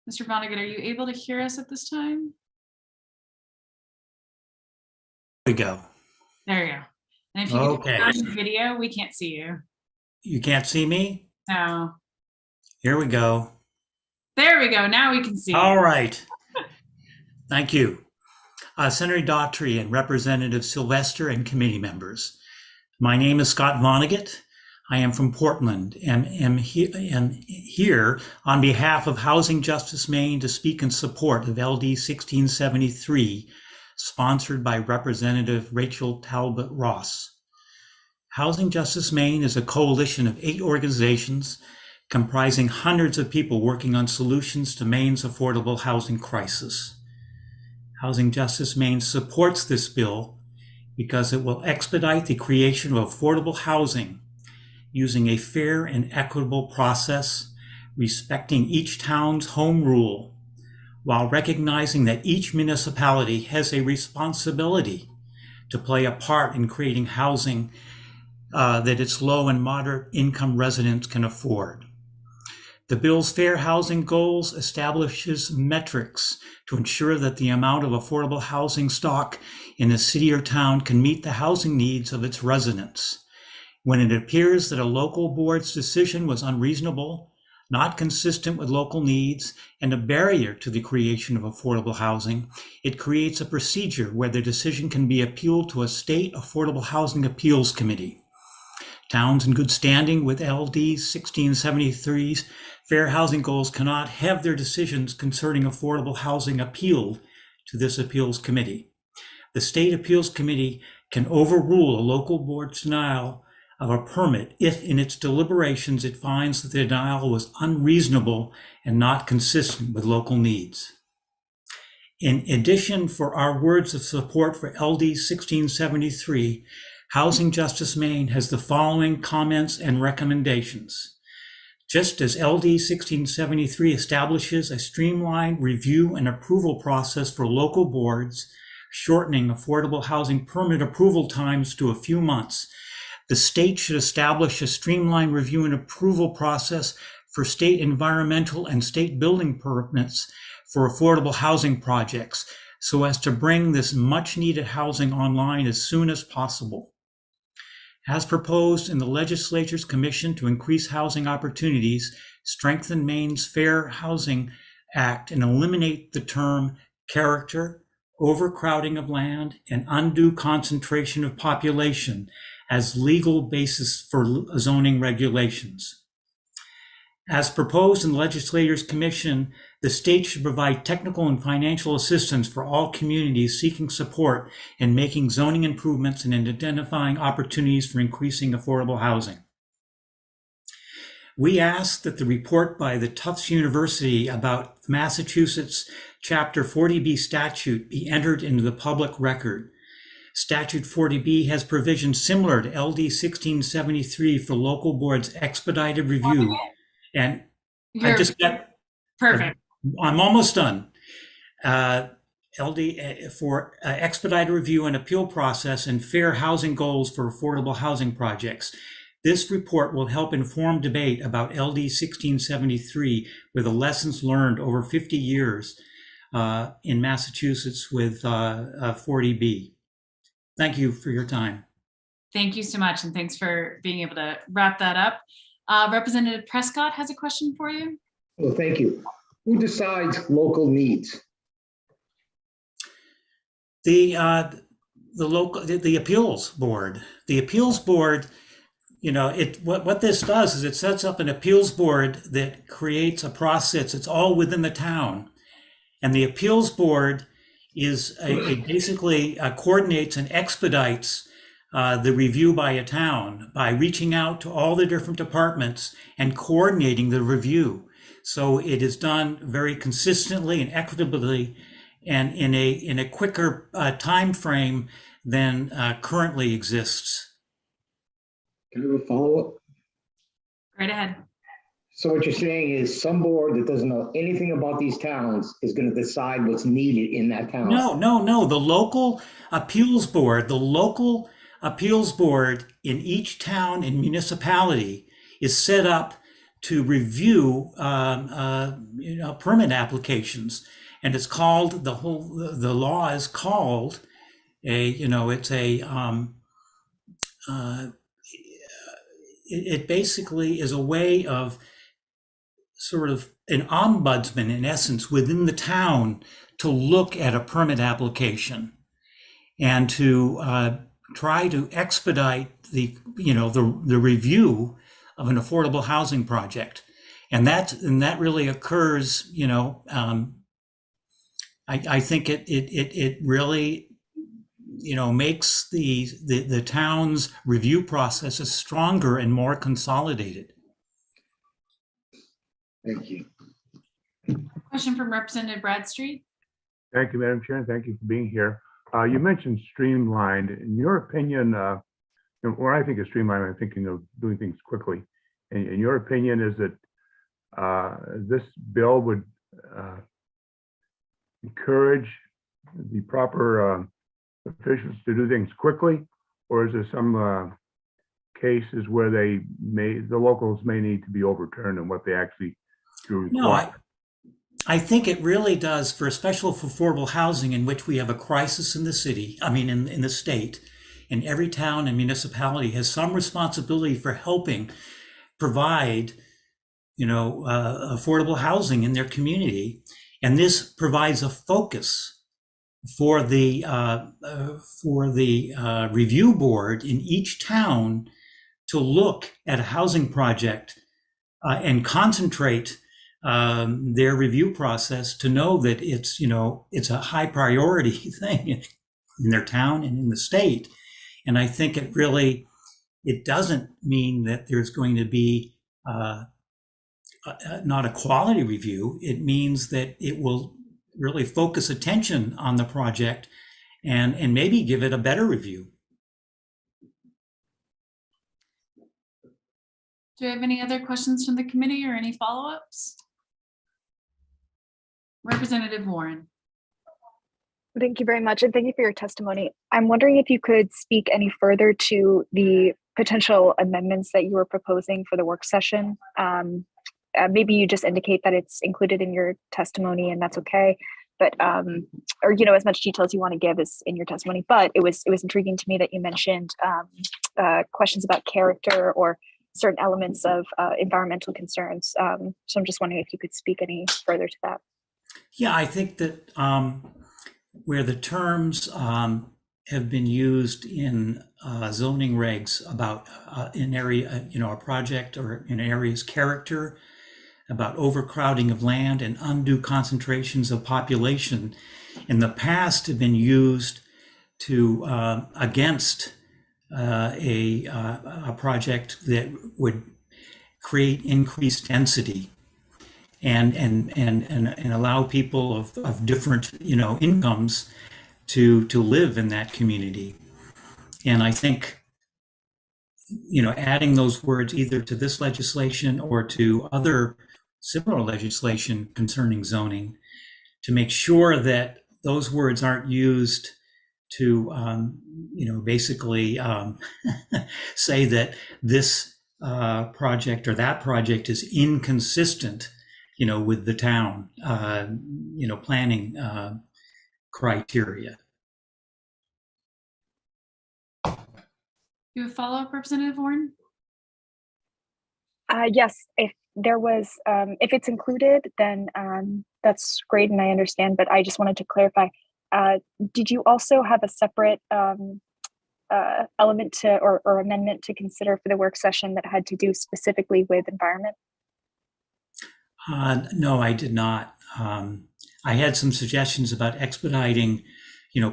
Mr. Vonnegut, are you able to hear us at this time? We go. There you go. And if you Okay. can turn on video, we can't see you. You can't see me? No. Here we go. There we go. Now we can see. All right. Thank you. Senator Daughtry and Representative Sylvester and committee members. My name is Scott Vonnegut. I am from Portland and am here on behalf of Housing Justice Maine to speak in support of LD 1673, sponsored by Representative Rachel Talbot Ross. Housing Justice Maine is a coalition of 8 organizations comprising hundreds of people working on solutions to Maine's affordable housing crisis. Housing Justice Maine supports this bill because it will expedite the creation of affordable housing using a fair and equitable process, respecting each town's home rule, while recognizing that each municipality has a responsibility to play a part in creating housing that its low and moderate income residents can afford. The bill's fair housing goals establishes metrics to ensure that the amount of affordable housing stock in a city or town can meet the housing needs of its residents. When it appears that a local board's decision was unreasonable, not consistent with local needs, and a barrier to the creation of affordable housing, it creates a procedure where the decision can be appealed to a state affordable housing appeals committee. Towns in good standing with LD 1673's fair housing goals cannot have their decisions concerning affordable housing appealed to this appeals committee. The state appeals committee can overrule a local board's denial of a permit if in its deliberations it finds that the denial was unreasonable and not consistent with local needs. In addition, for our words of support for LD 1673, Housing Justice Maine has the following comments and recommendations. Just as LD 1673 establishes a streamlined review and approval process for local boards, shortening affordable housing permit approval times to a few months, the state should establish a streamlined review and approval process for state environmental and state building permits for affordable housing projects so as to bring this much needed housing online as soon as possible. As proposed in the legislature's commission to increase housing opportunities, strengthen Maine's Fair Housing Act and eliminate the term character, overcrowding of land, and undue concentration of population as legal basis for zoning regulations. As proposed in the legislature's commission The state should provide technical and financial assistance for all communities seeking support in making zoning improvements and in identifying opportunities for increasing affordable housing. We ask that the report by the Tufts University about Massachusetts Chapter 40B statute be entered into the public record. Statute 40B has provisions similar to LD 1673 for local boards' expedited review. And I just got perfect. I'm almost done. LD for expedited review and appeal process and fair housing goals for affordable housing projects. This report will help inform debate about LD 1673 with the lessons learned over 50 years in Massachusetts with 40B. Thank you for your time. Thank you so much, and thanks for being able to wrap that up. Representative Prescott has a question for you. Well, thank you. Who decides local needs? The appeals board. The appeals board, you know, what this does is it sets up an appeals board that creates a process. It's all within the town, and the appeals board is basically coordinates and expedites the review by a town by reaching out to all the different departments and coordinating the review. So it is done very consistently and equitably, and in a quicker time frame than currently exists. Can I have a follow-up? Right ahead. So what you're saying is some board that doesn't know anything about these towns is going to decide what's needed in that town? No. The local appeals board, in each town and municipality is set up to review permit applications, and it's called the law is called it basically is a way of sort of an ombudsman in essence within the town to look at a permit application and to try to expedite the review of an affordable housing project. And that really occurs, I think it really, makes the town's review processes stronger and more consolidated. Thank you. Question from Representative Bradstreet. Thank you, Madam Chair, and thank you for being here. You mentioned streamlined. In your opinion, when I think of streamlined, I'm thinking of doing things quickly. In your opinion, is that this bill would encourage the proper officials to do things quickly, or is there some cases where the locals may need to be overturned on what they actually do? No, I think it really does for affordable housing in which we have a crisis in the city, in the state, and every town and municipality has some responsibility for helping provide, affordable housing in their community. And this provides a focus for the review board in each town to look at a housing project and concentrate their review process to know that it's a high priority thing in their town and in the state. And I think it doesn't mean that there's going to be not a quality review. It means that it will really focus attention on the project and maybe give it a better review. Do you have any other questions from the committee or any follow-ups? Representative Warren. Thank you very much, and thank you for your testimony. I'm wondering if you could speak any further to the potential amendments that you were proposing for the work session. Maybe you just indicate that it's included in your testimony, and that's okay. But or as much detail as you want to give is in your testimony. But it was intriguing to me that you mentioned questions about character or certain elements of environmental concerns. So I'm just wondering if you could speak any further to that. Yeah, I think that where the terms have been used in zoning regs about an area, a project or an area's character, about overcrowding of land and undue concentrations of population in the past have been used to against a project that would create increased density and allow people of different incomes to live in that community. And I think adding those words either to this legislation or to other similar legislation concerning zoning to make sure that those words aren't used to basically say that this project or that project is inconsistent with the town planning criteria. You have a follow-up, Representative Warren? Yes, if there was, if it's included, then that's great and I understand, but I just wanted to clarify, did you also have a separate element to or amendment to consider for the work session that had to do specifically with environment? No, I did not. I had some suggestions about expediting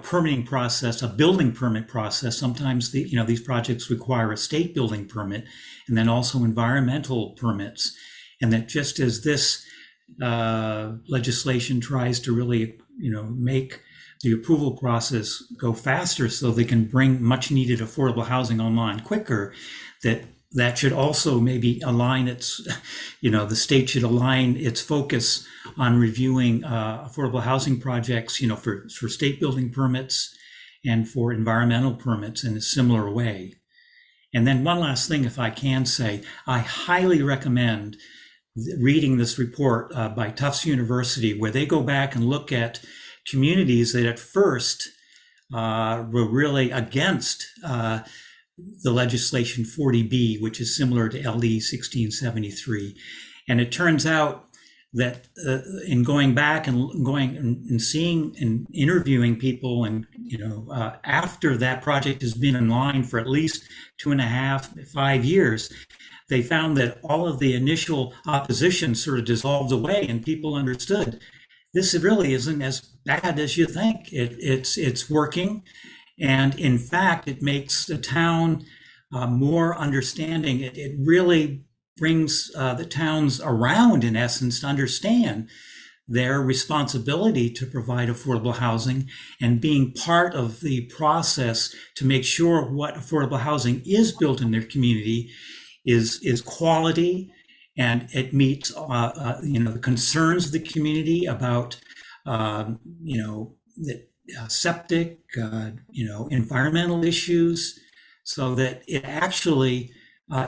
permitting process, a building permit process. Sometimes these projects require a state building permit and then also environmental permits. And that just as this legislation tries to really, make the approval process go faster so they can bring much needed affordable housing online quicker, that should also maybe align its, the state should align its focus on reviewing affordable housing projects, for state building permits and for environmental permits in a similar way. And then one last thing, if I can say, I highly recommend reading this report by Tufts University, where they go back and look at communities that at first were really against the legislation 40B, which is similar to LD 1673. And it turns out that in going back and going and seeing and interviewing people and, after that project has been in line for at least 2.5 to 5 years, they found that all of the initial opposition sort of dissolved away and people understood this really isn't as bad as you think. It's working. And in fact, it makes the town more understanding. It really brings the towns around, in essence, to understand their responsibility to provide affordable housing and being part of the process to make sure what affordable housing is built in their community is quality, and it meets the concerns of the community about septic, environmental issues, so that it actually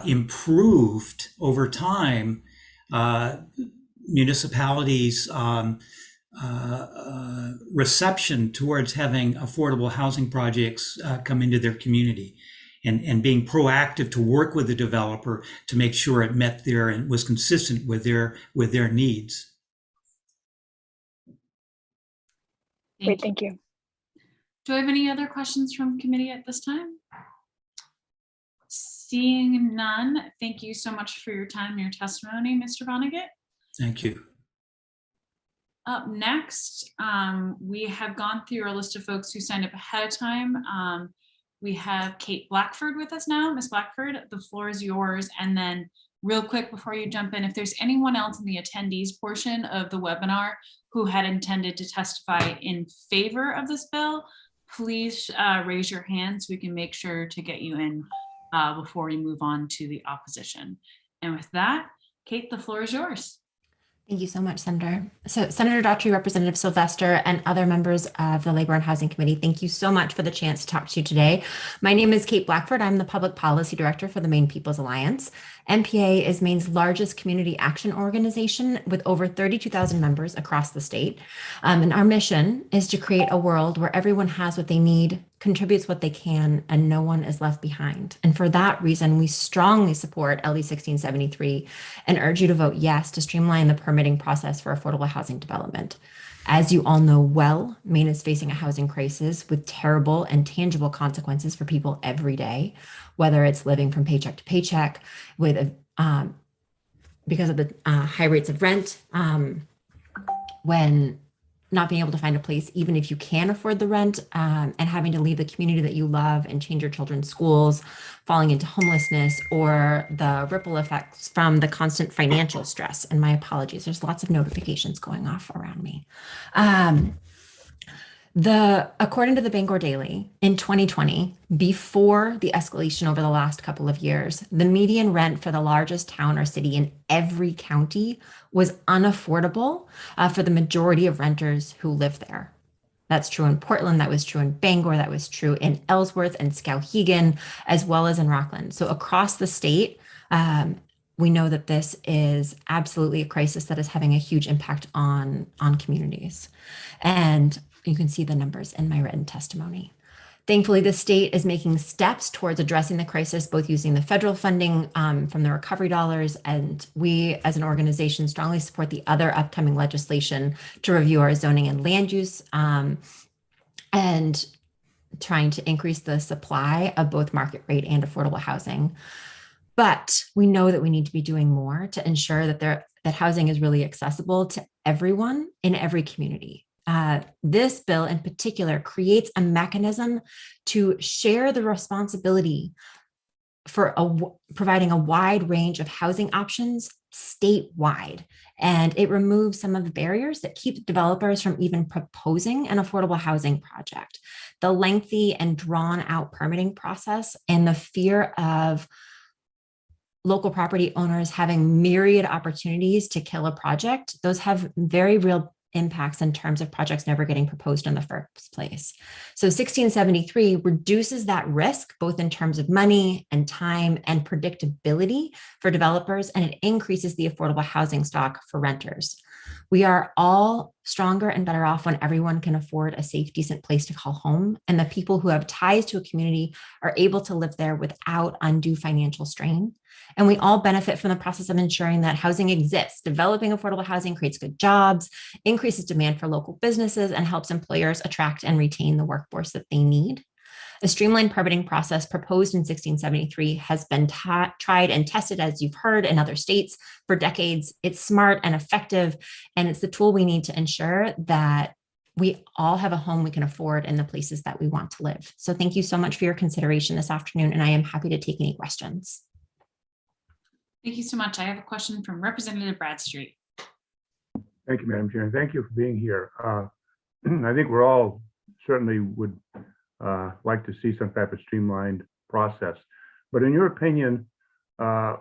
improved over time municipalities' reception towards having affordable housing projects come into their community, and being proactive to work with the developer to make sure it met their and was consistent with their needs. Great, thank you. Do I have any other questions from committee at this time? Seeing none, thank you so much for your time and your testimony, Mr. Vonnegut. Thank you. Up next, we have gone through our list of folks who signed up ahead of time. We have Kate Blackford with us now. Ms. Blackford, the floor is yours. And then real quick before you jump in, if there's anyone else in the attendees portion of the webinar who had intended to testify in favor of this bill, please raise your hand so we can make sure to get you in before we move on to the opposition. And with that, Kate, the floor is yours. Thank you so much, Senator. So Senator Daughtry, Representative Sylvester, and other members of the Labor and Housing Committee, thank you so much for the chance to talk to you today. My name is Kate Blackford. I'm the Public Policy Director for the Maine People's Alliance. MPA is Maine's largest community action organization with over 32,000 members across the state. And our mission is to create a world where everyone has what they need, contributes what they can, and no one is left behind. And for that reason, we strongly support LD 1673 and urge you to vote yes to streamline the permitting process for affordable housing development. As you all know well, Maine is facing a housing crisis with terrible and tangible consequences for people every day, whether it's living from paycheck to paycheck with because of the high rates of rent, when not being able to find a place, even if you can afford the rent, and having to leave the community that you love and change your children's schools, falling into homelessness, or the ripple effects from the constant financial stress. And my apologies, there's lots of notifications going off around me. According to the Bangor Daily, in 2020, before the escalation over the last couple of years, the median rent for the largest town or city in every county was unaffordable for the majority of renters who live there. That's true in Portland, that was true in Bangor, that was true in Ellsworth and Skowhegan, as well as in Rockland. So across the state, we know that this is absolutely a crisis that is having a huge impact on communities. And you can see the numbers in my written testimony. Thankfully, the state is making steps towards addressing the crisis, both using the federal funding from the recovery dollars, and we as an organization strongly support the other upcoming legislation to review our zoning and land use, and trying to increase the supply of both market rate and affordable housing. But we know that we need to be doing more to ensure that that housing is really accessible to everyone in every community. This bill in particular creates a mechanism to share the responsibility for providing a wide range of housing options statewide. And it removes some of the barriers that keep developers from even proposing an affordable housing project. The lengthy and drawn out permitting process and the fear of local property owners having myriad opportunities to kill a project, those have very real impacts in terms of projects never getting proposed in the first place. So 1673 reduces that risk, both in terms of money and time and predictability for developers, and it increases the affordable housing stock for renters. We are all stronger and better off when everyone can afford a safe, decent place to call home, and the people who have ties to a community are able to live there without undue financial strain. And we all benefit from the process of ensuring that housing exists. Developing affordable housing creates good jobs, increases demand for local businesses, and helps employers attract and retain the workforce that they need. A streamlined permitting process proposed in 1673 has been tried and tested, as you've heard, in other states for decades. It's smart and effective, and it's the tool we need to ensure that we all have a home we can afford in the places that we want to live. So thank you so much for your consideration this afternoon, and I am happy to take any questions. Thank you so much. I have a question from Representative Bradstreet. Thank you, Madam Chair, and thank you for being here. I think we're all certainly would like to see some type of streamlined process. But in your opinion,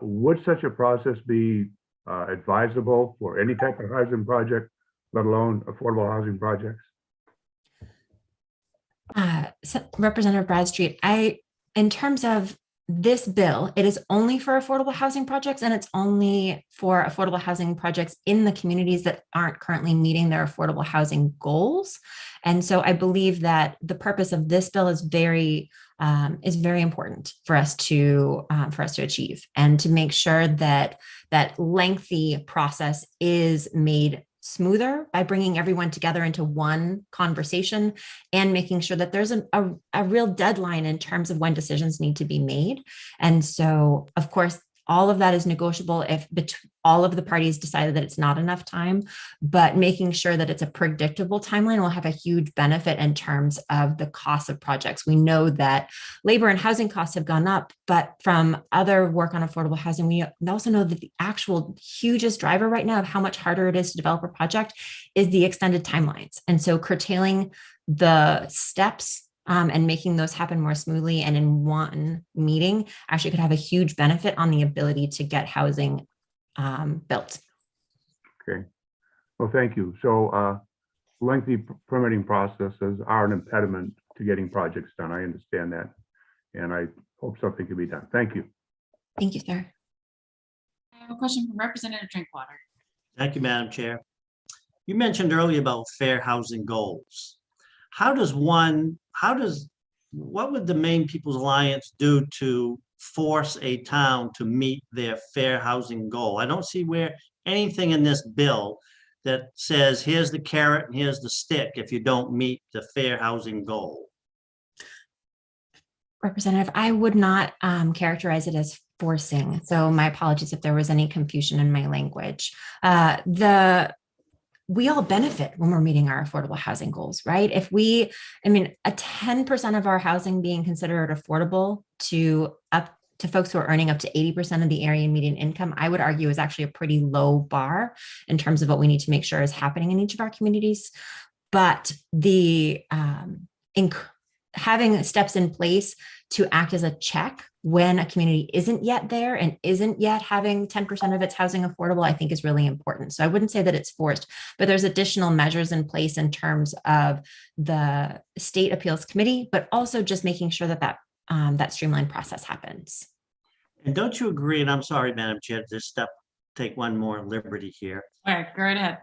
would such a process be advisable for any type of housing project, let alone affordable housing projects? So Representative Bradstreet, in terms of this bill, it is only for affordable housing projects, and it's only for affordable housing projects in the communities that aren't currently meeting their affordable housing goals. And so I believe that the purpose of this bill is very important for us to achieve, and to make sure that that lengthy process is made smoother by bringing everyone together into one conversation and making sure that there's a real deadline in terms of when decisions need to be made. And so, of course, all of that is negotiable if all of the parties decided that it's not enough time, but making sure that it's a predictable timeline will have a huge benefit in terms of the cost of projects. We know that labor and housing costs have gone up, but from other work on affordable housing, we also know that the actual hugest driver right now of how much harder it is to develop a project is the extended timelines. And so curtailing the steps and making those happen more smoothly and in one meeting actually could have a huge benefit on the ability to get housing built. Okay, well, thank you. So lengthy permitting processes are an impediment to getting projects done. I understand that, and I hope something can be done. Thank you. Thank you, sir. I have a question from Representative Drinkwater. Thank you, Madam Chair. You mentioned earlier about fair housing goals. What would the Maine People's Alliance do to force a town to meet their fair housing goal? I don't see where anything in this bill that says, here's the carrot and here's the stick if you don't meet the fair housing goal. Representative, I would not characterize it as forcing. So my apologies if there was any confusion in my language. We all benefit when we're meeting our affordable housing goals, right? If we, I mean, a 10% of our housing being considered affordable to folks who are earning up to 80% of the area median income, I would argue is actually a pretty low bar in terms of what we need to make sure is happening in each of our communities. But the having steps in place to act as a check when a community isn't yet there and isn't yet having 10% of its housing affordable, I think is really important. So I wouldn't say that it's forced, but there's additional measures in place in terms of the state appeals committee, but also just making sure that that streamlined process happens. And don't you agree, and I'm sorry, Madam Chair, to take one more liberty here. All right, go right ahead.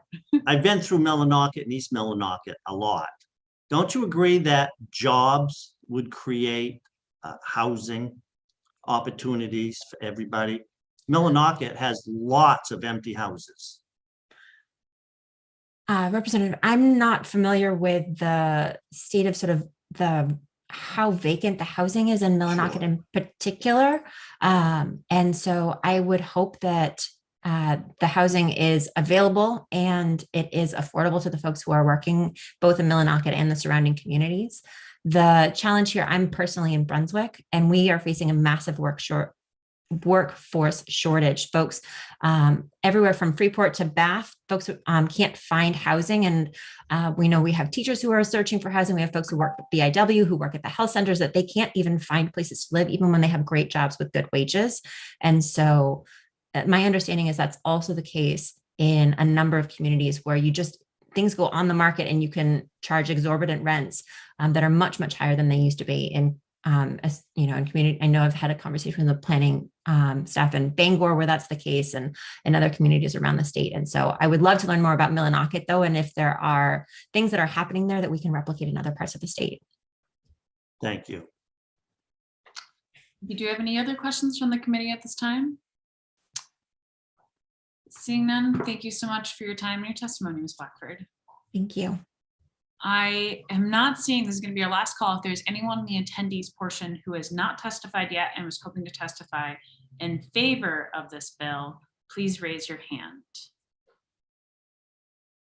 I've been through Millinocket and East Millinocket a lot. Don't you agree that jobs would create housing opportunities for everybody? Millinocket has lots of empty houses. Representative, I'm not familiar with the state of sort of how vacant the housing is in Millinocket in particular. And so I would hope that the housing is available and it is affordable to the folks who are working both in Millinocket and the surrounding communities. The challenge here, I'm personally in Brunswick, and we are facing a massive workforce shortage. Folks everywhere from Freeport to Bath, folks can't find housing. And we know we have teachers who are searching for housing. We have folks who work at BIW, who work at the health centers, that they can't even find places to live, even when they have great jobs with good wages. And so my understanding is that's also the case in a number of communities where things go on the market and you can charge exorbitant rents that are much, much higher than they used to be in community. I know I've had a conversation with the planning staff in Bangor where that's the case, and in other communities around the state. And so I would love to learn more about Millinocket though, and if there are things that are happening there that we can replicate in other parts of the state. Thank you. Do you have any other questions from the committee at this time? Seeing none, thank you so much for your time and your testimony, Ms. Blackford. Thank you. I am not seeing, this is going to be our last call. If there's anyone in the attendees portion who has not testified yet and was hoping to testify in favor of this bill, please raise your hand.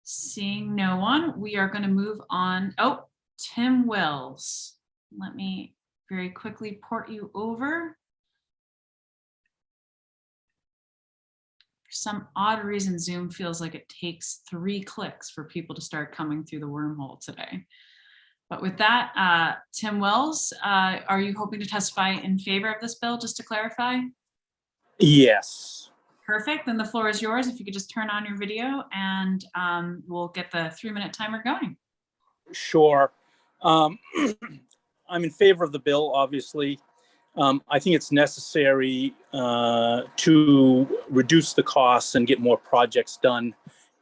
Seeing no one, we are going to move on. Oh, Tim Wills. Let me very quickly port you over. For some odd reason, Zoom feels like it takes 3 clicks for people to start coming through the wormhole today. But with that, Tim Wells, are you hoping to testify in favor of this bill, just to clarify? Yes. Perfect, then the floor is yours. If you could just turn on your video and we'll get the 3-minute timer going. Sure. I'm in favor of the bill, obviously. I think it's necessary to reduce the costs and get more projects done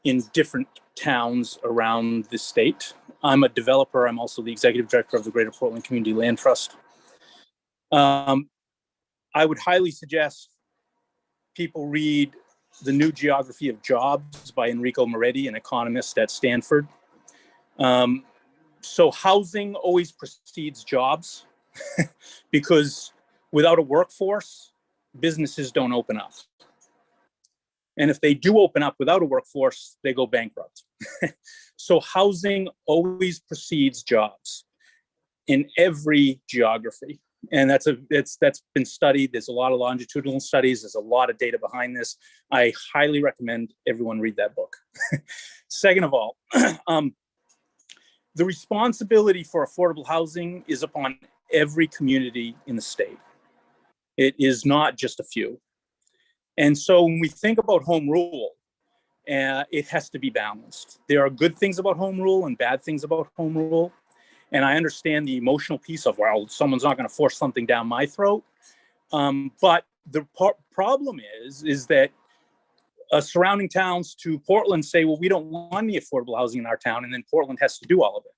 in different towns around the state. I'm a developer. I'm also the executive director of the Greater Portland Community Land Trust. I would highly suggest people read The New Geography of Jobs by Enrico Moretti, an economist at Stanford. So housing always precedes jobs because without a workforce, businesses don't open up. And if they do open up without a workforce, they go bankrupt. So housing always precedes jobs in every geography. And that's been studied. There's a lot of longitudinal studies. There's a lot of data behind this. I highly recommend everyone read that book. Second of all, the responsibility for affordable housing is upon every community in the state. It is not just a few. And so when we think about home rule, it has to be balanced. There are good things about home rule and bad things about home rule. And I understand the emotional piece of, well, someone's not going to force something down my throat. But the problem is that surrounding towns to Portland say, well, we don't want any affordable housing in our town. And then Portland has to do all of it.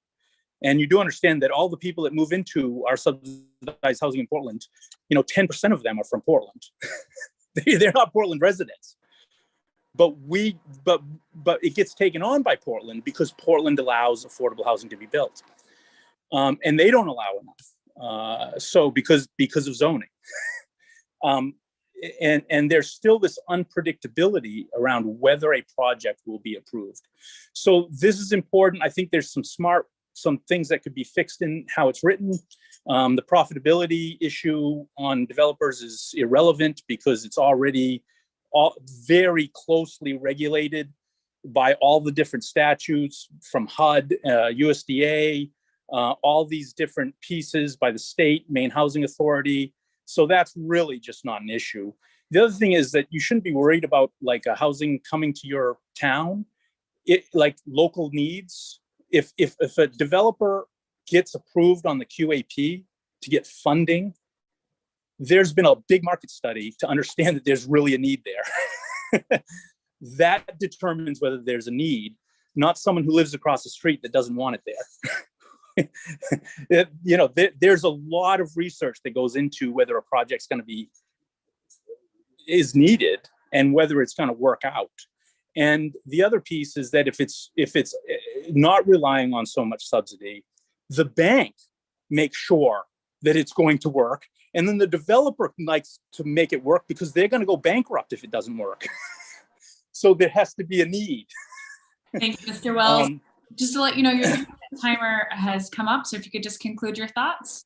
And you do understand that all the people that move into our subsidized housing in Portland, 10% of them are from Portland. They're not Portland residents. But it gets taken on by Portland because Portland allows affordable housing to be built. And they don't allow enough. So because of zoning. and there's still this unpredictability around whether a project will be approved. So this is important. I think there's some things that could be fixed in how it's written. The profitability issue on developers is irrelevant because it's already very closely regulated by all the different statutes from HUD, USDA, all these different pieces by the state, Maine Housing Authority. So that's really just not an issue. The other thing is that you shouldn't be worried about like a housing coming to your town, like local needs. If a developer gets approved on the QAP to get funding, there's been a big market study to understand that there's really a need there. That determines whether there's a need, not someone who lives across the street that doesn't want it there. There's a lot of research that goes into whether a project's going to is needed and whether it's going to work out. And the other piece is that if it's not relying on so much subsidy, the bank makes sure that it's going to work. And then the developer likes to make it work because they're going to go bankrupt if it doesn't work. So there has to be a need. Thank you, Mr. Wells. Just to let you know, your timer has come up. So if you could just conclude your thoughts.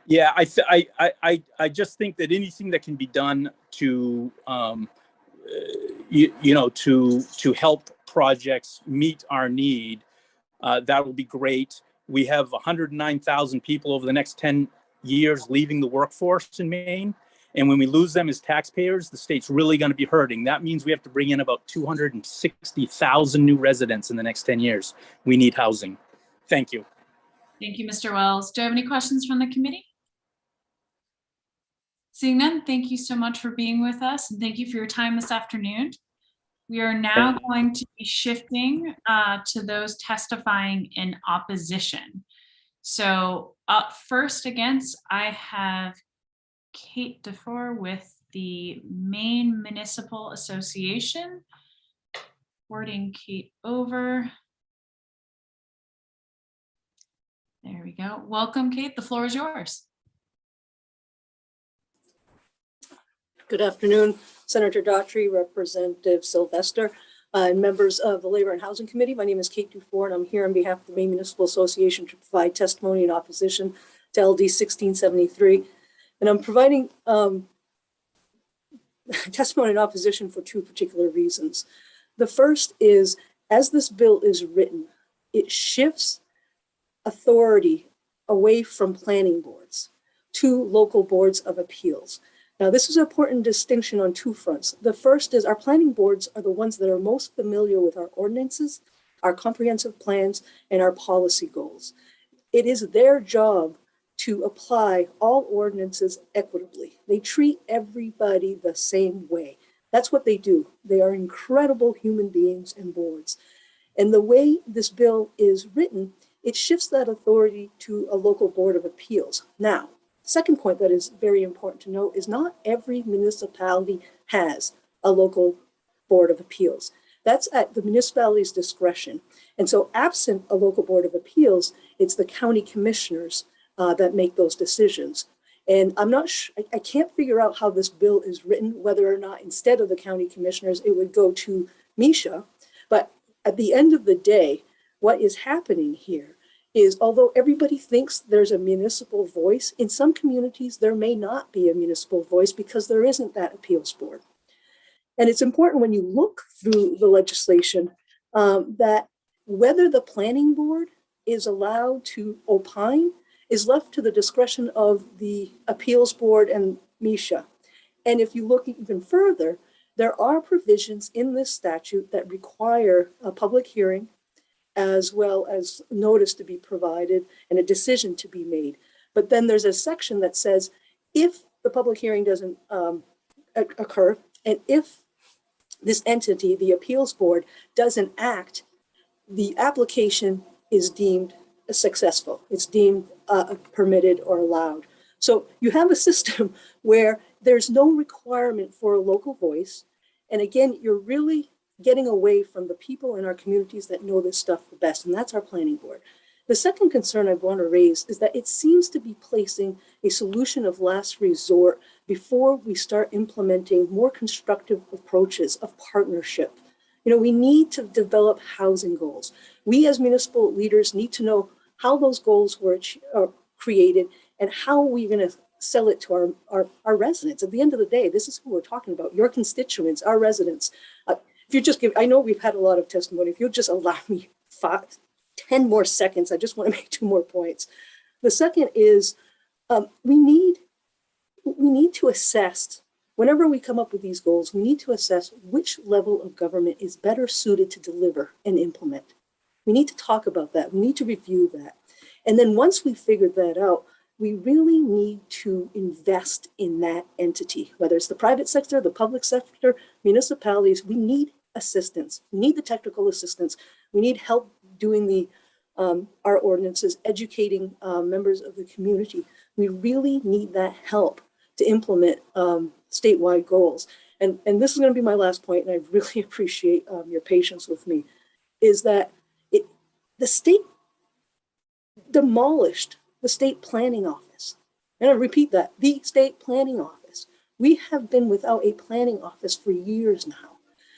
Yeah, I just think that anything that can be done to to help projects meet our need, that will be great. We have 109,000 people over the next 10 years leaving the workforce in Maine. And when we lose them as taxpayers, the state's really going to be hurting. That means we have to bring in about 260,000 new residents in the next 10 years. We need housing. Thank you. Thank you, Mr. Wells. Do I have any questions from the committee? Seeing none, thank you so much for being with us, and thank you for your time this afternoon. We are now going to be shifting to those testifying in opposition. So up first against, I have Kate DeFore with the Maine Municipal Association. Forwarding Kate over. There we go. Welcome, Kate. The floor is yours. Good afternoon, Senator Daughtry, Representative Sylvester, and members of the Labor and Housing Committee. My name is Kate DeFore, and I'm here on behalf of the Maine Municipal Association to provide testimony in opposition to LD 1673. And I'm providing testimony in opposition for two particular reasons. The first is, as this bill is written, it shifts authority away from planning boards to local boards of appeals. Now, this is an important distinction on two fronts. The first is our planning boards are the ones that are most familiar with our ordinances, our comprehensive plans, and our policy goals. It is their job to apply all ordinances equitably. They treat everybody the same way. That's what they do. They are incredible human beings and boards. And the way this bill is written, it shifts that authority to a local board of appeals. Now, second point that is very important to note is not every municipality has a local board of appeals. That's at the municipality's discretion. And so absent a local board of appeals, it's the county commissioners that make those decisions. And I'm not sure, I can't figure out how this bill is written, whether or not instead of the county commissioners, it would go to Misha. But at the end of the day, what is happening here is, although everybody thinks there's a municipal voice, in some communities there may not be a municipal voice because there isn't that appeals board. And it's important when you look through the legislation that whether the planning board is allowed to opine is left to the discretion of the appeals board and Misha. And if you look even further, there are provisions in this statute that require a public hearing, as well as notice to be provided and a decision to be made. But then there's a section that says if the public hearing doesn't occur, and if this entity, the appeals board, doesn't act, the application is deemed successful. It's deemed permitted or allowed. So you have a system where there's no requirement for a local voice. And again, you're really getting away from the people in our communities that know this stuff the best, and that's our planning board. The second concern I want to raise is that it seems to be placing a solution of last resort before we start implementing more constructive approaches of partnership. We need to develop housing goals. We as municipal leaders need to know how those goals were created and how we're going to sell it to our residents. At the end of the day, this is who we're talking about, your constituents, our residents. If you just give, I know we've had a lot of testimony. If you'll just allow me 10 more seconds, I just want to make 2 more points. The second is we need to assess, whenever we come up with these goals, we need to assess which level of government is better suited to deliver and implement. We need to talk about that. We need to review that. And then once we figured that out, we really need to invest in that entity, whether it's the private sector, the public sector, municipalities. We need assistance. We need the technical assistance. We need help doing our ordinances, educating members of the community. We really need that help to implement statewide goals. And this is going to be my last point, and I really appreciate your patience with me, is that the state demolished the state planning office. And I repeat that, the state planning office. We have been without a planning office for years now.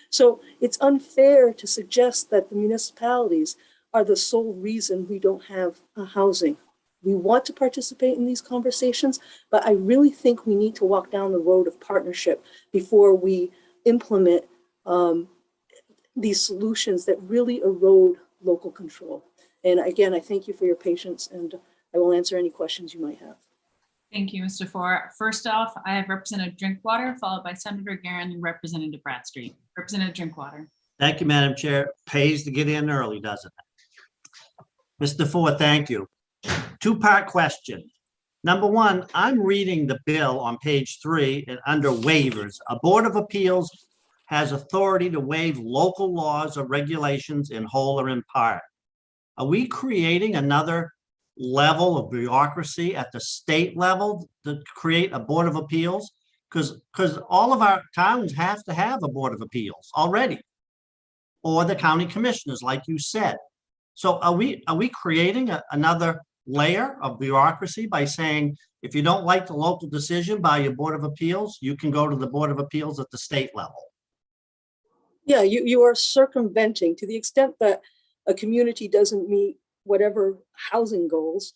So it's unfair to suggest that the municipalities are the sole reason we don't have housing. We want to participate in these conversations, but I really think we need to walk down the road of partnership before we implement these solutions that really erode local control. And again, I thank you for your patience, and I will answer any questions you might have. Thank you, Mr. Four. First off, I have Representative Drinkwater, followed by Senator Guerin and Representative Bradstreet. Representative Drinkwater. Thank you, Madam Chair. Pays to get in early, doesn't it? Mr. Ford, thank you. 2-part question. Number 1, I'm reading the bill on page 3 and under waivers. A Board of Appeals has authority to waive local laws or regulations in whole or in part. Are we creating another level of bureaucracy at the state level to create a Board of Appeals? Because all of our towns have to have a Board of Appeals already, or the county commissioners, like you said. So are we creating another layer of bureaucracy by saying, if you don't like the local decision by your Board of Appeals, you can go to the Board of Appeals at the state level? Yeah, you are circumventing, to the extent that a community doesn't meet whatever housing goals,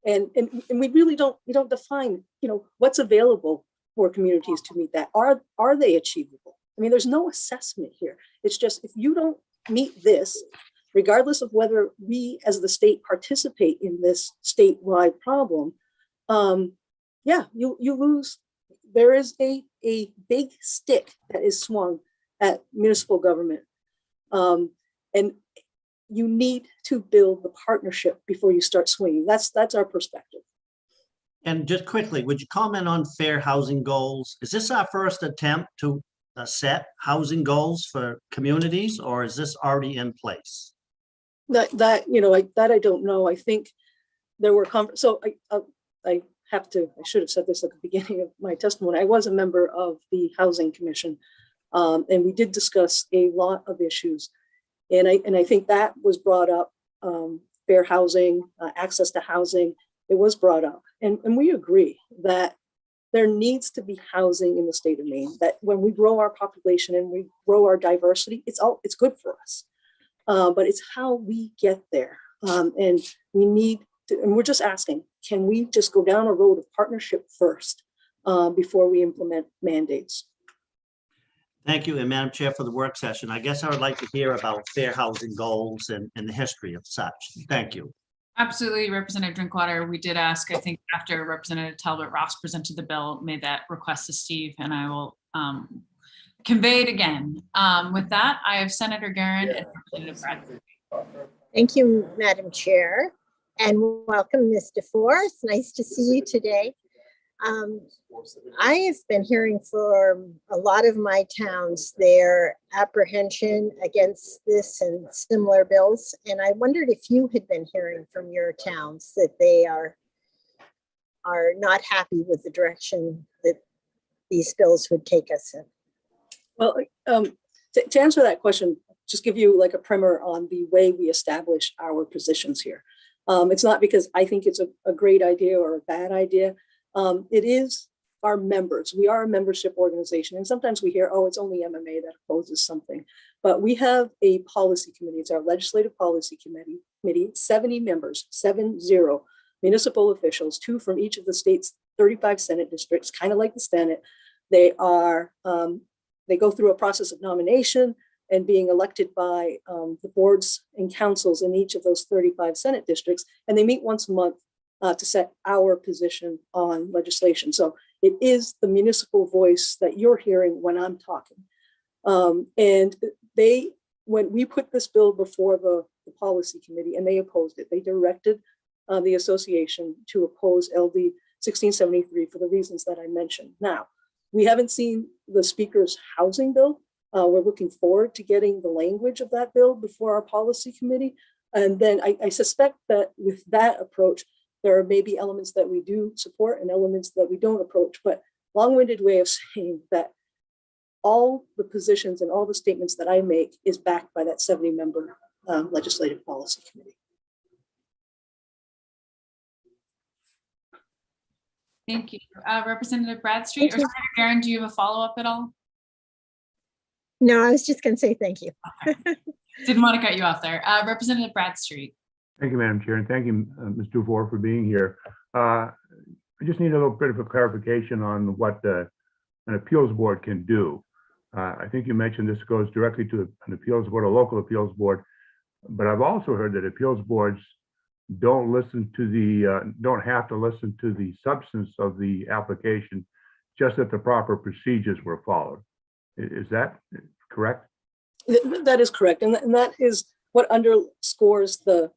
and we really don't define, what's available for communities to meet that. Are they achievable? I mean, there's no assessment here. It's just, if you don't meet this, regardless of whether we as the state participate in this statewide problem, you lose. There is a big stick that is swung at municipal government. And you need to build the partnership before you start swinging. That's our perspective. And just quickly, would you comment on fair housing goals? Is this our first attempt to set housing goals for communities, or is this already in place? That I don't know. I think there were so I should have said this at the beginning of my testimony. I was a member of the Housing Commission, and we did discuss a lot of issues. And I think that was brought up, fair housing, access to housing, it was brought up. And we agree that there needs to be housing in the state of Maine, that when we grow our population and we grow our diversity, it's good for us. But it's how we get there. And we need to, and we're just asking, can we just go down a road of partnership first before we implement mandates? Thank you, and Madam Chair, for the work session. I guess I would like to hear about fair housing goals and the history of such. Thank you. Absolutely, Representative Drinkwater. We did ask, I think, after Representative Talbot Ross presented the bill, made that request to Steve, and I will convey it again. With that, I have Senator Guerin and Representative Bradford. Thank you, Madam Chair, and welcome, Mr. Forrest. Nice to see you today. I have been hearing from a lot of my towns their apprehension against this and similar bills, and I wondered if you had been hearing from your towns that they are not happy with the direction that these bills would take us in. Well, to answer that question, just give you like a primer on the way we establish our positions here. It's not because I think it's a great idea or a bad idea. It is our members. We are a membership organization. And sometimes we hear, oh, it's only MMA that opposes something. But we have a policy committee. It's our legislative policy committee, 70 members, 70 municipal officials, 2 from each of the state's 35 Senate districts, kind of like the Senate. They are, they go through a process of nomination and being elected by the boards and councils in each of those 35 Senate districts. And they meet once a month to set our position on legislation. So it is the municipal voice that you're hearing when I'm talking. And when we put this bill before the policy committee and they opposed it, they directed the association to oppose LD 1673 for the reasons that I mentioned. Now, we haven't seen the speaker's housing bill. We're looking forward to getting the language of that bill before our policy committee. And then I suspect that with that approach, there are maybe elements that we do support and elements that we don't approach, but long-winded way of saying that all the positions and all the statements that I make is backed by that 70-member legislative policy committee. Thank you. Representative Bradstreet or Senator Garin, do you have a follow-up at all? No, I was just going to say thank you. Okay. Didn't want to cut you off there. Representative Bradstreet. Thank you, Madam Chair, and thank you, Ms. Dufour, for being here. I just need a little bit of a clarification on what an appeals board can do. I think you mentioned this goes directly to an appeals board, a local appeals board, but I've also heard that appeals boards don't listen to the, don't have to listen to the substance of the application, just that the proper procedures were followed. Is that correct? That is correct, and that is what underscores the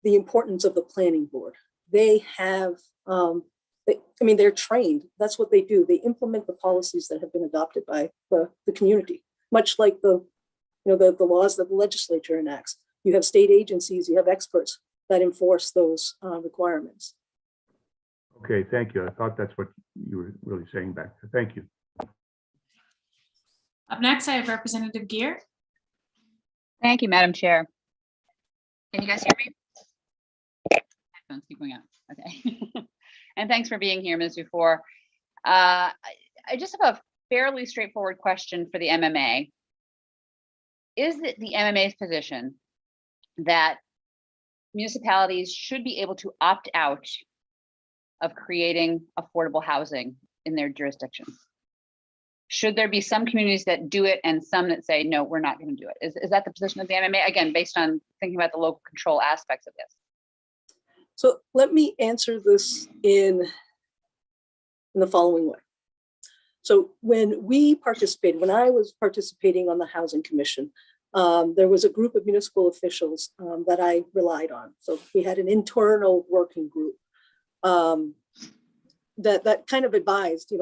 importance of the planning board. They have, they're trained. That's what they do. They implement the policies that have been adopted by the community, much like the laws that the legislature enacts. You have state agencies, you have experts that enforce those requirements. Okay, thank you. I thought that's what you were really saying back there. Thank you. Up next, I have Representative Gear. Thank you, Madam Chair. Can you guys hear me? Headphones keep going out. Okay. And thanks for being here, Ms. Dufour. I just have a fairly straightforward question for the MMA. Is it the MMA's position that municipalities should be able to opt out of creating affordable housing in their jurisdictions? Should there be some communities that do it and some that say, no, we're not going to do it? Is that the position of the MMA? Again, based on thinking about the local control aspects of this. So let me answer this in the following way. So when I was participating on the Housing Commission, there was a group of municipal officials that I relied on. So we had an internal working group that kind of advised,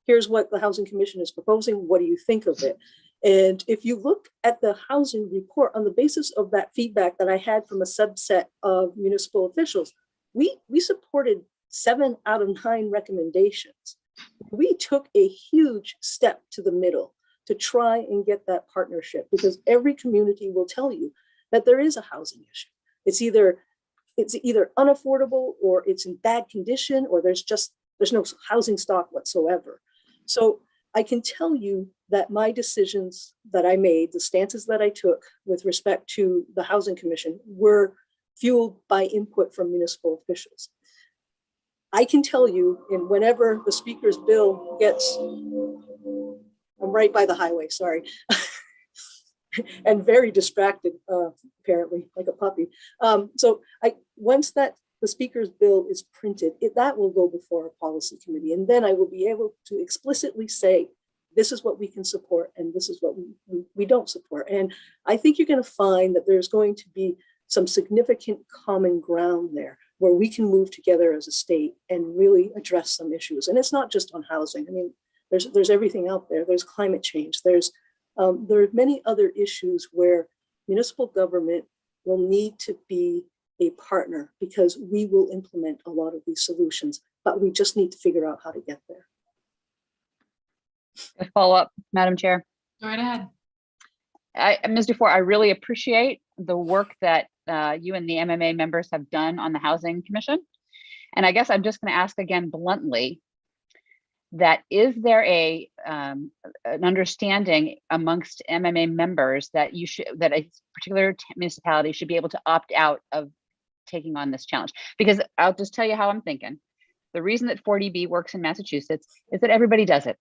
here's what the Housing Commission is proposing. What do you think of it? And if you look at the housing report on the basis of that feedback that I had from a subset of municipal officials, we supported 7 out of 9 recommendations. We took a huge step to the middle to try and get that partnership, because every community will tell you that there is a housing issue. It's either unaffordable, or it's in bad condition, or there's no housing stock whatsoever. So I can tell you that my decisions that I made, the stances that I took with respect to the Housing Commission, were fueled by input from municipal officials. I can tell you, and whenever the speaker's bill gets, I'm right by the highway, sorry, and very distracted, apparently, like a puppy. Once the speaker's bill is printed, that will go before a policy committee, and then I will be able to explicitly say, this is what we can support and this is what we don't support. And I think you're going to find that there's going to be some significant common ground there where we can move together as a state and really address some issues. And it's not just on housing. I mean, there's everything out there. There's climate change. There are many other issues where municipal government will need to be a partner, because we will implement a lot of these solutions, but we just need to figure out how to get there. A follow-up, Madam Chair. Go right ahead. Ms. Dufour, I really appreciate the work that you and the MMA members have done on the Housing Commission. And I guess I'm just going to ask again bluntly, that is there an understanding amongst MMA members that that a particular municipality should be able to opt out of taking on this challenge? Because I'll just tell you how I'm thinking. The reason that 40B works in Massachusetts is that everybody does it,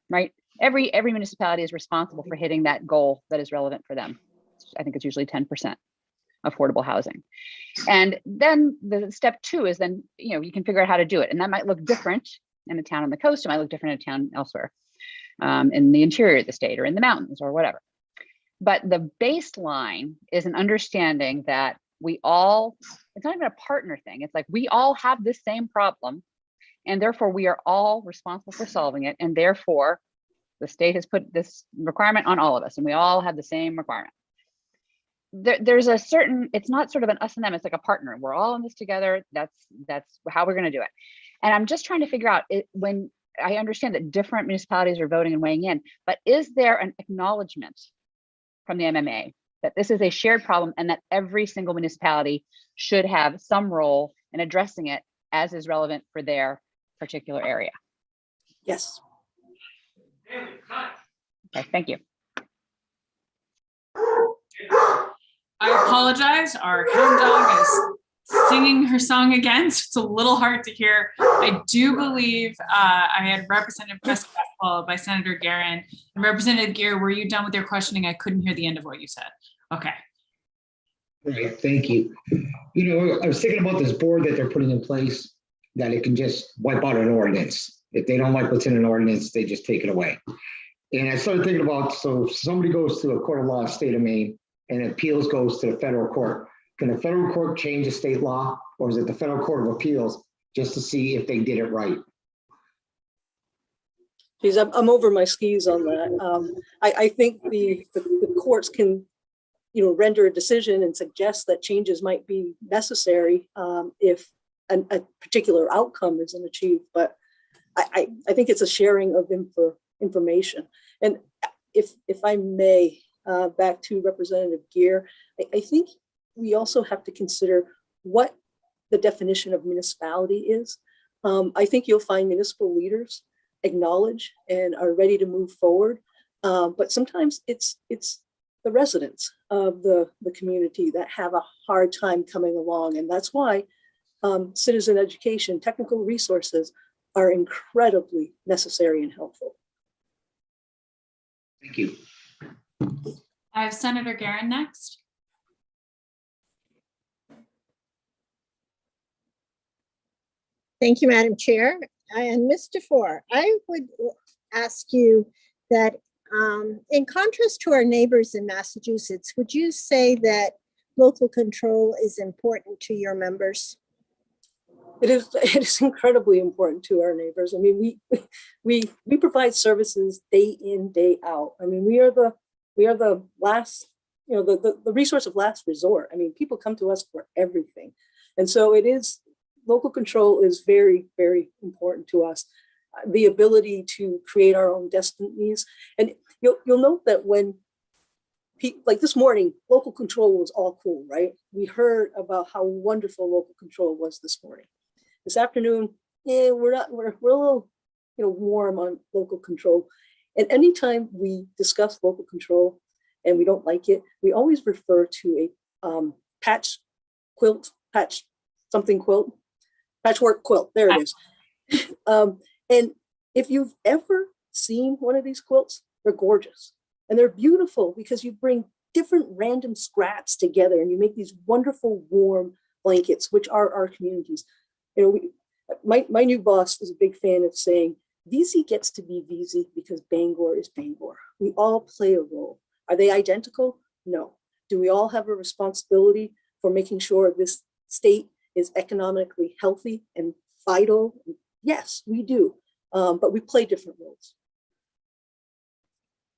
right? Every municipality is responsible for hitting that goal that is relevant for them. I think it's usually 10% affordable housing. And then the step 2 is then, you can figure out how to do it. And that might look different in a town on the coast. It might look different in a town elsewhere, in the interior of the state or in the mountains or whatever. But the baseline is an understanding that we all, it's not even a partner thing. It's like we all have this same problem, and therefore we are all responsible for solving it. And therefore the state has put this requirement on all of us, and we all have the same requirement. There's a certain, it's not sort of an us and them, it's like a partner. We're all in this together. That's how we're going to do it. And I'm just trying to figure out when I understand that different municipalities are voting and weighing in, but is there an acknowledgement from the MMA that this is a shared problem and that every single municipality should have some role in addressing it as is relevant for their particular area? Yes. Okay, thank you. I apologize. Our hound dog is singing her song again, so it's a little hard to hear. I do believe I had Representative Prescott followed by Senator Guerin. And Representative Gear, were you done with your questioning? I couldn't hear the end of what you said. Okay. Right, thank you. I was thinking about this board that they're putting in place, that it can just wipe out an ordinance. If they don't like what's in an ordinance, they just take it away. And I started thinking about, so if somebody goes to a court of law, state of Maine, and appeals goes to the federal court, can the federal court change the state law, or is it the federal court of appeals just to see if they did it right? Geez, I'm over my skis on that. I think the courts can, render a decision and suggest that changes might be necessary if a particular outcome isn't achieved. But I think it's a sharing of information. And if I may, back to Representative Gear, I think we also have to consider what the definition of municipality is. I think you'll find municipal leaders acknowledge and are ready to move forward. But sometimes it's the residents of the community that have a hard time coming along. And that's why citizen education, technical resources are incredibly necessary and helpful. Thank you. I have Senator Guerin next. Thank you, Madam Chair. And Mr. Four, I would ask you that in contrast to our neighbors in Massachusetts, would you say that local control is important to your members? It is incredibly important to our neighbors. I mean, we provide services day in, day out. I mean, we are the last, the resource of last resort. I mean, people come to us for everything. And so local control is very, very important to us. The ability to create our own destinies. And you'll note that when like this morning, local control was all cool, right? We heard about how wonderful local control was this morning. This afternoon, we're a little, warm on local control. And anytime we discuss local control and we don't like it, we always refer to a patchwork quilt. There it is. And if you've ever seen one of these quilts, they're gorgeous and they're beautiful because you bring different random scraps together and you make these wonderful warm blankets, which are our communities. My new boss is a big fan of saying, VZ gets to be VZ because Bangor is Bangor. We all play a role. Are they identical? No. Do we all have a responsibility for making sure this state is economically healthy and vital? Yes, we do, but we play different roles.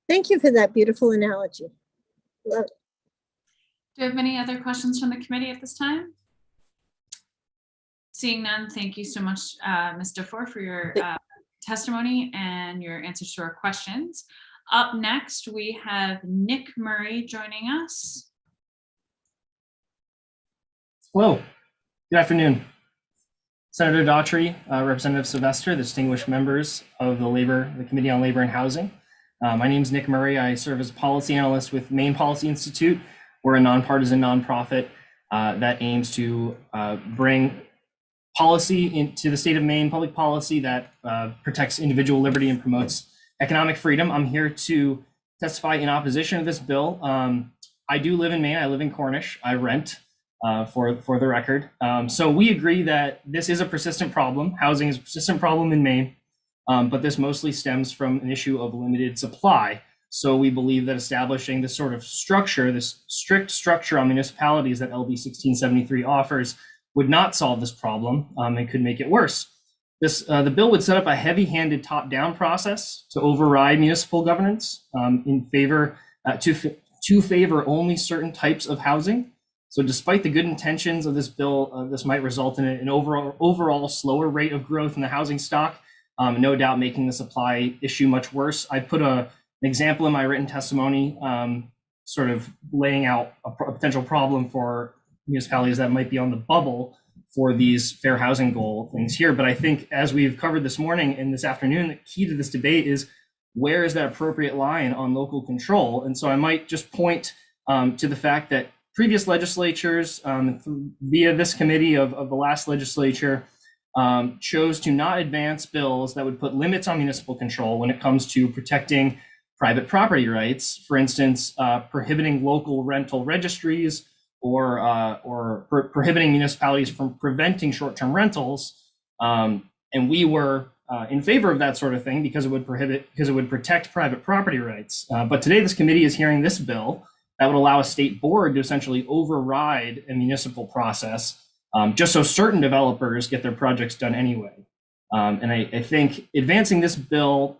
Thank you for that beautiful analogy. Love it. Do you have any other questions from the committee at this time? Seeing none, thank you so much, Ms. Dufour, for your testimony and your answers to our questions. Up next, we have Nick Murray joining us. Hello, good afternoon. Senator Daughtry, Representative Sylvester, the distinguished members of the Committee on Labor and Housing. My name is Nick Murray. I serve as policy analyst with Maine Policy Institute. We're a nonpartisan nonprofit that aims to bring policy into the state of Maine, public policy that protects individual liberty and promotes economic freedom. I'm here to testify in opposition to this bill. I do live in Maine. I live in Cornish. I rent. For the record. So we agree that this is a persistent problem. Housing is a persistent problem in Maine, but this mostly stems from an issue of limited supply. So we believe that establishing this sort of structure, this strict structure on municipalities that LB 1673 offers would not solve this problem and could make it worse. The bill would set up a heavy-handed top-down process to override municipal governance in favor to favor only certain types of housing. So despite the good intentions of this bill, this might result in an overall slower rate of growth in the housing stock, no doubt making the supply issue much worse. I put an example in my written testimony, sort of laying out a potential problem for municipalities that might be on the bubble for these fair housing goal things here. But I think as we've covered this morning and this afternoon, the key to this debate is where is that appropriate line on local control? And so I might just point to the fact that previous legislatures, via this committee of the last legislature, chose to not advance bills that would put limits on municipal control when it comes to protecting private property rights. For instance, prohibiting local rental registries or prohibiting municipalities from preventing short-term rentals. And we were in favor of that sort of thing because it would protect private property rights. But today this committee is hearing this bill that would allow a state board to essentially override a municipal process just so certain developers get their projects done anyway. And I think advancing this bill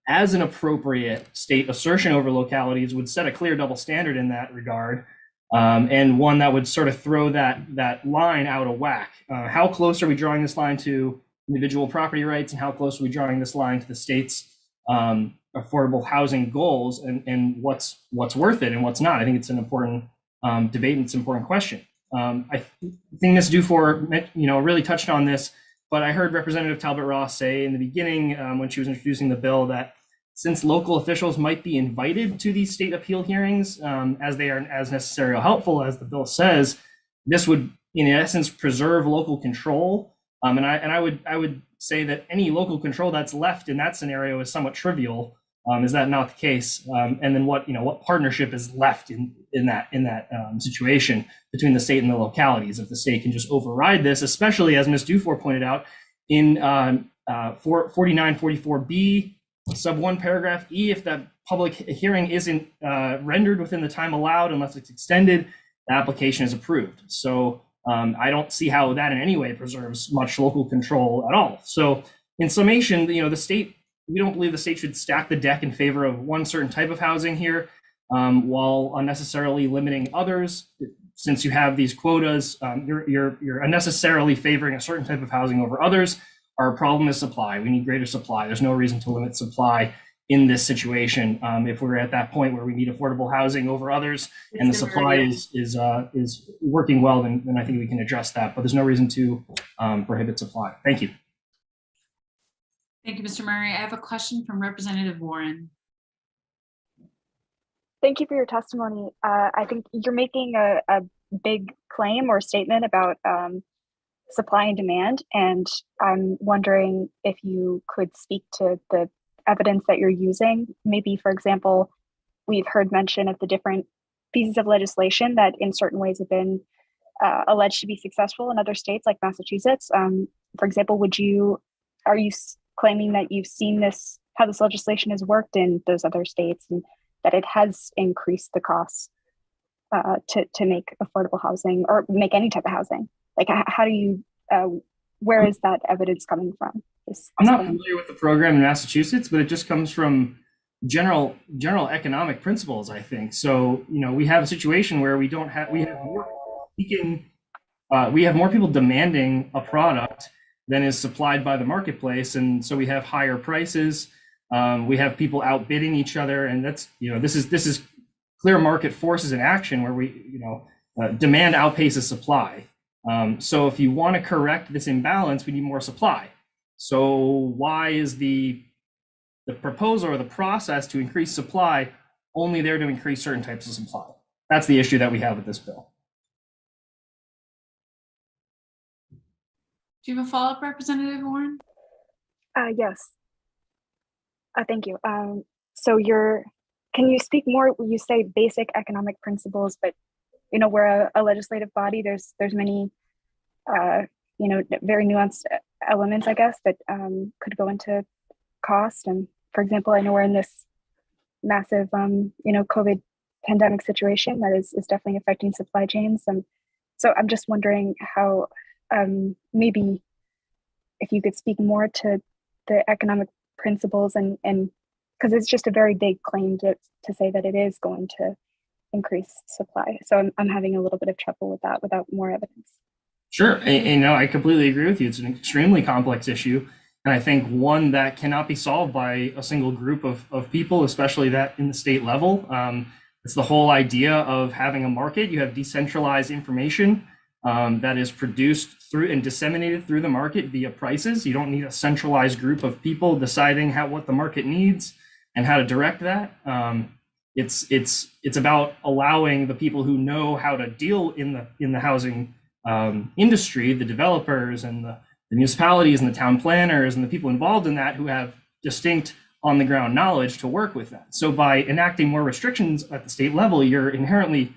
as an appropriate state assertion over localities would set a clear double standard in that regard, and one that would sort of throw that line out of whack. How close are we drawing this line to individual property rights, and how close are we drawing this line to the state's affordable housing goals, and what's worth it and what's not? I think it's an important debate, and it's an important question. I think Ms. Dufour, really touched on this, but I heard Representative Talbot Ross say in the beginning when she was introducing the bill that since local officials might be invited to these state appeal hearings, as they are as necessary or helpful as the bill says, this would in essence preserve local control. And I would say that any local control that's left in that scenario is somewhat trivial. Is that not the case? And then what partnership is left in that situation between the state and the localities if the state can just override this, especially as Ms. Dufour pointed out in 4944B sub 1 paragraph E, if that public hearing isn't rendered within the time allowed unless it's extended, the application is approved. So I don't see how that in any way preserves much local control at all. So in summation, the state, we don't believe the state should stack the deck in favor of one certain type of housing here, while unnecessarily limiting others. Since you have these quotas, you're unnecessarily favoring a certain type of housing over others. Our problem is supply. We need greater supply. There's no reason to limit supply in this situation. If we're at that point where we need affordable housing over others and the supply is working well, then I think we can address that. But there's no reason to prohibit supply. Thank you. Thank you, Mr. Murray. I have a question from Representative Warren. Thank you for your testimony. I think you're making a big claim or statement about supply and demand, and I'm wondering if you could speak to the evidence that you're using. Maybe, for example, we've heard mention of the different pieces of legislation that in certain ways have been alleged to be successful in other states like Massachusetts. For example, are you claiming that you've seen how this legislation has worked in those other states and that it has increased the costs to make affordable housing or make any type of housing? Like, how do you, where is that evidence coming from? I'm not familiar with the program in Massachusetts, but it just comes from general economic principles, I think. So, we have a situation where we have more people demanding a product than is supplied by the marketplace. And so we have higher prices. We have people outbidding each other. And that's, this is clear market forces in action where demand outpaces supply. So if you want to correct this imbalance, we need more supply. So why is the proposal or the process to increase supply only there to increase certain types of supply? That's the issue that we have with this bill. Do you have a follow-up, Representative Warren? Yes. Thank you. So can you speak more? You say basic economic principles, but we're a legislative body. There's many, very nuanced elements, I guess, that could go into cost. And for example, I know we're in this massive, COVID pandemic situation that is definitely affecting supply chains. And so I'm just wondering how maybe if you could speak more to the economic principles and because it's just a very big claim to say that it is going to increase supply. So I'm having a little bit of trouble with that without more evidence. Sure, and no, I completely agree with you. It's an extremely complex issue. And I think one that cannot be solved by a single group of people, especially that in the state level. It's the whole idea of having a market. You have decentralized information that is produced through and disseminated through the market via prices. You don't need a centralized group of people deciding what the market needs and how to direct that. It's about allowing the people who know how to deal in the housing industry, the developers and the municipalities and the town planners and the people involved in that who have distinct on the ground knowledge to work with that. So by enacting more restrictions at the state level, you're inherently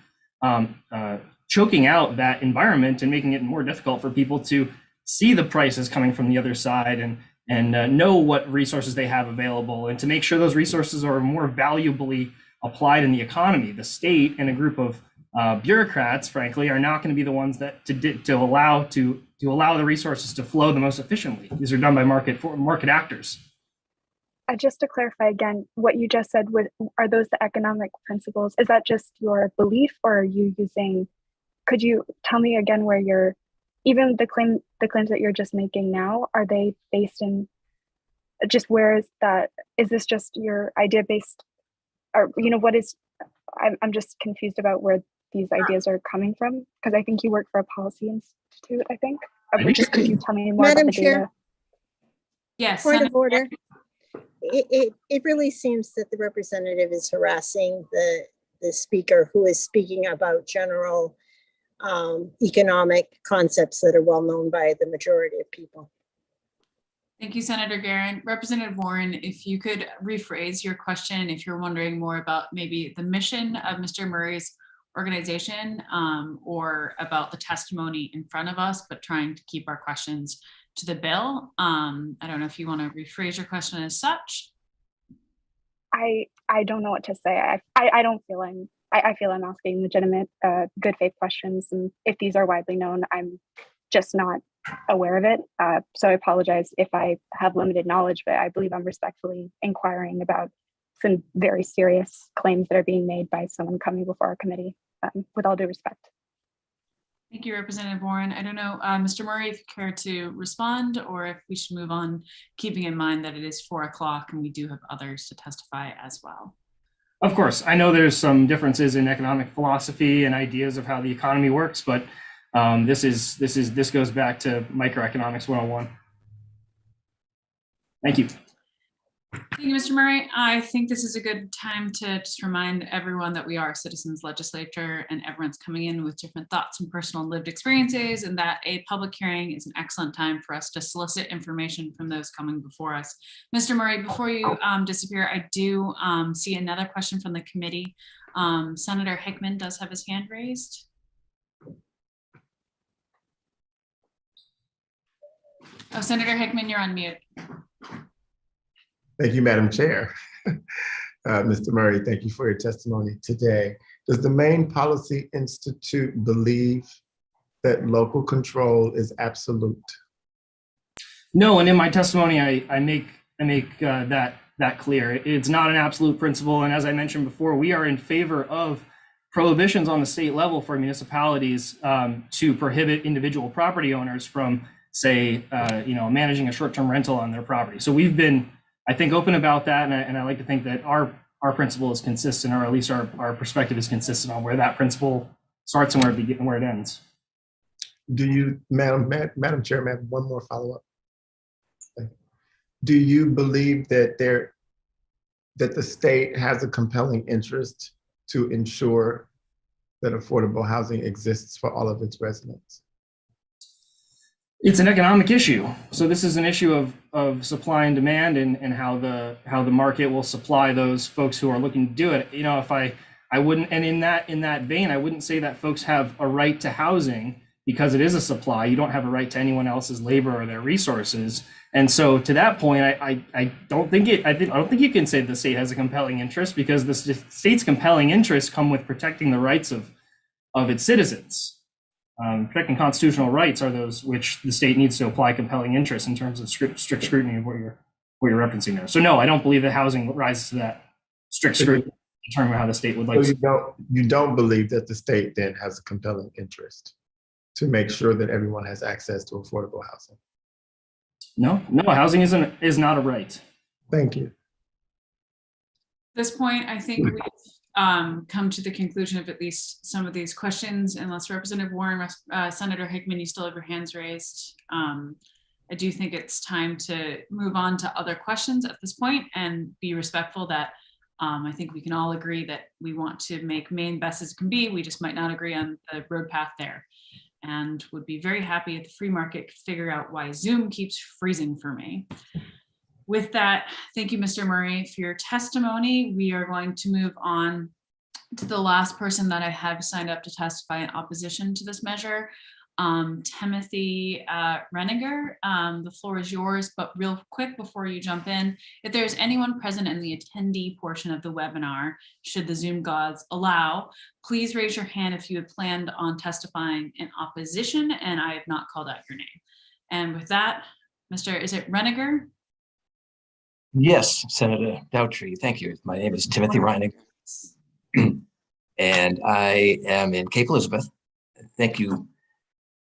choking out that environment and making it more difficult for people to see the prices coming from the other side and know what resources they have available and to make sure those resources are more valuably applied in the economy. The state and a group of bureaucrats, frankly, are not going to be the ones that to allow the resources to flow the most efficiently. These are done by market actors. Just to clarify again, what you just said, are those the economic principles? Is that just your belief, or are you using? Could you tell me again where you're? Even the claims that you're just making now, are they based in? Just where is that? Is this just your idea based? Or what is? I'm just confused about where these ideas are coming from, because I think you work for a policy institute. I think. Just could you tell me more Madam about the Chair? data? Yes. Point of order. It really seems that the representative is harassing the speaker who is speaking about general economic concepts that are well known by the majority of people. Thank you, Senator Guerin. Representative Warren, if you could rephrase your question, if you're wondering more about maybe the mission of Mr. Murray's organization or about the testimony in front of us, but trying to keep our questions to the bill. I don't know if you want to rephrase your question as such. I don't know what to say. I don't feel I feel I'm asking legitimate good faith questions, and if these are widely known, I'm just not aware of it. So I apologize if I have limited knowledge, but I believe I'm respectfully inquiring about some very serious claims that are being made by someone coming before our committee, with all due respect. Thank you, Representative Warren. I don't know, Mr. Murray, if you care to respond or if we should move on, keeping in mind that it is 4 o'clock and we do have others to testify as well. Of course, I know there's some differences in economic philosophy and ideas of how the economy works, but this goes back to microeconomics 101. Thank you. Thank you, Mr. Murray. I think this is a good time to just remind everyone that we are a citizens legislature and everyone's coming in with different thoughts and personal lived experiences, and that a public hearing is an excellent time for us to solicit information from those coming before us. Mr. Murray, before you disappear, I do see another question from the committee. Senator Hickman does have his hand raised. Oh, Senator Hickman, you're on mute. Thank you, Madam Chair. Mr. Murray, thank you for your testimony today. Does the Maine Policy Institute believe that local control is absolute? No, and in my testimony, I make that clear. It's not an absolute principle, and as I mentioned before, we are in favor of prohibitions on the state level for municipalities to prohibit individual property owners from, say, managing a short-term rental on their property. So we've been, I think, open about that, and I like to think that our principle is consistent, or at least our perspective is consistent on where that principle starts and where it ends. Do you, Madam Chair, may I have one more follow-up? Do you believe that the state has a compelling interest to ensure that affordable housing exists for all of its residents? It's an economic issue. So this is an issue of supply and demand, and how the market will supply those folks who are looking to do it. You know, if I wouldn't, and in that vein, I wouldn't say that folks have a right to housing because it is a supply. You don't have a right to anyone else's labor or their resources. And so to that point, I don't think you can say the state has a compelling interest, because the state's compelling interests come with protecting the rights of its citizens. Protecting constitutional rights are those which the state needs to apply compelling interest in terms of strict scrutiny of what you're referencing there. So no, I don't believe that housing rises to that strict scrutiny to determine how the state would like. So you don't believe that the state then has a compelling interest to make sure that everyone has access to affordable housing? No, housing is not a right. Thank you. At this point, I think we've come to the conclusion of at least some of these questions, unless Representative Warren, Senator Hickman, you still have your hands raised. I do think it's time to move on to other questions at this point and be respectful that I think we can all agree that we want to make Maine best as it can be. We just might not agree on the road path there, and would be very happy if the free market could figure out why Zoom keeps freezing for me. With that, thank you, Mr. Murray, for your testimony. We are going to move on to the last person that I have signed up to testify in opposition to this measure, Timothy Reniger. The floor is yours, but real quick before you jump in, if there's anyone present in the attendee portion of the webinar, should the Zoom gods allow, please raise your hand if you had planned on testifying in opposition and I have not called out your name. And with that, is it Reniger? Yes, Senator Doutry, thank you. My name is Timothy Reinig, and I am in Cape Elizabeth. Thank you,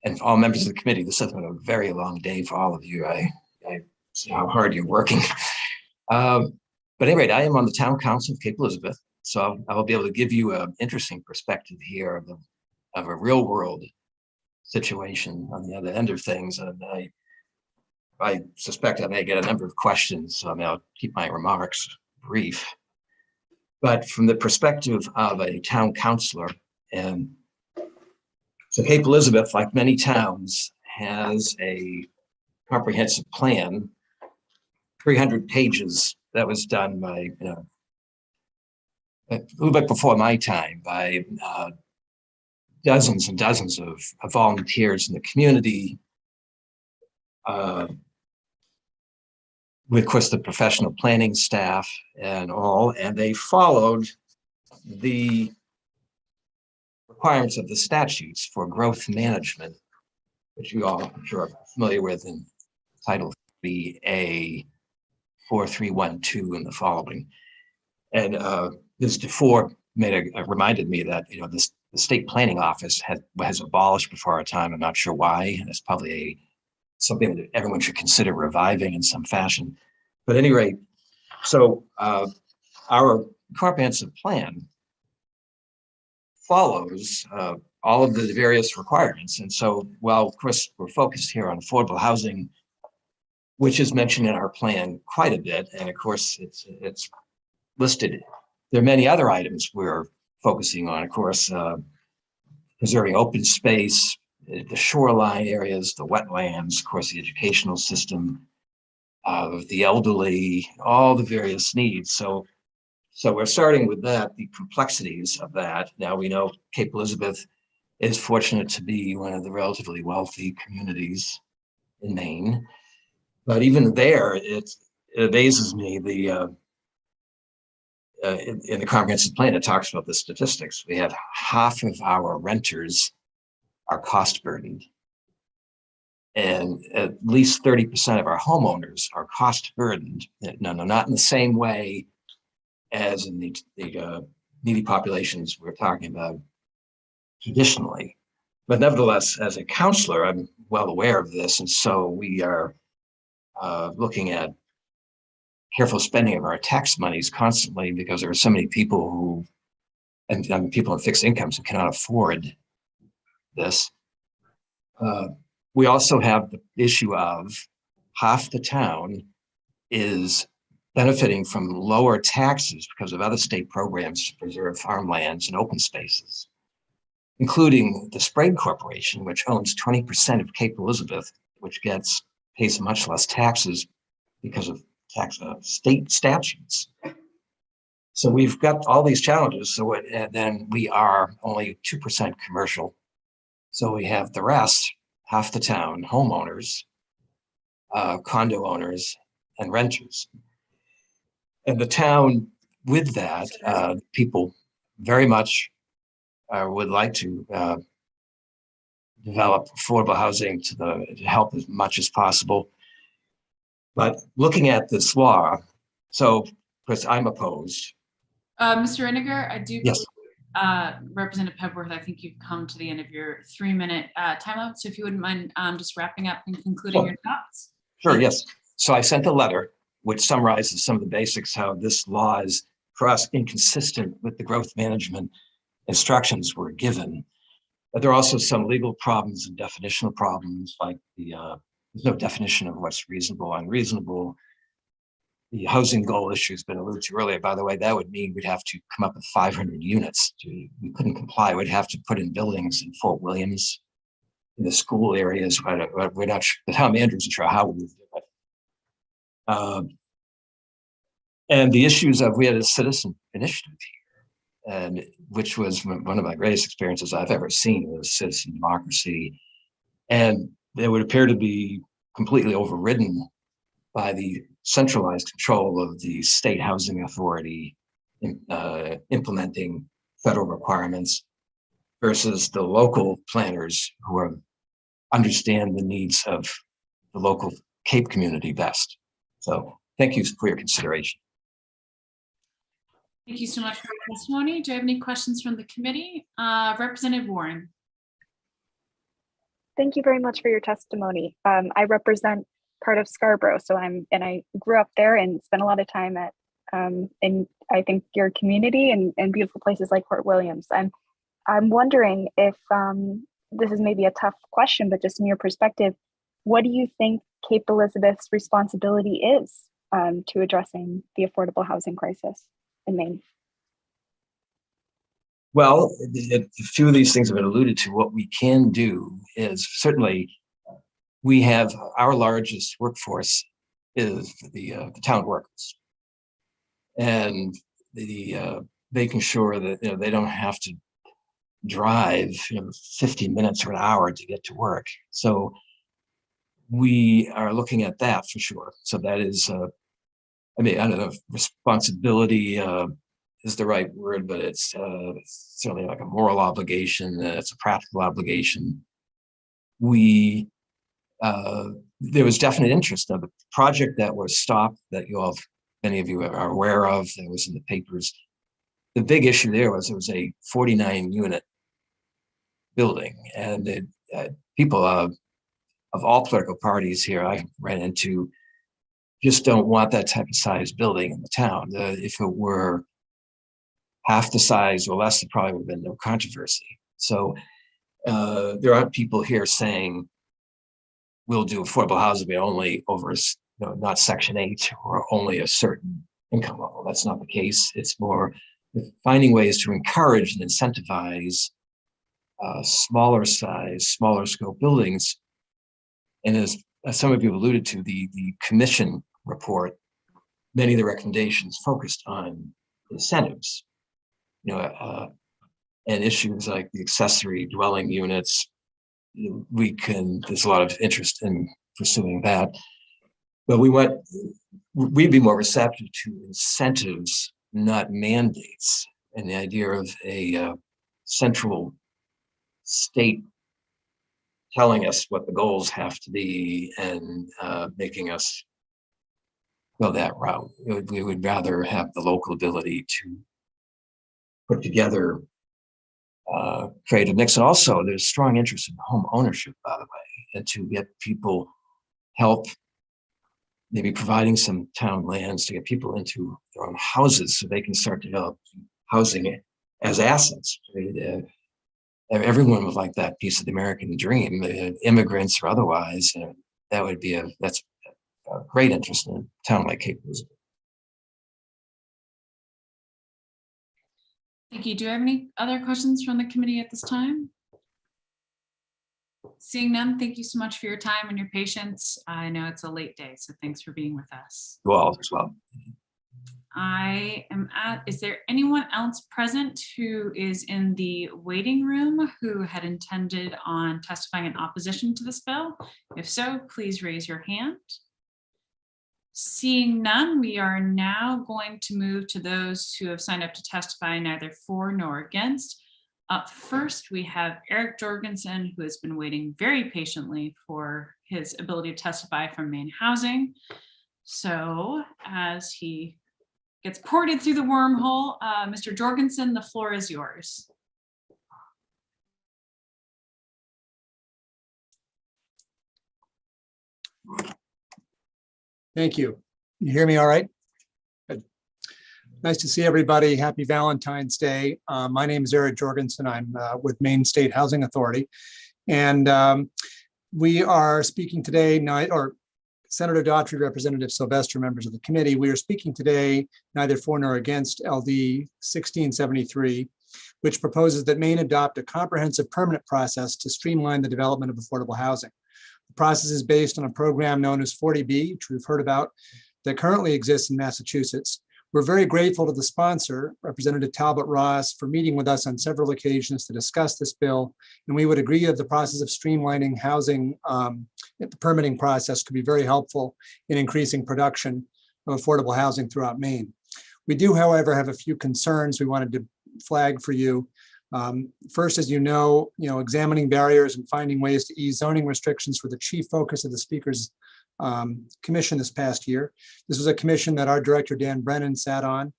and all members of the committee. This has been a very long day for all of you. I see how hard you're working. But anyway, I am on the Town Council of Cape Elizabeth, so I will be able to give you an interesting perspective here of a real world situation on the other end of things. And I suspect I may get a number of questions, so I'll keep my remarks brief. But from the perspective of a town councilor, and so Cape Elizabeth, like many towns, has a comprehensive plan, 300 pages, that was done by, a little bit before my time, by dozens and dozens of volunteers in the community, with, of course, the professional planning staff and all, and they followed the requirements of the statutes for growth management, which you all, I'm sure, are familiar with in Title 3A 4312 and the following. And Ms. DeFore reminded me that the state planning office has abolished before our time. I'm not sure why, and it's probably something that everyone should consider reviving in some fashion. But at any rate, so our comprehensive plan follows all of the various requirements. And so, while of course we're focused here on affordable housing, which is mentioned in our plan quite a bit, and of course it's listed. There are many other items we're focusing on, of course, preserving open space, the shoreline areas, the wetlands, of course, the educational system, the elderly, all the various needs. So we're starting with that, the complexities of that. Now we know Cape Elizabeth is fortunate to be one of the relatively wealthy communities in Maine. But even there, it amazes me, in the comprehensive plan, it talks about the statistics. We have half of our renters are cost burdened. And at least 30% of our homeowners are cost burdened. No, not in the same way as in the needy populations we're talking about traditionally. But nevertheless, as a counselor, I'm well aware of this. And so we are looking at careful spending of our tax monies constantly, because there are so many people who and people on fixed incomes who cannot afford this. We also have the issue of half the town is benefiting from lower taxes because of other state programs to preserve farmlands and open spaces, including the Sprague Corporation, which owns 20% of Cape Elizabeth, which pays much less taxes because of state statutes. So we've got all these challenges. So and then we are only 2% commercial. So we have the rest, half the town, homeowners, condo owners, and renters. And the town, with that, people very much would like to develop affordable housing to help as much as possible. But looking at this law, so of course I'm opposed. Mr. Iniger, I do Yes. Representative Pebworth, I think you've come to the end of your 3-minute timeout. So if you wouldn't mind just wrapping up and concluding your thoughts. Sure, yes. So I sent a letter which summarizes some of the basics, how this law is, for us, inconsistent with the growth management instructions were given. But there are also some legal problems and definitional problems, like there's no definition of what's reasonable, unreasonable. The housing goal issue has been alluded to earlier. By the way, that would mean we'd have to come up with 500 units. We couldn't comply. We'd have to put in buildings in Fort Williams, in the school areas. We're not sure, the town manager isn't sure how we would do it. And the issues of, we had a citizen initiative here, and which was one of my greatest experiences I've ever seen was citizen democracy. And it would appear to be completely overridden by the centralized control of the state housing authority implementing federal requirements versus the local planners who understand the needs of the local Cape community best. So thank you for your consideration. Thank you so much for your testimony. Do you have any questions from the committee? Representative Warren. Thank you very much for your testimony. I represent part of Scarborough, so I grew up there and spent a lot of time at in I think your community and beautiful places like Fort Williams. And I'm wondering if this is maybe a tough question, but just in your perspective, what do you think Cape Elizabeth's responsibility is to addressing the affordable housing crisis in Maine? Well, a few of these things have been alluded to. What we can do is certainly we have our largest workforce is the town workers, and making sure that they don't have to drive 15 minutes or an hour to get to work. So we are looking at that for sure. So that is, I don't know if responsibility is the right word, but it's certainly like a moral obligation. It's a practical obligation. There was definite interest of a project that was stopped that many of you are aware of, that was in the papers. The big issue there was it was a 49 unit building, and people of all political parties here I ran into just don't want that type of size building in the town. If it were half the size or less, there probably would have been no controversy. So there aren't people here saying we'll do affordable housing, but only over, not Section 8 or only a certain income level. That's not the case. It's more finding ways to encourage and incentivize smaller size, smaller scope buildings. And as some of you alluded to, the commission report, many of the recommendations focused on incentives, and issues like the accessory dwelling units. There's a lot of interest in pursuing that, but we'd be more receptive to incentives, not mandates, and the idea of a central state telling us what the goals have to be and making us go that route. We would rather have the local ability to put together creative mix. And also there's strong interest in home ownership, by the way, and to get people help, maybe providing some town lands to get people into their own houses so they can start developing housing as assets. Everyone would like that piece of the American dream, immigrants or otherwise. That would be that's a great interest in a town like Cape Elizabeth. Thank you. Do you have any other questions from the committee at this time? Seeing none, thank you so much for your time and your patience. I know it's a late day, so thanks for being with us. You all as well. Is there anyone else present who is in the waiting room who had intended on testifying in opposition to this bill? If so, please raise your hand. Seeing none, we are now going to move to those who have signed up to testify neither for nor against. Up first, we have Eric Jorgensen, who has been waiting very patiently for his ability to testify from Maine Housing. So as he gets ported through the wormhole, Mr. Jorgensen, the floor is yours. Thank you. You hear me all right? Good. Nice to see everybody. Happy Valentine's Day. My name is Eric Jorgensen. I'm with Maine State Housing Authority. And we are speaking today, Senator Daughtry, Representative Sylvester, members of the committee, we are speaking today neither for nor against LD 1673, which proposes that Maine adopt a comprehensive permanent process to streamline the development of affordable housing. The process is based on a program known as 40B, which we've heard about, that currently exists in Massachusetts. We're very grateful to the sponsor, Representative Talbot Ross, for meeting with us on several occasions to discuss this bill. And we would agree that the process of streamlining housing, the permitting process could be very helpful in increasing production of affordable housing throughout Maine. We do, however, have a few concerns we wanted to flag for you. First, as you know, examining barriers and finding ways to ease zoning restrictions were the chief focus of the Speaker's commission this past year. This was a commission that our director, Dan Brennan, sat on,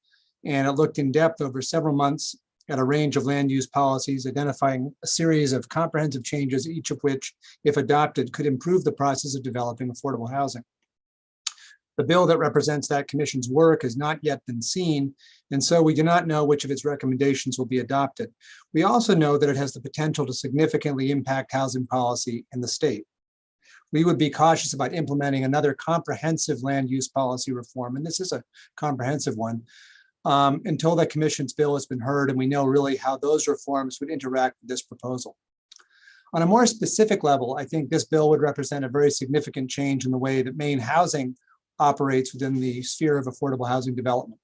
and it looked in depth over several months at a range of land use policies, identifying a series of comprehensive changes, each of which, if adopted, could improve the process of developing affordable housing. The bill that represents that commission's work has not yet been seen, and so we do not know which of its recommendations will be adopted. We also know that it has the potential to significantly impact housing policy in the state. We would be cautious about implementing another comprehensive land use policy reform, and this is a comprehensive one, until the commission's bill has been heard and we know really how those reforms would interact with this proposal. On a more specific level, I think this bill would represent a very significant change in the way that Maine housing operates within the sphere of affordable housing development.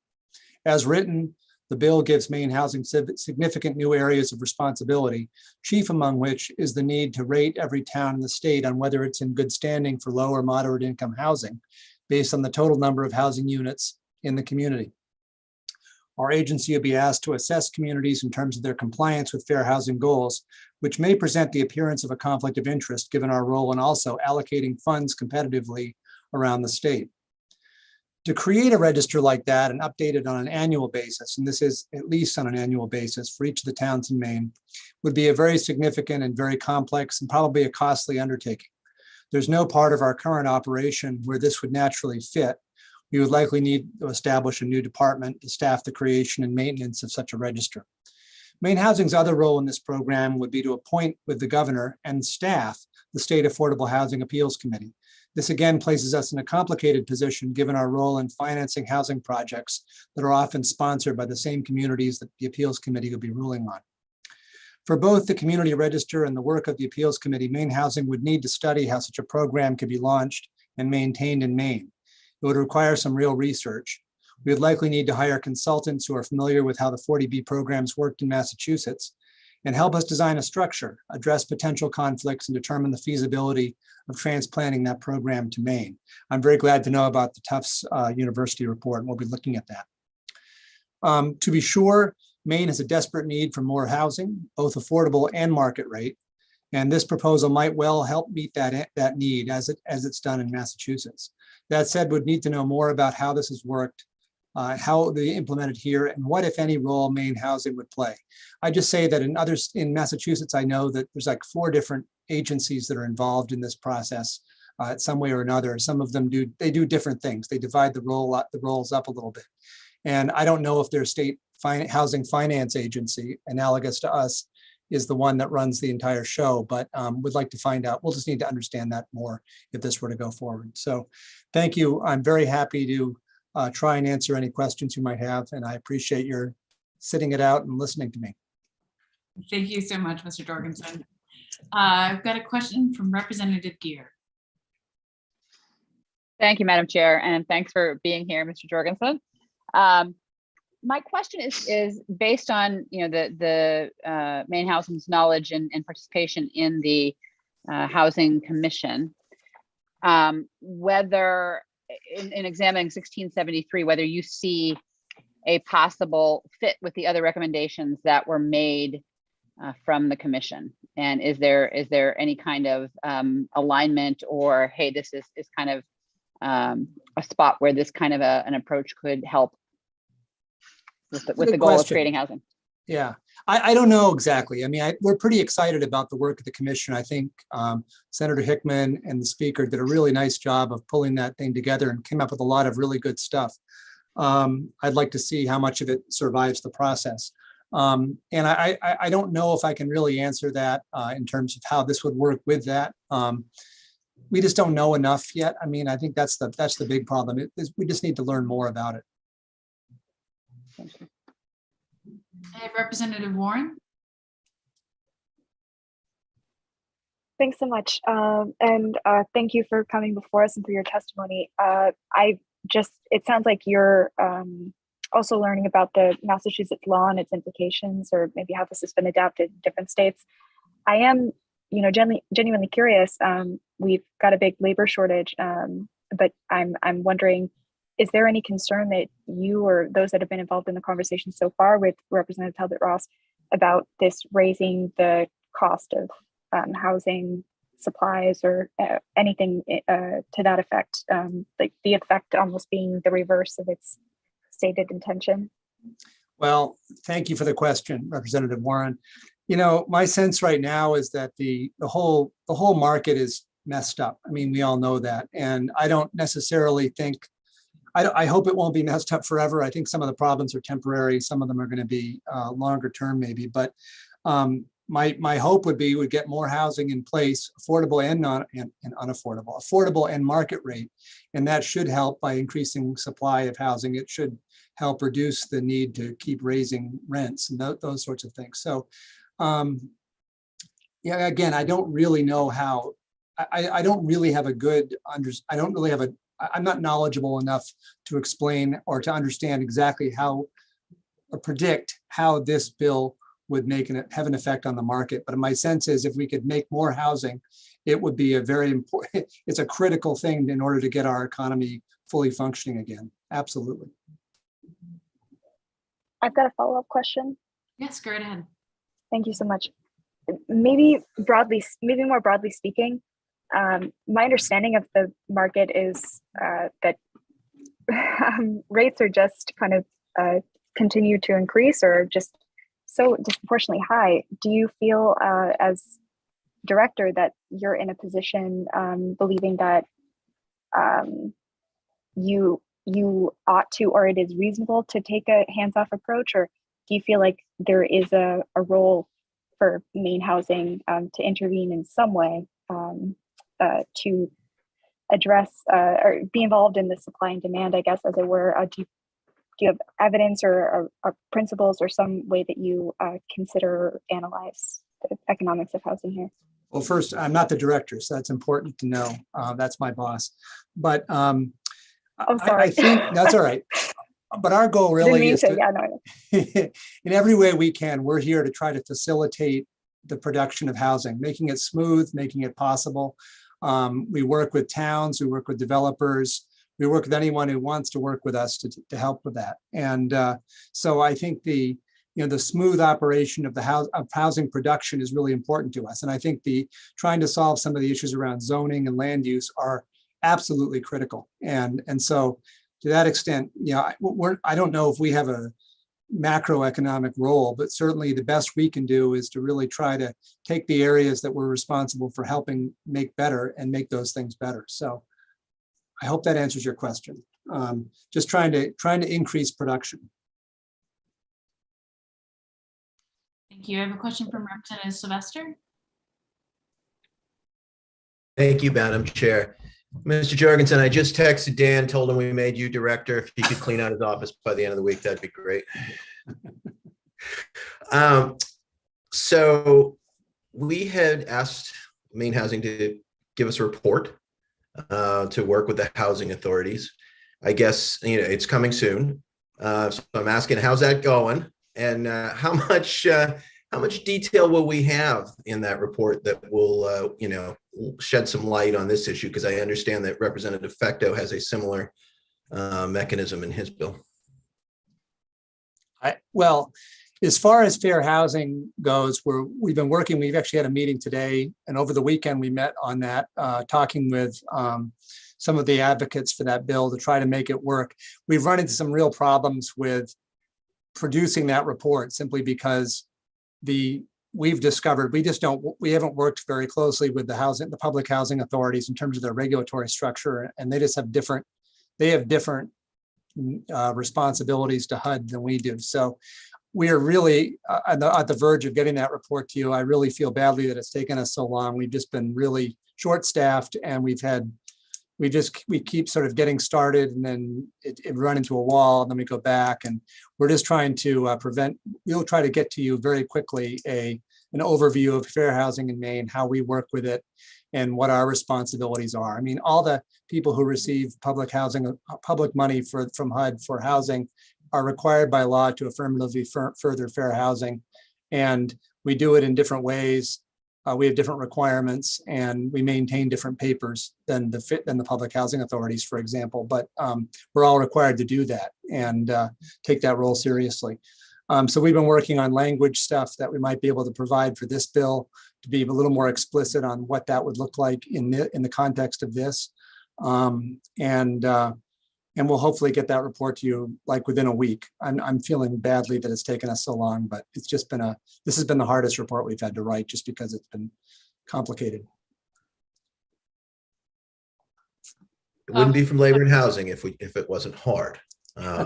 As written, the bill gives Maine housing significant new areas of responsibility, chief among which is the need to rate every town in the state on whether it's in good standing for low or moderate income housing based on the total number of housing units in the community. Our agency will be asked to assess communities in terms of their compliance with fair housing goals, which may present the appearance of a conflict of interest given our role in also allocating funds competitively around the state. To create a register like that and update it on an annual basis, and this is at least on an annual basis for each of the towns in Maine, would be a very significant and very complex and probably a costly undertaking. There's no part of our current operation where this would naturally fit. We would likely need to establish a new department to staff the creation and maintenance of such a register. Maine Housing's other role in this program would be to appoint with the governor and staff the State Affordable Housing Appeals Committee. This again places us in a complicated position given our role in financing housing projects that are often sponsored by the same communities that the Appeals Committee will be ruling on. For both the community register and the work of the Appeals Committee, Maine Housing would need to study how such a program could be launched and maintained in Maine. It would require some real research. We would likely need to hire consultants who are familiar with how the 40B programs worked in Massachusetts and help us design a structure, address potential conflicts, and determine the feasibility of transplanting that program to Maine. I'm very glad to know about the Tufts University report, and we'll be looking at that. To be sure, Maine has a desperate need for more housing, both affordable and market rate, and this proposal might well help meet that need as it's done in Massachusetts. That said, we'd need to know more about how this has worked, how they implemented here, and what, if any, role Maine Housing would play. I just say that in Massachusetts, I know that there's like 4 different agencies that are involved in this process some way or another. Some of them do different things. They divide the roles up a little bit. And I don't know if their state housing finance agency, analogous to us, is the one that runs the entire show, but would like to find out. We'll just need to understand that more if this were to go forward. So thank you. I'm very happy to try and answer any questions you might have, and I appreciate your sitting it out and listening to me. Thank you so much, Mr. Jorgensen. I've got a question from Representative Gear. Thank you, Madam Chair, and thanks for being here, Mr. Jorgensen. My question is based on the Maine Housing's knowledge and participation in the Housing Commission, whether in examining 1673, whether you see a possible fit with the other recommendations that were made from the commission, and is there any kind of alignment, or hey, this is kind of a spot where this kind of an approach could help with the goal of creating housing? Yeah, I don't know exactly. I mean, we're pretty excited about the work of the commission. I think Senator Hickman and the speaker did a really nice job of pulling that thing together and came up with a lot of really good stuff. I'd like to see how much of it survives the process. And I don't know if I can really answer that in terms of how this would work with that. We just don't know enough yet. I mean, I think that's the big problem. We just need to learn more about it. I have Representative Warren. Thanks so much. And thank you for coming before us and for your testimony. It sounds like you're also learning about the Massachusetts law and its implications, or maybe how this has been adapted in different states. I am, genuinely curious. We've got a big labor shortage, but I'm wondering, is there any concern that you or those that have been involved in the conversation so far with Representative Talbot Ross about this raising the cost of housing supplies or anything to that effect, like the effect almost being the reverse of its stated intention? Well, thank you for the question, Representative Warren. My sense right now is that the whole market is messed up. I mean, we all know that, and I don't necessarily think. I hope it won't be messed up forever. I think some of the problems are temporary. Some of them are going to be longer term, maybe. But my hope would be we'd get more housing in place, affordable and unaffordable, affordable and market rate, and that should help by increasing supply of housing. It should help reduce the need to keep raising rents and those sorts of things. So, yeah, again, I don't really know how. I don't really have a good I'm not knowledgeable enough to explain or to understand exactly how or predict how this bill would have an effect on the market. But my sense is if we could make more housing, it would be a very important, it's a critical thing in order to get our economy fully functioning again. Absolutely. I've got a follow-up question. Yes, go right ahead. Thank you so much. Maybe more broadly speaking, my understanding of the market is that rates are just kind of continue to increase or just so disproportionately high. Do you feel as director that you're in a position believing that you ought to, or it is reasonable to take a hands-off approach, or do you feel like there is a role for Maine Housing to intervene in some way to address or be involved in the supply and demand, I guess, as it were? Do you have evidence or principles or some way that you consider or analyze the economics of housing here? Well, first, I'm not the director, so that's important to know. That's my boss. But I'm sorry. I think that's all right. But our goal really is to, yeah, no. in every way we can, we're here to try to facilitate the production of housing, making it smooth, making it possible. We work with towns, we work with developers, we work with anyone who wants to work with us to help with that. And so I think the smooth operation of housing production is really important to us. And I think trying to solve some of the issues around zoning and land use are absolutely critical. And so to that extent, I don't know if we have a macroeconomic role, but certainly the best we can do is to really try to take the areas that we're responsible for helping make better and make those things better. So I hope that answers your question. Just trying to increase production. Thank you. I have a question from Representative Sylvester. Thank you, Madam Chair. Mr. Jorgensen, I just texted Dan, told him we made you director. If he could clean out his office by the end of the week, that'd be great. So we had asked Maine Housing to give us a report to work with the housing authorities. I guess, it's coming soon. So I'm asking, how's that going? And how much detail will we have in that report that will, shed some light on this issue? Because I understand that Representative Fecto has a similar mechanism in his bill. Well, as far as fair housing goes, we've been working, we've actually had a meeting today, and over the weekend we met on that, talking with some of the advocates for that bill to try to make it work. We've run into some real problems with producing that report simply because we've discovered we haven't worked very closely with the public housing authorities in terms of their regulatory structure, and they just have different responsibilities to HUD than we do. So we are really at the verge of getting that report to you. I really feel badly that it's taken us so long. We've just been really short-staffed, and we keep sort of getting started, and then it run into a wall, and then we go back, and we're just trying to we'll try to get to you very quickly an overview of fair housing in Maine, how we work with it, and what our responsibilities are. I mean, all the people who receive public money from HUD for housing are required by law to affirmatively further fair housing, and we do it in different ways. We have different requirements, and we maintain different papers than the public housing authorities, for example. But we're all required to do that and take that role seriously. So we've been working on language stuff that we might be able to provide for this bill to be a little more explicit on what that would look like in the context of this, and we'll hopefully get that report to you like within a week. I'm feeling badly that it's taken us so long, but it's just this has been the hardest report we've had to write just because it's been complicated. It wouldn't be from Labor and Housing if it wasn't hard.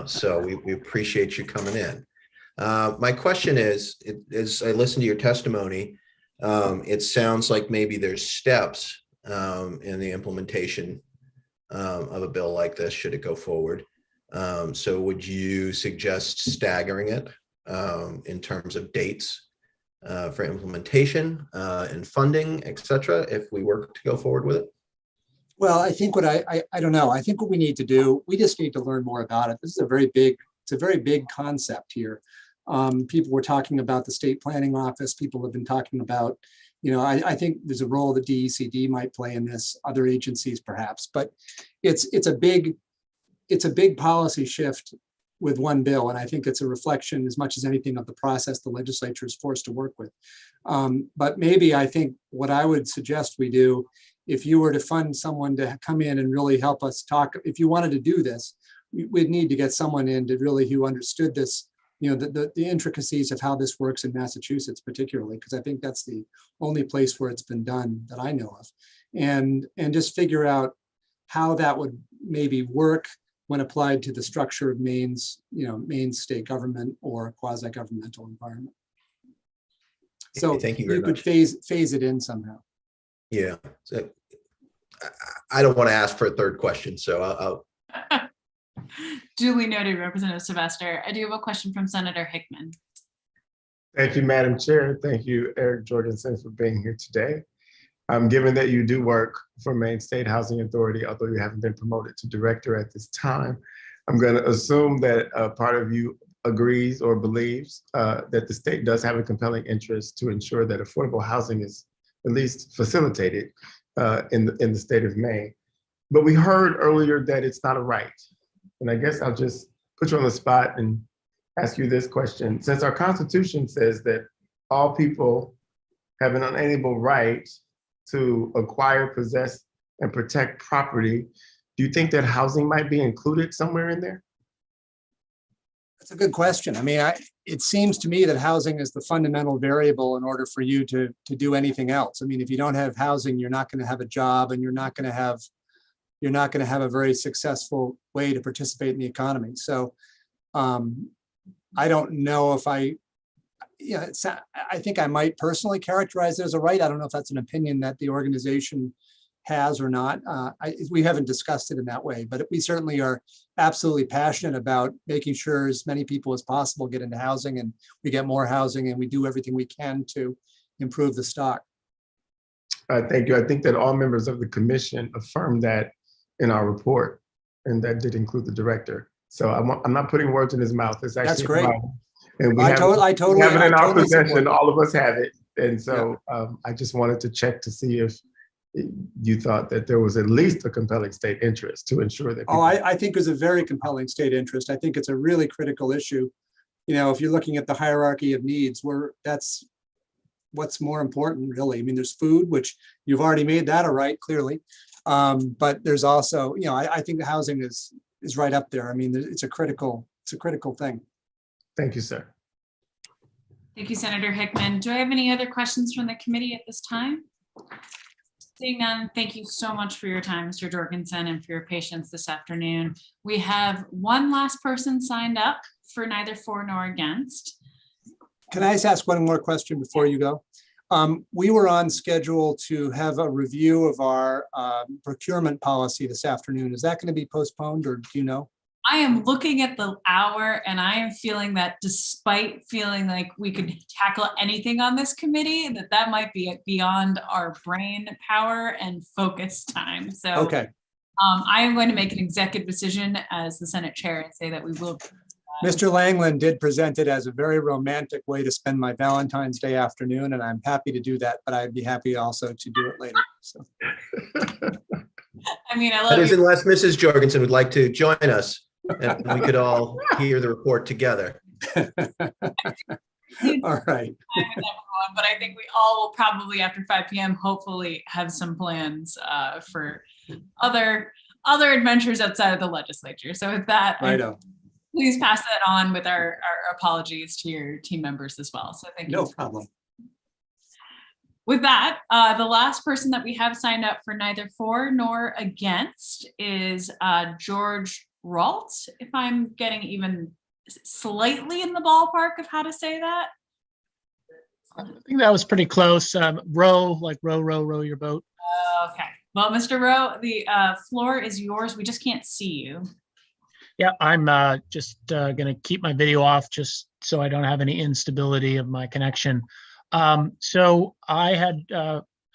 So we appreciate you coming in. My question is, as I listen to your testimony, it sounds like maybe there's steps in the implementation of a bill like this, should it go forward. So would you suggest staggering it in terms of dates for implementation and funding, et cetera, if we were to go forward with it? Well, I think I don't know. I think what we need to do, we just need to learn more about it. This is it's a very big concept here. People were talking about the state planning office. People have been talking about, I think there's a role that DECD might play in this, other agencies perhaps, but it's a big policy shift with one bill. And I think it's a reflection as much as anything of the process the legislature is forced to work with. But maybe I think what I would suggest we do, if you were to fund someone to come in and really help us talk, if you wanted to do this, we'd need to get someone in to really who understood this, the intricacies of how this works in Massachusetts, particularly, because I think that's the only place where it's been done that I know of, and just figure out how that would maybe work when applied to the structure of Maine's state government or quasi-governmental environment. So thank you very you could much. phase it in somehow. Yeah, so I don't want to ask for a third question, so I'll Duly noted, Representative Sylvester. I do have a question from Senator Hickman. Thank you, Madam Chair. Thank you, Eric Jorgensen, for being here today. Given that you do work for Maine State Housing Authority, although you haven't been promoted to director at this time, I'm going to assume that part of you agrees or believes that the state does have a compelling interest to ensure that affordable housing is at least facilitated in the state of Maine. But we heard earlier that it's not a right. And I guess I'll just put you on the spot and ask you this question. Since our Constitution says that all people have an unalienable right to acquire, possess, and protect property, do you think that housing might be included somewhere in there? That's a good question. I mean, it seems to me that housing is the fundamental variable in order for you to do anything else. I mean, if you don't have housing, you're not going to have a job, and you're not going to have a very successful way to participate in the economy. So I don't know yeah, I think I might personally characterize it as a right. I don't know if that's an opinion that the organization has or not. We haven't discussed it in that way, but we certainly are absolutely passionate about making sure as many people as possible get into housing, and we get more housing, and we do everything we can to improve the stock. Thank you. I think that all members of the commission affirmed that in our report, and that did include the director. So I'm not putting words in his mouth. It's actually That's great. And we I have totally it in our support possession. that. All of us have it. And so I just wanted to check to see if you thought that there was at least a compelling state interest to ensure that. Oh, I think there's a very compelling state interest. I think it's a really critical issue. You know, if you're looking at the hierarchy of needs, that's what's more important, really. I mean, there's food, which you've already made that a right, clearly. But there's also, you know, I think the housing is right up there. I mean, it's a critical thing. Thank you, sir. Thank you, Senator Hickman. Do I have any other questions from the committee at this time? Seeing none, thank you so much for your time, Mr. Jorgensen, and for your patience this afternoon. We have one last person signed up for neither for nor against. Can I just ask one more question before you go? We were on schedule to have a review of our procurement policy this afternoon. Is that going to be postponed, or do you know? I am looking at the hour and I am feeling that despite feeling like we could tackle anything on this committee, that might be beyond our brain power and focus time. So okay. I am going to make an executive decision as the Senate chair and say that we will. Mr. Langland did present it as a very romantic way to spend my Valentine's Day afternoon, and I'm happy to do that, but I'd be happy also to do it later. So. I mean, I love that is you. unless Mrs. Jorgensen would like to join us and we could all hear the report together. All right. But I think we all will probably after 5 p.m. hopefully have some plans for other adventures outside of the legislature. So with that, please pass that on with our apologies to your team members as well. So thank you. No problem. With that, the last person that we have signed up for neither for nor against is George Ralt, if I'm getting even slightly in the ballpark of how to say that. I think that was pretty close. Row, like row your boat. Okay. Well, Mr. Rowe, the floor is yours. We just can't see you. Yeah, I'm just going to keep my video off just so I don't have any instability of my connection. So I had,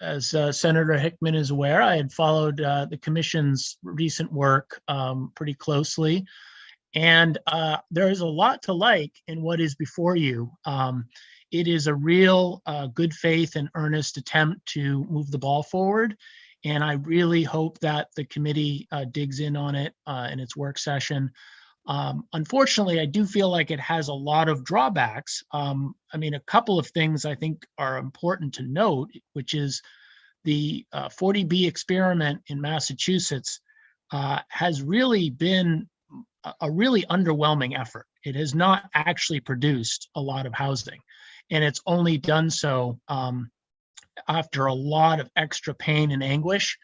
as Senator Hickman is aware, I had followed the commission's recent work pretty closely. And there is a lot to like in what is before you. It is a real good faith and earnest attempt to move the ball forward. And I really hope that the committee digs in on it in its work session. Unfortunately, I do feel like it has a lot of drawbacks. I mean, a couple of things I think are important to note, which is the 40B experiment in Massachusetts has really been a really underwhelming effort. It has not actually produced a lot of housing, and it's only done so after a lot of extra pain and anguish.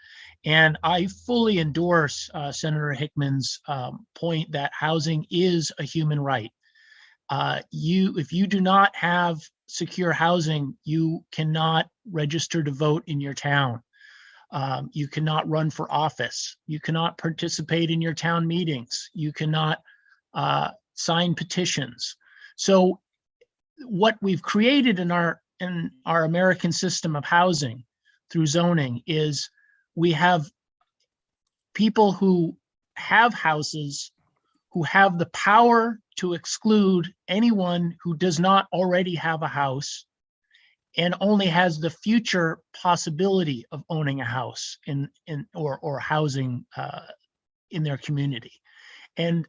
And I fully endorse Senator Hickman's point that housing is a human right. If you do not have secure housing, you cannot register to vote in your town. You cannot run for office. You cannot participate in your town meetings. You cannot sign petitions. So what we've created in our American system of housing through zoning is we have people who have houses who have the power to exclude anyone who does not already have a house and only has the future possibility of owning a house or housing in their community. And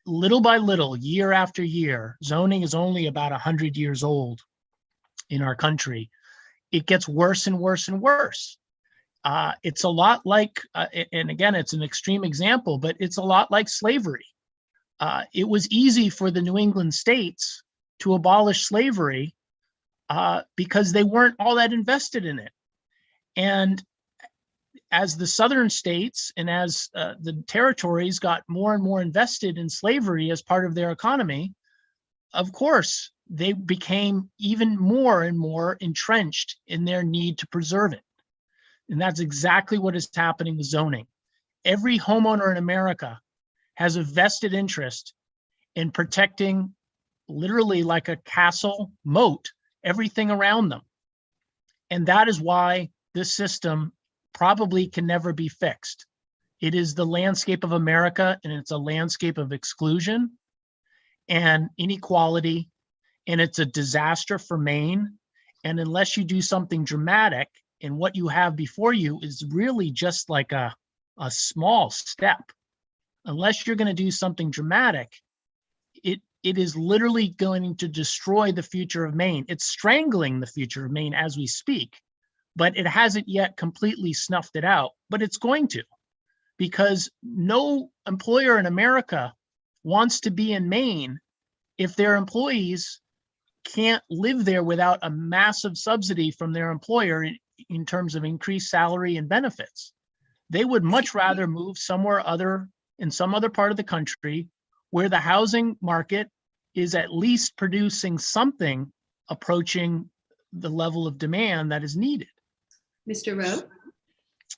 little by little, year after year, zoning is only about 100 years old in our country. It gets worse and worse and worse. It's a lot like, and again, it's an extreme example, but it's a lot like slavery. It was easy for the New England states to abolish slavery because they weren't all that invested in it. And as the southern states and as the territories got more and more invested in slavery as part of their economy, of course, they became even more and more entrenched in their need to preserve it. And that's exactly what is happening with zoning. Every homeowner in America has a vested interest in protecting, literally like a castle moat, everything around them. And that is why this system probably can never be fixed. It is the landscape of America, and it's a landscape of exclusion and inequality, and it's a disaster for Maine. And unless you do something dramatic, and what you have before you is really just like a small step, unless you're going to do something dramatic, it is literally going to destroy the future of Maine. It's strangling the future of Maine as we speak, but it hasn't yet completely snuffed it out, but it's going to, because no employer in America wants to be in Maine if their employees can't live there without a massive subsidy from their employer in terms of increased salary and benefits. They would much rather move somewhere other, in some other part of the country, where the housing market is at least producing something approaching the level of demand that is needed. Mr. Rowe?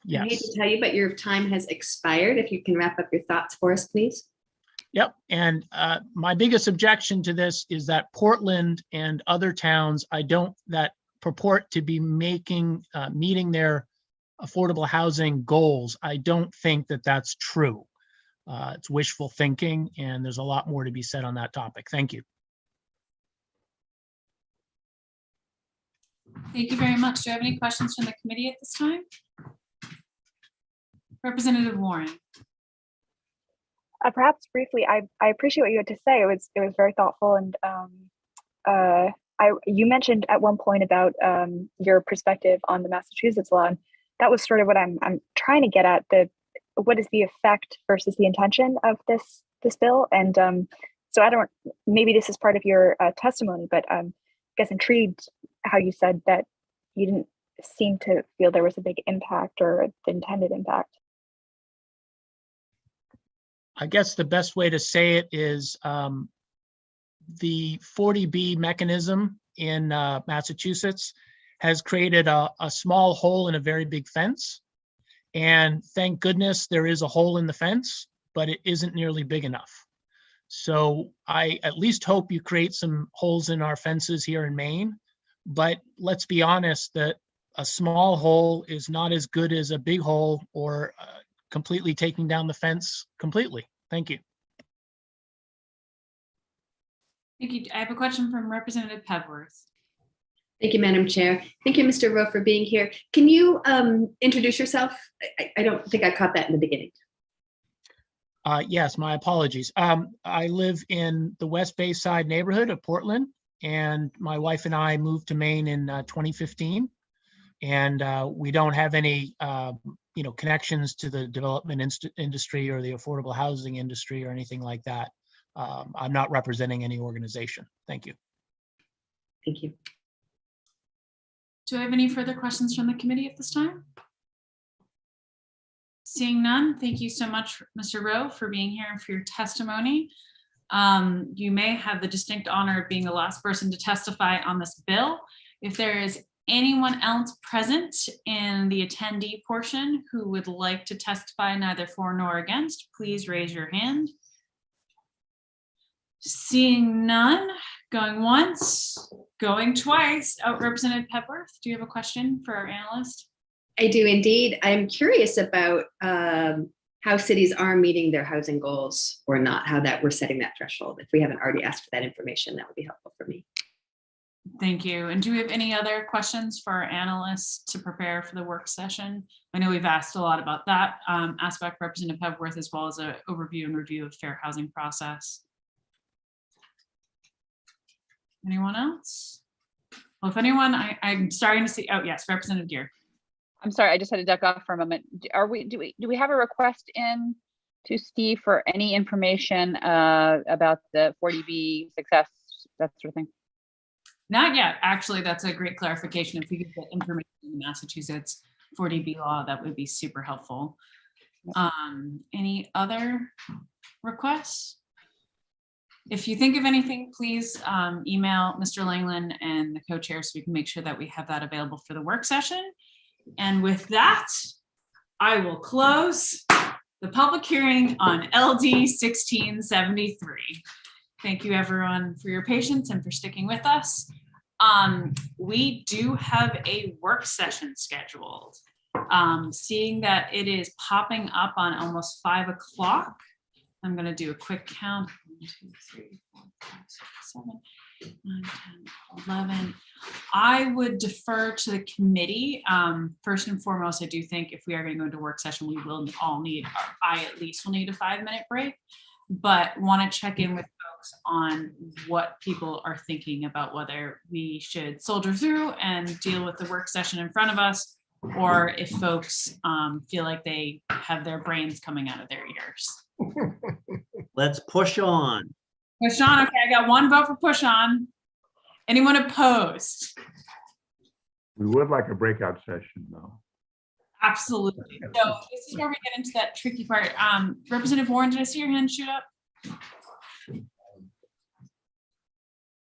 Yes. I hate to tell you, but your time has expired. If you can wrap up your thoughts for us, please. Yep. And my biggest objection to this is that Portland and other towns, that purport to be meeting their affordable housing goals, I don't think that that's true. It's wishful thinking, and there's a lot more to be said on that topic. Thank you. Thank you very much. Do you have any questions from the committee at this time? Representative Warren. Perhaps briefly, I appreciate what you had to say. It was very thoughtful, and you mentioned at one point about your perspective on the Massachusetts law, and that was sort of what I'm trying to get at. What is the effect versus the intention of this bill? And so maybe this is part of your testimony, but I guess intrigued how you said that you didn't seem to feel there was a big impact or the intended impact. I guess the best way to say it is the 40B mechanism in Massachusetts has created a small hole in a very big fence. And thank goodness there is a hole in the fence, but it isn't nearly big enough. So I at least hope you create some holes in our fences here in Maine. But let's be honest that a small hole is not as good as a big hole or completely taking down the fence completely. Thank you. Thank you. I have a question from Representative Pebworth. Thank you, Madam Chair. Thank you, Mr. Rowe, for being here. Can you introduce yourself? I don't think I caught that in the beginning. Yes, my apologies. I live in the West Bay Side neighborhood of Portland, and my wife and I moved to Maine in 2015. And we don't have any connections to the development industry or the affordable housing industry or anything like that. I'm not representing any organization. Thank you. Thank you. Do I have any further questions from the committee at this time? Seeing none, thank you so much, Mr. Rowe, for being here and for your testimony. You may have the distinct honor of being the last person to testify on this bill. If there is anyone else present in the attendee portion who would like to testify neither for nor against, please raise your hand. Seeing none, going once, going twice. Oh, Representative Pepworth, do you have a question for our analyst? I do indeed. I'm curious about how cities are meeting their housing goals or not, how that we're setting that threshold. If we haven't already asked for that information, that would be helpful for me. Thank you. And do we have any other questions for our analysts to prepare for the work session? I know we've asked a lot about that aspect, Representative Pepworth, as well as an overview and review of fair housing process. Anyone else? Well, if anyone, I'm starting to see, oh yes, Representative Gear. I'm sorry, I just had to duck off for a moment. Do we have a request in to Steve for any information about the 40B success, that sort of thing? Not yet. Actually, that's a great clarification. If we could get information in the Massachusetts 40B law, that would be super helpful. Any other requests? If you think of anything, please email Mr. Langland and the co-chair so we can make sure that we have that available for the work session. And with that, I will close the public hearing on LD 1673. Thank you everyone for your patience and for sticking with us. We do have a work session scheduled. Seeing that it is popping up on almost 5 o'clock, I'm going to do a quick count. 1, 2, 3, 4, 5, 6, 7, 8, 9, 10, 11. I would defer to the committee. First and foremost, I do think if we are going to go into work session, we will all need, or I at least will need a 5-minute break, but want to check in with folks on what people are thinking about whether we should soldier through and deal with the work session in front of us, or if folks feel like they have their brains coming out of their ears. Let's push on. Push on. Okay, I got 1 vote for push on. Anyone opposed? We would like a breakout session, though. Absolutely. So this is where we get into that tricky part. Representative Warren, did I see your hand shoot up?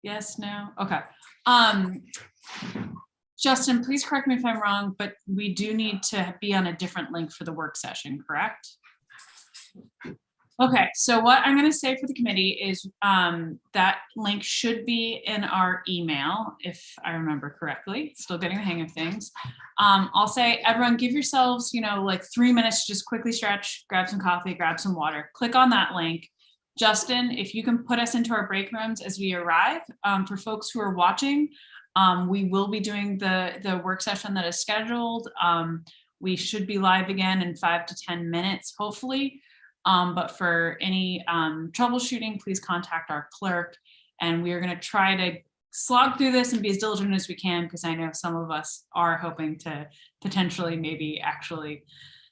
Yes, no? Okay. Justin, please correct me if I'm wrong, but we do need to be on a different link for the work session, correct? Okay, so what I'm going to say for the committee is that link should be in our email, if I remember correctly. Still getting the hang of things. I'll say, everyone give yourselves, like 3 minutes, just quickly stretch, grab some coffee, grab some water, click on that link. Justin, if you can put us into our break rooms as we arrive. For folks who are watching, we will be doing the work session that is scheduled. We should be live again in 5 to 10 minutes, hopefully. But for any troubleshooting, please contact our clerk. And we are going to try to slog through this and be as diligent as we can, because I know some of us are hoping to potentially maybe actually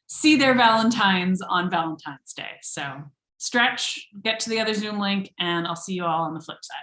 see their Valentines on Valentine's Day. So stretch, get to the other Zoom link, and I'll see you all on the flip side.